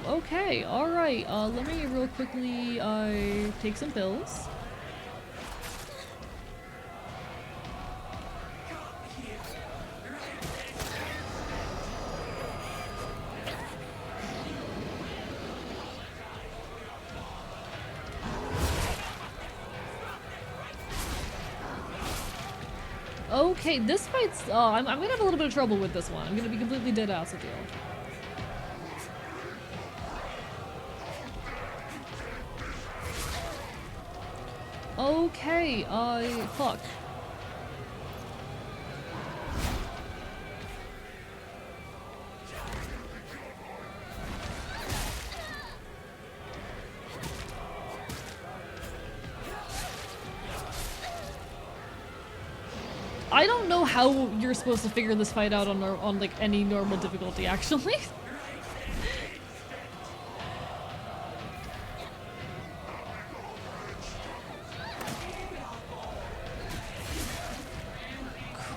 Okay, alright, let me real quickly, take some pills. Okay, this fight's, I'm gonna have a little bit of trouble with this one. I'm gonna be completely dead ass with you. Okay, fuck. I don't know how you're supposed to figure this fight out on like any normal difficulty, actually.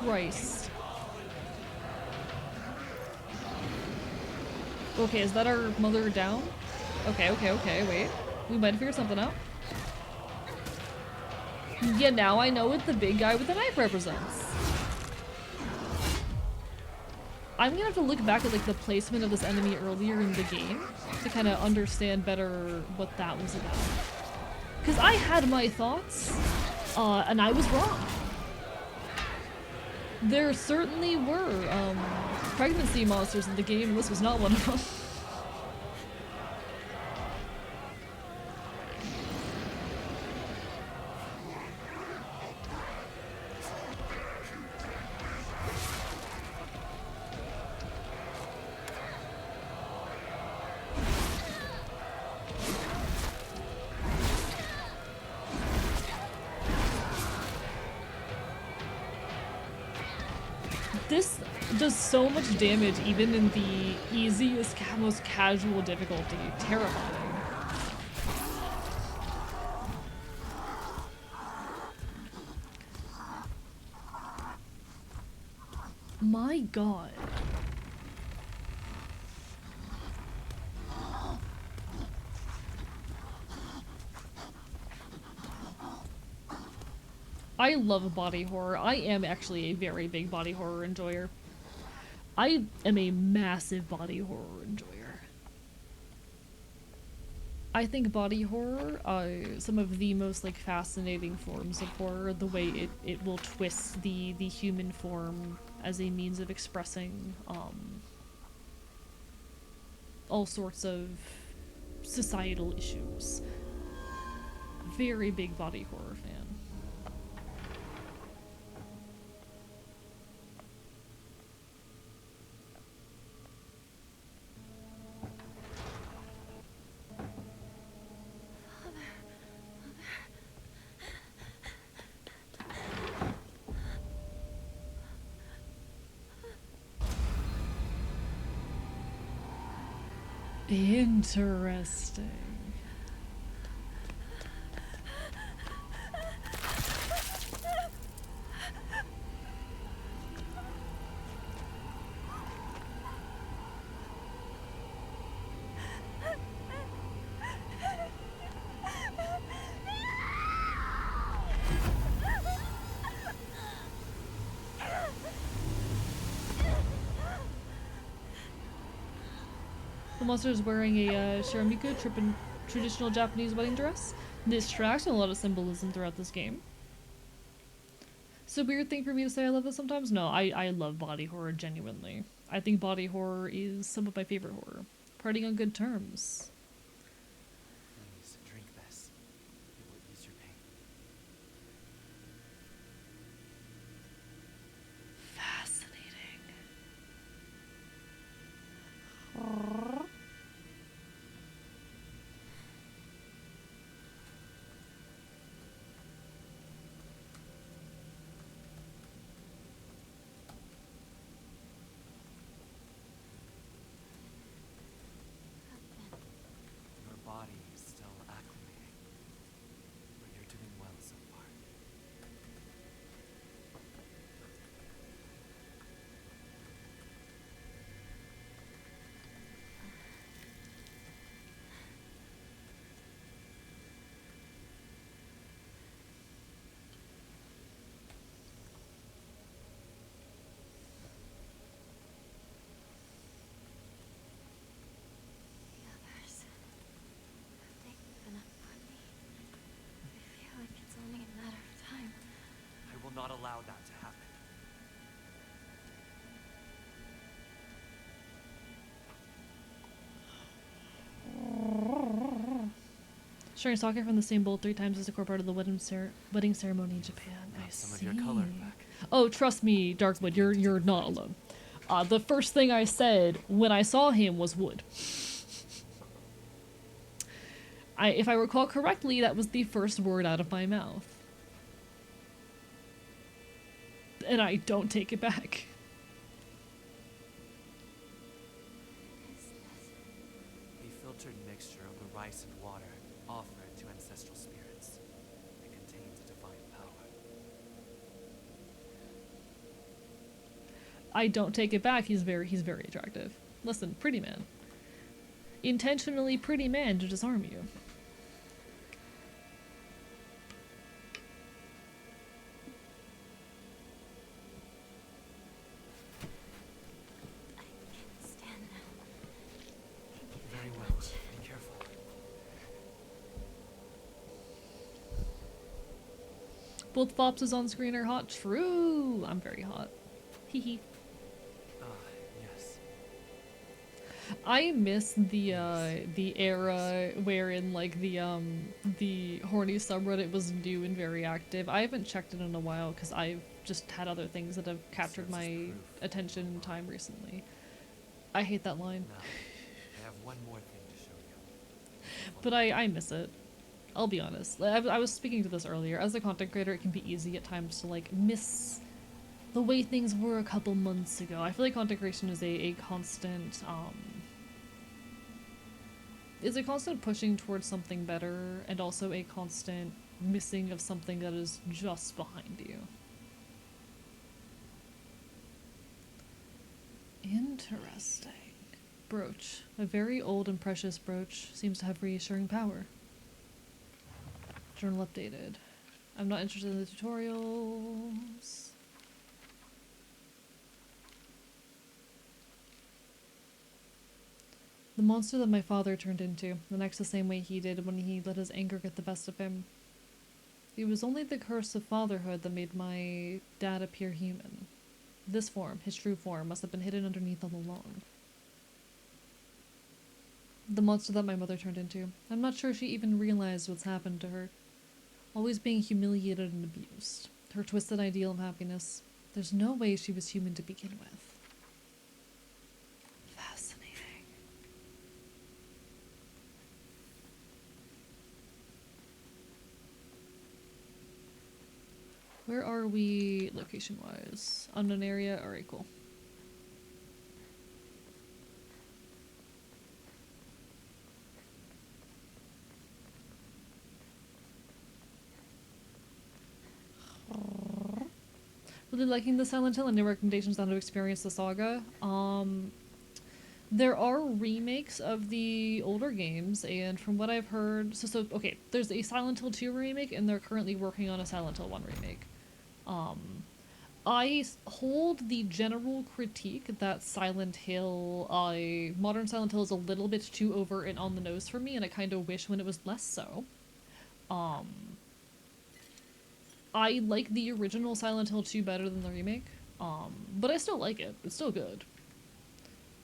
Christ. Okay, is that our mother down? Okay, wait. We might have figured something out. Yeah, now I know what the big guy with the knife represents. I'm gonna have to look back at like the placement of this enemy earlier in the game to kind of understand better what that was about. Because I had my thoughts, and I was wrong. There certainly were pregnancy monsters in the game, and this was not one of them. This does so much damage even in the easiest, most casual difficulty. Terrifying. My god. I love body horror. I am actually a very big body horror enjoyer. I am a massive body horror enjoyer. I think body horror are some of the most like fascinating forms of horror, the way it will twist the human form as a means of expressing all sorts of societal issues. Very big body horror fan. Interesting. The monster is wearing a Shiramiku traditional Japanese wedding dress. This tracks with a lot of symbolism throughout this game. It's a weird thing for me to say I love this sometimes. No, I love body horror genuinely. I think body horror is some of my favorite horror. Parting on good terms. Please drink this. It will ease your pain. Fascinating. Your body is still acclimating, but you're doing well so far. The others. They've given up on me. I feel like it's only a matter of time. I will not allow that to happen. Sharing sake from the same bowl 3 times as a core part of the wedding ceremony in Japan. I Got some of see. your color back. Oh, trust me, Darkwood, you're not alone. The first thing I said when I saw him was wood. If I recall correctly, that was the first word out of my mouth. And I don't take it back. A filtered mixture of the rice and water offered to ancestral spirits. It contains a divine power. I don't take it back. He's very attractive. Listen, pretty man. Intentionally pretty man to disarm you. I can't stand now. Thank you Very very well. much. Be careful. Both Fopses on screen are hot. True. I'm very hot. Hee hee. Ah, yes. I miss the era wherein like the horny subreddit was new and very active. I haven't checked it in a while because I've just had other things that have captured Serves as my proof. attention and time recently. I hate that line, Now, I have one more thing to show you. but I miss it. I'll be honest. I was speaking to this earlier. As a content creator, it can be easy at times to like miss the way things were a couple months ago. I feel like content creation is a constant pushing towards something better and also a constant missing of something that is just behind you. Interesting. Brooch. A very old and precious brooch. Seems to have reassuring power. Journal updated. I'm not interested in the tutorials. The monster that my father turned into, and acts the same way he did when he let his anger get the best of him. It was only the curse of fatherhood that made my dad appear human. This form, his true form, must have been hidden underneath all along. The monster that my mother turned into. I'm not sure she even realized what's happened to her. Always being humiliated and abused. Her twisted ideal of happiness. There's no way she was human to begin with. Fascinating. Where are we location-wise? Unknown area? Alright, cool. Really liking the Silent Hill. Any recommendations on how to experience the saga? There are remakes of the older games, and from what I've heard, okay, there's a Silent Hill 2 remake, and they're currently working on a Silent Hill 1 remake. I hold the general critique that Silent Hill, modern Silent Hill is a little bit too overt and on the nose for me, and I kind of wish when it was less so. I like the original Silent Hill 2 better than the remake, but I still like it. It's still good.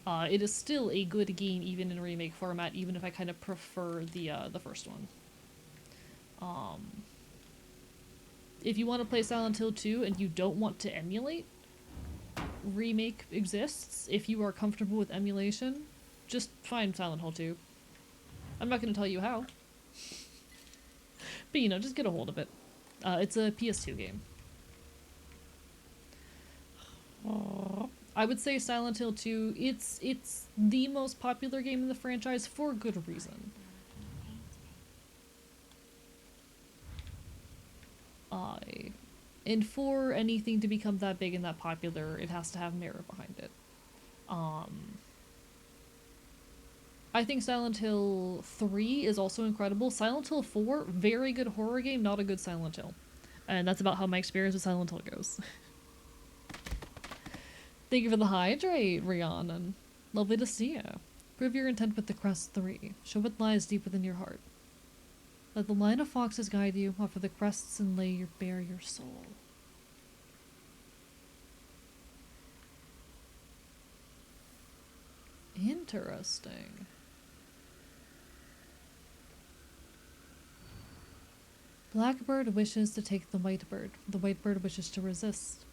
It is still a good game even in remake format, even if I kind of prefer the first one. If you want to play Silent Hill 2 and you don't want to emulate, remake exists. If you are comfortable with emulation, just find Silent Hill 2. I'm not going to tell you how. But, you know, just get a hold of it. It's a PS2 game. I would say Silent Hill 2, it's the most popular game in the franchise for good reason. And for anything to become that big and that popular, it has to have merit behind it. I think Silent Hill 3 is also incredible. Silent Hill 4, very good horror game, not a good Silent Hill. And that's about how my experience with Silent Hill goes. Thank you for the hydrate, Rhiannon. Lovely to see you. Prove your intent with the Crest 3. Show what lies deep within your heart. Let the line of foxes guide you, offer the crests and lay bare your soul. Interesting. Blackbird wishes to take the whitebird. The whitebird wishes to resist.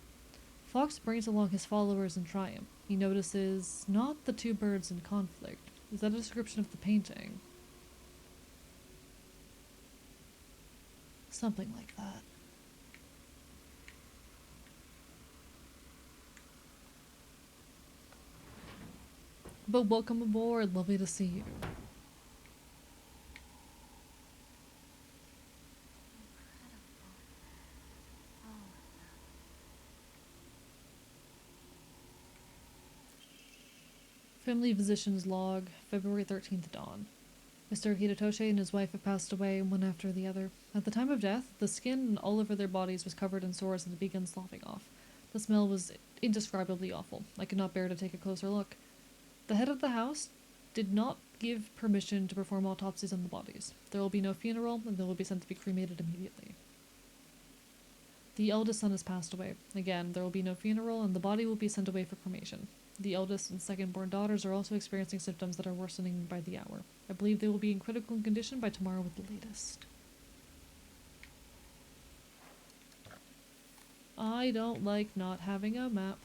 Fox brings along his followers in triumph. He notices not the two birds in conflict. Is that a description of the painting? Something like that. But welcome aboard. Lovely to see you. Family physician's log, February 13th dawn. Mr. Hidetoshi and his wife have passed away, one after the other. At the time of death, the skin all over their bodies was covered in sores and had begun sloughing off. The smell was indescribably awful. I could not bear to take a closer look. The head of the house did not give permission to perform autopsies on the bodies. There will be no funeral, and they will be sent to be cremated immediately. The eldest son has passed away. Again, there will be no funeral, and the body will be sent away for cremation. The eldest and second-born daughters are also experiencing symptoms that are worsening by the hour. I believe they will be in critical condition by tomorrow at the latest. I don't like not having a map.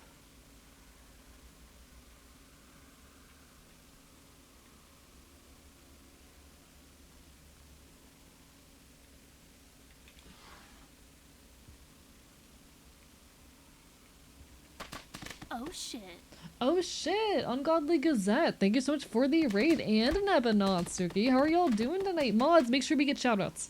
Oh shit. Oh shit! Ungodly Gazette! Thank you so much for the raid and Nebanatsuki. How are y'all doing tonight? Mods, make sure we get shoutouts.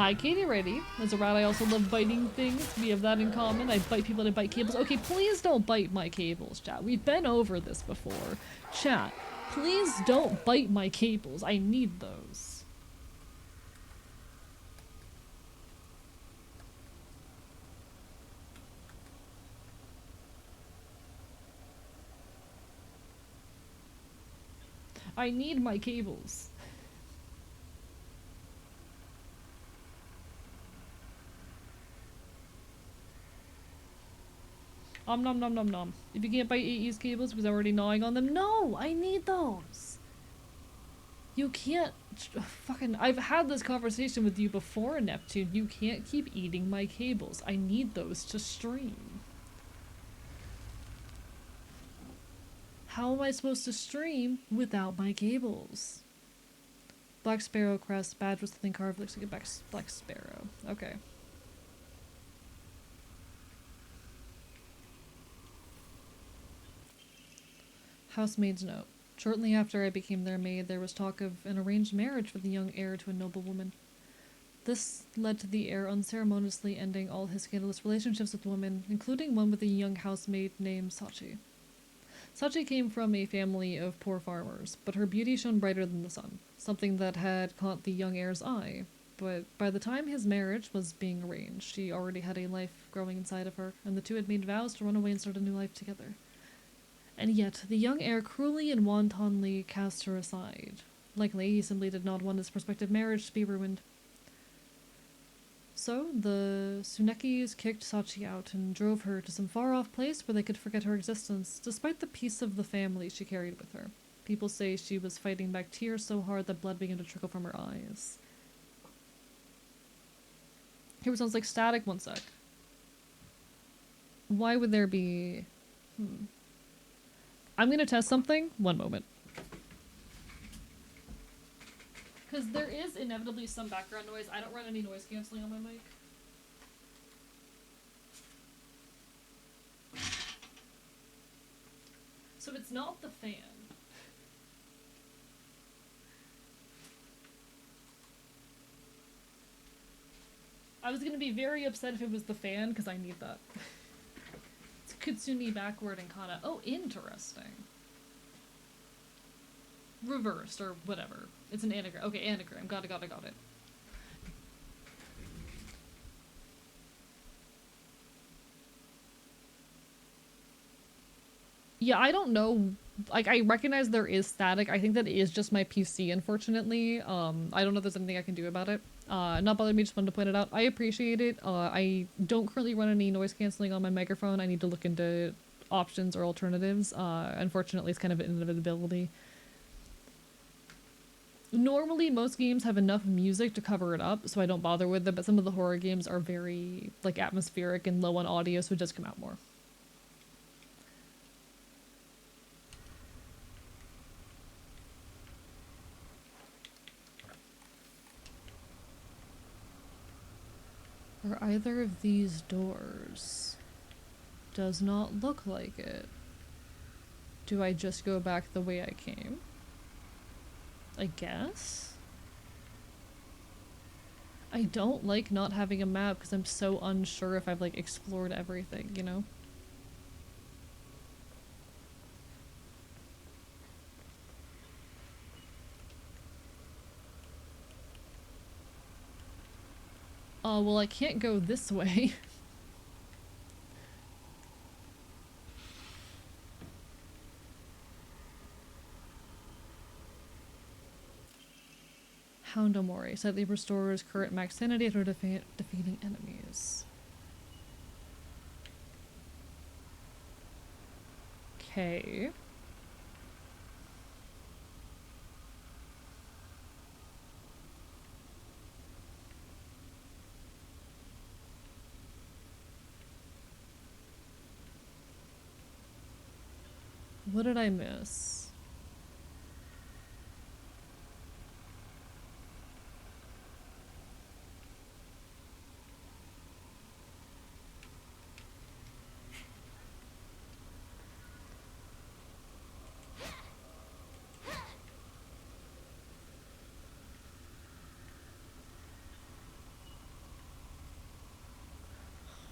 Hi, Katie Ready. As a rat, I also love biting things. We have that in common. I bite people and I bite cables. Okay, please don't bite my cables, chat. We've been over this before. Chat, please don't bite my cables. I need those. I need my cables. Nom nom nom nom. If you can't bite AE's cables because I'm already gnawing on them, no! I need those! You can't fucking- I've had this conversation with you before, Neptune. You can't keep eating my cables. I need those to stream. How am I supposed to stream without my cables? Black Sparrow crest, badge with something carved, looks like a Black Sparrow. Okay. Housemaid's note. Shortly after I became their maid, there was talk of an arranged marriage for the young heir to a noblewoman. This led to the heir unceremoniously ending all his scandalous relationships with women, including one with a young housemaid named Sachi. Sachi came from a family of poor farmers, but her beauty shone brighter than the sun, something that had caught the young heir's eye. But by the time his marriage was being arranged, she already had a life growing inside of her, and the two had made vows to run away and start a new life together. And yet, the young heir cruelly and wantonly cast her aside. Likely, he simply did not want his prospective marriage to be ruined. So, the Tsunekis kicked Sachi out and drove her to some far-off place where they could forget her existence, despite the peace of the family she carried with her. People say she was fighting back tears so hard that blood began to trickle from her eyes. Here sounds like static, one sec. Why would there be... I'm gonna test something. One moment. Because there is inevitably some background noise. I don't run any noise cancelling on my mic. So it's not the fan. I was gonna be very upset if it was the fan, because I need that. It's Kutsuni backward and kana. Oh, interesting. Reversed, or whatever. It's an anagram. Okay, anagram. Got it. Yeah, I don't know. Like, I recognize there is static. I think that is just my PC, unfortunately. I don't know if there's anything I can do about it. Not bothering me, just wanted to point it out. I appreciate it. I don't currently run any noise canceling on my microphone. I need to look into options or alternatives. Unfortunately, it's kind of an inevitability. Normally, most games have enough music to cover it up, so I don't bother with it, but some of the horror games are very, like, atmospheric and low on audio, so it does come out more. Are either of these doors? Does not look like it. Do I just go back the way I came? I guess? I don't like not having a map because I'm so unsure if I've, like, explored everything, you know? Well, I can't go this way. Houndomori slightly restores current max sanity after defeating enemies. Okay. What did I miss?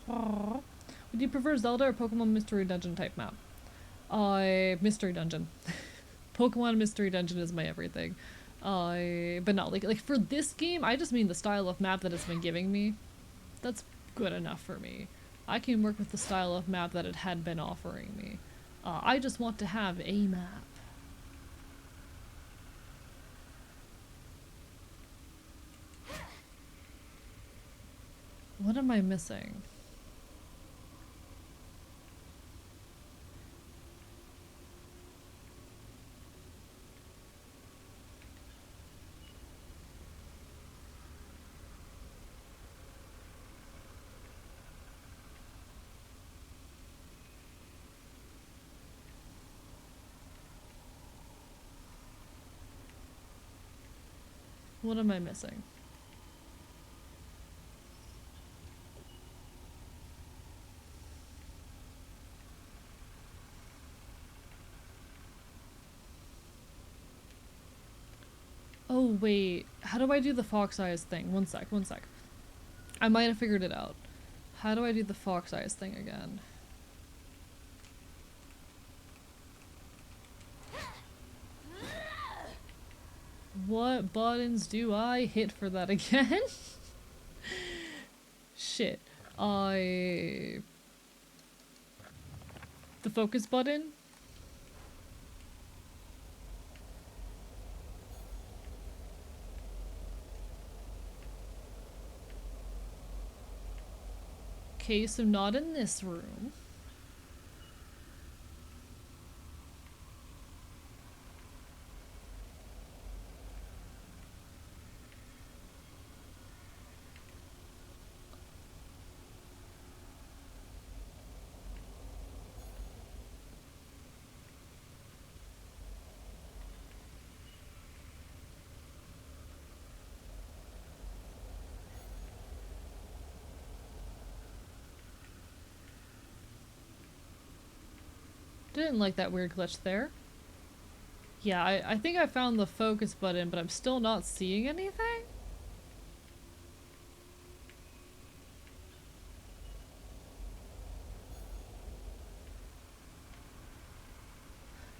Would you prefer Zelda or Pokemon Mystery Dungeon type map? Mystery Dungeon. Pokemon Mystery Dungeon is my everything. But not like for this game, I just mean the style of map that it's been giving me. That's good enough for me. I can work with the style of map that it had been offering me. I just want to have a map. What am I missing? What am I missing? Oh wait, how do I do the fox eyes thing? One sec. I might have figured it out. How do I do the fox eyes thing again? What buttons do I hit for that again? Shit. The focus button? Okay, so not in this room. Didn't like that weird glitch there. Yeah, I think I found the focus button, but I'm still not seeing anything?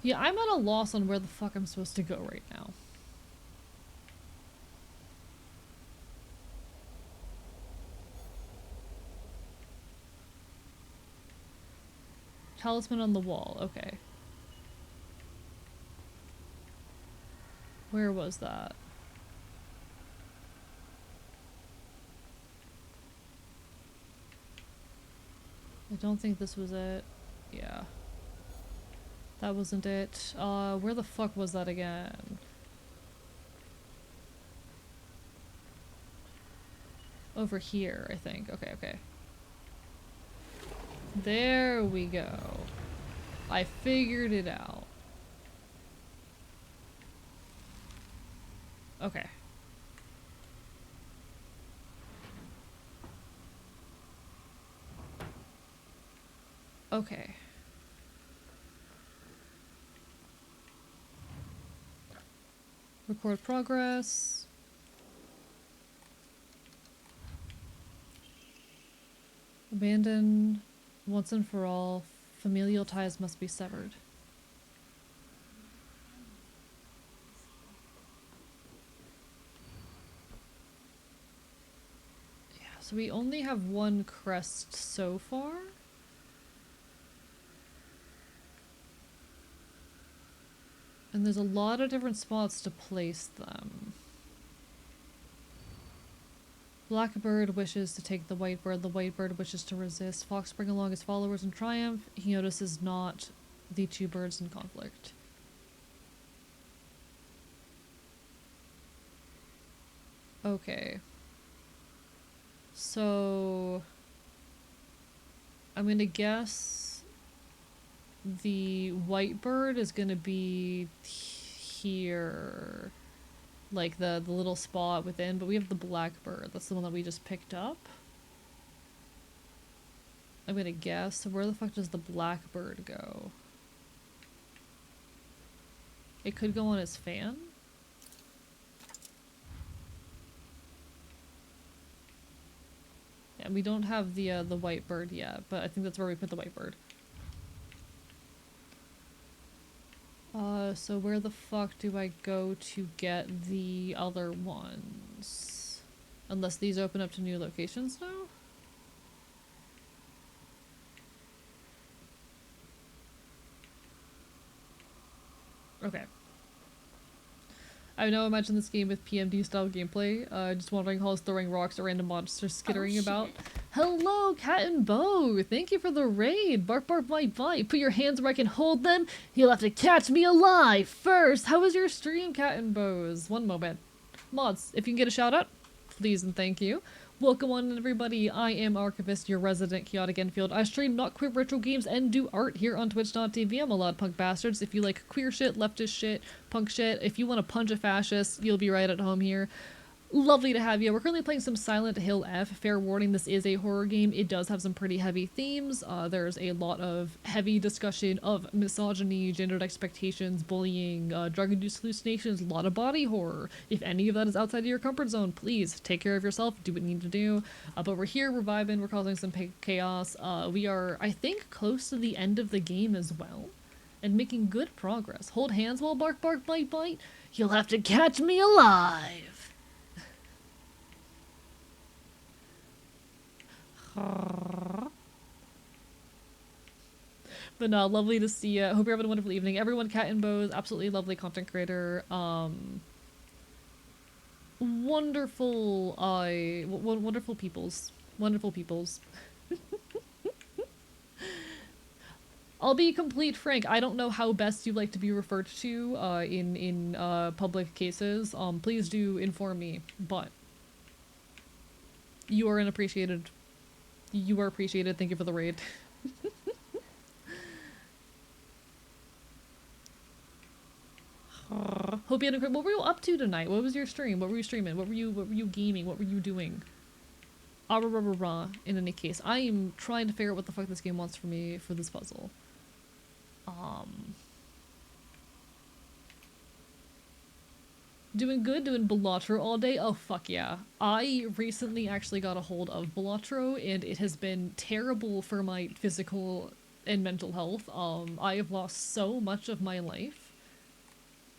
Yeah, I'm at a loss on where the fuck I'm supposed to go right now. Talisman on the wall, okay. Where was that? I don't think this was it. Yeah. That wasn't it. Where the fuck was that again? Over here, I think. Okay. There we go. I figured it out. Okay. Okay. Record progress. Abandon once and for all. Familial ties must be severed. Yeah, so we only have one crest so far. And there's a lot of different spots to place them. Blackbird wishes to take the whitebird. The whitebird wishes to resist. Fox bring along his followers in triumph. He notices not the two birds in conflict. Okay. So I'm gonna guess the whitebird is gonna be here. Like the little spot within, but we have the blackbird. That's the one that we just picked up. I'm gonna guess. So where the fuck does the blackbird go? It could go on his fan? Yeah, we don't have the white bird yet, but I think that's where we put the white bird. So where the fuck do I go to get the other ones? Unless these open up to new locations now? Okay. I know I mentioned this game with PMD style gameplay, just wondering how it's throwing rocks at random monsters skittering about. Hello, Cat and Bo! Thank you for the raid! Bark bark bite bite! Put your hands where I can hold them! You'll have to catch me alive first! How was your stream, Cat and Bo's? One moment. Mods, if you can get a shout out, please and thank you. Welcome on everybody, I am Archivist, your resident chaotic Enfield. I stream not queer retro games and do art here on twitch.tv. I'm a loud punk bastards. If you like queer shit, leftist shit, punk shit, if you want to punch a fascist, you'll be right at home here. Lovely to have you. We're currently playing some Silent Hill F. Fair warning, this is a horror game. It does have some pretty heavy themes. There's a lot of heavy discussion of misogyny, gendered expectations, bullying, drug-induced hallucinations, a lot of body horror. If any of that is outside of your comfort zone, please take care of yourself, do what you need to do. But we're here, we're vibing, we're causing some chaos. We are, I think, close to the end of the game as well, and making good progress. Hold hands while bark bark bite bite. You'll have to catch me alive. But no, lovely to see you. Hope you're having a wonderful evening. Everyone, Cat and Bo is absolutely lovely content creator. Wonderful, wonderful peoples. Wonderful peoples. I'll be complete frank, I don't know how best you like to be referred to in public cases. Please do inform me, but you are appreciated. You are appreciated. Thank you for the raid. Hope you had a great. What were you up to tonight? What was your stream? What were you streaming? What were you gaming? What were you doing? In any case, I am trying to figure out what the fuck this game wants from me for this puzzle. Doing good, doing Balatro all day? Oh fuck yeah. I recently actually got a hold of Balatro and it has been terrible for my physical and mental health. I have lost so much of my life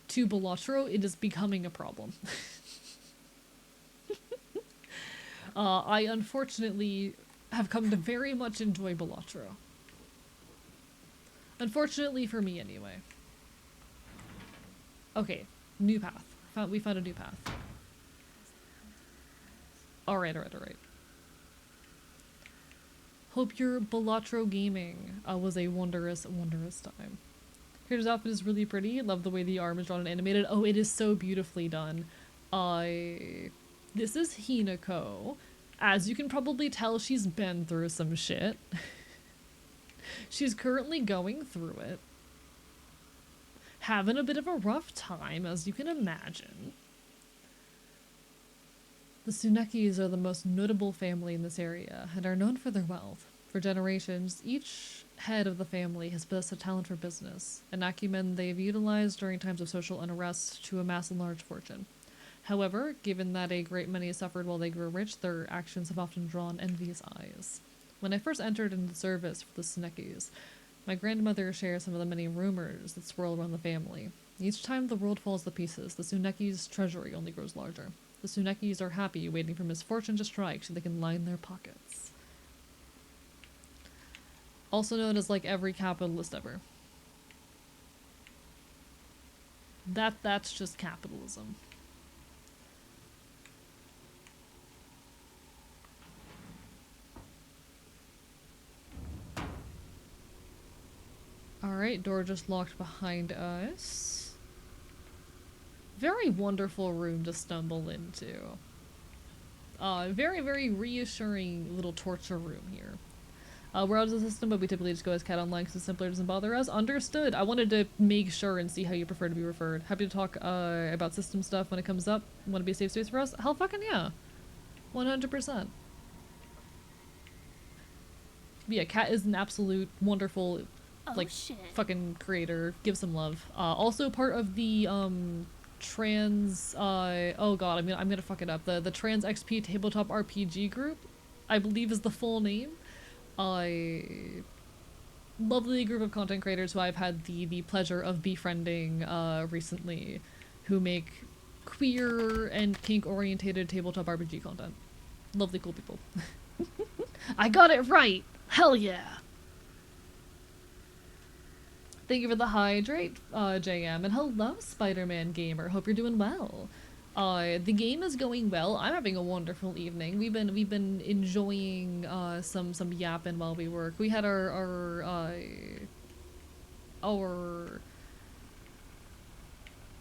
to Balatro, it is becoming a problem. I unfortunately have come to very much enjoy Balatro. Unfortunately for me anyway. Okay, new path. We found a new path. Alright. Hope your Balatro gaming was a wondrous, wondrous time. Creator's outfit is really pretty. Love the way the arm is drawn and animated. Oh, it is so beautifully done. This is Hinako. As you can probably tell, she's been through some shit. She's currently going through it. Having a bit of a rough time, as you can imagine. The Tsunekis are the most notable family in this area, and are known for their wealth. For generations, each head of the family has possessed a talent for business, an acumen they've utilized during times of social unrest to amass a large fortune. However, given that a great many suffered while they grew rich, their actions have often drawn envious eyes. When I first entered into the service for the Tsunekis, my grandmother shares some of the many rumors that swirl around the family. Each time the world falls to pieces, the Tsunekis' treasury only grows larger. The Tsunekis are happy, waiting for misfortune to strike so they can line their pockets. Also known as, like, every capitalist ever. That's just capitalism. Alright, door just locked behind us. Very wonderful room to stumble into. Very, very reassuring little torture room here. We're out of the system, but we typically just go as cat online because it's simpler, doesn't bother us. Understood. I wanted to make sure and see how you prefer to be referred. Happy to talk about system stuff when it comes up. Want to be a safe space for us? Hell fucking yeah. 100%. Yeah, Cat is an absolute wonderful, like, fucking creator. Give some love. Also part of the, trans, oh god, I'm gonna fuck it up. The Trans XP Tabletop RPG group. I believe is the full name. I lovely group of content creators who I've had the pleasure of befriending recently, who make queer and kink orientated tabletop RPG content. Lovely cool people. I got it right! Hell yeah! Thank you for the hydrate, JM, and hello, Spider-Man Gamer. Hope you're doing well. The game is going well. I'm having a wonderful evening. We've been enjoying some yapping while we work. We had our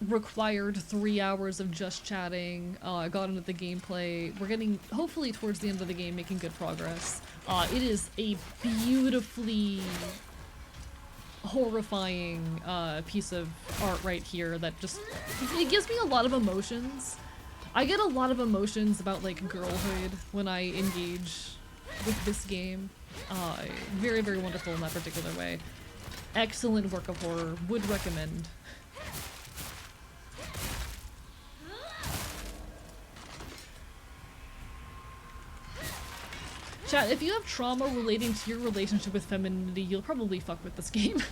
required 3 hours of just chatting. Got into the gameplay. We're getting, hopefully towards the end of the game, making good progress. It is a beautifully horrifying piece of art right here that just, it gives me a lot of emotions. I get a lot of emotions about like girlhood when I engage with this game. Very, very wonderful in that particular way. Excellent work of horror. Would recommend. Chat, if you have trauma relating to your relationship with femininity, you'll probably fuck with this game.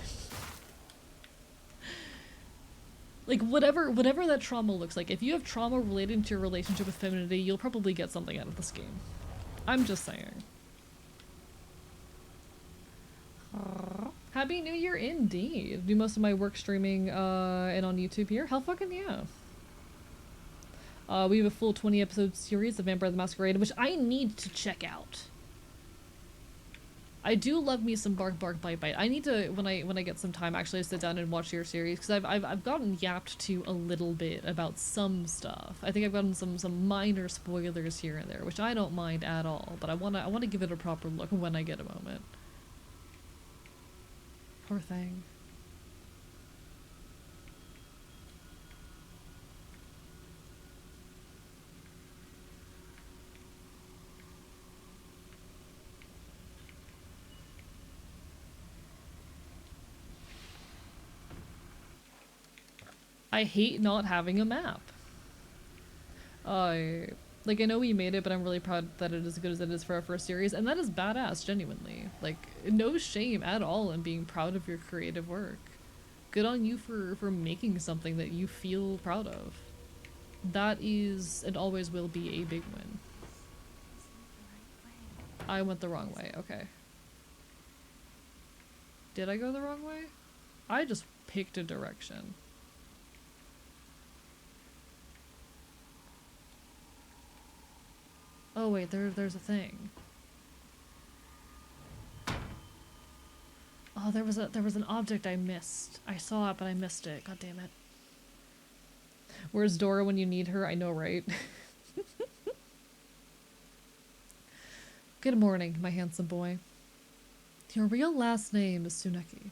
Like, whatever that trauma looks like, if you have trauma relating to your relationship with femininity, you'll probably get something out of this game. I'm just saying. Happy New Year indeed. Do most of my work streaming and on YouTube here. Hell fucking yeah. We have a full 20 episode series of Vampire the Masquerade, which I need to check out. I do love me some Bark Bark Bite Bite. I need to, when I get some time, actually sit down and watch your series, because I've gotten yapped to a little bit about some stuff. I think I've gotten some minor spoilers here and there, which I don't mind at all, but I wanna give it a proper look when I get a moment. Poor thing. I hate not having a map. Like, I know we made it, but I'm really proud that it is as good as it is for our first series, and that is badass, genuinely. Like, no shame at all in being proud of your creative work. Good on you for making something that you feel proud of. That is, and always will be, a big win. I went the wrong way, okay. Did I go the wrong way? I just picked a direction. Oh wait, there's a thing. Oh, there was an object I missed. I saw it, but I missed it. God damn it. Where's Dora when you need her? I know, right? Good morning, my handsome boy. Your real last name is Tsuneki.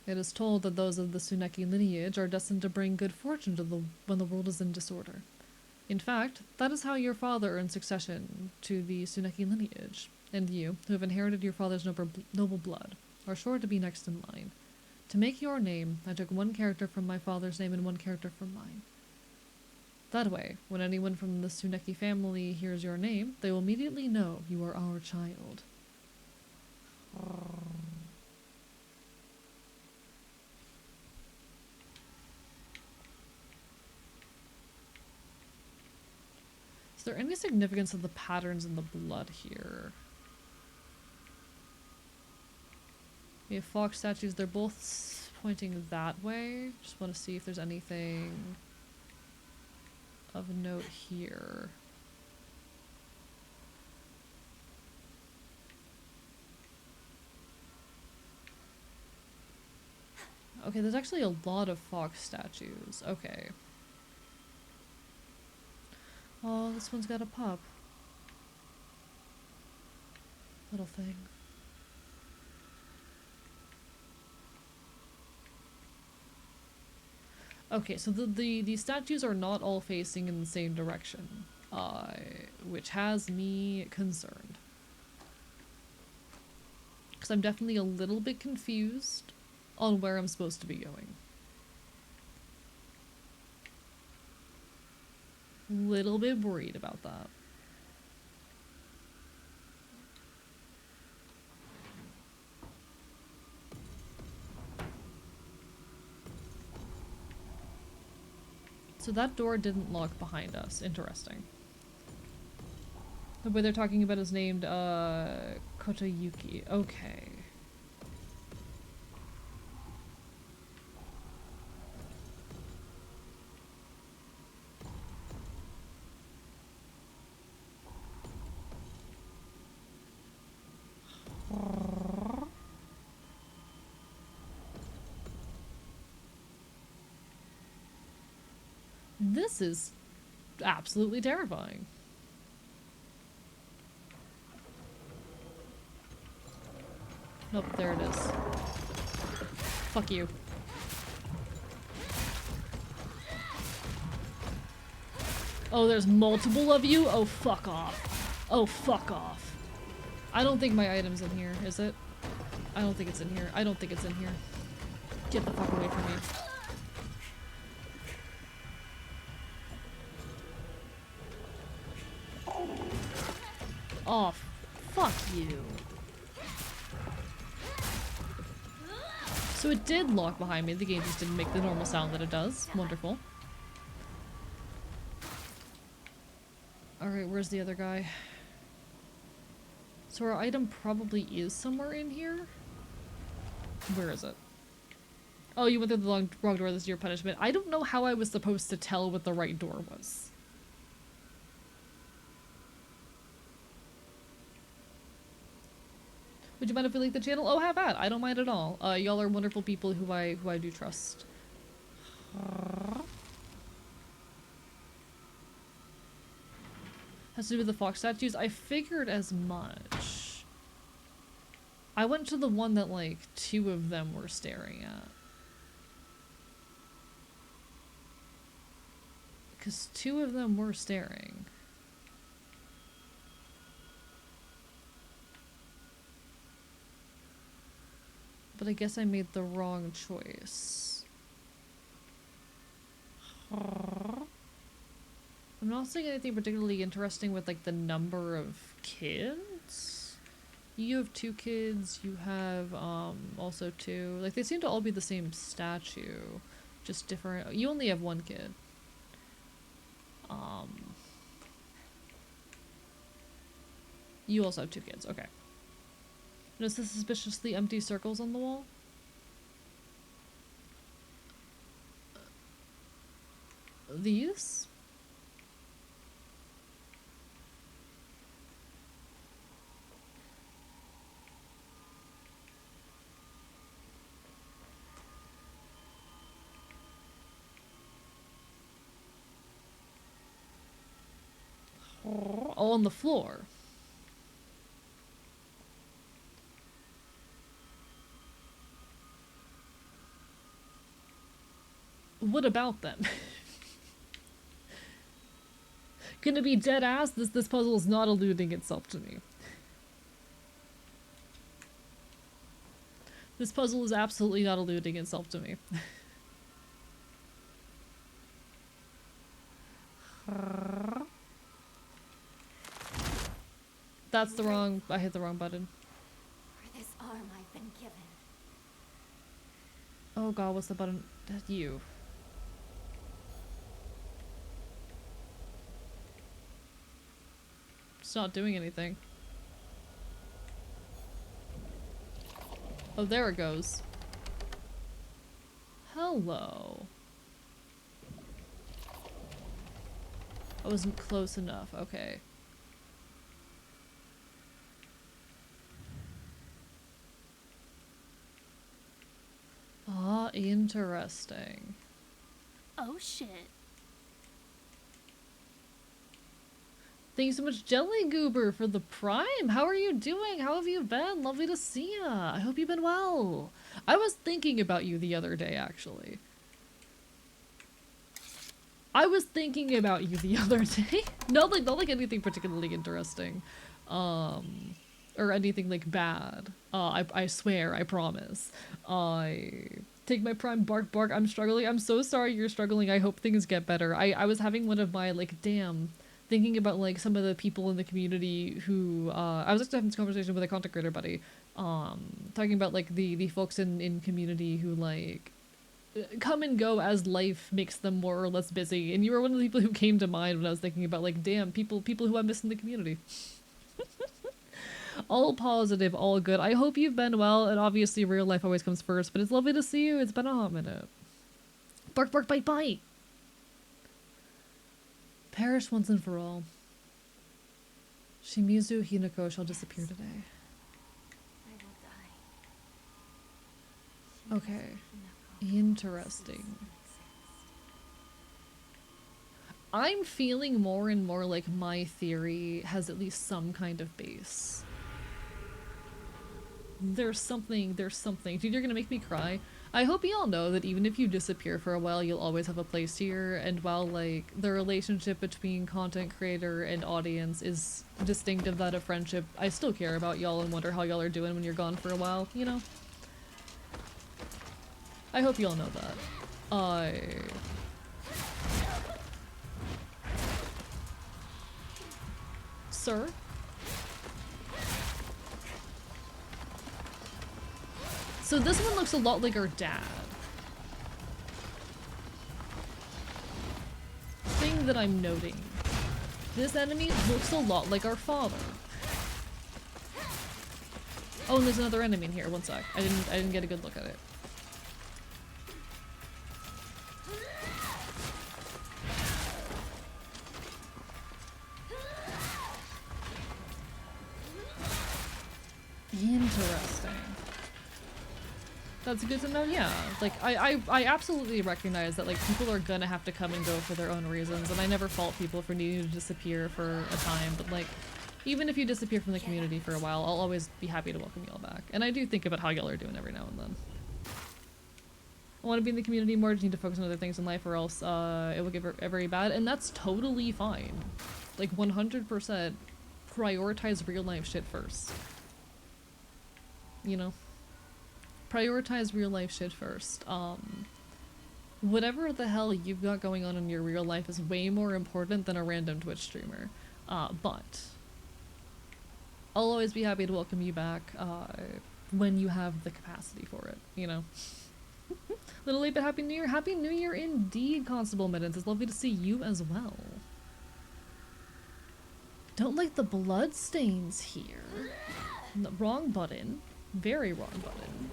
It is told that those of the Tsuneki lineage are destined to bring good fortune to when the world is in disorder. In fact, that is how your father earned succession to the Tsuneki lineage, and you, who have inherited your father's noble blood, are sure to be next in line. To make your name, I took one character from my father's name and one character from mine. That way, when anyone from the Tsuneki family hears your name, they will immediately know you are our child. Is there any significance of the patterns in the blood here? We have fox statues, they're both pointing that way. Just want to see if there's anything of note here. Okay, there's actually a lot of fox statues. Okay. Oh, this one's got a pup. Little thing. Okay, so the statues are not all facing in the same direction, which has me concerned. Because I'm definitely a little bit confused on where I'm supposed to be going. Little bit worried about that. So that door didn't lock behind us. Interesting. The boy they're talking about is named, Kotoyuki. Okay. This is absolutely terrifying. Nope, there it is. Fuck you. Oh, there's multiple of you? Oh, fuck off. Oh, fuck off. I don't think my item's in here, is it? I don't think it's in here. I don't think it's in here. Get the fuck away from me. Oh, fuck you. So it did lock behind me. The game just didn't make the normal sound that it does. Wonderful. Alright, where's the other guy? So our item probably is somewhere in here? Where is it? Oh, you went through the wrong door. This is your punishment. I don't know how I was supposed to tell what the right door was. Would you mind if we link the channel? Oh, have at. I don't mind at all. Y'all are wonderful people who I do trust. Has to do with the fox statues? I figured as much. I went to the one that, like, 2 of them were staring at. Because 2 of them were staring. But I guess I made the wrong choice. I'm not seeing anything particularly interesting with, like, the number of kids. You have 2 kids, you have, also 2. Like, they seem to all be the same statue. Just different. You only have 1 kid. You also have 2 kids, okay. Notice the suspiciously empty circles on the wall? These? Oh, on the floor. What about them? Gonna be dead ass? This puzzle is not eluding itself to me. This puzzle is absolutely not eluding itself to me. That's the wrong... I hit the wrong button. For this arm I've been given. Oh god, what's the button? That's you. It's not doing anything. Oh, there it goes. Hello. I wasn't close enough. Okay. Ah, interesting. Oh shit. Thanks so much, Jelly Goober, for the Prime. How are you doing? How have you been? Lovely to see ya. I hope you've been well. I was thinking about you the other day, actually. I was thinking about you the other day. Not like anything particularly interesting. Or anything like bad. I swear, I promise. I take my Prime, bark bark. I'm struggling. I'm so sorry you're struggling. I hope things get better. I was having one of my, like, damn, thinking about, like, some of the people in the community who, I was actually having this conversation with a content creator buddy, talking about, like, the folks in community who, like, come and go as life makes them more or less busy. And you were one of the people who came to mind when I was thinking about, like, damn, people who I miss in the community. All positive, all good. I hope you've been well, and obviously real life always comes first, but it's lovely to see you. It's been a hot minute. Bark, bark, bite, bite! Perish once and for all. Shimizu Hinako shall disappear today. I will die. Okay. Hinako Interesting. ceases to exist. I'm feeling more and more like my theory has at least some kind of base. There's something. Dude, you're gonna make me cry. I hope you all know that even if you disappear for a while, you'll always have a place here, and while, like, the relationship between content creator and audience is distinct of that of friendship, I still care about y'all and wonder how y'all are doing when you're gone for a while, you know? I hope you all know that. Sir? So this one looks a lot like our dad. Thing that I'm noting. This enemy looks a lot like our father. Oh, and there's another enemy in here. One sec. I didn't get a good look at it. Interesting. That's good to know, yeah. Like, I absolutely recognize that, like, people are gonna have to come and go for their own reasons, and I never fault people for needing to disappear for a time, but, like, even if you disappear from the community for a while, I'll always be happy to welcome y'all back. And I do think about how y'all are doing every now and then. I want to be in the community more, just need to focus on other things in life, or else it will get very bad, and that's totally fine. Like, 100% prioritize real life shit first. You know? Prioritize real life shit first. Whatever the hell you've got going on in your real life is way more important than a random Twitch streamer. But I'll always be happy to welcome you back when you have the capacity for it, you know? Little late, but Happy New Year. Happy New Year indeed, Constable Mittens. It's lovely to see you as well. Don't like the blood stains here. No, wrong button. Very wrong button.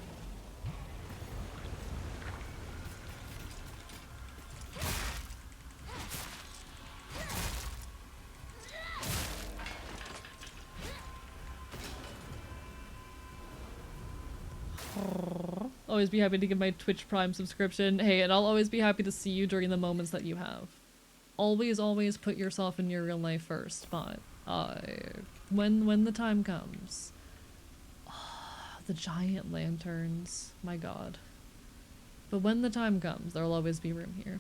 Always be happy to give my Twitch Prime subscription. Hey, and I'll always be happy to see you during the moments that you have. Always put yourself in your real life first, but when the time comes. The giant lanterns, my god. But when the time comes, there'll always be room here.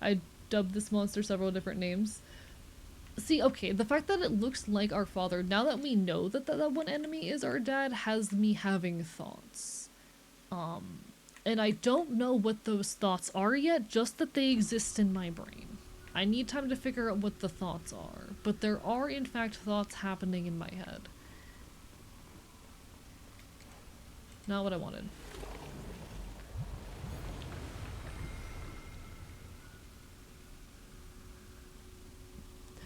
I dubbed this monster several different names. See, okay, the fact that it looks like our father, now that we know that that one enemy is our dad, has me having thoughts. And I don't know what those thoughts are yet, just that they exist in my brain. I need time to figure out what the thoughts are, but there are in fact thoughts happening in my head. Not what I wanted.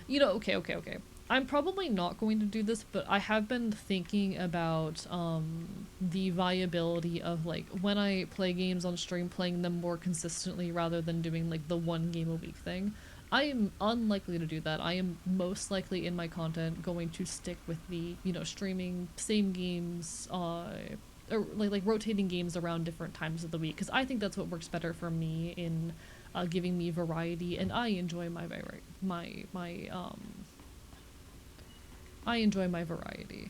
You know, okay. I'm probably not going to do this, but I have been thinking about the viability of, like, when I play games on stream, playing them more consistently rather than doing, like, the one game a week thing. I am unlikely to do that. I am most likely in my content going to stick with the, you know, streaming same games, or like rotating games around different times of the week, because I think that's what works better for me in giving me variety, and I enjoy I enjoy my variety.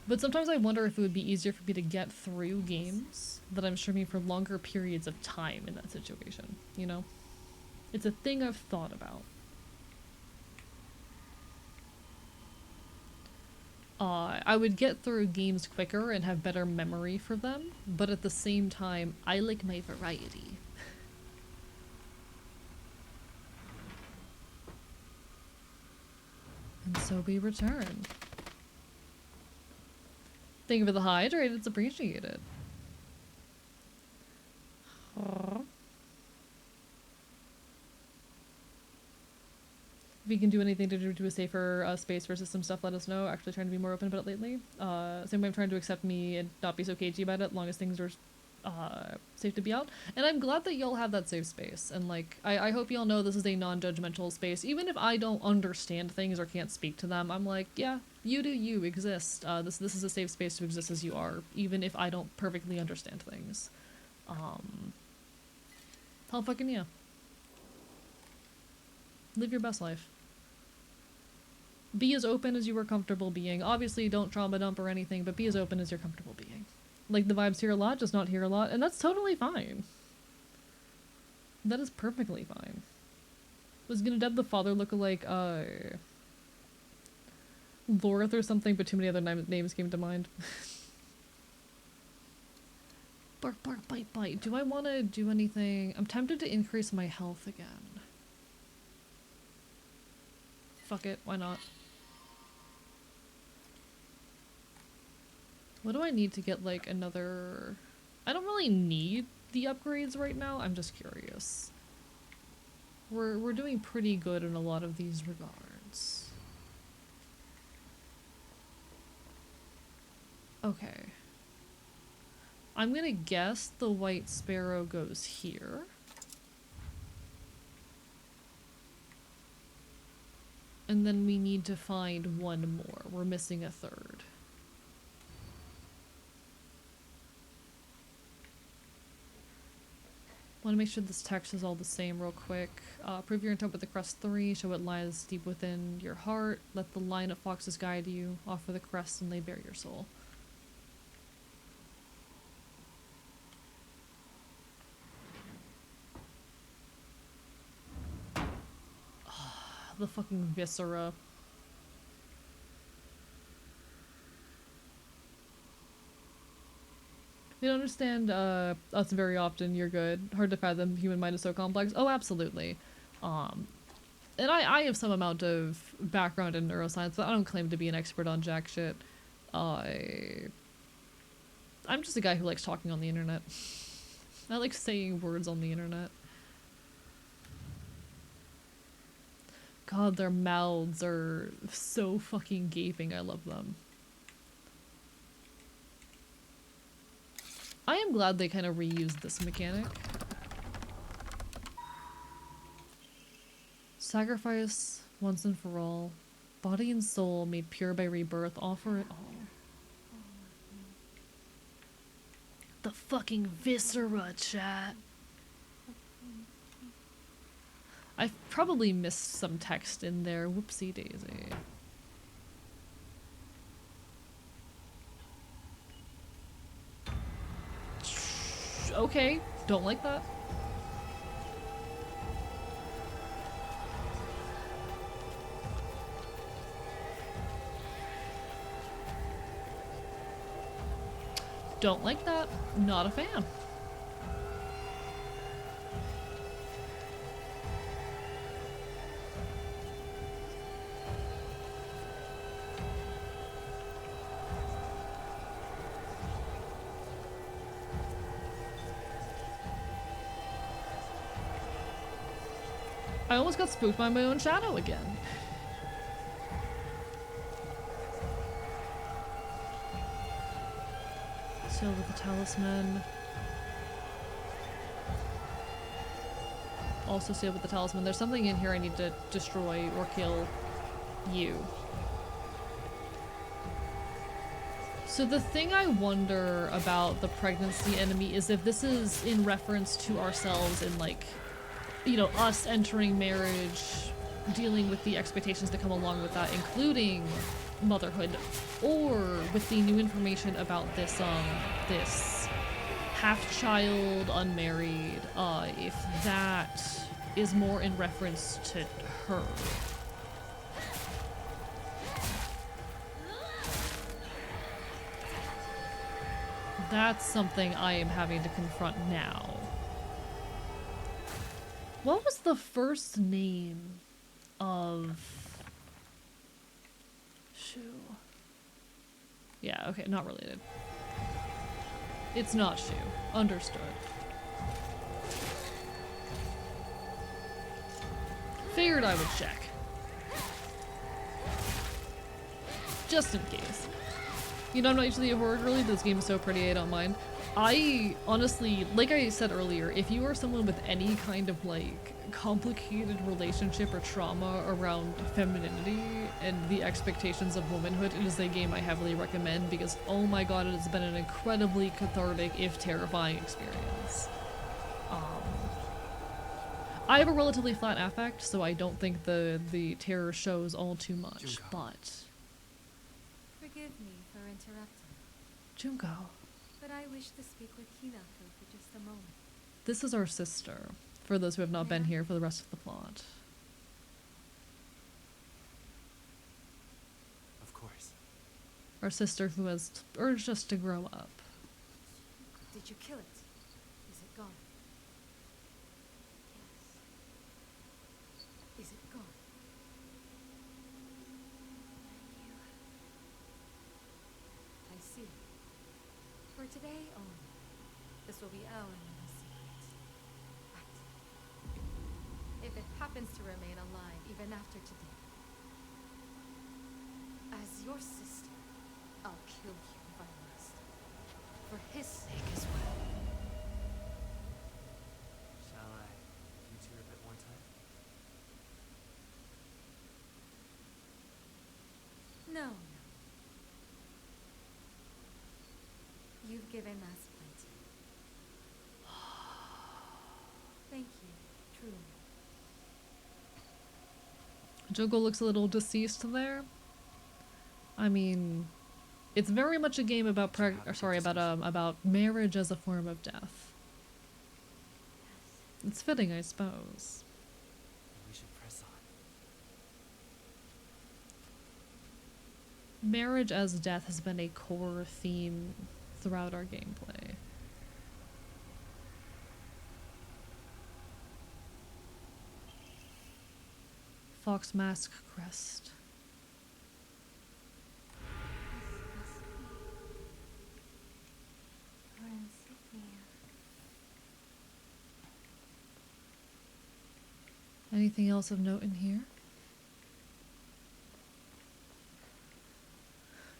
But sometimes I wonder if it would be easier for me to get through games that I'm streaming for longer periods of time in that situation, you know? It's a thing I've thought about. I would get through games quicker and have better memory for them, but at the same time, I like my variety. And so we return. Thank you for the hydrate, it's appreciated. If you can do anything to do a safer space for system stuff, let us know. Actually trying to be more open about it lately. Same way I'm trying to accept me and not be so cagey about it, as long as things are safe to be out. And I'm glad that y'all have that safe space. And like, I hope y'all know this is a non-judgmental space. Even if I don't understand things or can't speak to them, I'm like, yeah, you do you, exist. This is a safe space to exist as you are, even if I don't perfectly understand things. Hell fucking yeah. Live your best life. Be as open as you are comfortable being. Obviously, don't trauma dump or anything, but be as open as you're comfortable being. Like, the vibes here a lot, just not here a lot, and that's totally fine. That is perfectly fine. Was gonna dub the father lookalike, Lorith or something, but too many other names came to mind. Bark, bark, bite, bite. Do I want to do anything? I'm tempted to increase my health again. Fuck it, why not? What do I need to get, like, another... I don't really need the upgrades right now, I'm just curious. We're doing pretty good in a lot of these regards. Okay. I'm gonna guess the White Sparrow goes here. And then we need to find one more. We're missing a third. Want to make sure this text is all the same real quick. Prove your intent with the crest 3. Show it lies deep within your heart. Let the line of foxes guide you. Offer the crest and lay bare your soul. The fucking viscera. You don't understand us very often, you're good. Hard to fathom, human mind is so complex. Oh, absolutely. And I have some amount of background in neuroscience, but I don't claim to be an expert on jack shit. I'm just a guy who likes talking on the internet. I like saying words on the internet. God, their mouths are so fucking gaping, I love them. I am glad they kind of reused this mechanic. Sacrifice once and for all. Body and soul made pure by rebirth. Offer it all. The fucking viscera, chat. I've probably missed some text in there. Whoopsie daisy. Okay, don't like that. Don't like that. Not a fan. I almost got spooked by my own shadow again. Seal with the talisman. Also seal with the talisman. There's something in here I need to destroy or kill you. So the thing I wonder about the pregnancy enemy is if this is in reference to ourselves in, like, you know, us entering marriage, dealing with the expectations that come along with that, including motherhood, or with the new information about this, this half-child, unmarried, if that is more in reference to her. That's something I am having to confront now. What was the first name of... Shoo. Yeah, okay, not related. It's not Shu. Understood. Figured I would check. Just in case. You know, I'm not usually a horror girly, but this game is so pretty I don't mind. I honestly, like I said earlier, if you are someone with any kind of like complicated relationship or trauma around femininity and the expectations of womanhood, it is a game I heavily recommend because oh my god, it has been an incredibly cathartic, if terrifying experience. I have a relatively flat affect, so I don't think the terror shows all too much, Junko. but... Forgive me for interrupting, Junko. but I wish to speak with Hinako for just a moment. This is our sister, for those who have not been Yeah. here for the rest of the plot. Of course. Our sister who has urged us to grow up. Did you kill it? Is it gone? Yes. Is it gone? I see. For today only. This will be our little secret. But if it happens to remain alive even after today, as your sister, I'll kill you if I must. For his sake as well. Shall I give you two a bit more time? No, no. You've given us plenty. Thank you, truly. Junko looks a little deceased there. I mean, it's very much a game about about marriage as a form of death. It's fitting, I suppose. Then we should press on. Marriage as death has been a core theme throughout our gameplay. Fox mask crest. Your insignia. Anything else of note in here?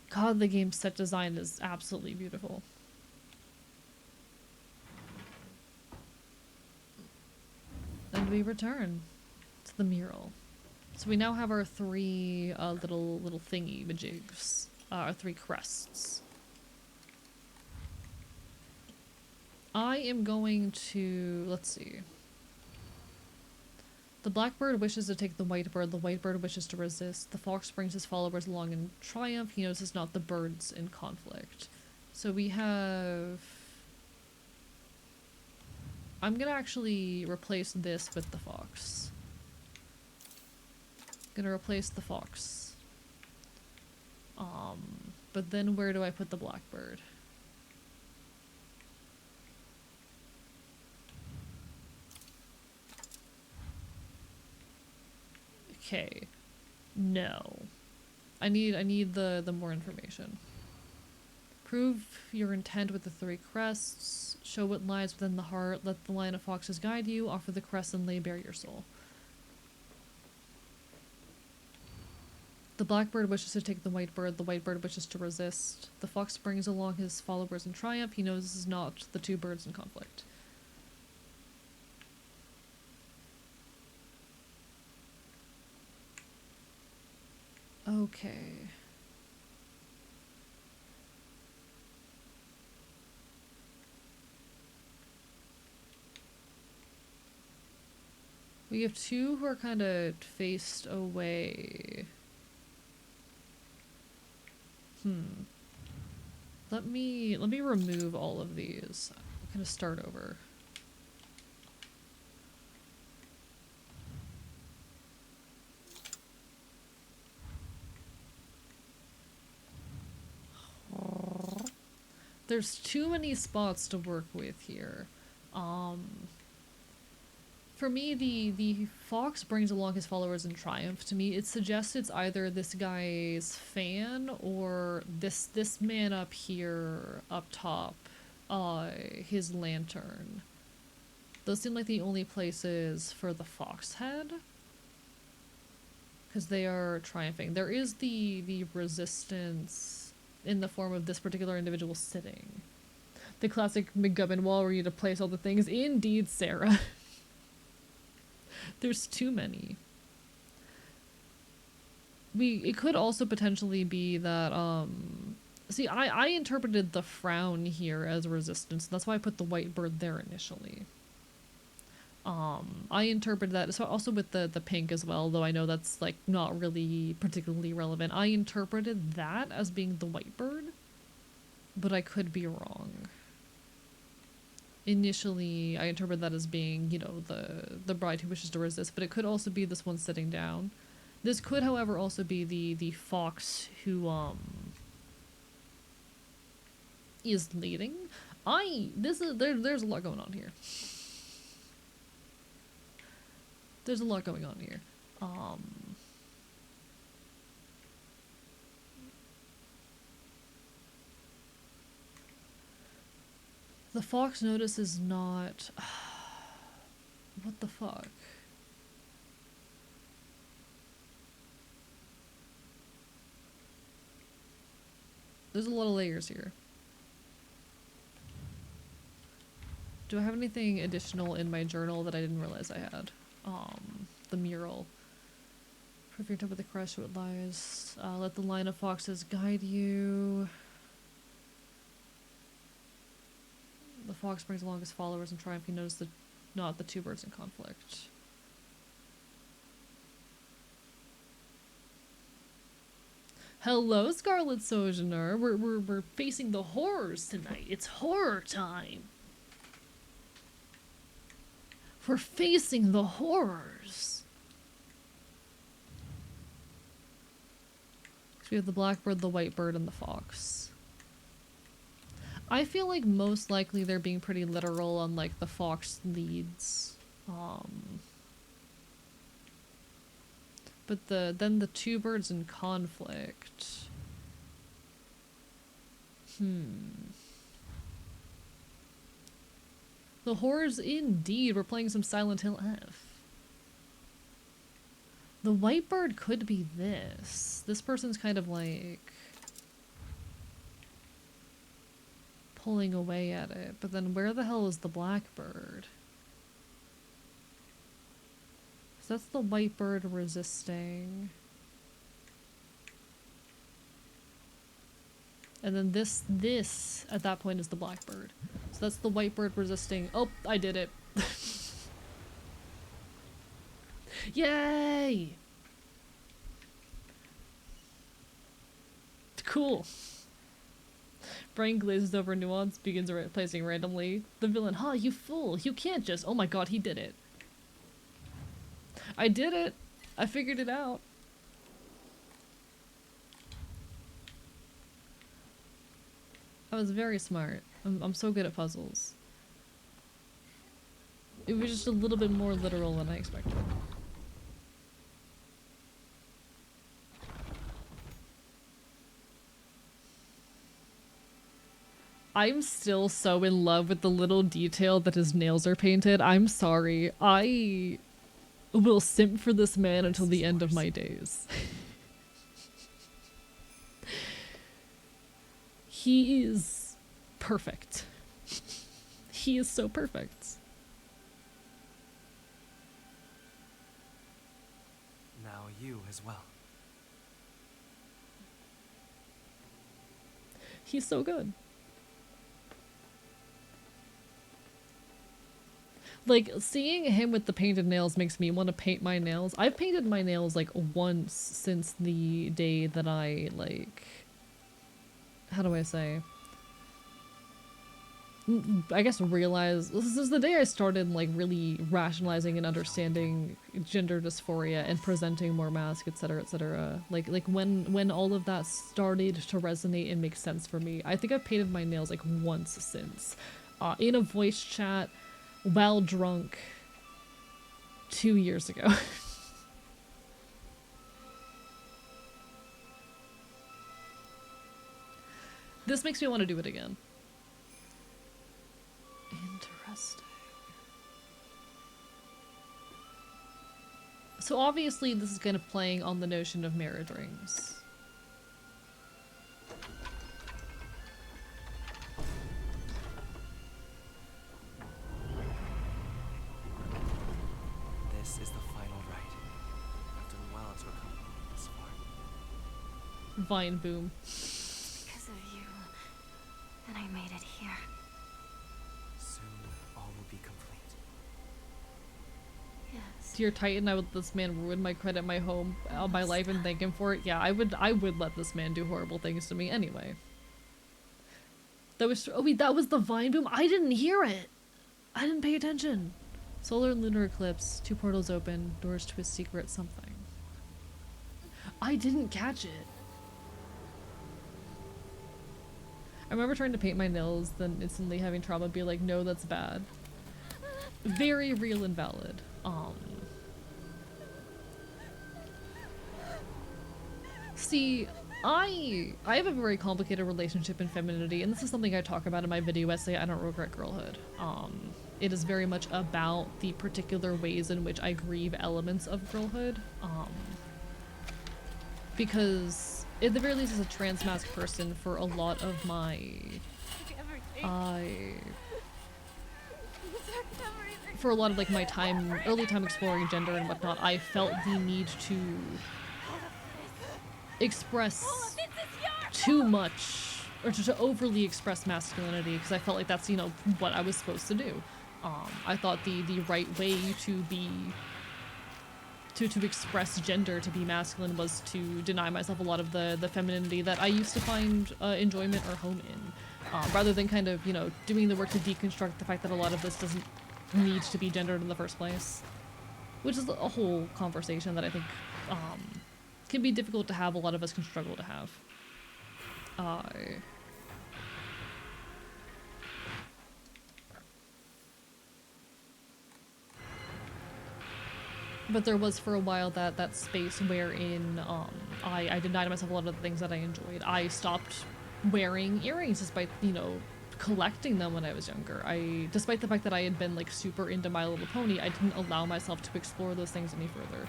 God, the game's set design is absolutely beautiful. And we return to the mural. So we now have our three little thingy majigs, our three crests. I am going to, let's see. The blackbird wishes to take the whitebird wishes to resist. The fox brings his followers along in triumph. He knows it's not the birds in conflict. So we have... I'm gonna actually replace this with the fox. Gonna replace the fox. But then where do I put the blackbird? Okay. No. I need the more information. Prove your intent with the three crests. Show what lies within the heart. Let the line of foxes guide you. Offer the crest and lay bare your soul. The blackbird wishes to take the whitebird wishes to resist. The fox brings along his followers in triumph. He knows this is not the two birds in conflict. Okay. We have two who are kind of faced away. Let me remove all of these. I'm gonna start over. There's too many spots to work with here. For me, the fox brings along his followers in triumph. To me, it suggests it's either this guy's fan or this man up here, up top, his lantern. Those seem like the only places for the fox head. Because they are triumphing. There is the resistance in the form of this particular individual sitting. The classic McGubbin wall where you need to place all the things. Indeed, Sarah. There's too many. It could also potentially be that, see, I interpreted the frown here as resistance. That's why I put the white bird there initially. I interpreted that, so also with the pink as well, though I know that's, like, not really particularly relevant. I interpreted that as being the white bird, but I could be wrong. Initially, I interpreted that as being, you know, the bride who wishes to resist, but it could also be this one sitting down. This could, however, also be the fox who, is leading. There's a lot going on here. There's a lot going on here. The fox notice is not... What the fuck? There's a lot of layers here. Do I have anything additional in my journal that I didn't realize I had? The mural. Prove your top of the crest where it lies. Let the line of foxes guide you. The fox brings along his followers in triumph. He knows not the two birds in conflict. Hello, Scarlet Sojourner. We're facing the horrors tonight. It's horror time. We're facing the horrors. So we have the blackbird, the white bird, and the fox. I feel like most likely they're being pretty literal on, like, the fox leads. But then the two birds in conflict. The horrors indeed. We're playing some Silent Hill F. The white bird could be this. This person's kind of like pulling away at it. But then where the hell is the blackbird? So that's the white bird resisting. And then this at that point is the blackbird. So that's the white bird resisting. Oh, I did it. Yay! Cool. Brain glazes over, nuance begins placing randomly. The villain, huh, you fool, you can't just— oh my god, he did it. I did it! I figured it out. I was very smart. I'm so good at puzzles. It was just a little bit more literal than I expected. I'm still so in love with the little detail that his nails are painted. I'm sorry. I will simp for this man until the end of my days. He is perfect. He is so perfect. Now you as well. He's so good. Like, seeing him with the painted nails makes me want to paint my nails. I've painted my nails, like, once since the day that I, like... how do I say? I guess realize— this is the day I started, like, really rationalizing and understanding gender dysphoria and presenting more masc, etc, etc. Like when all of that started to resonate and make sense for me. I think I've painted my nails, like, once since. In a voice chat, while drunk. 2 years ago. This makes me want to do it again. Interesting. So obviously this is kind of playing on the notion of marriage rings. This is the final rite. I've done well to accompany you this far. Vine boom. Because of you that I made it here. Soon, all will be complete. Yes. Dear Titan, I would let this man ruin my credit, my home, my life, and thank him for it. Yeah, I would let this man do horrible things to me anyway. That was, oh wait, that was the vine boom? I didn't hear it! I didn't pay attention. Solar and lunar eclipse, 2 portals open, doors to a secret something. I didn't catch it. I remember trying to paint my nails, then instantly having trauma be like, no, that's bad. Very real and valid. See, I have a very complicated relationship in femininity, and this is something I talk about in my video essay, I Don't Regret Girlhood. It is very much about the particular ways in which I grieve elements of girlhood. Because, at the very least as a trans-masc person, for a lot of my... for a lot of like my time, early time exploring gender and whatnot, I felt the need to express too much, or to overly express masculinity, because I felt like that's, you know, what I was supposed to do. I thought the right way to be, to express gender, to be masculine, was to deny myself a lot of the femininity that I used to find enjoyment or home in, rather than kind of, you know, doing the work to deconstruct the fact that a lot of this doesn't need to be gendered in the first place. Which is a whole conversation that I think can be difficult to have, a lot of us can struggle to have. But there was for a while that space wherein I denied myself a lot of the things that I enjoyed. I stopped wearing earrings despite, you know, collecting them when I was younger. Despite the fact that I had been like super into My Little Pony, I didn't allow myself to explore those things any further.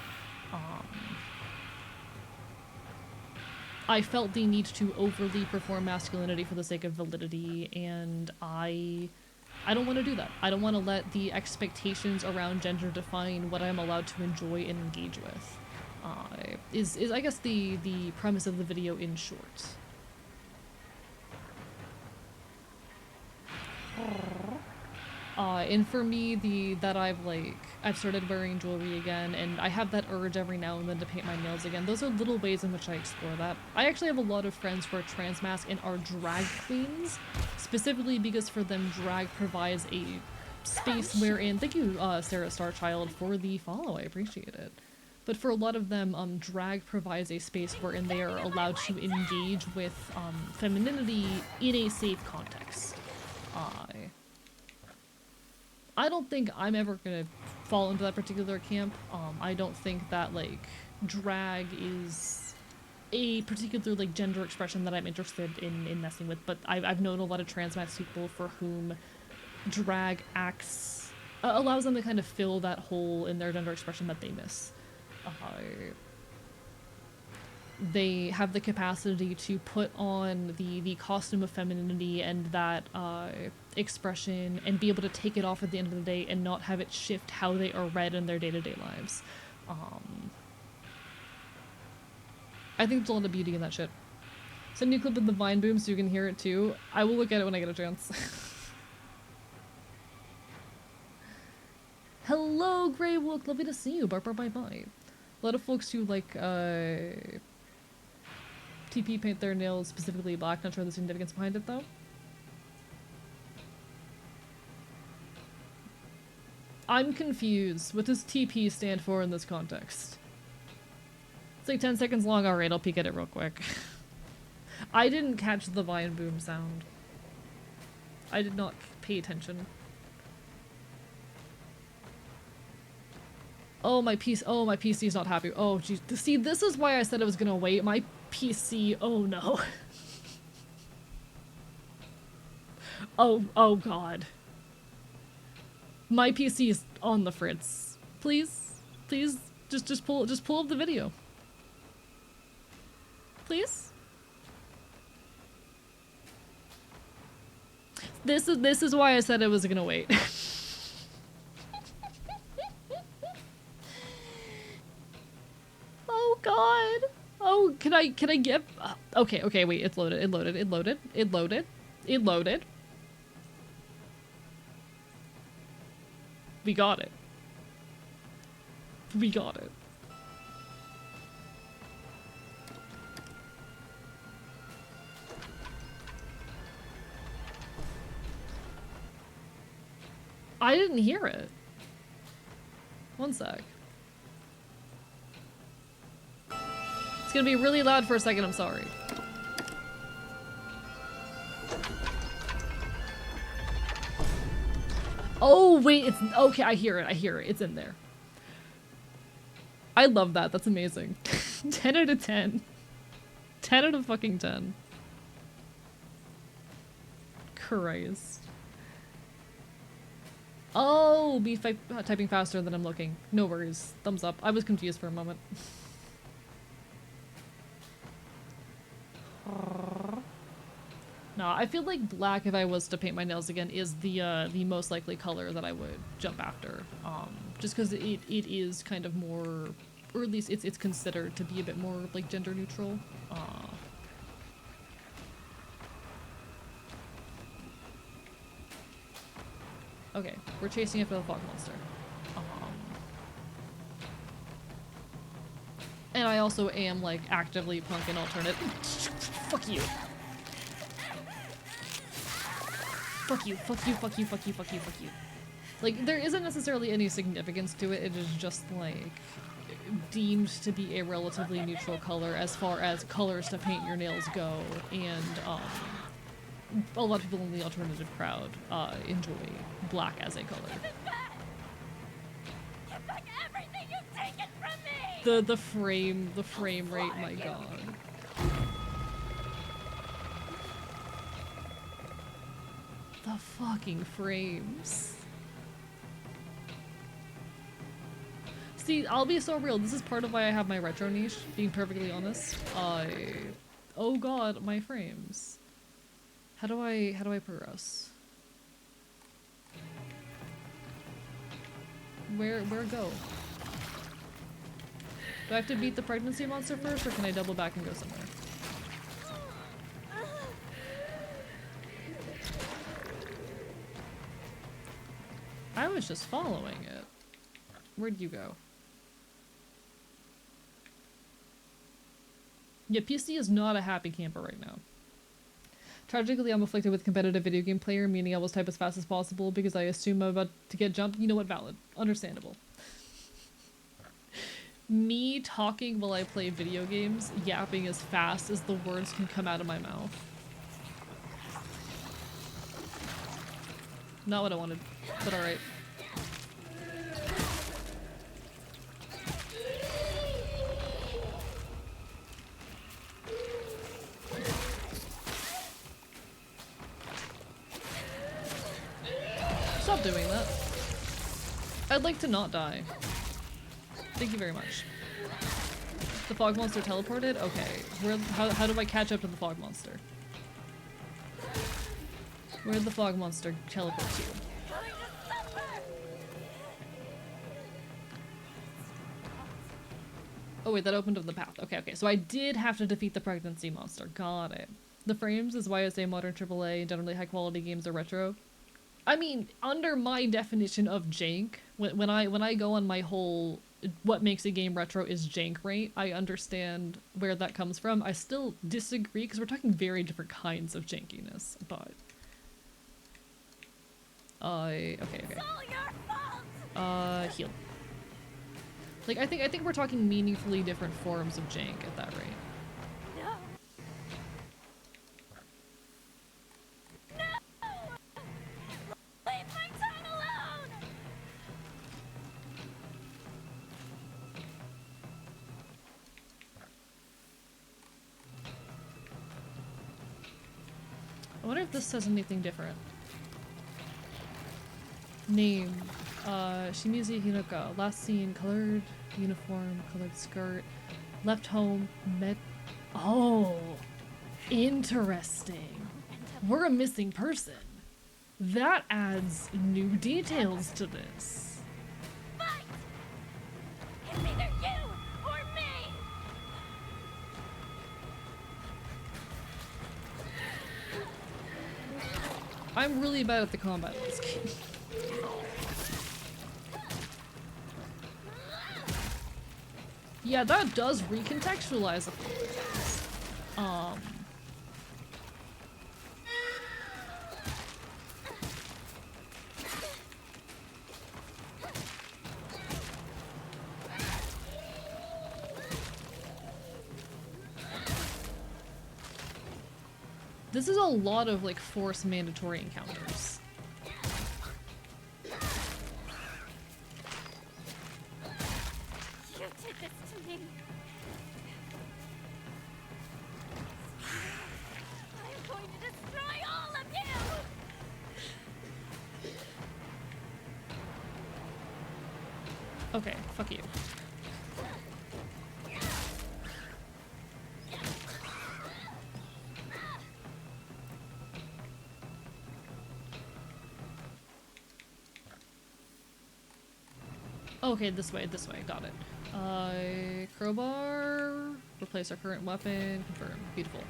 I felt the need to overly perform masculinity for the sake of validity, and I don't want to do that. I don't want to let the expectations around gender define what I'm allowed to enjoy and engage with. Is I guess the premise of the video in short. And for me, I've started wearing jewelry again, and I have that urge every now and then to paint my nails again. Those are little ways in which I explore that. I actually have a lot of friends who are trans-masc and are drag queens, specifically because for them drag provides a space wherein, thank you Sarah Starchild for the follow, I appreciate it. But for a lot of them, drag provides a space wherein they are allowed to engage with femininity in a safe context. I don't think I'm ever gonna fall into that particular camp. I don't think that, like, drag is a particular, like, gender expression that I'm interested in messing with, but I've known a lot of trans-masc people for whom drag acts allows them to kind of fill that hole in their gender expression that they miss. They have the capacity to put on the costume of femininity and that expression and be able to take it off at the end of the day and not have it shift how they are read in their day-to-day lives. I think there's a lot of beauty in that shit. Send you a clip of the Vine Boom so you can hear it too. I will look at it when I get a chance. Hello, Grey Wolf. Lovely to see you. Bye bye bye. A lot of folks who like TP paint their nails specifically black. Not sure the significance behind it though. I'm confused. What does TP stand for in this context? It's like 10 seconds long. Alright, I'll peek at it real quick. I didn't catch the Vine Boom sound. I did not pay attention. Oh, my PC. Oh, my PC is not happy. Oh, geez. See, this is why I said I was gonna wait. My PC. Oh no. Oh god. My PC is on the fritz. Please, please, just pull up the video. Please. This is why I said I was gonna wait. Oh god. Oh, can I get? Okay, wait. It's loaded. It loaded. It loaded. It loaded. It loaded. We got it. We got it. I didn't hear it. One sec. It's gonna be really loud for a second, I'm sorry. Oh, wait, it's okay. I hear it. It's in there. I love that. That's amazing. 10 out of 10. 10 out of fucking 10. Christ. Oh, be typing faster than I'm looking. No worries. Thumbs up. I was confused for a moment. No, I feel like black, if I was to paint my nails again, is the most likely color that I would jump after. Just because it is kind of more, or at least it's considered to be a bit more like gender neutral. Okay, we're chasing after the fog monster. And I also am like actively punking alternate. Fuck you. Fuck you, fuck you, fuck you, fuck you, fuck you, fuck you. Like, there isn't necessarily any significance to it, it is just, like, deemed to be a relatively neutral color as far as colors to paint your nails go, and, a lot of people in the alternative crowd, enjoy black as a color. Give back everything you've taken from me! The frame rate, my god. The fucking frames. See, I'll be so real. This is part of why I have my retro niche, being perfectly honest. Oh god, my frames. How do I progress? Where go? Do I have to beat the pregnancy monster first, or can I double back and go somewhere? I was just following it. Where'd you go? Yeah, PC is not a happy camper right now. Tragically, I'm afflicted with competitive video game player, meaning I will type as fast as possible because I assume I'm about to get jumped. You know what? Valid. Understandable. Me talking while I play video games, yapping as fast as the words can come out of my mouth. Not what I wanted, but alright. Stop doing that. I'd like to not die. Thank you very much. The fog monster teleported? Okay. How do I catch up to the fog monster? Where'd the fog monster teleport to? Oh wait, that opened up the path. Okay. So I did have to defeat the pregnancy monster. Got it. The frames is why I say modern AAA and generally high quality games are retro. I mean, under my definition of jank, when I go on my whole what makes a game retro is jank rate, I understand where that comes from. I still disagree because we're talking very different kinds of jankiness, but okay. It's all your fault! Heal. Like, I think we're talking meaningfully different forms of jank at that rate. No! No! Leave my town alone! I wonder if this says anything different. Name. Shimizu Hinoka. Last seen, colored uniform, colored skirt. Left home, met. Oh! Interesting. We're a missing person. That adds new details to this. Fight! It's either you or me! I'm really bad at the combat in this game. Yeah, that does recontextualize a few things. This is a lot of like force mandatory encounters. You did this to me. I'm going to destroy all of you! Okay, fuck you. Okay, this way, got it. Crowbar, replace our current weapon, confirm, beautiful.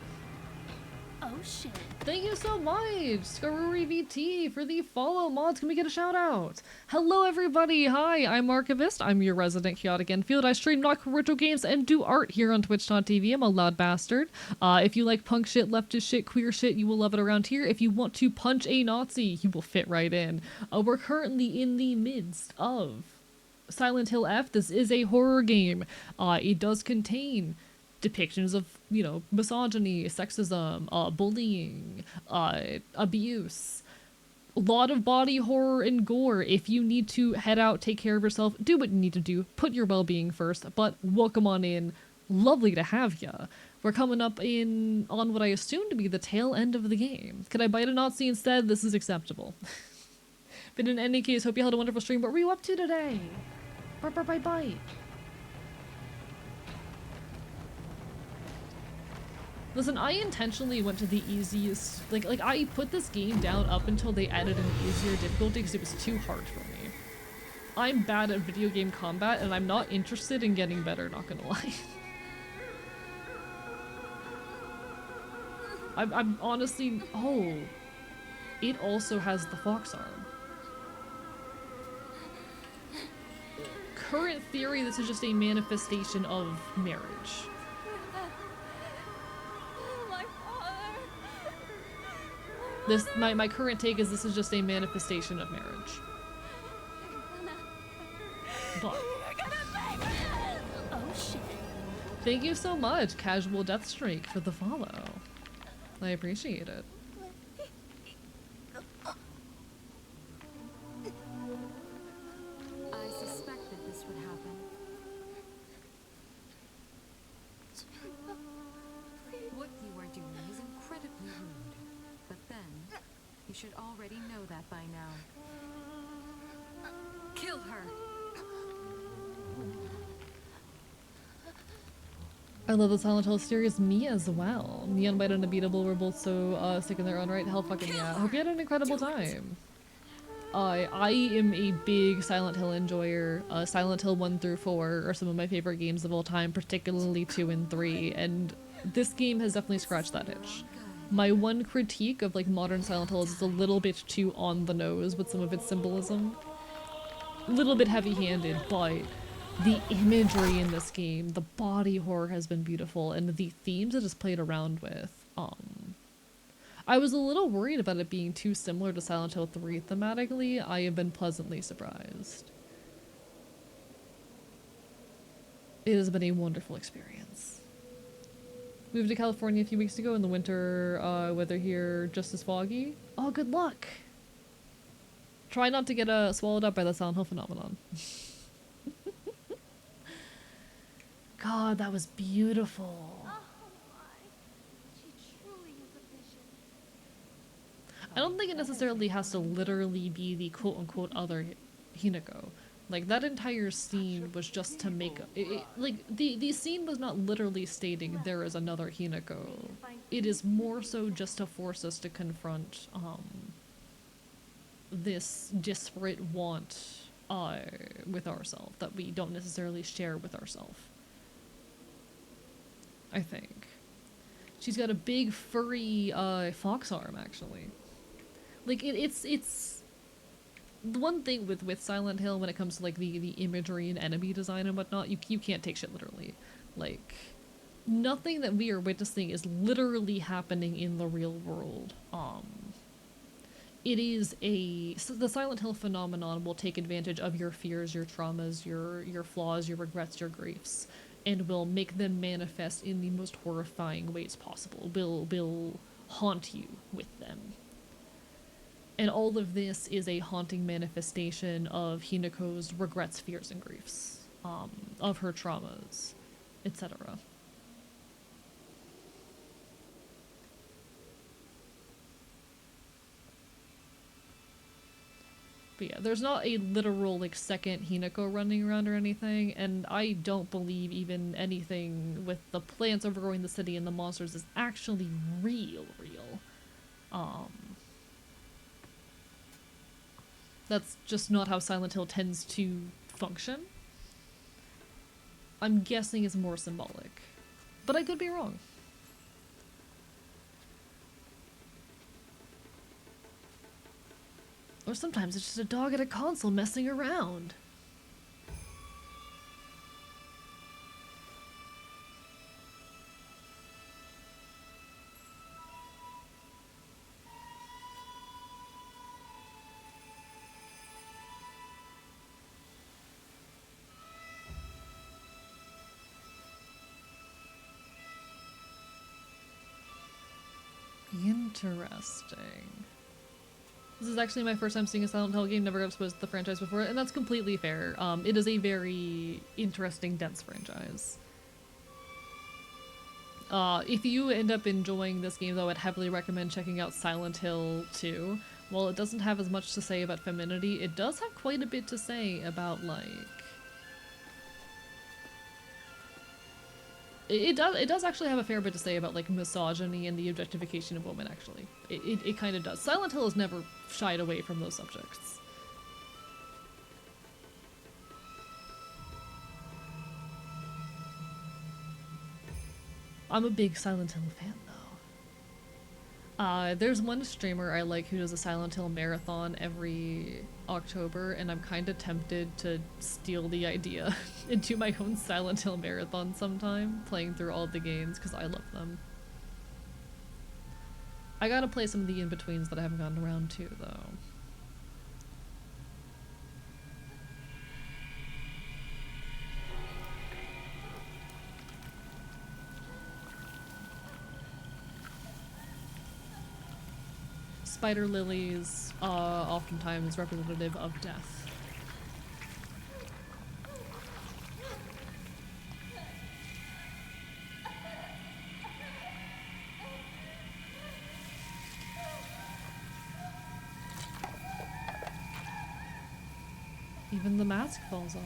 Oh shit. Thank you so much, Skaruri VT, for the follow mods. Can we get a shout out? Hello everybody, hi, I'm Archivist. I'm your resident chaotic Enfield. I stream Naruto games and do art here on twitch.tv. I'm a loud bastard. If you like punk shit, leftist shit, queer shit, you will love it around here. If you want to punch a Nazi, you will fit right in. We're currently in the midst of Silent Hill F. This is a horror game. It does contain depictions of, you know, misogyny, sexism, bullying, abuse, a lot of body horror and gore. If you need to head out, take care of yourself, do what you need to do, put your well-being first, but welcome on in. Lovely to have ya. We're coming up on what I assume to be the tail end of the game. Could I bite a Nazi instead? This is acceptable. But in any case, hope you had a wonderful stream. What were you up to today? Bye. Listen, I intentionally went to the easiest, like I put this game down up until they added an easier difficulty because it was too hard for me. I'm bad at video game combat and I'm not interested in getting better, not gonna lie. I'm honestly, oh, it also has the fox arm. Current theory, this is just a manifestation of marriage. My current take is this is just a manifestation of marriage. But Oh shit. thank you so much, Casual Death Streak, for the follow. I appreciate it. I suspected this would happen. What you are doing is incredibly rude. But then, you should already know that by now. Kill her! I love the Silent Hill series, me as well. Me and White and Unbeatable were both so sick in their own right. Hell fucking yeah. Hope you had an incredible time. I am a big Silent Hill enjoyer. Silent Hill 1 through 4 are some of my favorite games of all time, particularly 2 and 3, and this game has definitely scratched that itch. My one critique of like modern Silent Hill is it's a little bit too on the nose with some of its symbolism. A little bit heavy-handed, but the imagery in this game, the body horror has been beautiful, and the themes it has played around with. I was a little worried about it being too similar to Silent Hill 3 thematically. I have been pleasantly surprised. It has been a wonderful experience. Moved to California a few weeks ago in the winter, weather here just as foggy. Oh, good luck! Try not to get swallowed up by the Silent Hill phenomenon. God, that was beautiful. Oh my. She truly is a vision. I don't think it necessarily has to literally be the quote-unquote other Hinako. Like, that entire scene was just to make... like, the scene was not literally stating there is another Hinako. It is more so just to force us to confront, this disparate want, with ourselves that we don't necessarily share with ourselves. I think. She's got a big furry, fox arm, actually. Like, it's the one thing with Silent Hill when it comes to like the imagery and enemy design and whatnot, you can't take shit literally. Like, nothing that we are witnessing is literally happening in the real world. It is the Silent Hill phenomenon will take advantage of your fears, your traumas, your flaws, your regrets, your griefs, and will make them manifest in the most horrifying ways possible. Will haunt you with them. And all of this is a haunting manifestation of Hinako's regrets, fears, and griefs, of her traumas, etc. But yeah, there's not a literal, like, second Hinako running around or anything, and I don't believe even anything with the plants overgrowing the city and the monsters is actually real. That's just not how Silent Hill tends to function. I'm guessing it's more symbolic. But I could be wrong. Or sometimes it's just a dog at a console messing around. Interesting. This is actually my first time seeing a Silent Hill game, never got exposed to the franchise before, and that's completely fair. It is a very interesting, dense franchise. If you end up enjoying this game, though, I'd heavily recommend checking out Silent Hill 2. While it doesn't have as much to say about femininity, it does have quite a bit to say about, like... It does actually have a fair bit to say about, like, misogyny and the objectification of women, actually. It kind of does. Silent Hill has never shied away from those subjects. I'm a big Silent Hill fan, though. There's one streamer I like who does a Silent Hill marathon every October, and I'm kind of tempted to steal the idea and do my own Silent Hill marathon sometime, playing through all the games, because I love them. I gotta play some of the in-betweens that I haven't gotten around to, though. Spider lilies, oftentimes representative of death. Even the mask falls off.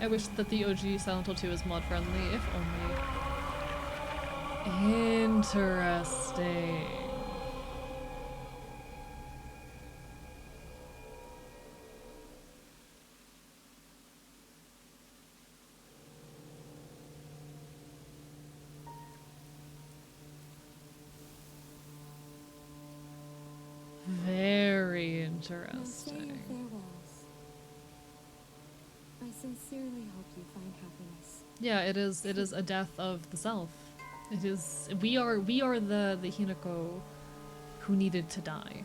I wish that the OG Silent Hill 2 is mod friendly, if only. Interesting. Very interesting. I sincerely hope you find happiness. Yeah, it is a death of the self. It is we are the Hinako who needed to die.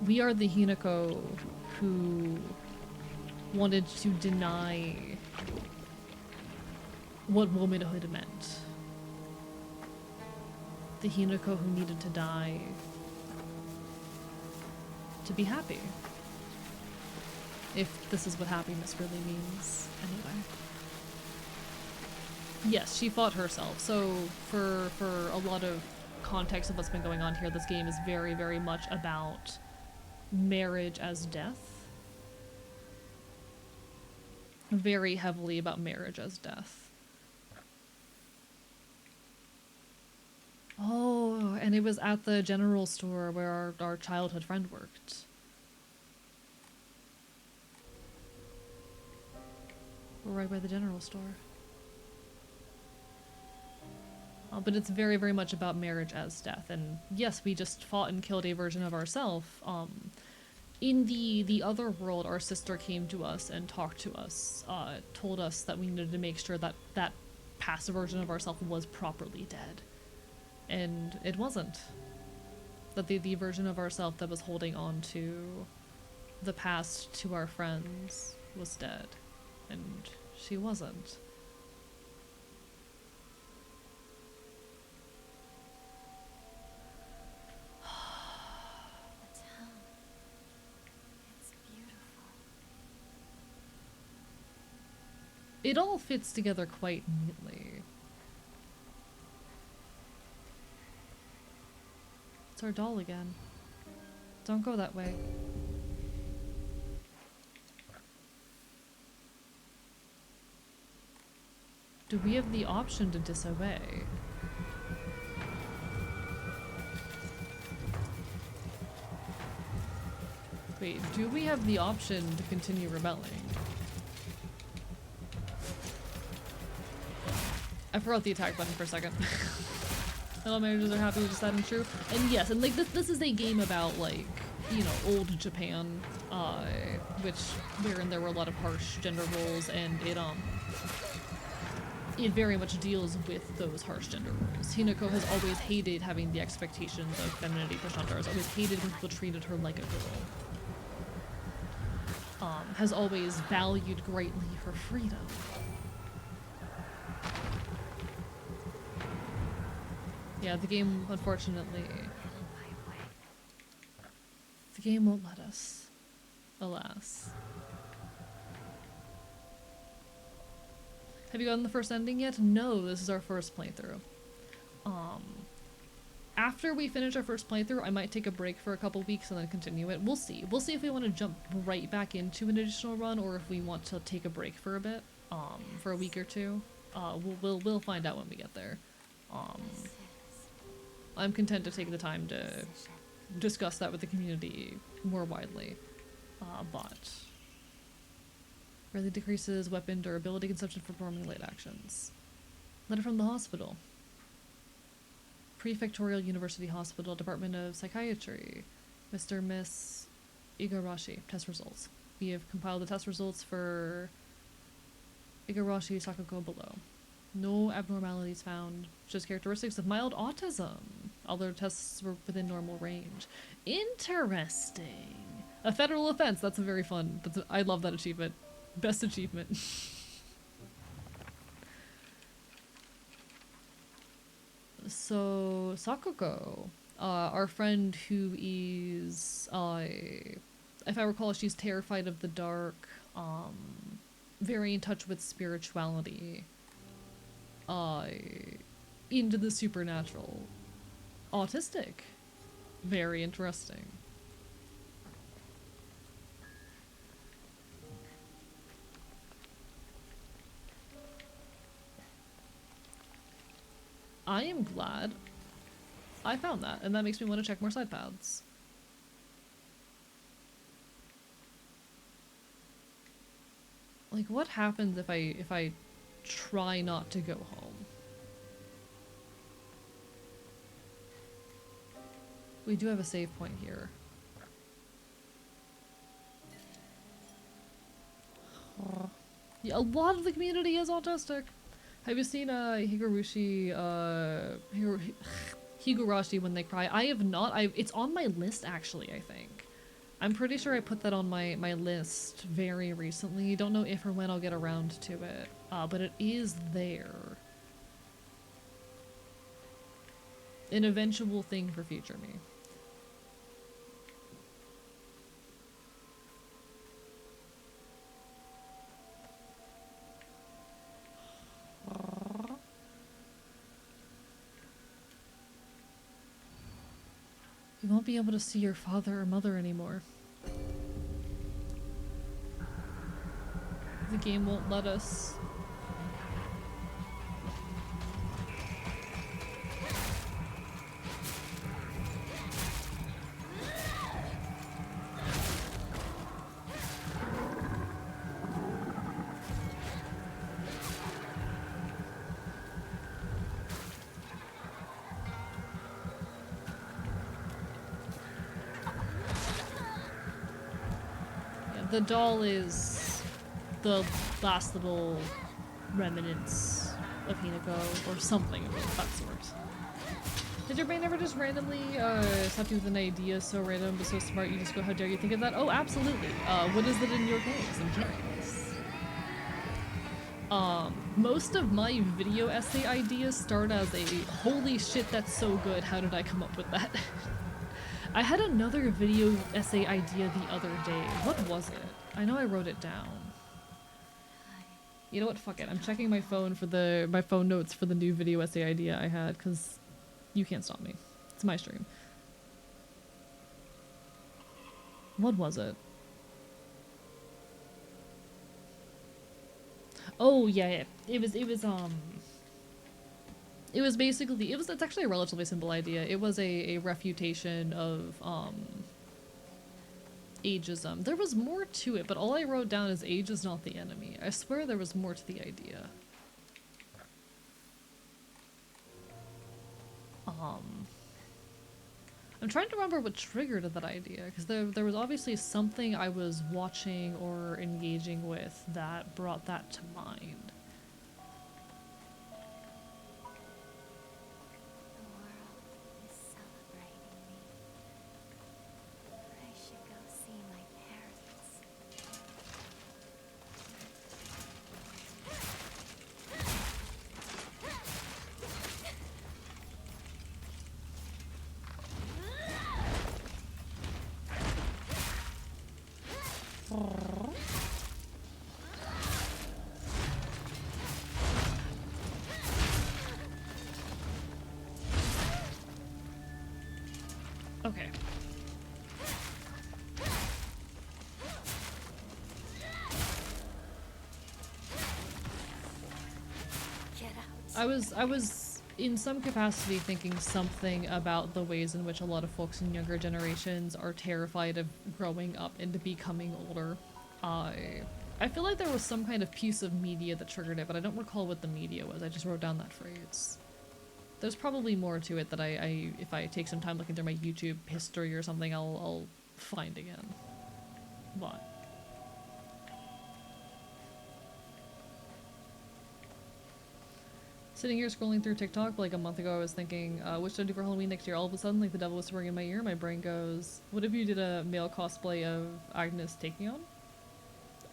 We are the Hinako who wanted to deny what womanhood meant. the Hinako who needed to die to be happy. If this is what happiness really means, anyway. Yes, she fought herself. So for a lot of context of what's been going on here, this game is very, very much about marriage as death. Very heavily about marriage as death. Oh, and it was at the general store where our childhood friend worked. We're right by the general store. But it's very, very much about marriage as death. And yes, we just fought and killed a version of ourselves. In the other world, our sister came to us and talked to us, told us that we needed to make sure that that past version of ourselves was properly dead. And it wasn't. That the version of ourselves that was holding on to the past to our friends was dead. And she wasn't. The town. It's beautiful. It all fits together quite neatly. It's our doll again. Don't go that way. Do we have the option to disobey? Wait, do we have the option to continue rebelling? I forgot the attack button for a second. Hello, managers are happy with that and true. And yes, and like this is a game about like, you know, old Japan, wherein there were a lot of harsh gender roles, and it very much deals with those harsh gender roles. Hinako has always hated having the expectations of femininity pushed onto her, has always hated when people treated her like a girl. Has always valued greatly her freedom. Yeah, the game, unfortunately, the game won't let us. Alas. Have you gotten the first ending yet? No, this is our first playthrough. After we finish our first playthrough, I might take a break for a couple weeks and then continue it. We'll see. We'll see if we want to jump right back into an additional run or if we want to take a break for a bit, for a week or two. We'll find out when we get there. I'm content to take the time to discuss that with the community more widely, but greatly decreases weapon durability consumption for performing late actions. Letter from the hospital. Prefectorial University Hospital, Department of Psychiatry. Mr. Miss Igarashi. Test results. We have compiled the test results for Igarashi Sakuko below. No abnormalities found. Just characteristics of mild autism. Other tests were within normal range. Interesting. A federal offense. That's a very fun. I love that achievement. Best achievement. So, Sakuko, our friend who is, if I recall, she's terrified of the dark, very in touch with spirituality, into the supernatural. Autistic. Very interesting. I am glad I found that, and that makes me want to check more side paths. Like, what happens if I try not to go home? We do have a save point here. Yeah, a lot of the community is autistic. Have you seen Higurashi When They Cry? I have not. It's on my list actually, I think. I'm pretty sure I put that on my list very recently. Don't know if or when I'll get around to it, but it is there. an eventual thing for future me. You won't be able to see your father or mother anymore. The game won't let us. The doll is the last little remnants of Hinako, or something of that sort. Did your brain ever just randomly slap you with an idea so random but so smart you just go, how dare you think of that? Oh, absolutely. What is it in your case? I'm curious. Most of my video essay ideas start as a, holy shit, that's so good, how did I come up with that? I had another video essay idea the other day. What was it? I know I wrote it down. You know what? Fuck it. I'm checking my phone for my phone notes for the new video essay idea I had, because you can't stop me. It's my stream. What was it? Oh yeah. It's actually a relatively simple idea. It was a refutation of ageism. There was more to it, but all I wrote down is age is not the enemy. I swear there was more to the idea. I'm trying to remember what triggered that idea, because there was obviously something I was watching or engaging with that brought that to mind. Okay. I was in some capacity thinking something about the ways in which a lot of folks in younger generations are terrified of growing up and becoming older. I feel like there was some kind of piece of media that triggered it, but I don't recall what the media was. I just wrote down that phrase. There's probably more to it that if I take some time looking through my YouTube history or something, I'll find again. But sitting here scrolling through TikTok, like a month ago I was thinking, what should I do for Halloween next year? All of a sudden, like the devil whispering in my ear, my brain goes, what if you did a male cosplay of Agnes taking on?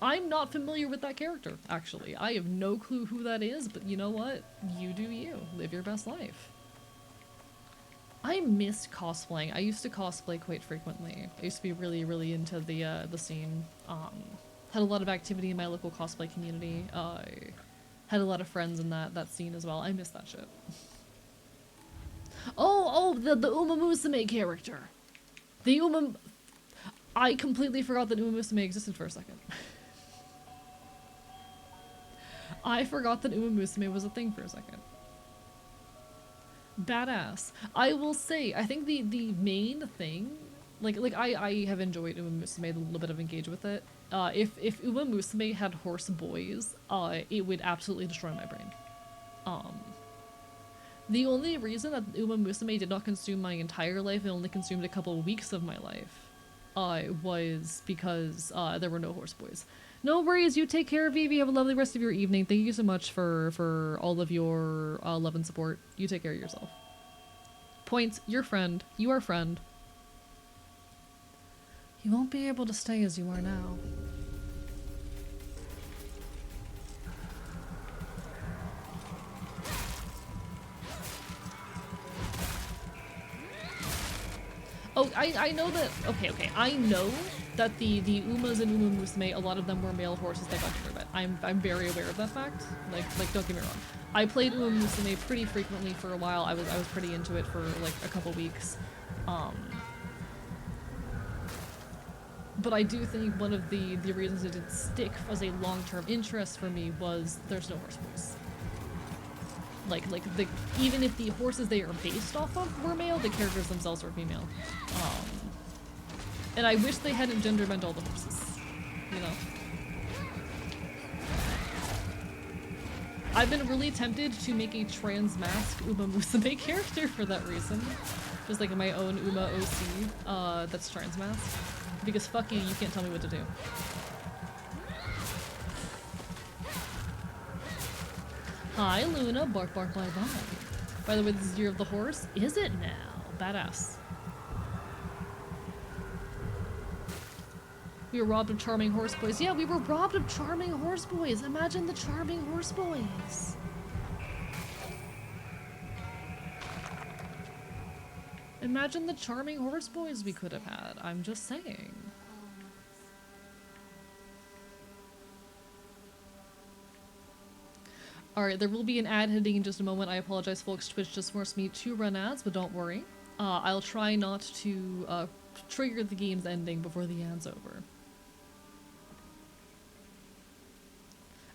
I'm not familiar with that character, actually. I have no clue who that is, but you know what? You do you. Live your best life. I miss cosplaying. I used to cosplay quite frequently. I used to be really, really into the scene. Had a lot of activity in my local cosplay community. Had a lot of friends in that scene as well. I miss that shit. The Uma Musume character. I completely forgot that Uma Musume existed for a second. I forgot that Uma Musume was a thing for a second. Badass. I will say, I think the main thing, like I have enjoyed Uma Musume, a little bit of engage with it. If Uma Musume had horse boys, it would absolutely destroy my brain. The only reason that Uma Musume did not consume my entire life and only consumed a couple of weeks of my life, was because there were no horse boys. No worries, you take care, Vivi. Have a lovely rest of your evening. Thank you so much for all of your love and support. You take care of yourself. Points, your friend. You are friend. You won't be able to stay as you are now. Oh, I know that. Okay. I know that the Umas and Uma Musume, a lot of them were male horses that got gender vet. I'm very aware of that fact. Like don't get me wrong. I played Uma Musume pretty frequently for a while. I was pretty into it for like a couple weeks. But I do think one of the reasons it didn't stick as a long-term interest for me was there's no horse boys. Like even if the horses they are based off of were male, the characters themselves were female. And I wish they hadn't gender bent all the horses, you know? I've been really tempted to make a trans mask Uma Musume character for that reason. Just like my own Uma OC, that's trans mask. Because fuck you can't tell me what to do. Hi Luna, bark bark bye bye. By the way, this is Year of the Horse. Is it now? Badass. We were robbed of charming horse boys. Yeah, we were robbed of charming horse boys. Imagine the charming horse boys. Imagine the charming horse boys we could have had. I'm just saying. Alright, there will be an ad hitting in just a moment. I apologize, folks. Twitch just forced me to run ads, but don't worry. I'll try not to trigger the game's ending before the ad's over.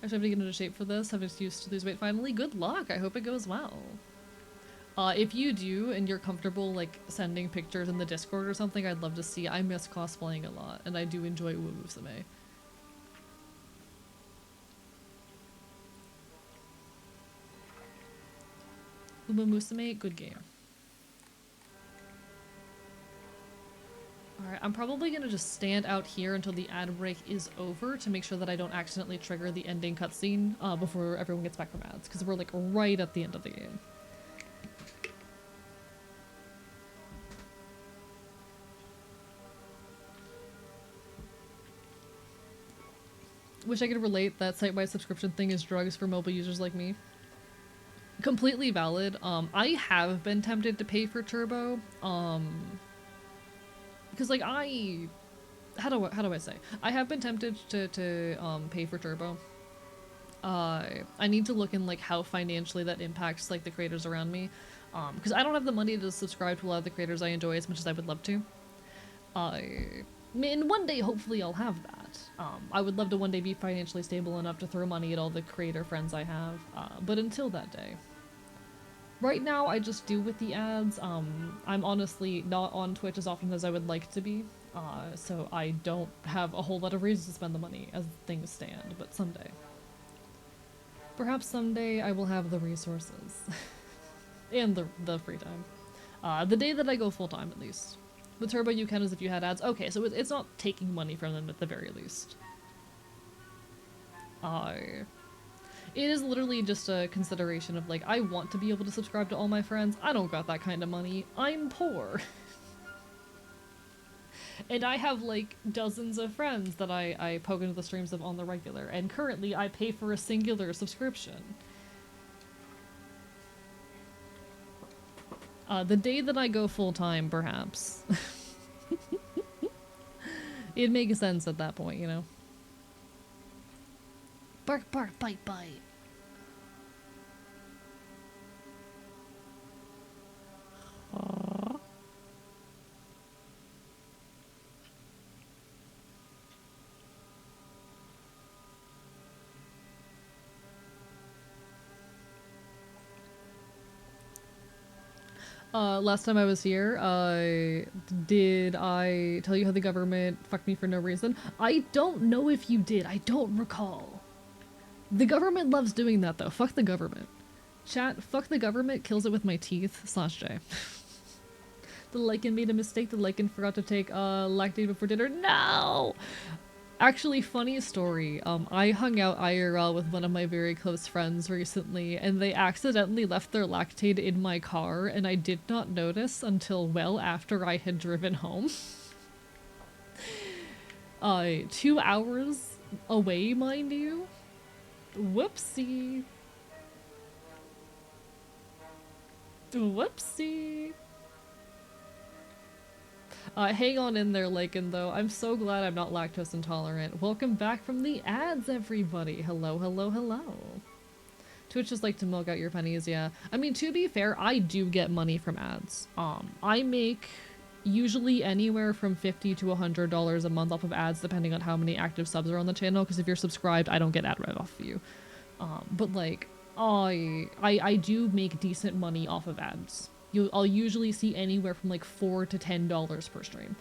Actually, I'm to get into shape for this. Have an excuse to lose weight finally. Good luck. I hope it goes well. If you do and you're comfortable like sending pictures in the Discord or something, I'd love to see. I miss cosplaying a lot, and I do enjoy Uma Musume. Uma Musume, good game. Alright, I'm probably gonna just stand out here until the ad break is over to make sure that I don't accidentally trigger the ending cutscene before everyone gets back from ads, because we're like right at the end of the game. Wish I could relate. That site-wide subscription thing is drugs for mobile users like me. Completely valid. I have been tempted to pay for Turbo. Because like how do I say? I have been tempted to pay for Turbo. I need to look in like how financially that impacts like the creators around me. Because I don't have the money to subscribe to a lot of the creators I enjoy as much as I would love to. And one day, hopefully, I'll have that. I would love to one day be financially stable enough to throw money at all the creator friends I have, but until that day. Right now, I just do with the ads. I'm honestly not on Twitch as often as I would like to be, so I don't have a whole lot of reasons to spend the money as things stand, but someday. Perhaps someday I will have the resources. And the free time. The day that I go full-time, at least. With Turbo, you can as if you had ads. Okay, so it's not taking money from them at the very least. It is literally just a consideration of like, I want to be able to subscribe to all my friends. I don't got that kind of money. I'm poor. And I have like dozens of friends that I poke into the streams of on the regular. And currently I pay for a singular subscription. The day that I go full-time, perhaps. It makes sense at that point, you know? Bark, bark, bite, bite. Last time I was here, did I tell you how the government fucked me for no reason? I don't know if you did. I don't recall. The government loves doing that, though. Fuck the government. Chat, fuck the government kills it with my teeth. /J. The Lycan made a mistake. The Lycan forgot to take lactate before dinner. No! Actually, funny story. I hung out IRL with one of my very close friends recently, and they accidentally left their lactate in my car, and I did not notice until well after I had driven home. 2 hours away, mind you. Whoopsie. Whoopsie. Hang on in there, Lakin, though. I'm so glad I'm not lactose intolerant. Welcome back from the ads, everybody. Hello, hello, hello. Twitch just like to milk out your pennies, yeah. I mean, to be fair, I do get money from ads. I make usually anywhere from $50 to $100 a month off of ads, depending on how many active subs are on the channel, because if you're subscribed, I don't get ad rev off of you. But like, I do make decent money off of ads. I'll usually see anywhere from like $4 to $10 per stream.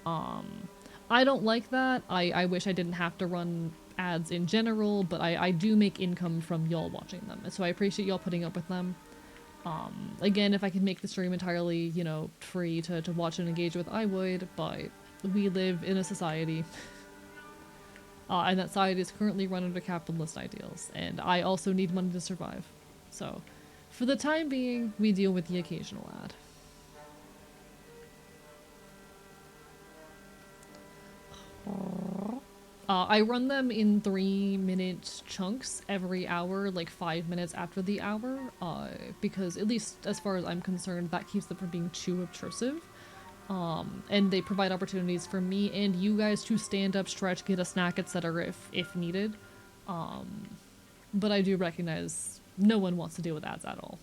I don't like that. I wish I didn't have to run ads in general, but I do make income from y'all watching them, so I appreciate y'all putting up with them. Again, if I could make the stream entirely, you know, free to watch and engage with, I would, but we live in a society. And that society is currently run under capitalist ideals, and I also need money to survive. So, for the time being, we deal with the occasional ad. I run them in 3-minute chunks every hour, like 5 minutes after the hour, because at least as far as I'm concerned, that keeps them from being too obtrusive. And they provide opportunities for me and you guys to stand up, stretch, get a snack, etc. if needed. But I do recognize no one wants to deal with ads at all.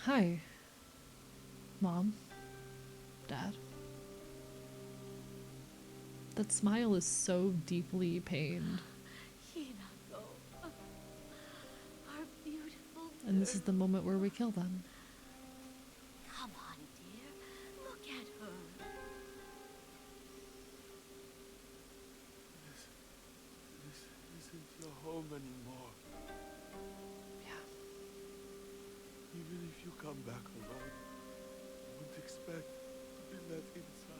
Hi. Mom. Dad. That smile is so deeply pained. Hinako, our beautiful And this is the moment where we kill them. Come on, dear. Look at her. This isn't your home anymore. Yeah. Even if you come back alone, I wouldn't expect to be let inside.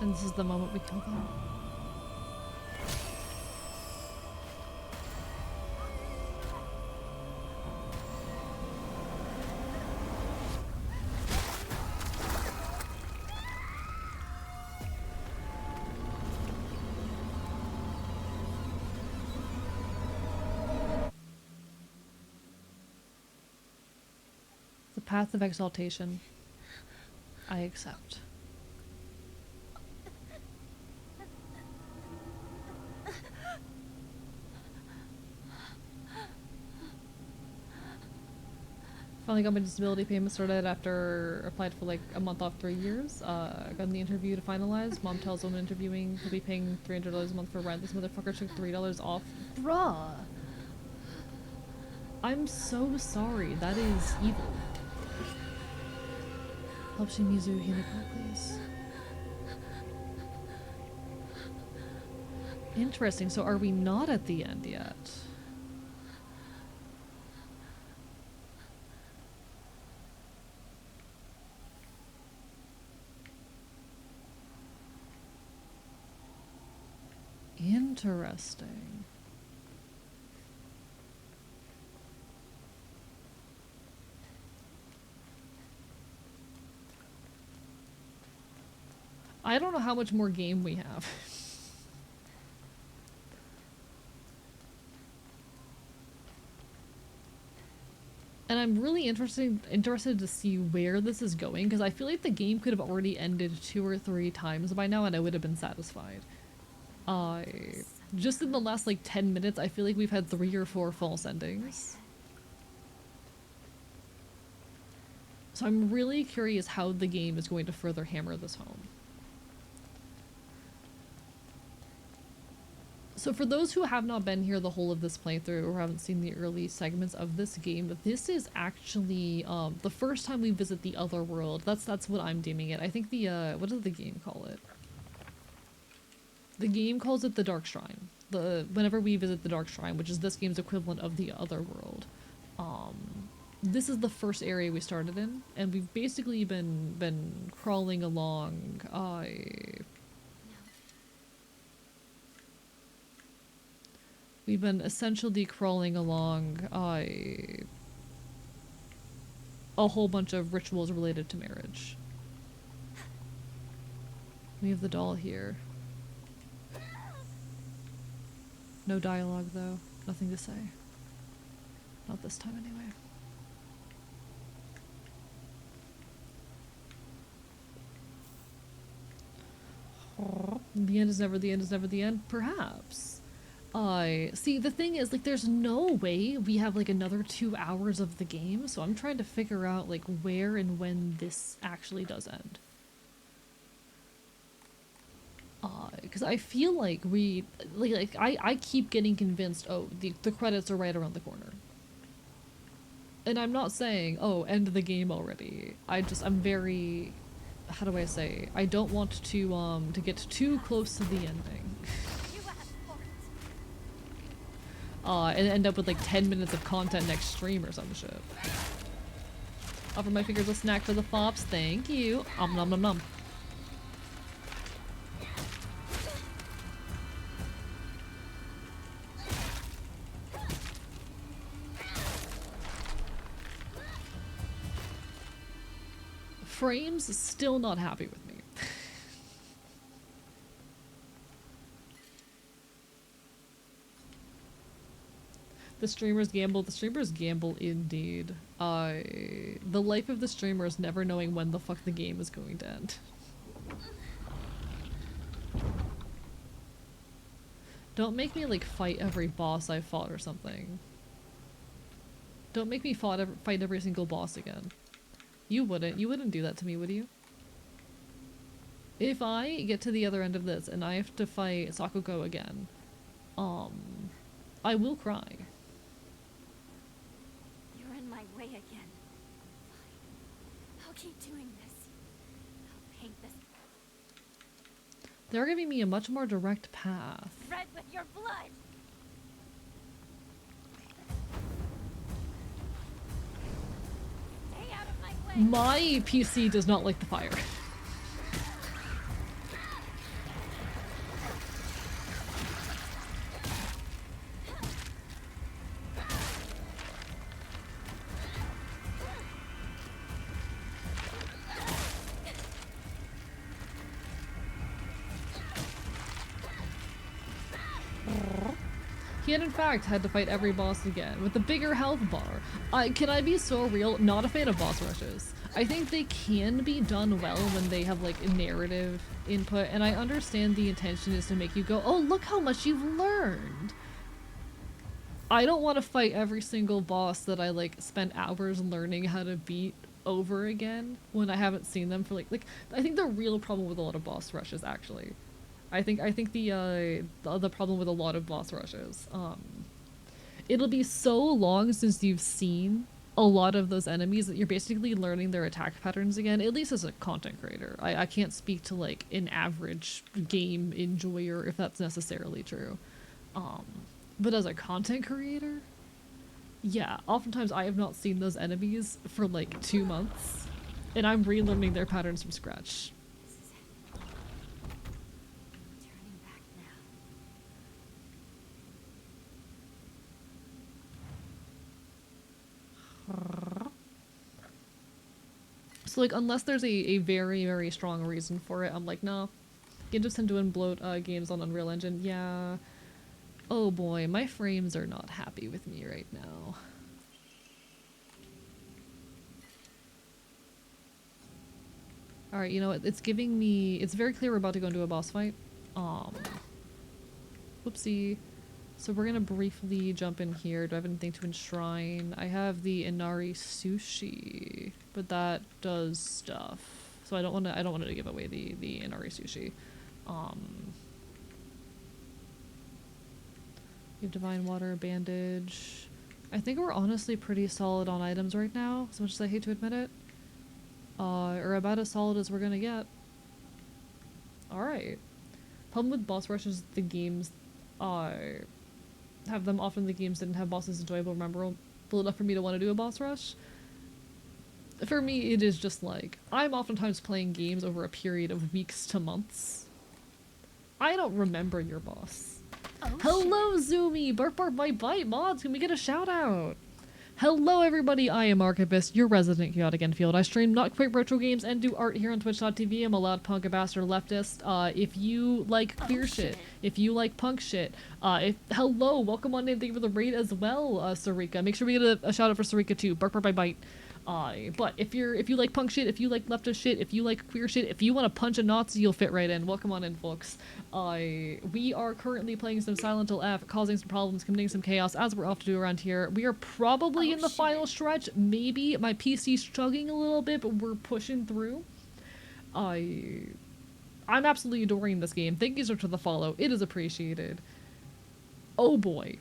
And this is the moment we kill them. The path of exaltation. I accept. Finally got my disability payment sorted after applied for like a month off 3 years. I got in the interview to finalize. Mom tells woman interviewing he'll be paying $300 a month for rent. This motherfucker took $3 off. Bruh! I'm so sorry. That is evil. Help Shimizu Hinako, please. Interesting. So are we not at the end yet? Interesting. I don't know how much more game we have. And I'm really interested to see where this is going, because I feel like the game could have already ended 2 or 3 times by now and I would have been satisfied. Just in the last like 10 minutes, I feel like we've had 3 or 4 false endings. So I'm really curious how the game is going to further hammer this home. So for those who have not been here the whole of this playthrough or haven't seen the early segments of this game, this is actually the first time we visit the other world. That's what I'm deeming it. I think the what does the game call it? The game calls it the Dark Shrine. Whenever we visit the Dark Shrine, which is this game's equivalent of the other world. This is the first area we started in, and we've basically been crawling along We've been essentially crawling along a whole bunch of rituals related to marriage. We have the doll here. No dialogue though. Nothing to say. Not this time anyway. The end is never the end is never the end. Perhaps. See, the thing is, like, there's no way we have, like, another 2 hours of the game, so I'm trying to figure out, like, where and when this actually does end. Because I feel like I keep getting convinced, oh, the credits are right around the corner. And I'm not saying, oh, end the game already. I'm very, how do I say, I don't want to get too close to the ending. And end up with like 10 minutes of content next stream or some shit. Offer my fingers a snack for the fops, thank you. Nom nom nom. Frames still not happy with me. The streamers gamble indeed. The life of the streamer is never knowing when the fuck the game is going to end. Don't make me like fight every boss I fought or something. Don't make me fight every single boss again. You wouldn't do that to me, would you? If I get to the other end of this and I have to fight Sakugo again, I will cry. You're in my way again. Fine. I'll keep doing this. I'll paint this They're giving me a much more direct path. red with your blood. Stay out of my way. My PC does not like the fire. He had in fact had to fight every boss again, with a bigger health bar. Can I be so real? Not a fan of boss rushes. I think they can be done well when they have like narrative input, and I understand the intention is to make you go, oh look how much you've learned! I don't want to fight every single boss that I like spent hours learning how to beat over again when I haven't seen them for like I think the real problem with a lot of boss rushes actually. I think the problem with a lot of boss rushes, it'll be so long since you've seen a lot of those enemies that you're basically learning their attack patterns again, at least as a content creator. I can't speak to like an average game enjoyer if that's necessarily true. But as a content creator, yeah, oftentimes I have not seen those enemies for like 2 months, and I'm relearning their patterns from scratch. So like unless there's a very, very strong reason for it, I'm like, nah. Games tend to bloat games on Unreal Engine. Yeah. Oh boy, my frames are not happy with me right now. Alright, you know what? It's giving me... It's very clear we're about to go into a boss fight. Whoopsie. So we're gonna briefly jump in here. Do I have anything to enshrine? I have the Inari Sushi, but that does stuff. So I don't want to give away the Inari Sushi. You have Divine Water, Bandage. I think we're honestly pretty solid on items right now, as much as I hate to admit it. Or about as solid as we're gonna get. Alright. Problem with boss rushes, the games have them often the games didn't have bosses enjoyable, memorable enough for me to want to do a boss rush. For me, it is just like, I'm oftentimes playing games over a period of weeks to months. I don't remember your boss. Hello, Zoomy! Bark Bark Bite Bite mods, can we get a shout out? Hello everybody, I am Archivist, your resident chaotic Enfield. I stream not quite retro games and do art here on twitch.tv. I'm a loud punk, a bastard leftist. If you like queer shit, if you like punk shit, hello, welcome on in, thank you for the raid as well, Sarika. Make sure we get a shout out for Sarika too. Bark Bark Bite Bite. But if you like punk shit, if you like leftist shit, if you like queer shit, if you want to punch a Nazi, you'll fit right in. Welcome on in, folks. We are currently playing some Silent Hill F, causing some problems, committing some chaos, as we're off to do around here. We are probably in the final stretch. Maybe my PC's chugging a little bit, but we're pushing through. I'm absolutely adoring this game. Thank you so much for the follow. It is appreciated. Oh boy.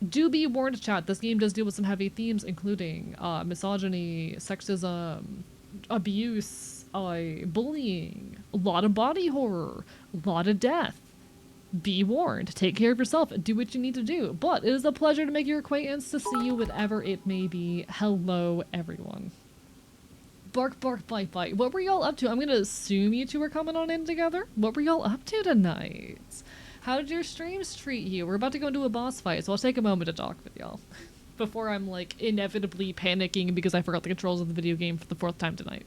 Do be warned, chat, this game does deal with some heavy themes, including misogyny, sexism, abuse, bullying, a lot of body horror, a lot of death. Be warned. Take care of yourself. Do what you need to do. But it is a pleasure to make your acquaintance, to see you whatever it may be. Hello, everyone. Bark, bark, bite, bite. What were y'all up to? I'm gonna assume you two are coming on in together. What were y'all up to tonight? How did your streams treat you? We're about to go into a boss fight, so I'll take a moment to talk with y'all. Before I'm, like, inevitably panicking because I forgot the controls of the video game for the 4th time tonight.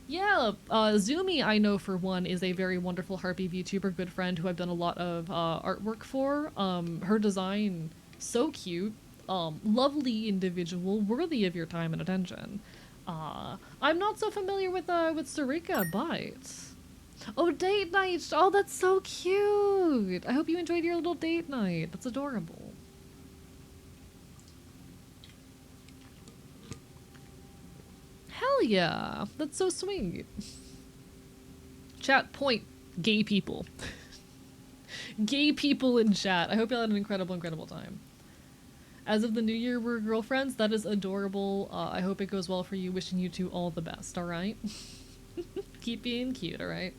Yeah, Zoomy, I know for one, is a very wonderful Harpy VTuber, good friend who I've done a lot of artwork for. Her design, so cute, lovely individual, worthy of your time and attention. I'm not so familiar with Sarika, but... Oh, date night! Oh, that's so cute! I hope you enjoyed your little date night. That's adorable. Hell yeah! That's so sweet. Chat, point. Gay people. Gay people in chat. I hope y'all had an incredible, incredible time. As of the new year, we're girlfriends. That is adorable. I hope it goes well for you. Wishing you two all the best, alright? Keep being cute, alright?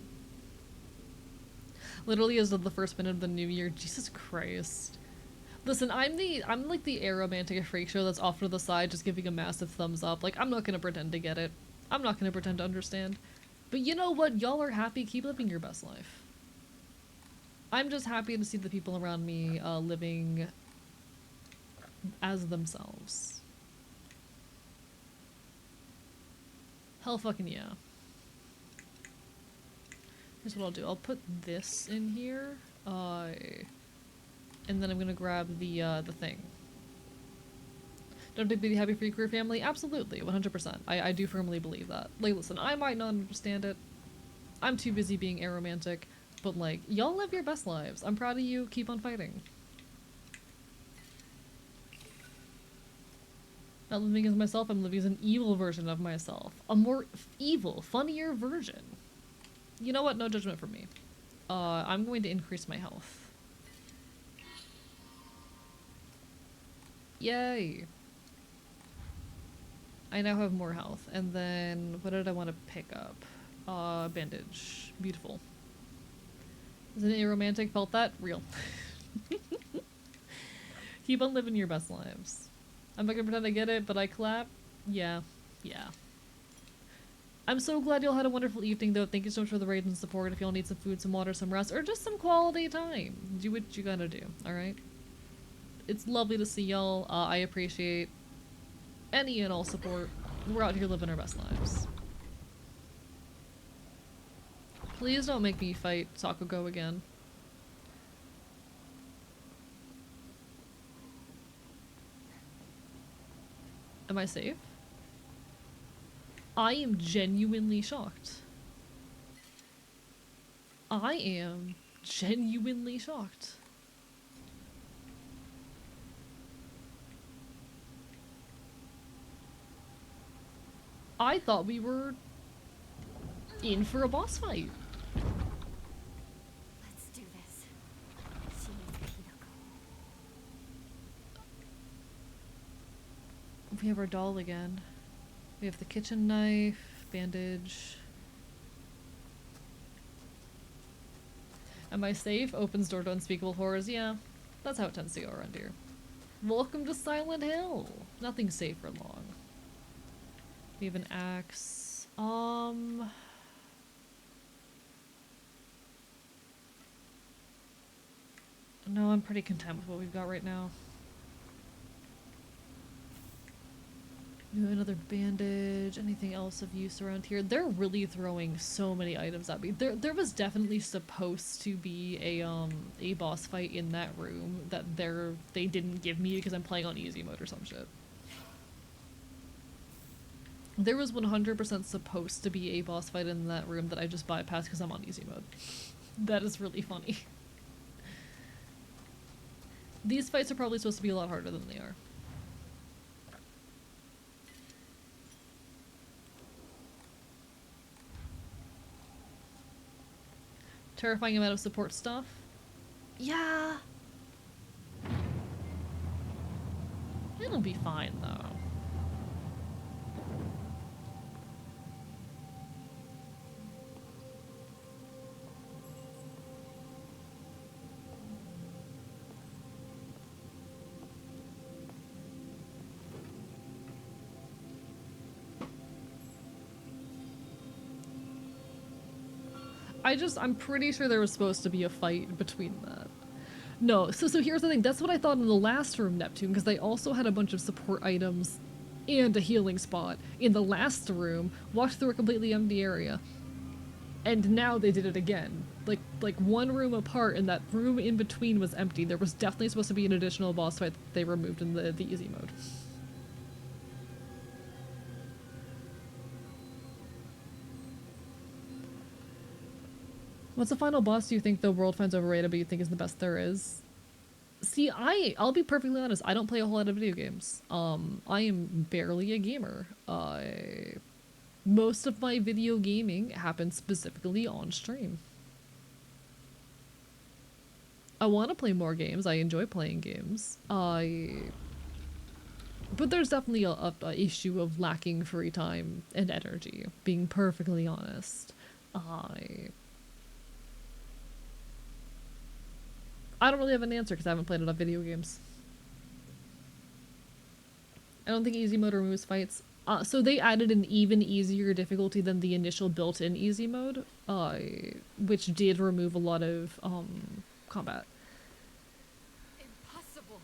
Literally as of the first minute of the new year. Jesus Christ. Listen, I'm like the aromantic freak show that's off to the side just giving a massive thumbs up. Like, I'm not gonna pretend to get it. I'm not gonna pretend to understand. But you know what? Y'all are happy. Keep living your best life. I'm just happy to see the people around me living as themselves. Hell fucking yeah. Here's what I'll do. I'll put this in here, and then I'm gonna grab the thing. Don't be happy for your queer family? Absolutely, 100%. I do firmly believe that. Like, listen, I might not understand it. I'm too busy being aromantic, but like, y'all live your best lives. I'm proud of you. Keep on fighting. Not living as myself, I'm living as an evil version of myself. A more evil, funnier version. You know what? No judgment from me. I'm going to increase my health. Yay! I now have more health. And then, what did I want to pick up? Bandage. Beautiful. Isn't it romantic? Felt that? Real. Keep on living your best lives. I'm not gonna pretend I get it, but I clap. Yeah. Yeah. I'm so glad y'all had a wonderful evening, though. Thank you so much for the raid and support. If y'all need some food, some water, some rest, or just some quality time, do what you gotta do, alright? It's lovely to see y'all. I appreciate any and all support. We're out here living our best lives. Please don't make me fight Sakugo again. Am I safe? I am genuinely shocked. I am genuinely shocked. I thought we were in for a boss fight. Let's do this. She needs Pinako. We have our doll again. We have the kitchen knife, bandage. Am I safe? Opens door to unspeakable horrors. Yeah, that's how it tends to go around here. Welcome to Silent Hill. Nothing's safe for long. We have an axe. No, I'm pretty content with what we've got right now. Another bandage, anything else of use around here? They're really throwing so many items at me. There was definitely supposed to be a boss fight in that room that they didn't give me because I'm playing on easy mode or some shit. There was 100% supposed to be a boss fight in that room that I just bypassed because I'm on easy mode. That is really funny. These fights are probably supposed to be a lot harder than they are. Terrifying amount of support stuff. Yeah. It'll be fine though. I'm pretty sure there was supposed to be a fight between that. No, so here's the thing, that's what I thought in the last room, Neptune, because they also had a bunch of support items and a healing spot in the last room, walked through a completely empty area. And now they did it again. Like one room apart and that room in between was empty. There was definitely supposed to be an additional boss fight that they removed in the easy mode. What's the final boss do you think the world finds overrated but you think is the best there is? See, I'll be perfectly honest, I don't play a whole lot of video games. I am barely a gamer. Most of my video gaming happens specifically on stream. I want to play more games, I enjoy playing games. But there's definitely a issue of lacking free time and energy, being perfectly honest. I don't really have an answer because I haven't played enough video games. I don't think easy mode removes fights. So they added an even easier difficulty than the initial built-in easy mode, which did remove a lot of combat. Impossible.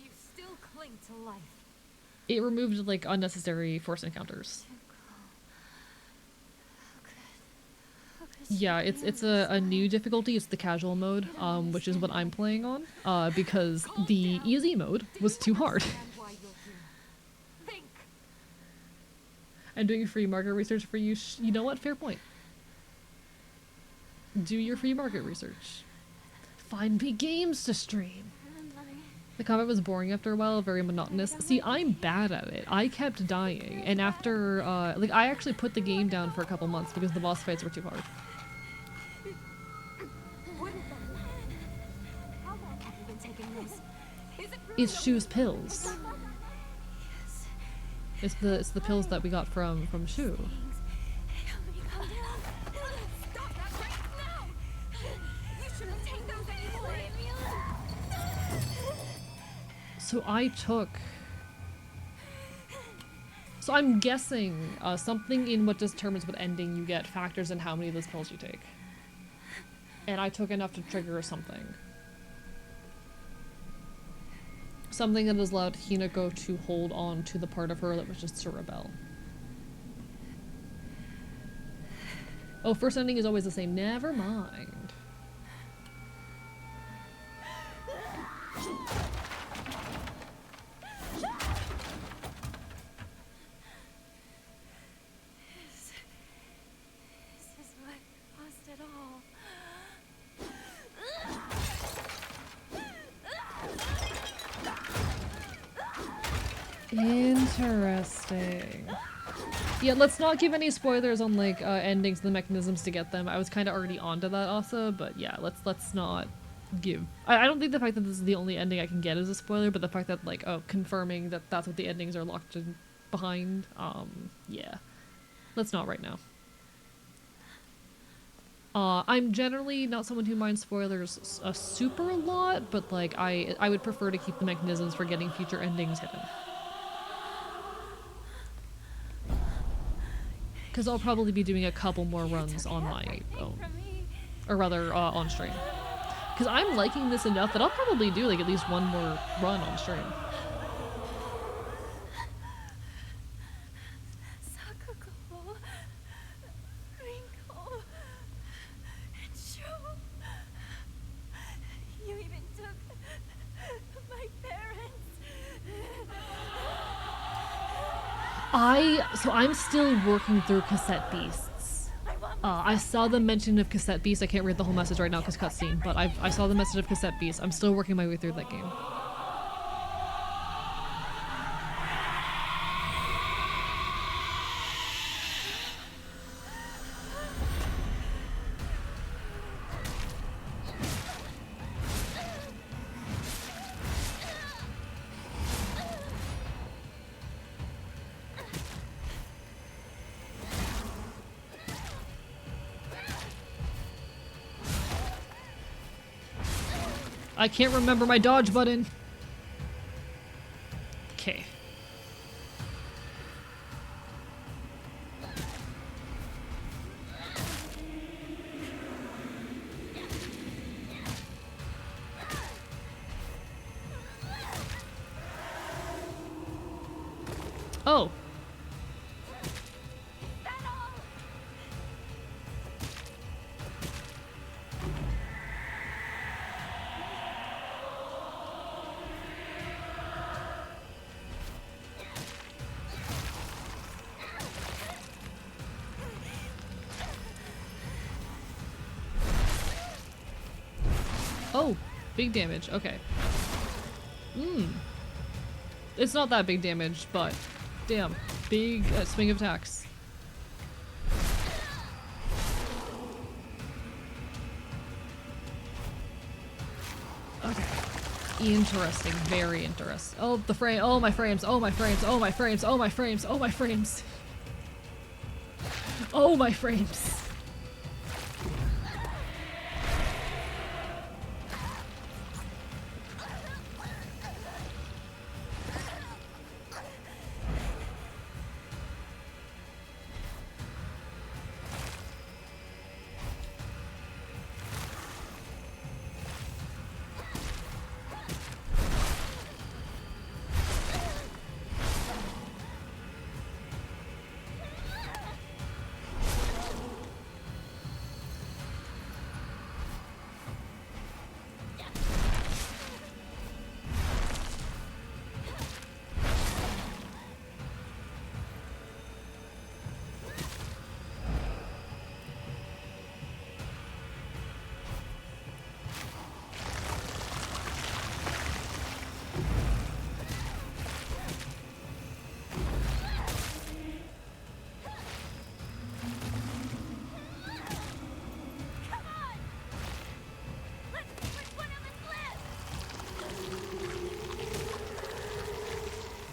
You still cling to life. It removed like unnecessary force encounters. Yeah, it's a new difficulty. It's the casual mode, which is what I'm playing on, because the easy mode was too hard. I'm doing free market research for you. You know what? Fair point. Do your free market research. Find me games to stream. The combat was boring after a while, very monotonous. See, I'm bad at it. I kept dying, and after, like, I actually put the game down for a couple months because the boss fights were too hard. It's Shu's pills. It's the pills that we got from Shu. So I'm guessing something in what determines what ending you get factors in how many of those pills you take. And I took enough to trigger something. Something that has allowed Hinako to hold on to the part of her that was just to rebel. Oh, first ending is always the same. Never mind. This is what caused it all. Interesting. Yeah, let's not give any spoilers on like endings and the mechanisms to get them. I was kind of already onto that also, but yeah, let's not give. I don't think the fact that this is the only ending I can get is a spoiler, but the fact that like confirming that that's what the endings are locked in behind. Yeah, let's not right now. I'm generally not someone who minds spoilers a super lot, but like I would prefer to keep the mechanisms for getting future endings hidden. Because I'll probably be doing a couple more runs on my own. Or rather, on stream. Because I'm liking this enough that I'll probably do like at least one more run on stream. Sakuko, Rinko, and Shu. You even took my parents. So I'm still working through Cassette Beasts. I saw the mention of Cassette Beasts. I can't read the whole message right now because cutscene, but I saw the message of Cassette Beasts. I'm still working my way through that game. I can't remember my dodge button. Okay. Oh. Oh, big damage. Okay. It's not that big damage, but damn, big swing of attacks. Okay. Interesting. Very interesting. Oh, the frame. Oh, my frames. Oh, my frames. Oh, my frames. Oh, my frames. Oh, my frames. Oh, my frames.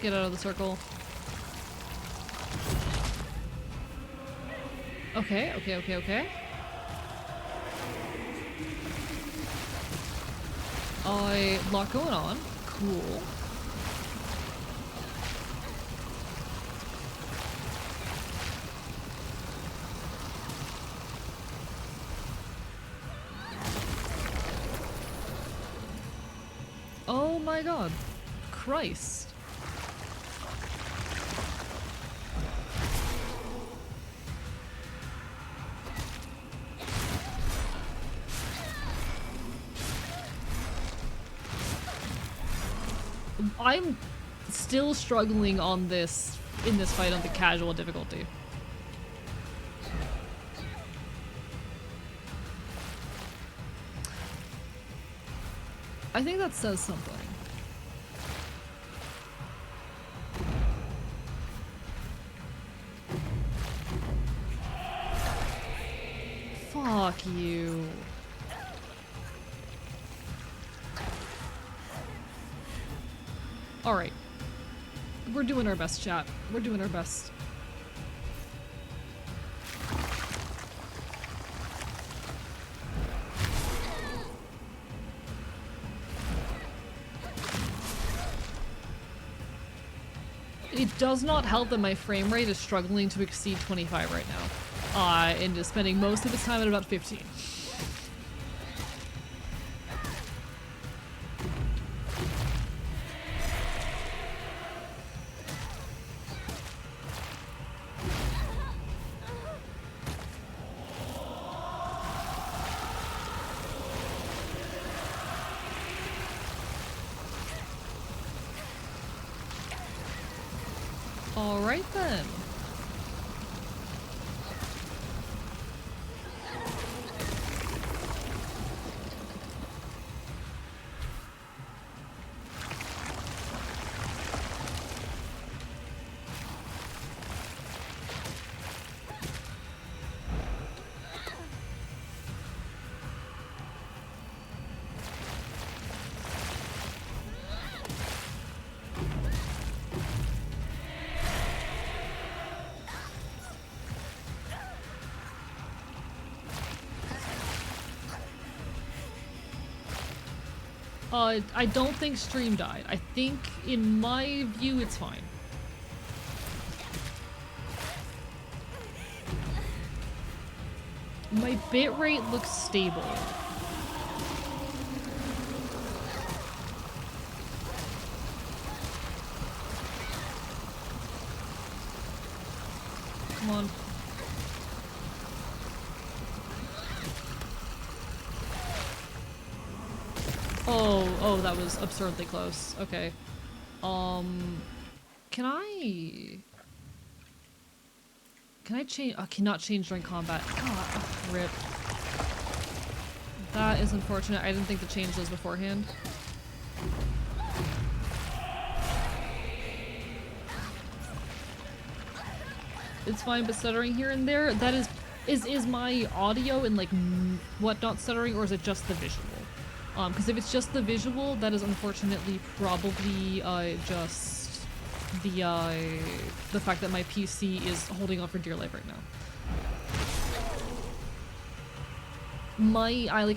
Get out of the circle. Okay, okay, okay, okay. A lot going on. Cool. Oh my god. Christ. I'm still struggling on this, in this fight on the casual difficulty. I think that says something. Fuck you. Alright. We're doing our best, chat. We're doing our best. It does not help that my frame rate is struggling to exceed 25 right now. And is spending most of its time at about 15. Alright then. I don't think stream died. I think, in my view, it's fine. My bitrate looks stable. Come on. Oh, that was absurdly close. Okay. Can I change? I cannot change during combat. God, rip. That is unfortunate. I didn't think to change those beforehand. It's fine, but stuttering here and there, that is my audio and like whatnot stuttering, or is it just the visual? Because if it's just the visual, that is unfortunately probably just the fact that my PC is holding on for dear life right now.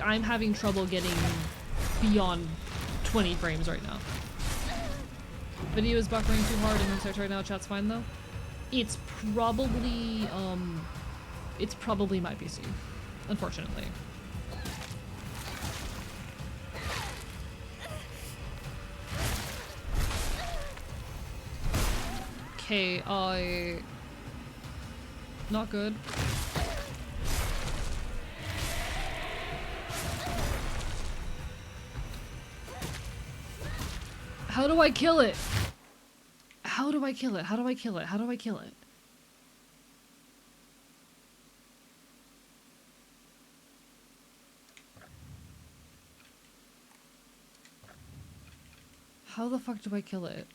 I'm having trouble getting beyond 20 frames right now. Video is buffering too hard and search right now. Chat's fine though. It's probably my PC, unfortunately. Okay, not good. How do I kill it? How do I kill it? How do I kill it? How do I kill it? How the fuck do I kill it?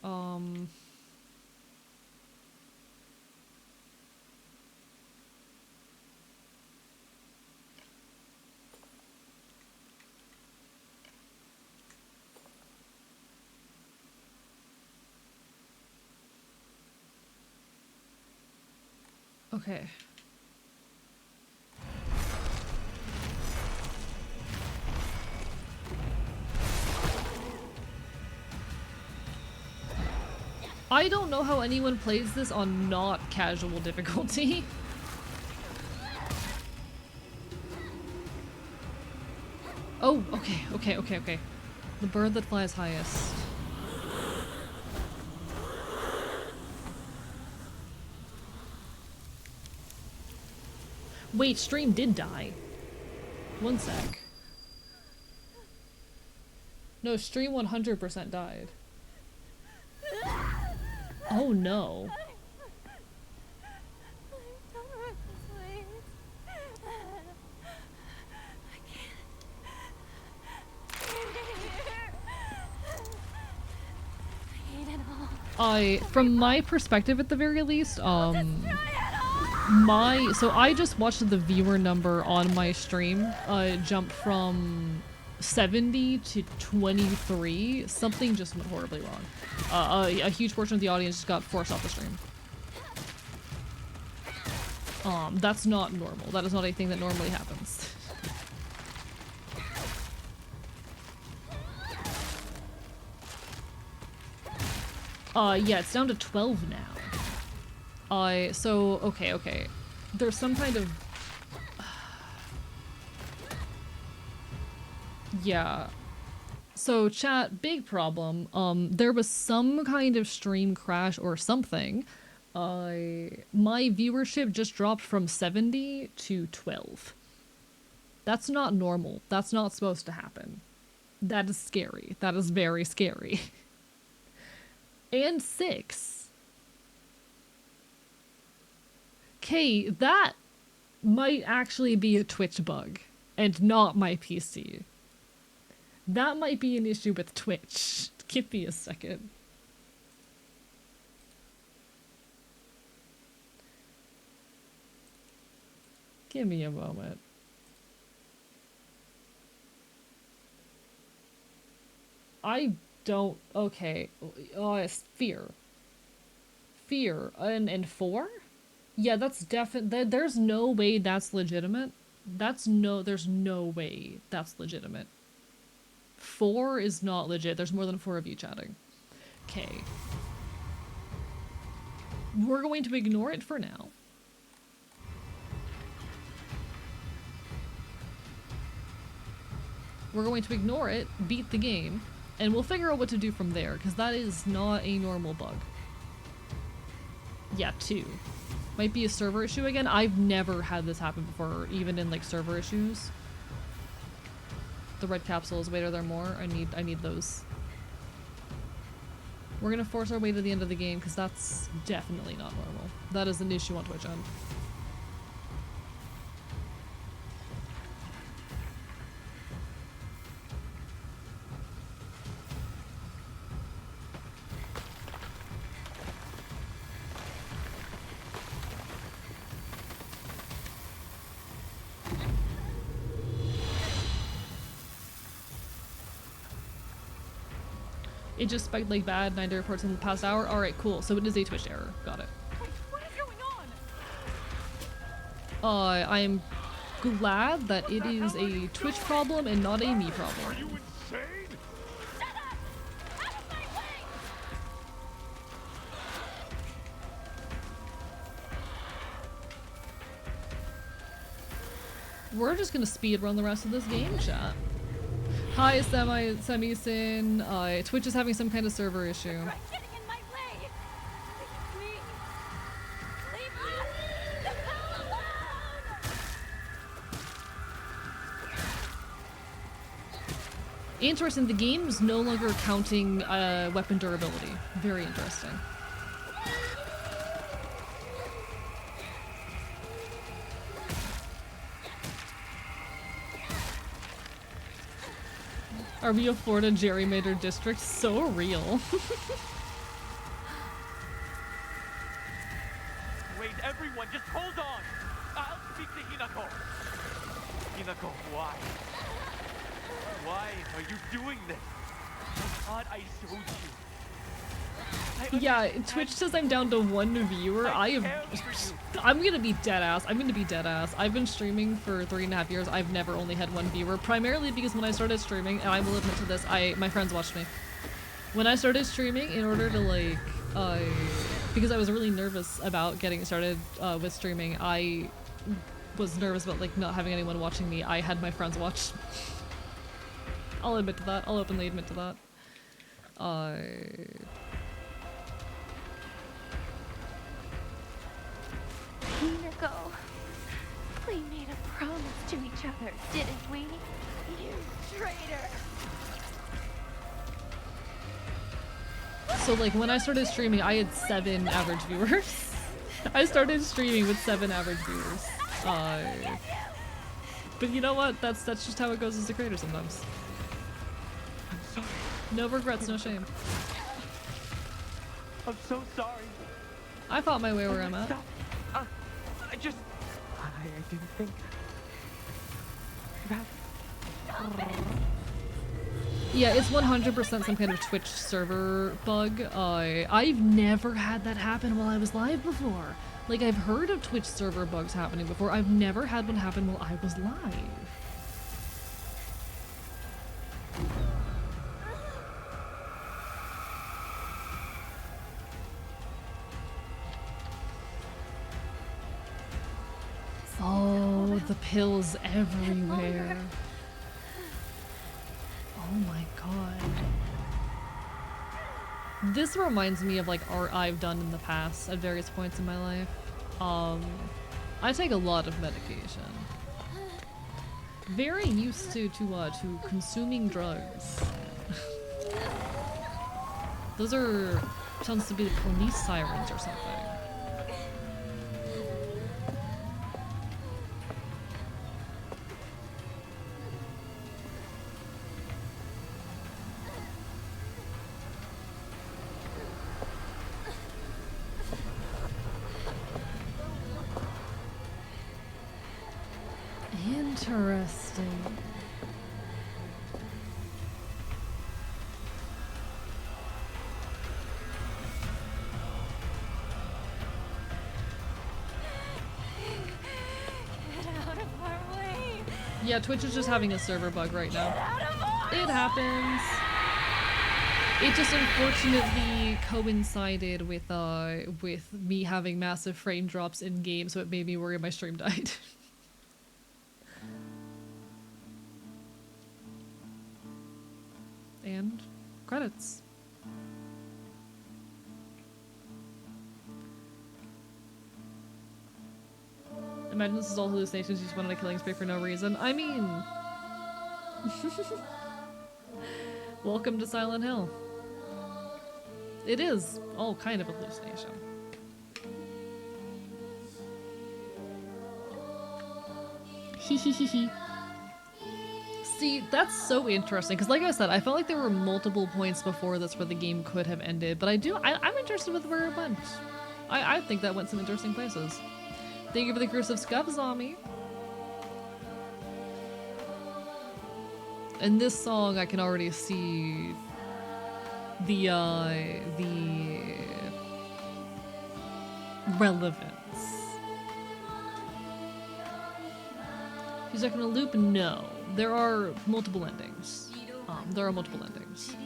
Okay. I don't know how anyone plays this on not casual difficulty. Oh, okay. The bird that flies highest. Wait, stream did die. One sec. No, stream 100% died. Oh no. From my perspective at the very least, so I just watched the viewer number on my stream, jump from 70 to 23. Something just went horribly wrong. A huge portion of the audience just got forced off the stream. That's not normal. That is not a thing that normally happens. Yeah, it's down to 12 now. So, okay. There's some kind of... Yeah. So, chat, big problem. There was some kind of stream crash or something. My viewership just dropped from 70 to 12. That's not normal. That's not supposed to happen. That is scary. That is very scary. And 6. Okay, that might actually be a Twitch bug and not my PC. That might be an issue with Twitch. Give me a second. Give me a moment. I don't... Okay. It's fear. Fear. And 4? Yeah, that's definitely... There's no way that's legitimate. There's no way that's legitimate. 4 is not legit. There's more than 4 of you chatting. Okay. We're going to ignore it for now. We're going to ignore it, beat the game, and we'll figure out what to do from there, because that is not a normal bug. Yeah, 2. Might be a server issue again. I've never had this happen before, even in like server issues. The red capsules, wait, are there more? I need those. We're gonna force our way to the end of the game, because that's definitely not normal. That is an issue on Twitch end. It just spiked like bad 90 reports in the past hour. Alright, cool. So it is a Twitch error. Got it. What is going on? I'm glad that it is a Twitch problem and not a me Are problem. you insane? Shut up! Out of my way! We're just gonna speedrun the rest of this game, chat. Hi, Semi-Sin. Twitch is having some kind of server issue. You're getting in my way! Leave me! Leave me the hell alone! Interesting, the game is no longer counting weapon durability. Very interesting. Are we a Florida gerrymandered district? So real. Wait, everyone, just hold on. I'll speak to Hinako. Hinako, why? Why are you doing this? I thought I showed you. Yeah, Twitch says I'm down to 1 viewer. I'm gonna be dead ass. I've been streaming for 3.5 years. I've never only had 1 viewer, primarily because when I started streaming, and I will admit to this, my friends watched me. When I started streaming, in order to like, because I was really nervous about getting started with streaming, I was nervous about like not having anyone watching me. I had my friends watch. I'll admit to that. I'll openly admit to that. Hinako, we made a promise to each other, didn't we? You traitor! So like when I started streaming, I had 7 average viewers. I started streaming with 7 average viewers. But you know what? That's just how it goes as a creator sometimes. I'm sorry. No regrets, no shame. I'm so sorry. I fought my way where I'm at. Stop. I didn't think that. Yeah, it's 100% some kind of Twitch server bug. I've never had that happen while I was live before. Like, I've heard of Twitch server bugs happening before. I've never had one happen while I was live. Oh, the pills everywhere. Oh my god. This reminds me of like art I've done in the past at various points in my life. I take a lot of medication. Very used to consuming drugs. Those are sounds to be the police sirens or something. Interesting. Get out of our way! Yeah, Twitch is just having a server bug right now. It happens. It just unfortunately coincided with me having massive frame drops in game, so it made me worry my stream died. And credits. Imagine this is all hallucinations, you just went on a killing spree for no reason. I mean... Welcome to Silent Hill. It is all kind of a hallucination. Hehehehe. See, that's so interesting, because like I said, I felt like there were multiple points before this where the game could have ended, but I'm interested with where it went. I think that went some interesting places. Thank you for the curse of Scuff Zombie. In this song, I can already see the relevance. He's not gonna loop? No. There are multiple endings. There are multiple endings.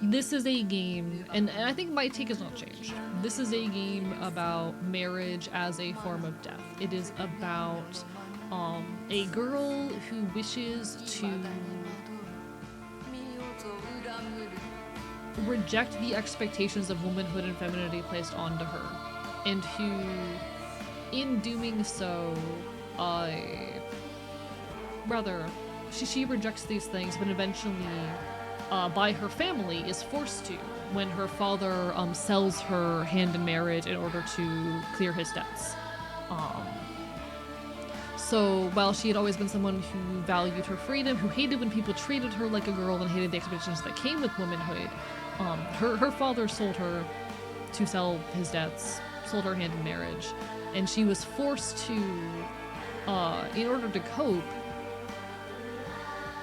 This is a game, and I think my take has not changed. This is a game about marriage as a form of death. It is about a girl who wishes to reject the expectations of womanhood and femininity placed onto her, and who, in doing so, she rejects these things, but eventually, by her family, is forced to when her father sells her hand in marriage in order to clear his debts. So while she had always been someone who valued her freedom, who hated when people treated her like a girl and hated the expectations that came with womanhood, her father sold her to sell his debts, sold her hand in marriage, and she was forced to, in order to cope,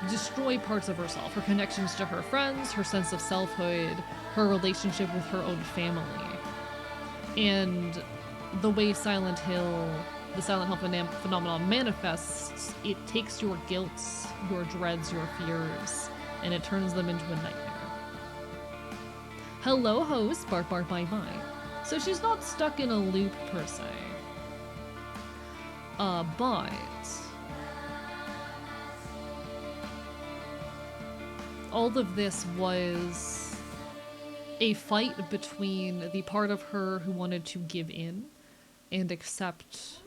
destroy parts of herself, her connections to her friends, her sense of selfhood, her relationship with her own family. And the way the Silent Hill phenomenon manifests, it takes your guilt, your dreads, your fears, and it turns them into a nightmare. Hello, host, bark bark bye bye. So she's not stuck in a loop per se. But all of this was a fight between the part of her who wanted to give in and accept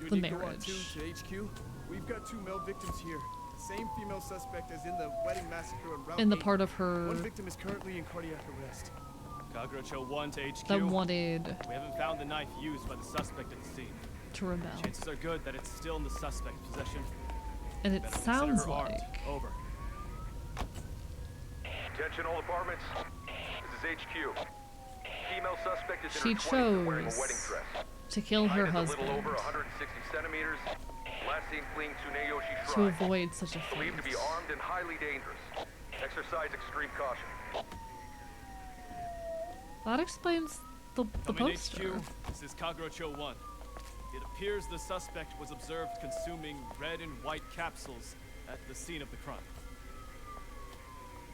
the marriage. To HQ. We've got 2 male victims here. Same female suspect as in the wedding massacre on Route And the 8. part of her One victim is currently in cardiac arrest. Kagrocho 1 to HQ. that wanted We haven't found the knife used by the suspect at the scene. to rebel. Chances are good that it's still in the suspect's possession. And it Better sounds consider her armed. like Over. Attention all apartments. This is HQ. Female suspect is in she her 20s wearing a chose wedding dress. to kill her Height is a husband little over 160 centimeters. Last seen fleeing Tsuneyoshi to Shrine. avoid such a fate. Believed to be armed and highly dangerous. Exercise extreme caution. That explains the Come in poster. HQ. This is Kagrocho 1. It appears the suspect was observed consuming red and white capsules at the scene of the crime.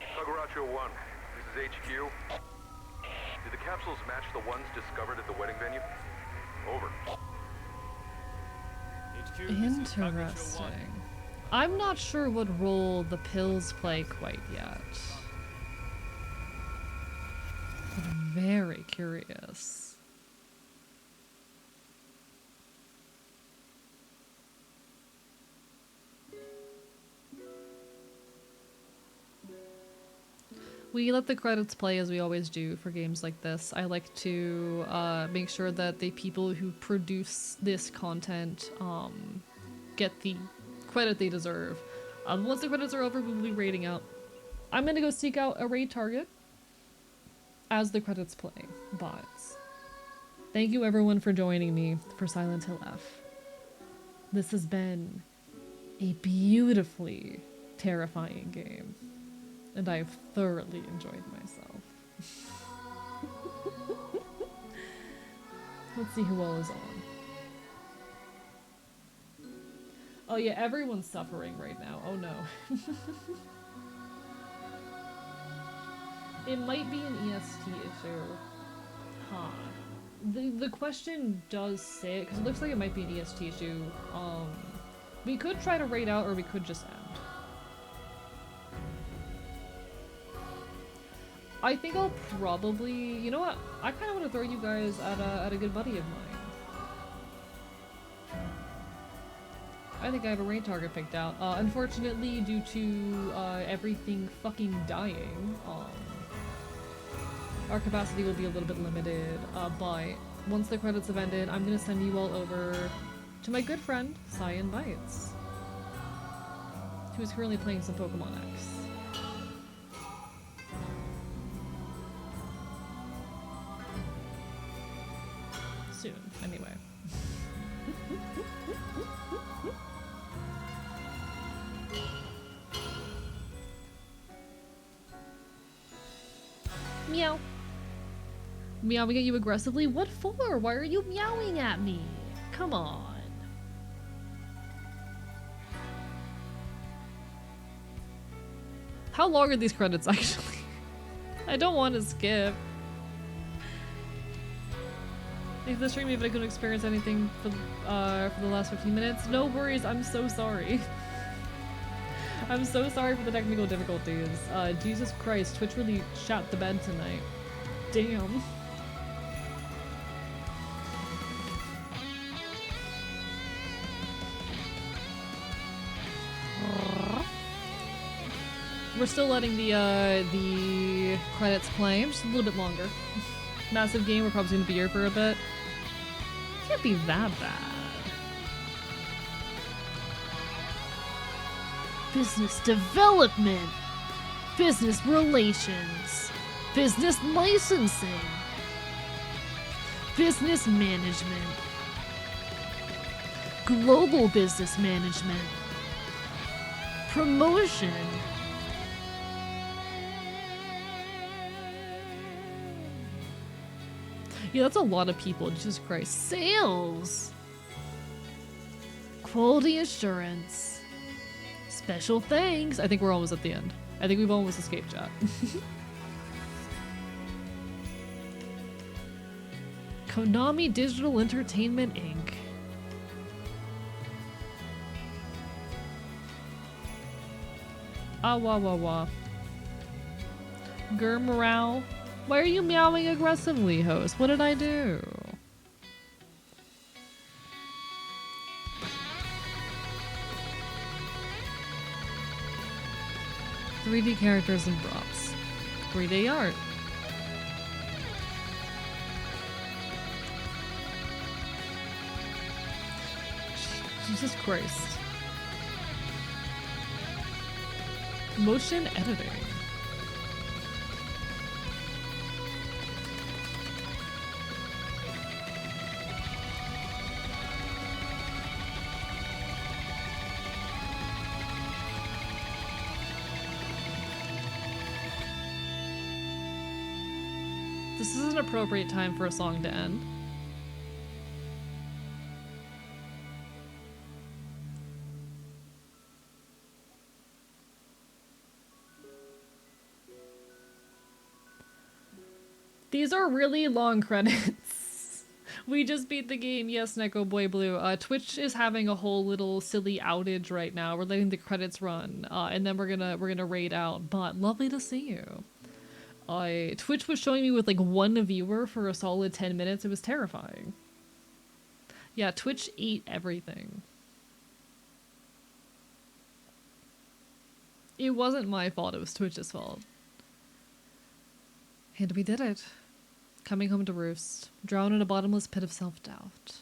Kaguracho 1, this is HQ. Did the capsules match the ones discovered at the wedding venue? Over. HQ, this is Kagrocho 1. Interesting. I'm not sure what role the pills play quite yet. But I'm very curious. We let the credits play as we always do for games like this. I like to make sure that the people who produce this content get the credit they deserve. Once the credits are over, we will be raiding out. I'm gonna go seek out a raid target. as the credits play. But thank you everyone for joining me for Silent Hill F. This has been a beautifully terrifying game, and I've thoroughly enjoyed myself. Let's see who all is on. Oh yeah, everyone's suffering right now. Oh no. It might be an EST issue. Huh. The question does say it, because it looks like it might be an EST issue. We could try to raid out, or we could just end. I think I'll probably... You know what? I kind of want to throw you guys at a good buddy of mine. I think I have a raid target picked out. Unfortunately, due to everything fucking dying, our capacity will be a little bit limited, but once the credits have ended, I'm gonna send you all over to my good friend, Cyan Bites, who is currently playing some Pokemon X. Soon, anyway. Meow. Meowing at you aggressively? What for? Why are you meowing at me? Come on. How long are these credits actually? I don't want to skip. If the stream, if I couldn't experience anything for the last 15 minutes, no worries, I'm so sorry. I'm so sorry for the technical difficulties. Jesus Christ, Twitch really shot the bed tonight. Damn. We're still letting the credits play, just a little bit longer. Massive game, we're probably gonna be here for a bit. Can't be that bad. Business development, business relations, business licensing, business management, global business management, promotion, yeah, that's a lot of people, Jesus Christ. Sales, quality assurance, special thanks. I think we're almost at the end. I think we've almost escaped chat. Konami Digital Entertainment Inc. Ah wah wah wah. Gurmorale. Why are you meowing aggressively, host? What did I do? "3D characters and props. 3D art. Jesus Christ. Motion editing. This is an appropriate time for a song to end. These are really long credits. We just beat the game, yes, Neko Boy Blue. Twitch is having a whole little silly outage right now. We're letting the credits run, and then we're gonna raid out. But lovely to see you. Twitch was showing me with like one viewer for a solid 10 minutes. It was terrifying. Yeah, Twitch ate everything. It wasn't my fault, it was Twitch's fault. And we did it. Coming home to roost. Drown in a bottomless pit of self-doubt.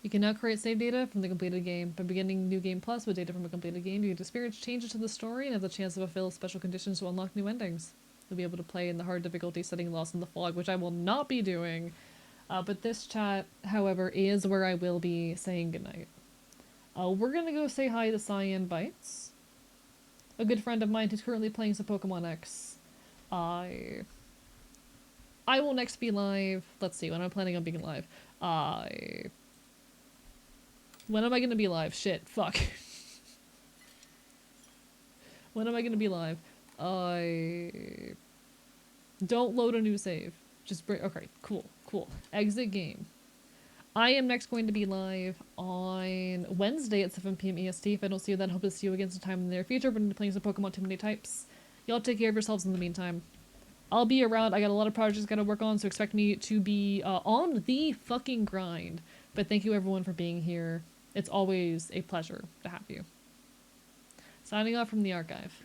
You can now create save data from the completed game. By beginning New Game Plus with data from a completed game, you can experience changes to the story and have the chance to fulfill special conditions to unlock new endings. You'll be able to play in the hard difficulty setting Lost in the Fog, which I will not be doing. But this chat, however, is where I will be saying goodnight. We're gonna go say hi to Cyan Bites, a good friend of mine who's currently playing some Pokemon X. I will next be live. Let's see, when I'm planning on being live. When am I gonna be live? Shit, fuck. When am I gonna be live? Don't load a new save. Just bring. Okay, cool. Exit game. I am next going to be live on Wednesday at 7 p.m. EST. If I don't see you then, hope to see you again sometime in the near future. We're going to be playing some Pokemon Too Many Types. Y'all take care of yourselves in the meantime. I'll be around. I got a lot of projects I gotta work on, so expect me to be on the fucking grind. But thank you everyone for being here. It's always a pleasure to have you. Signing off from the archive.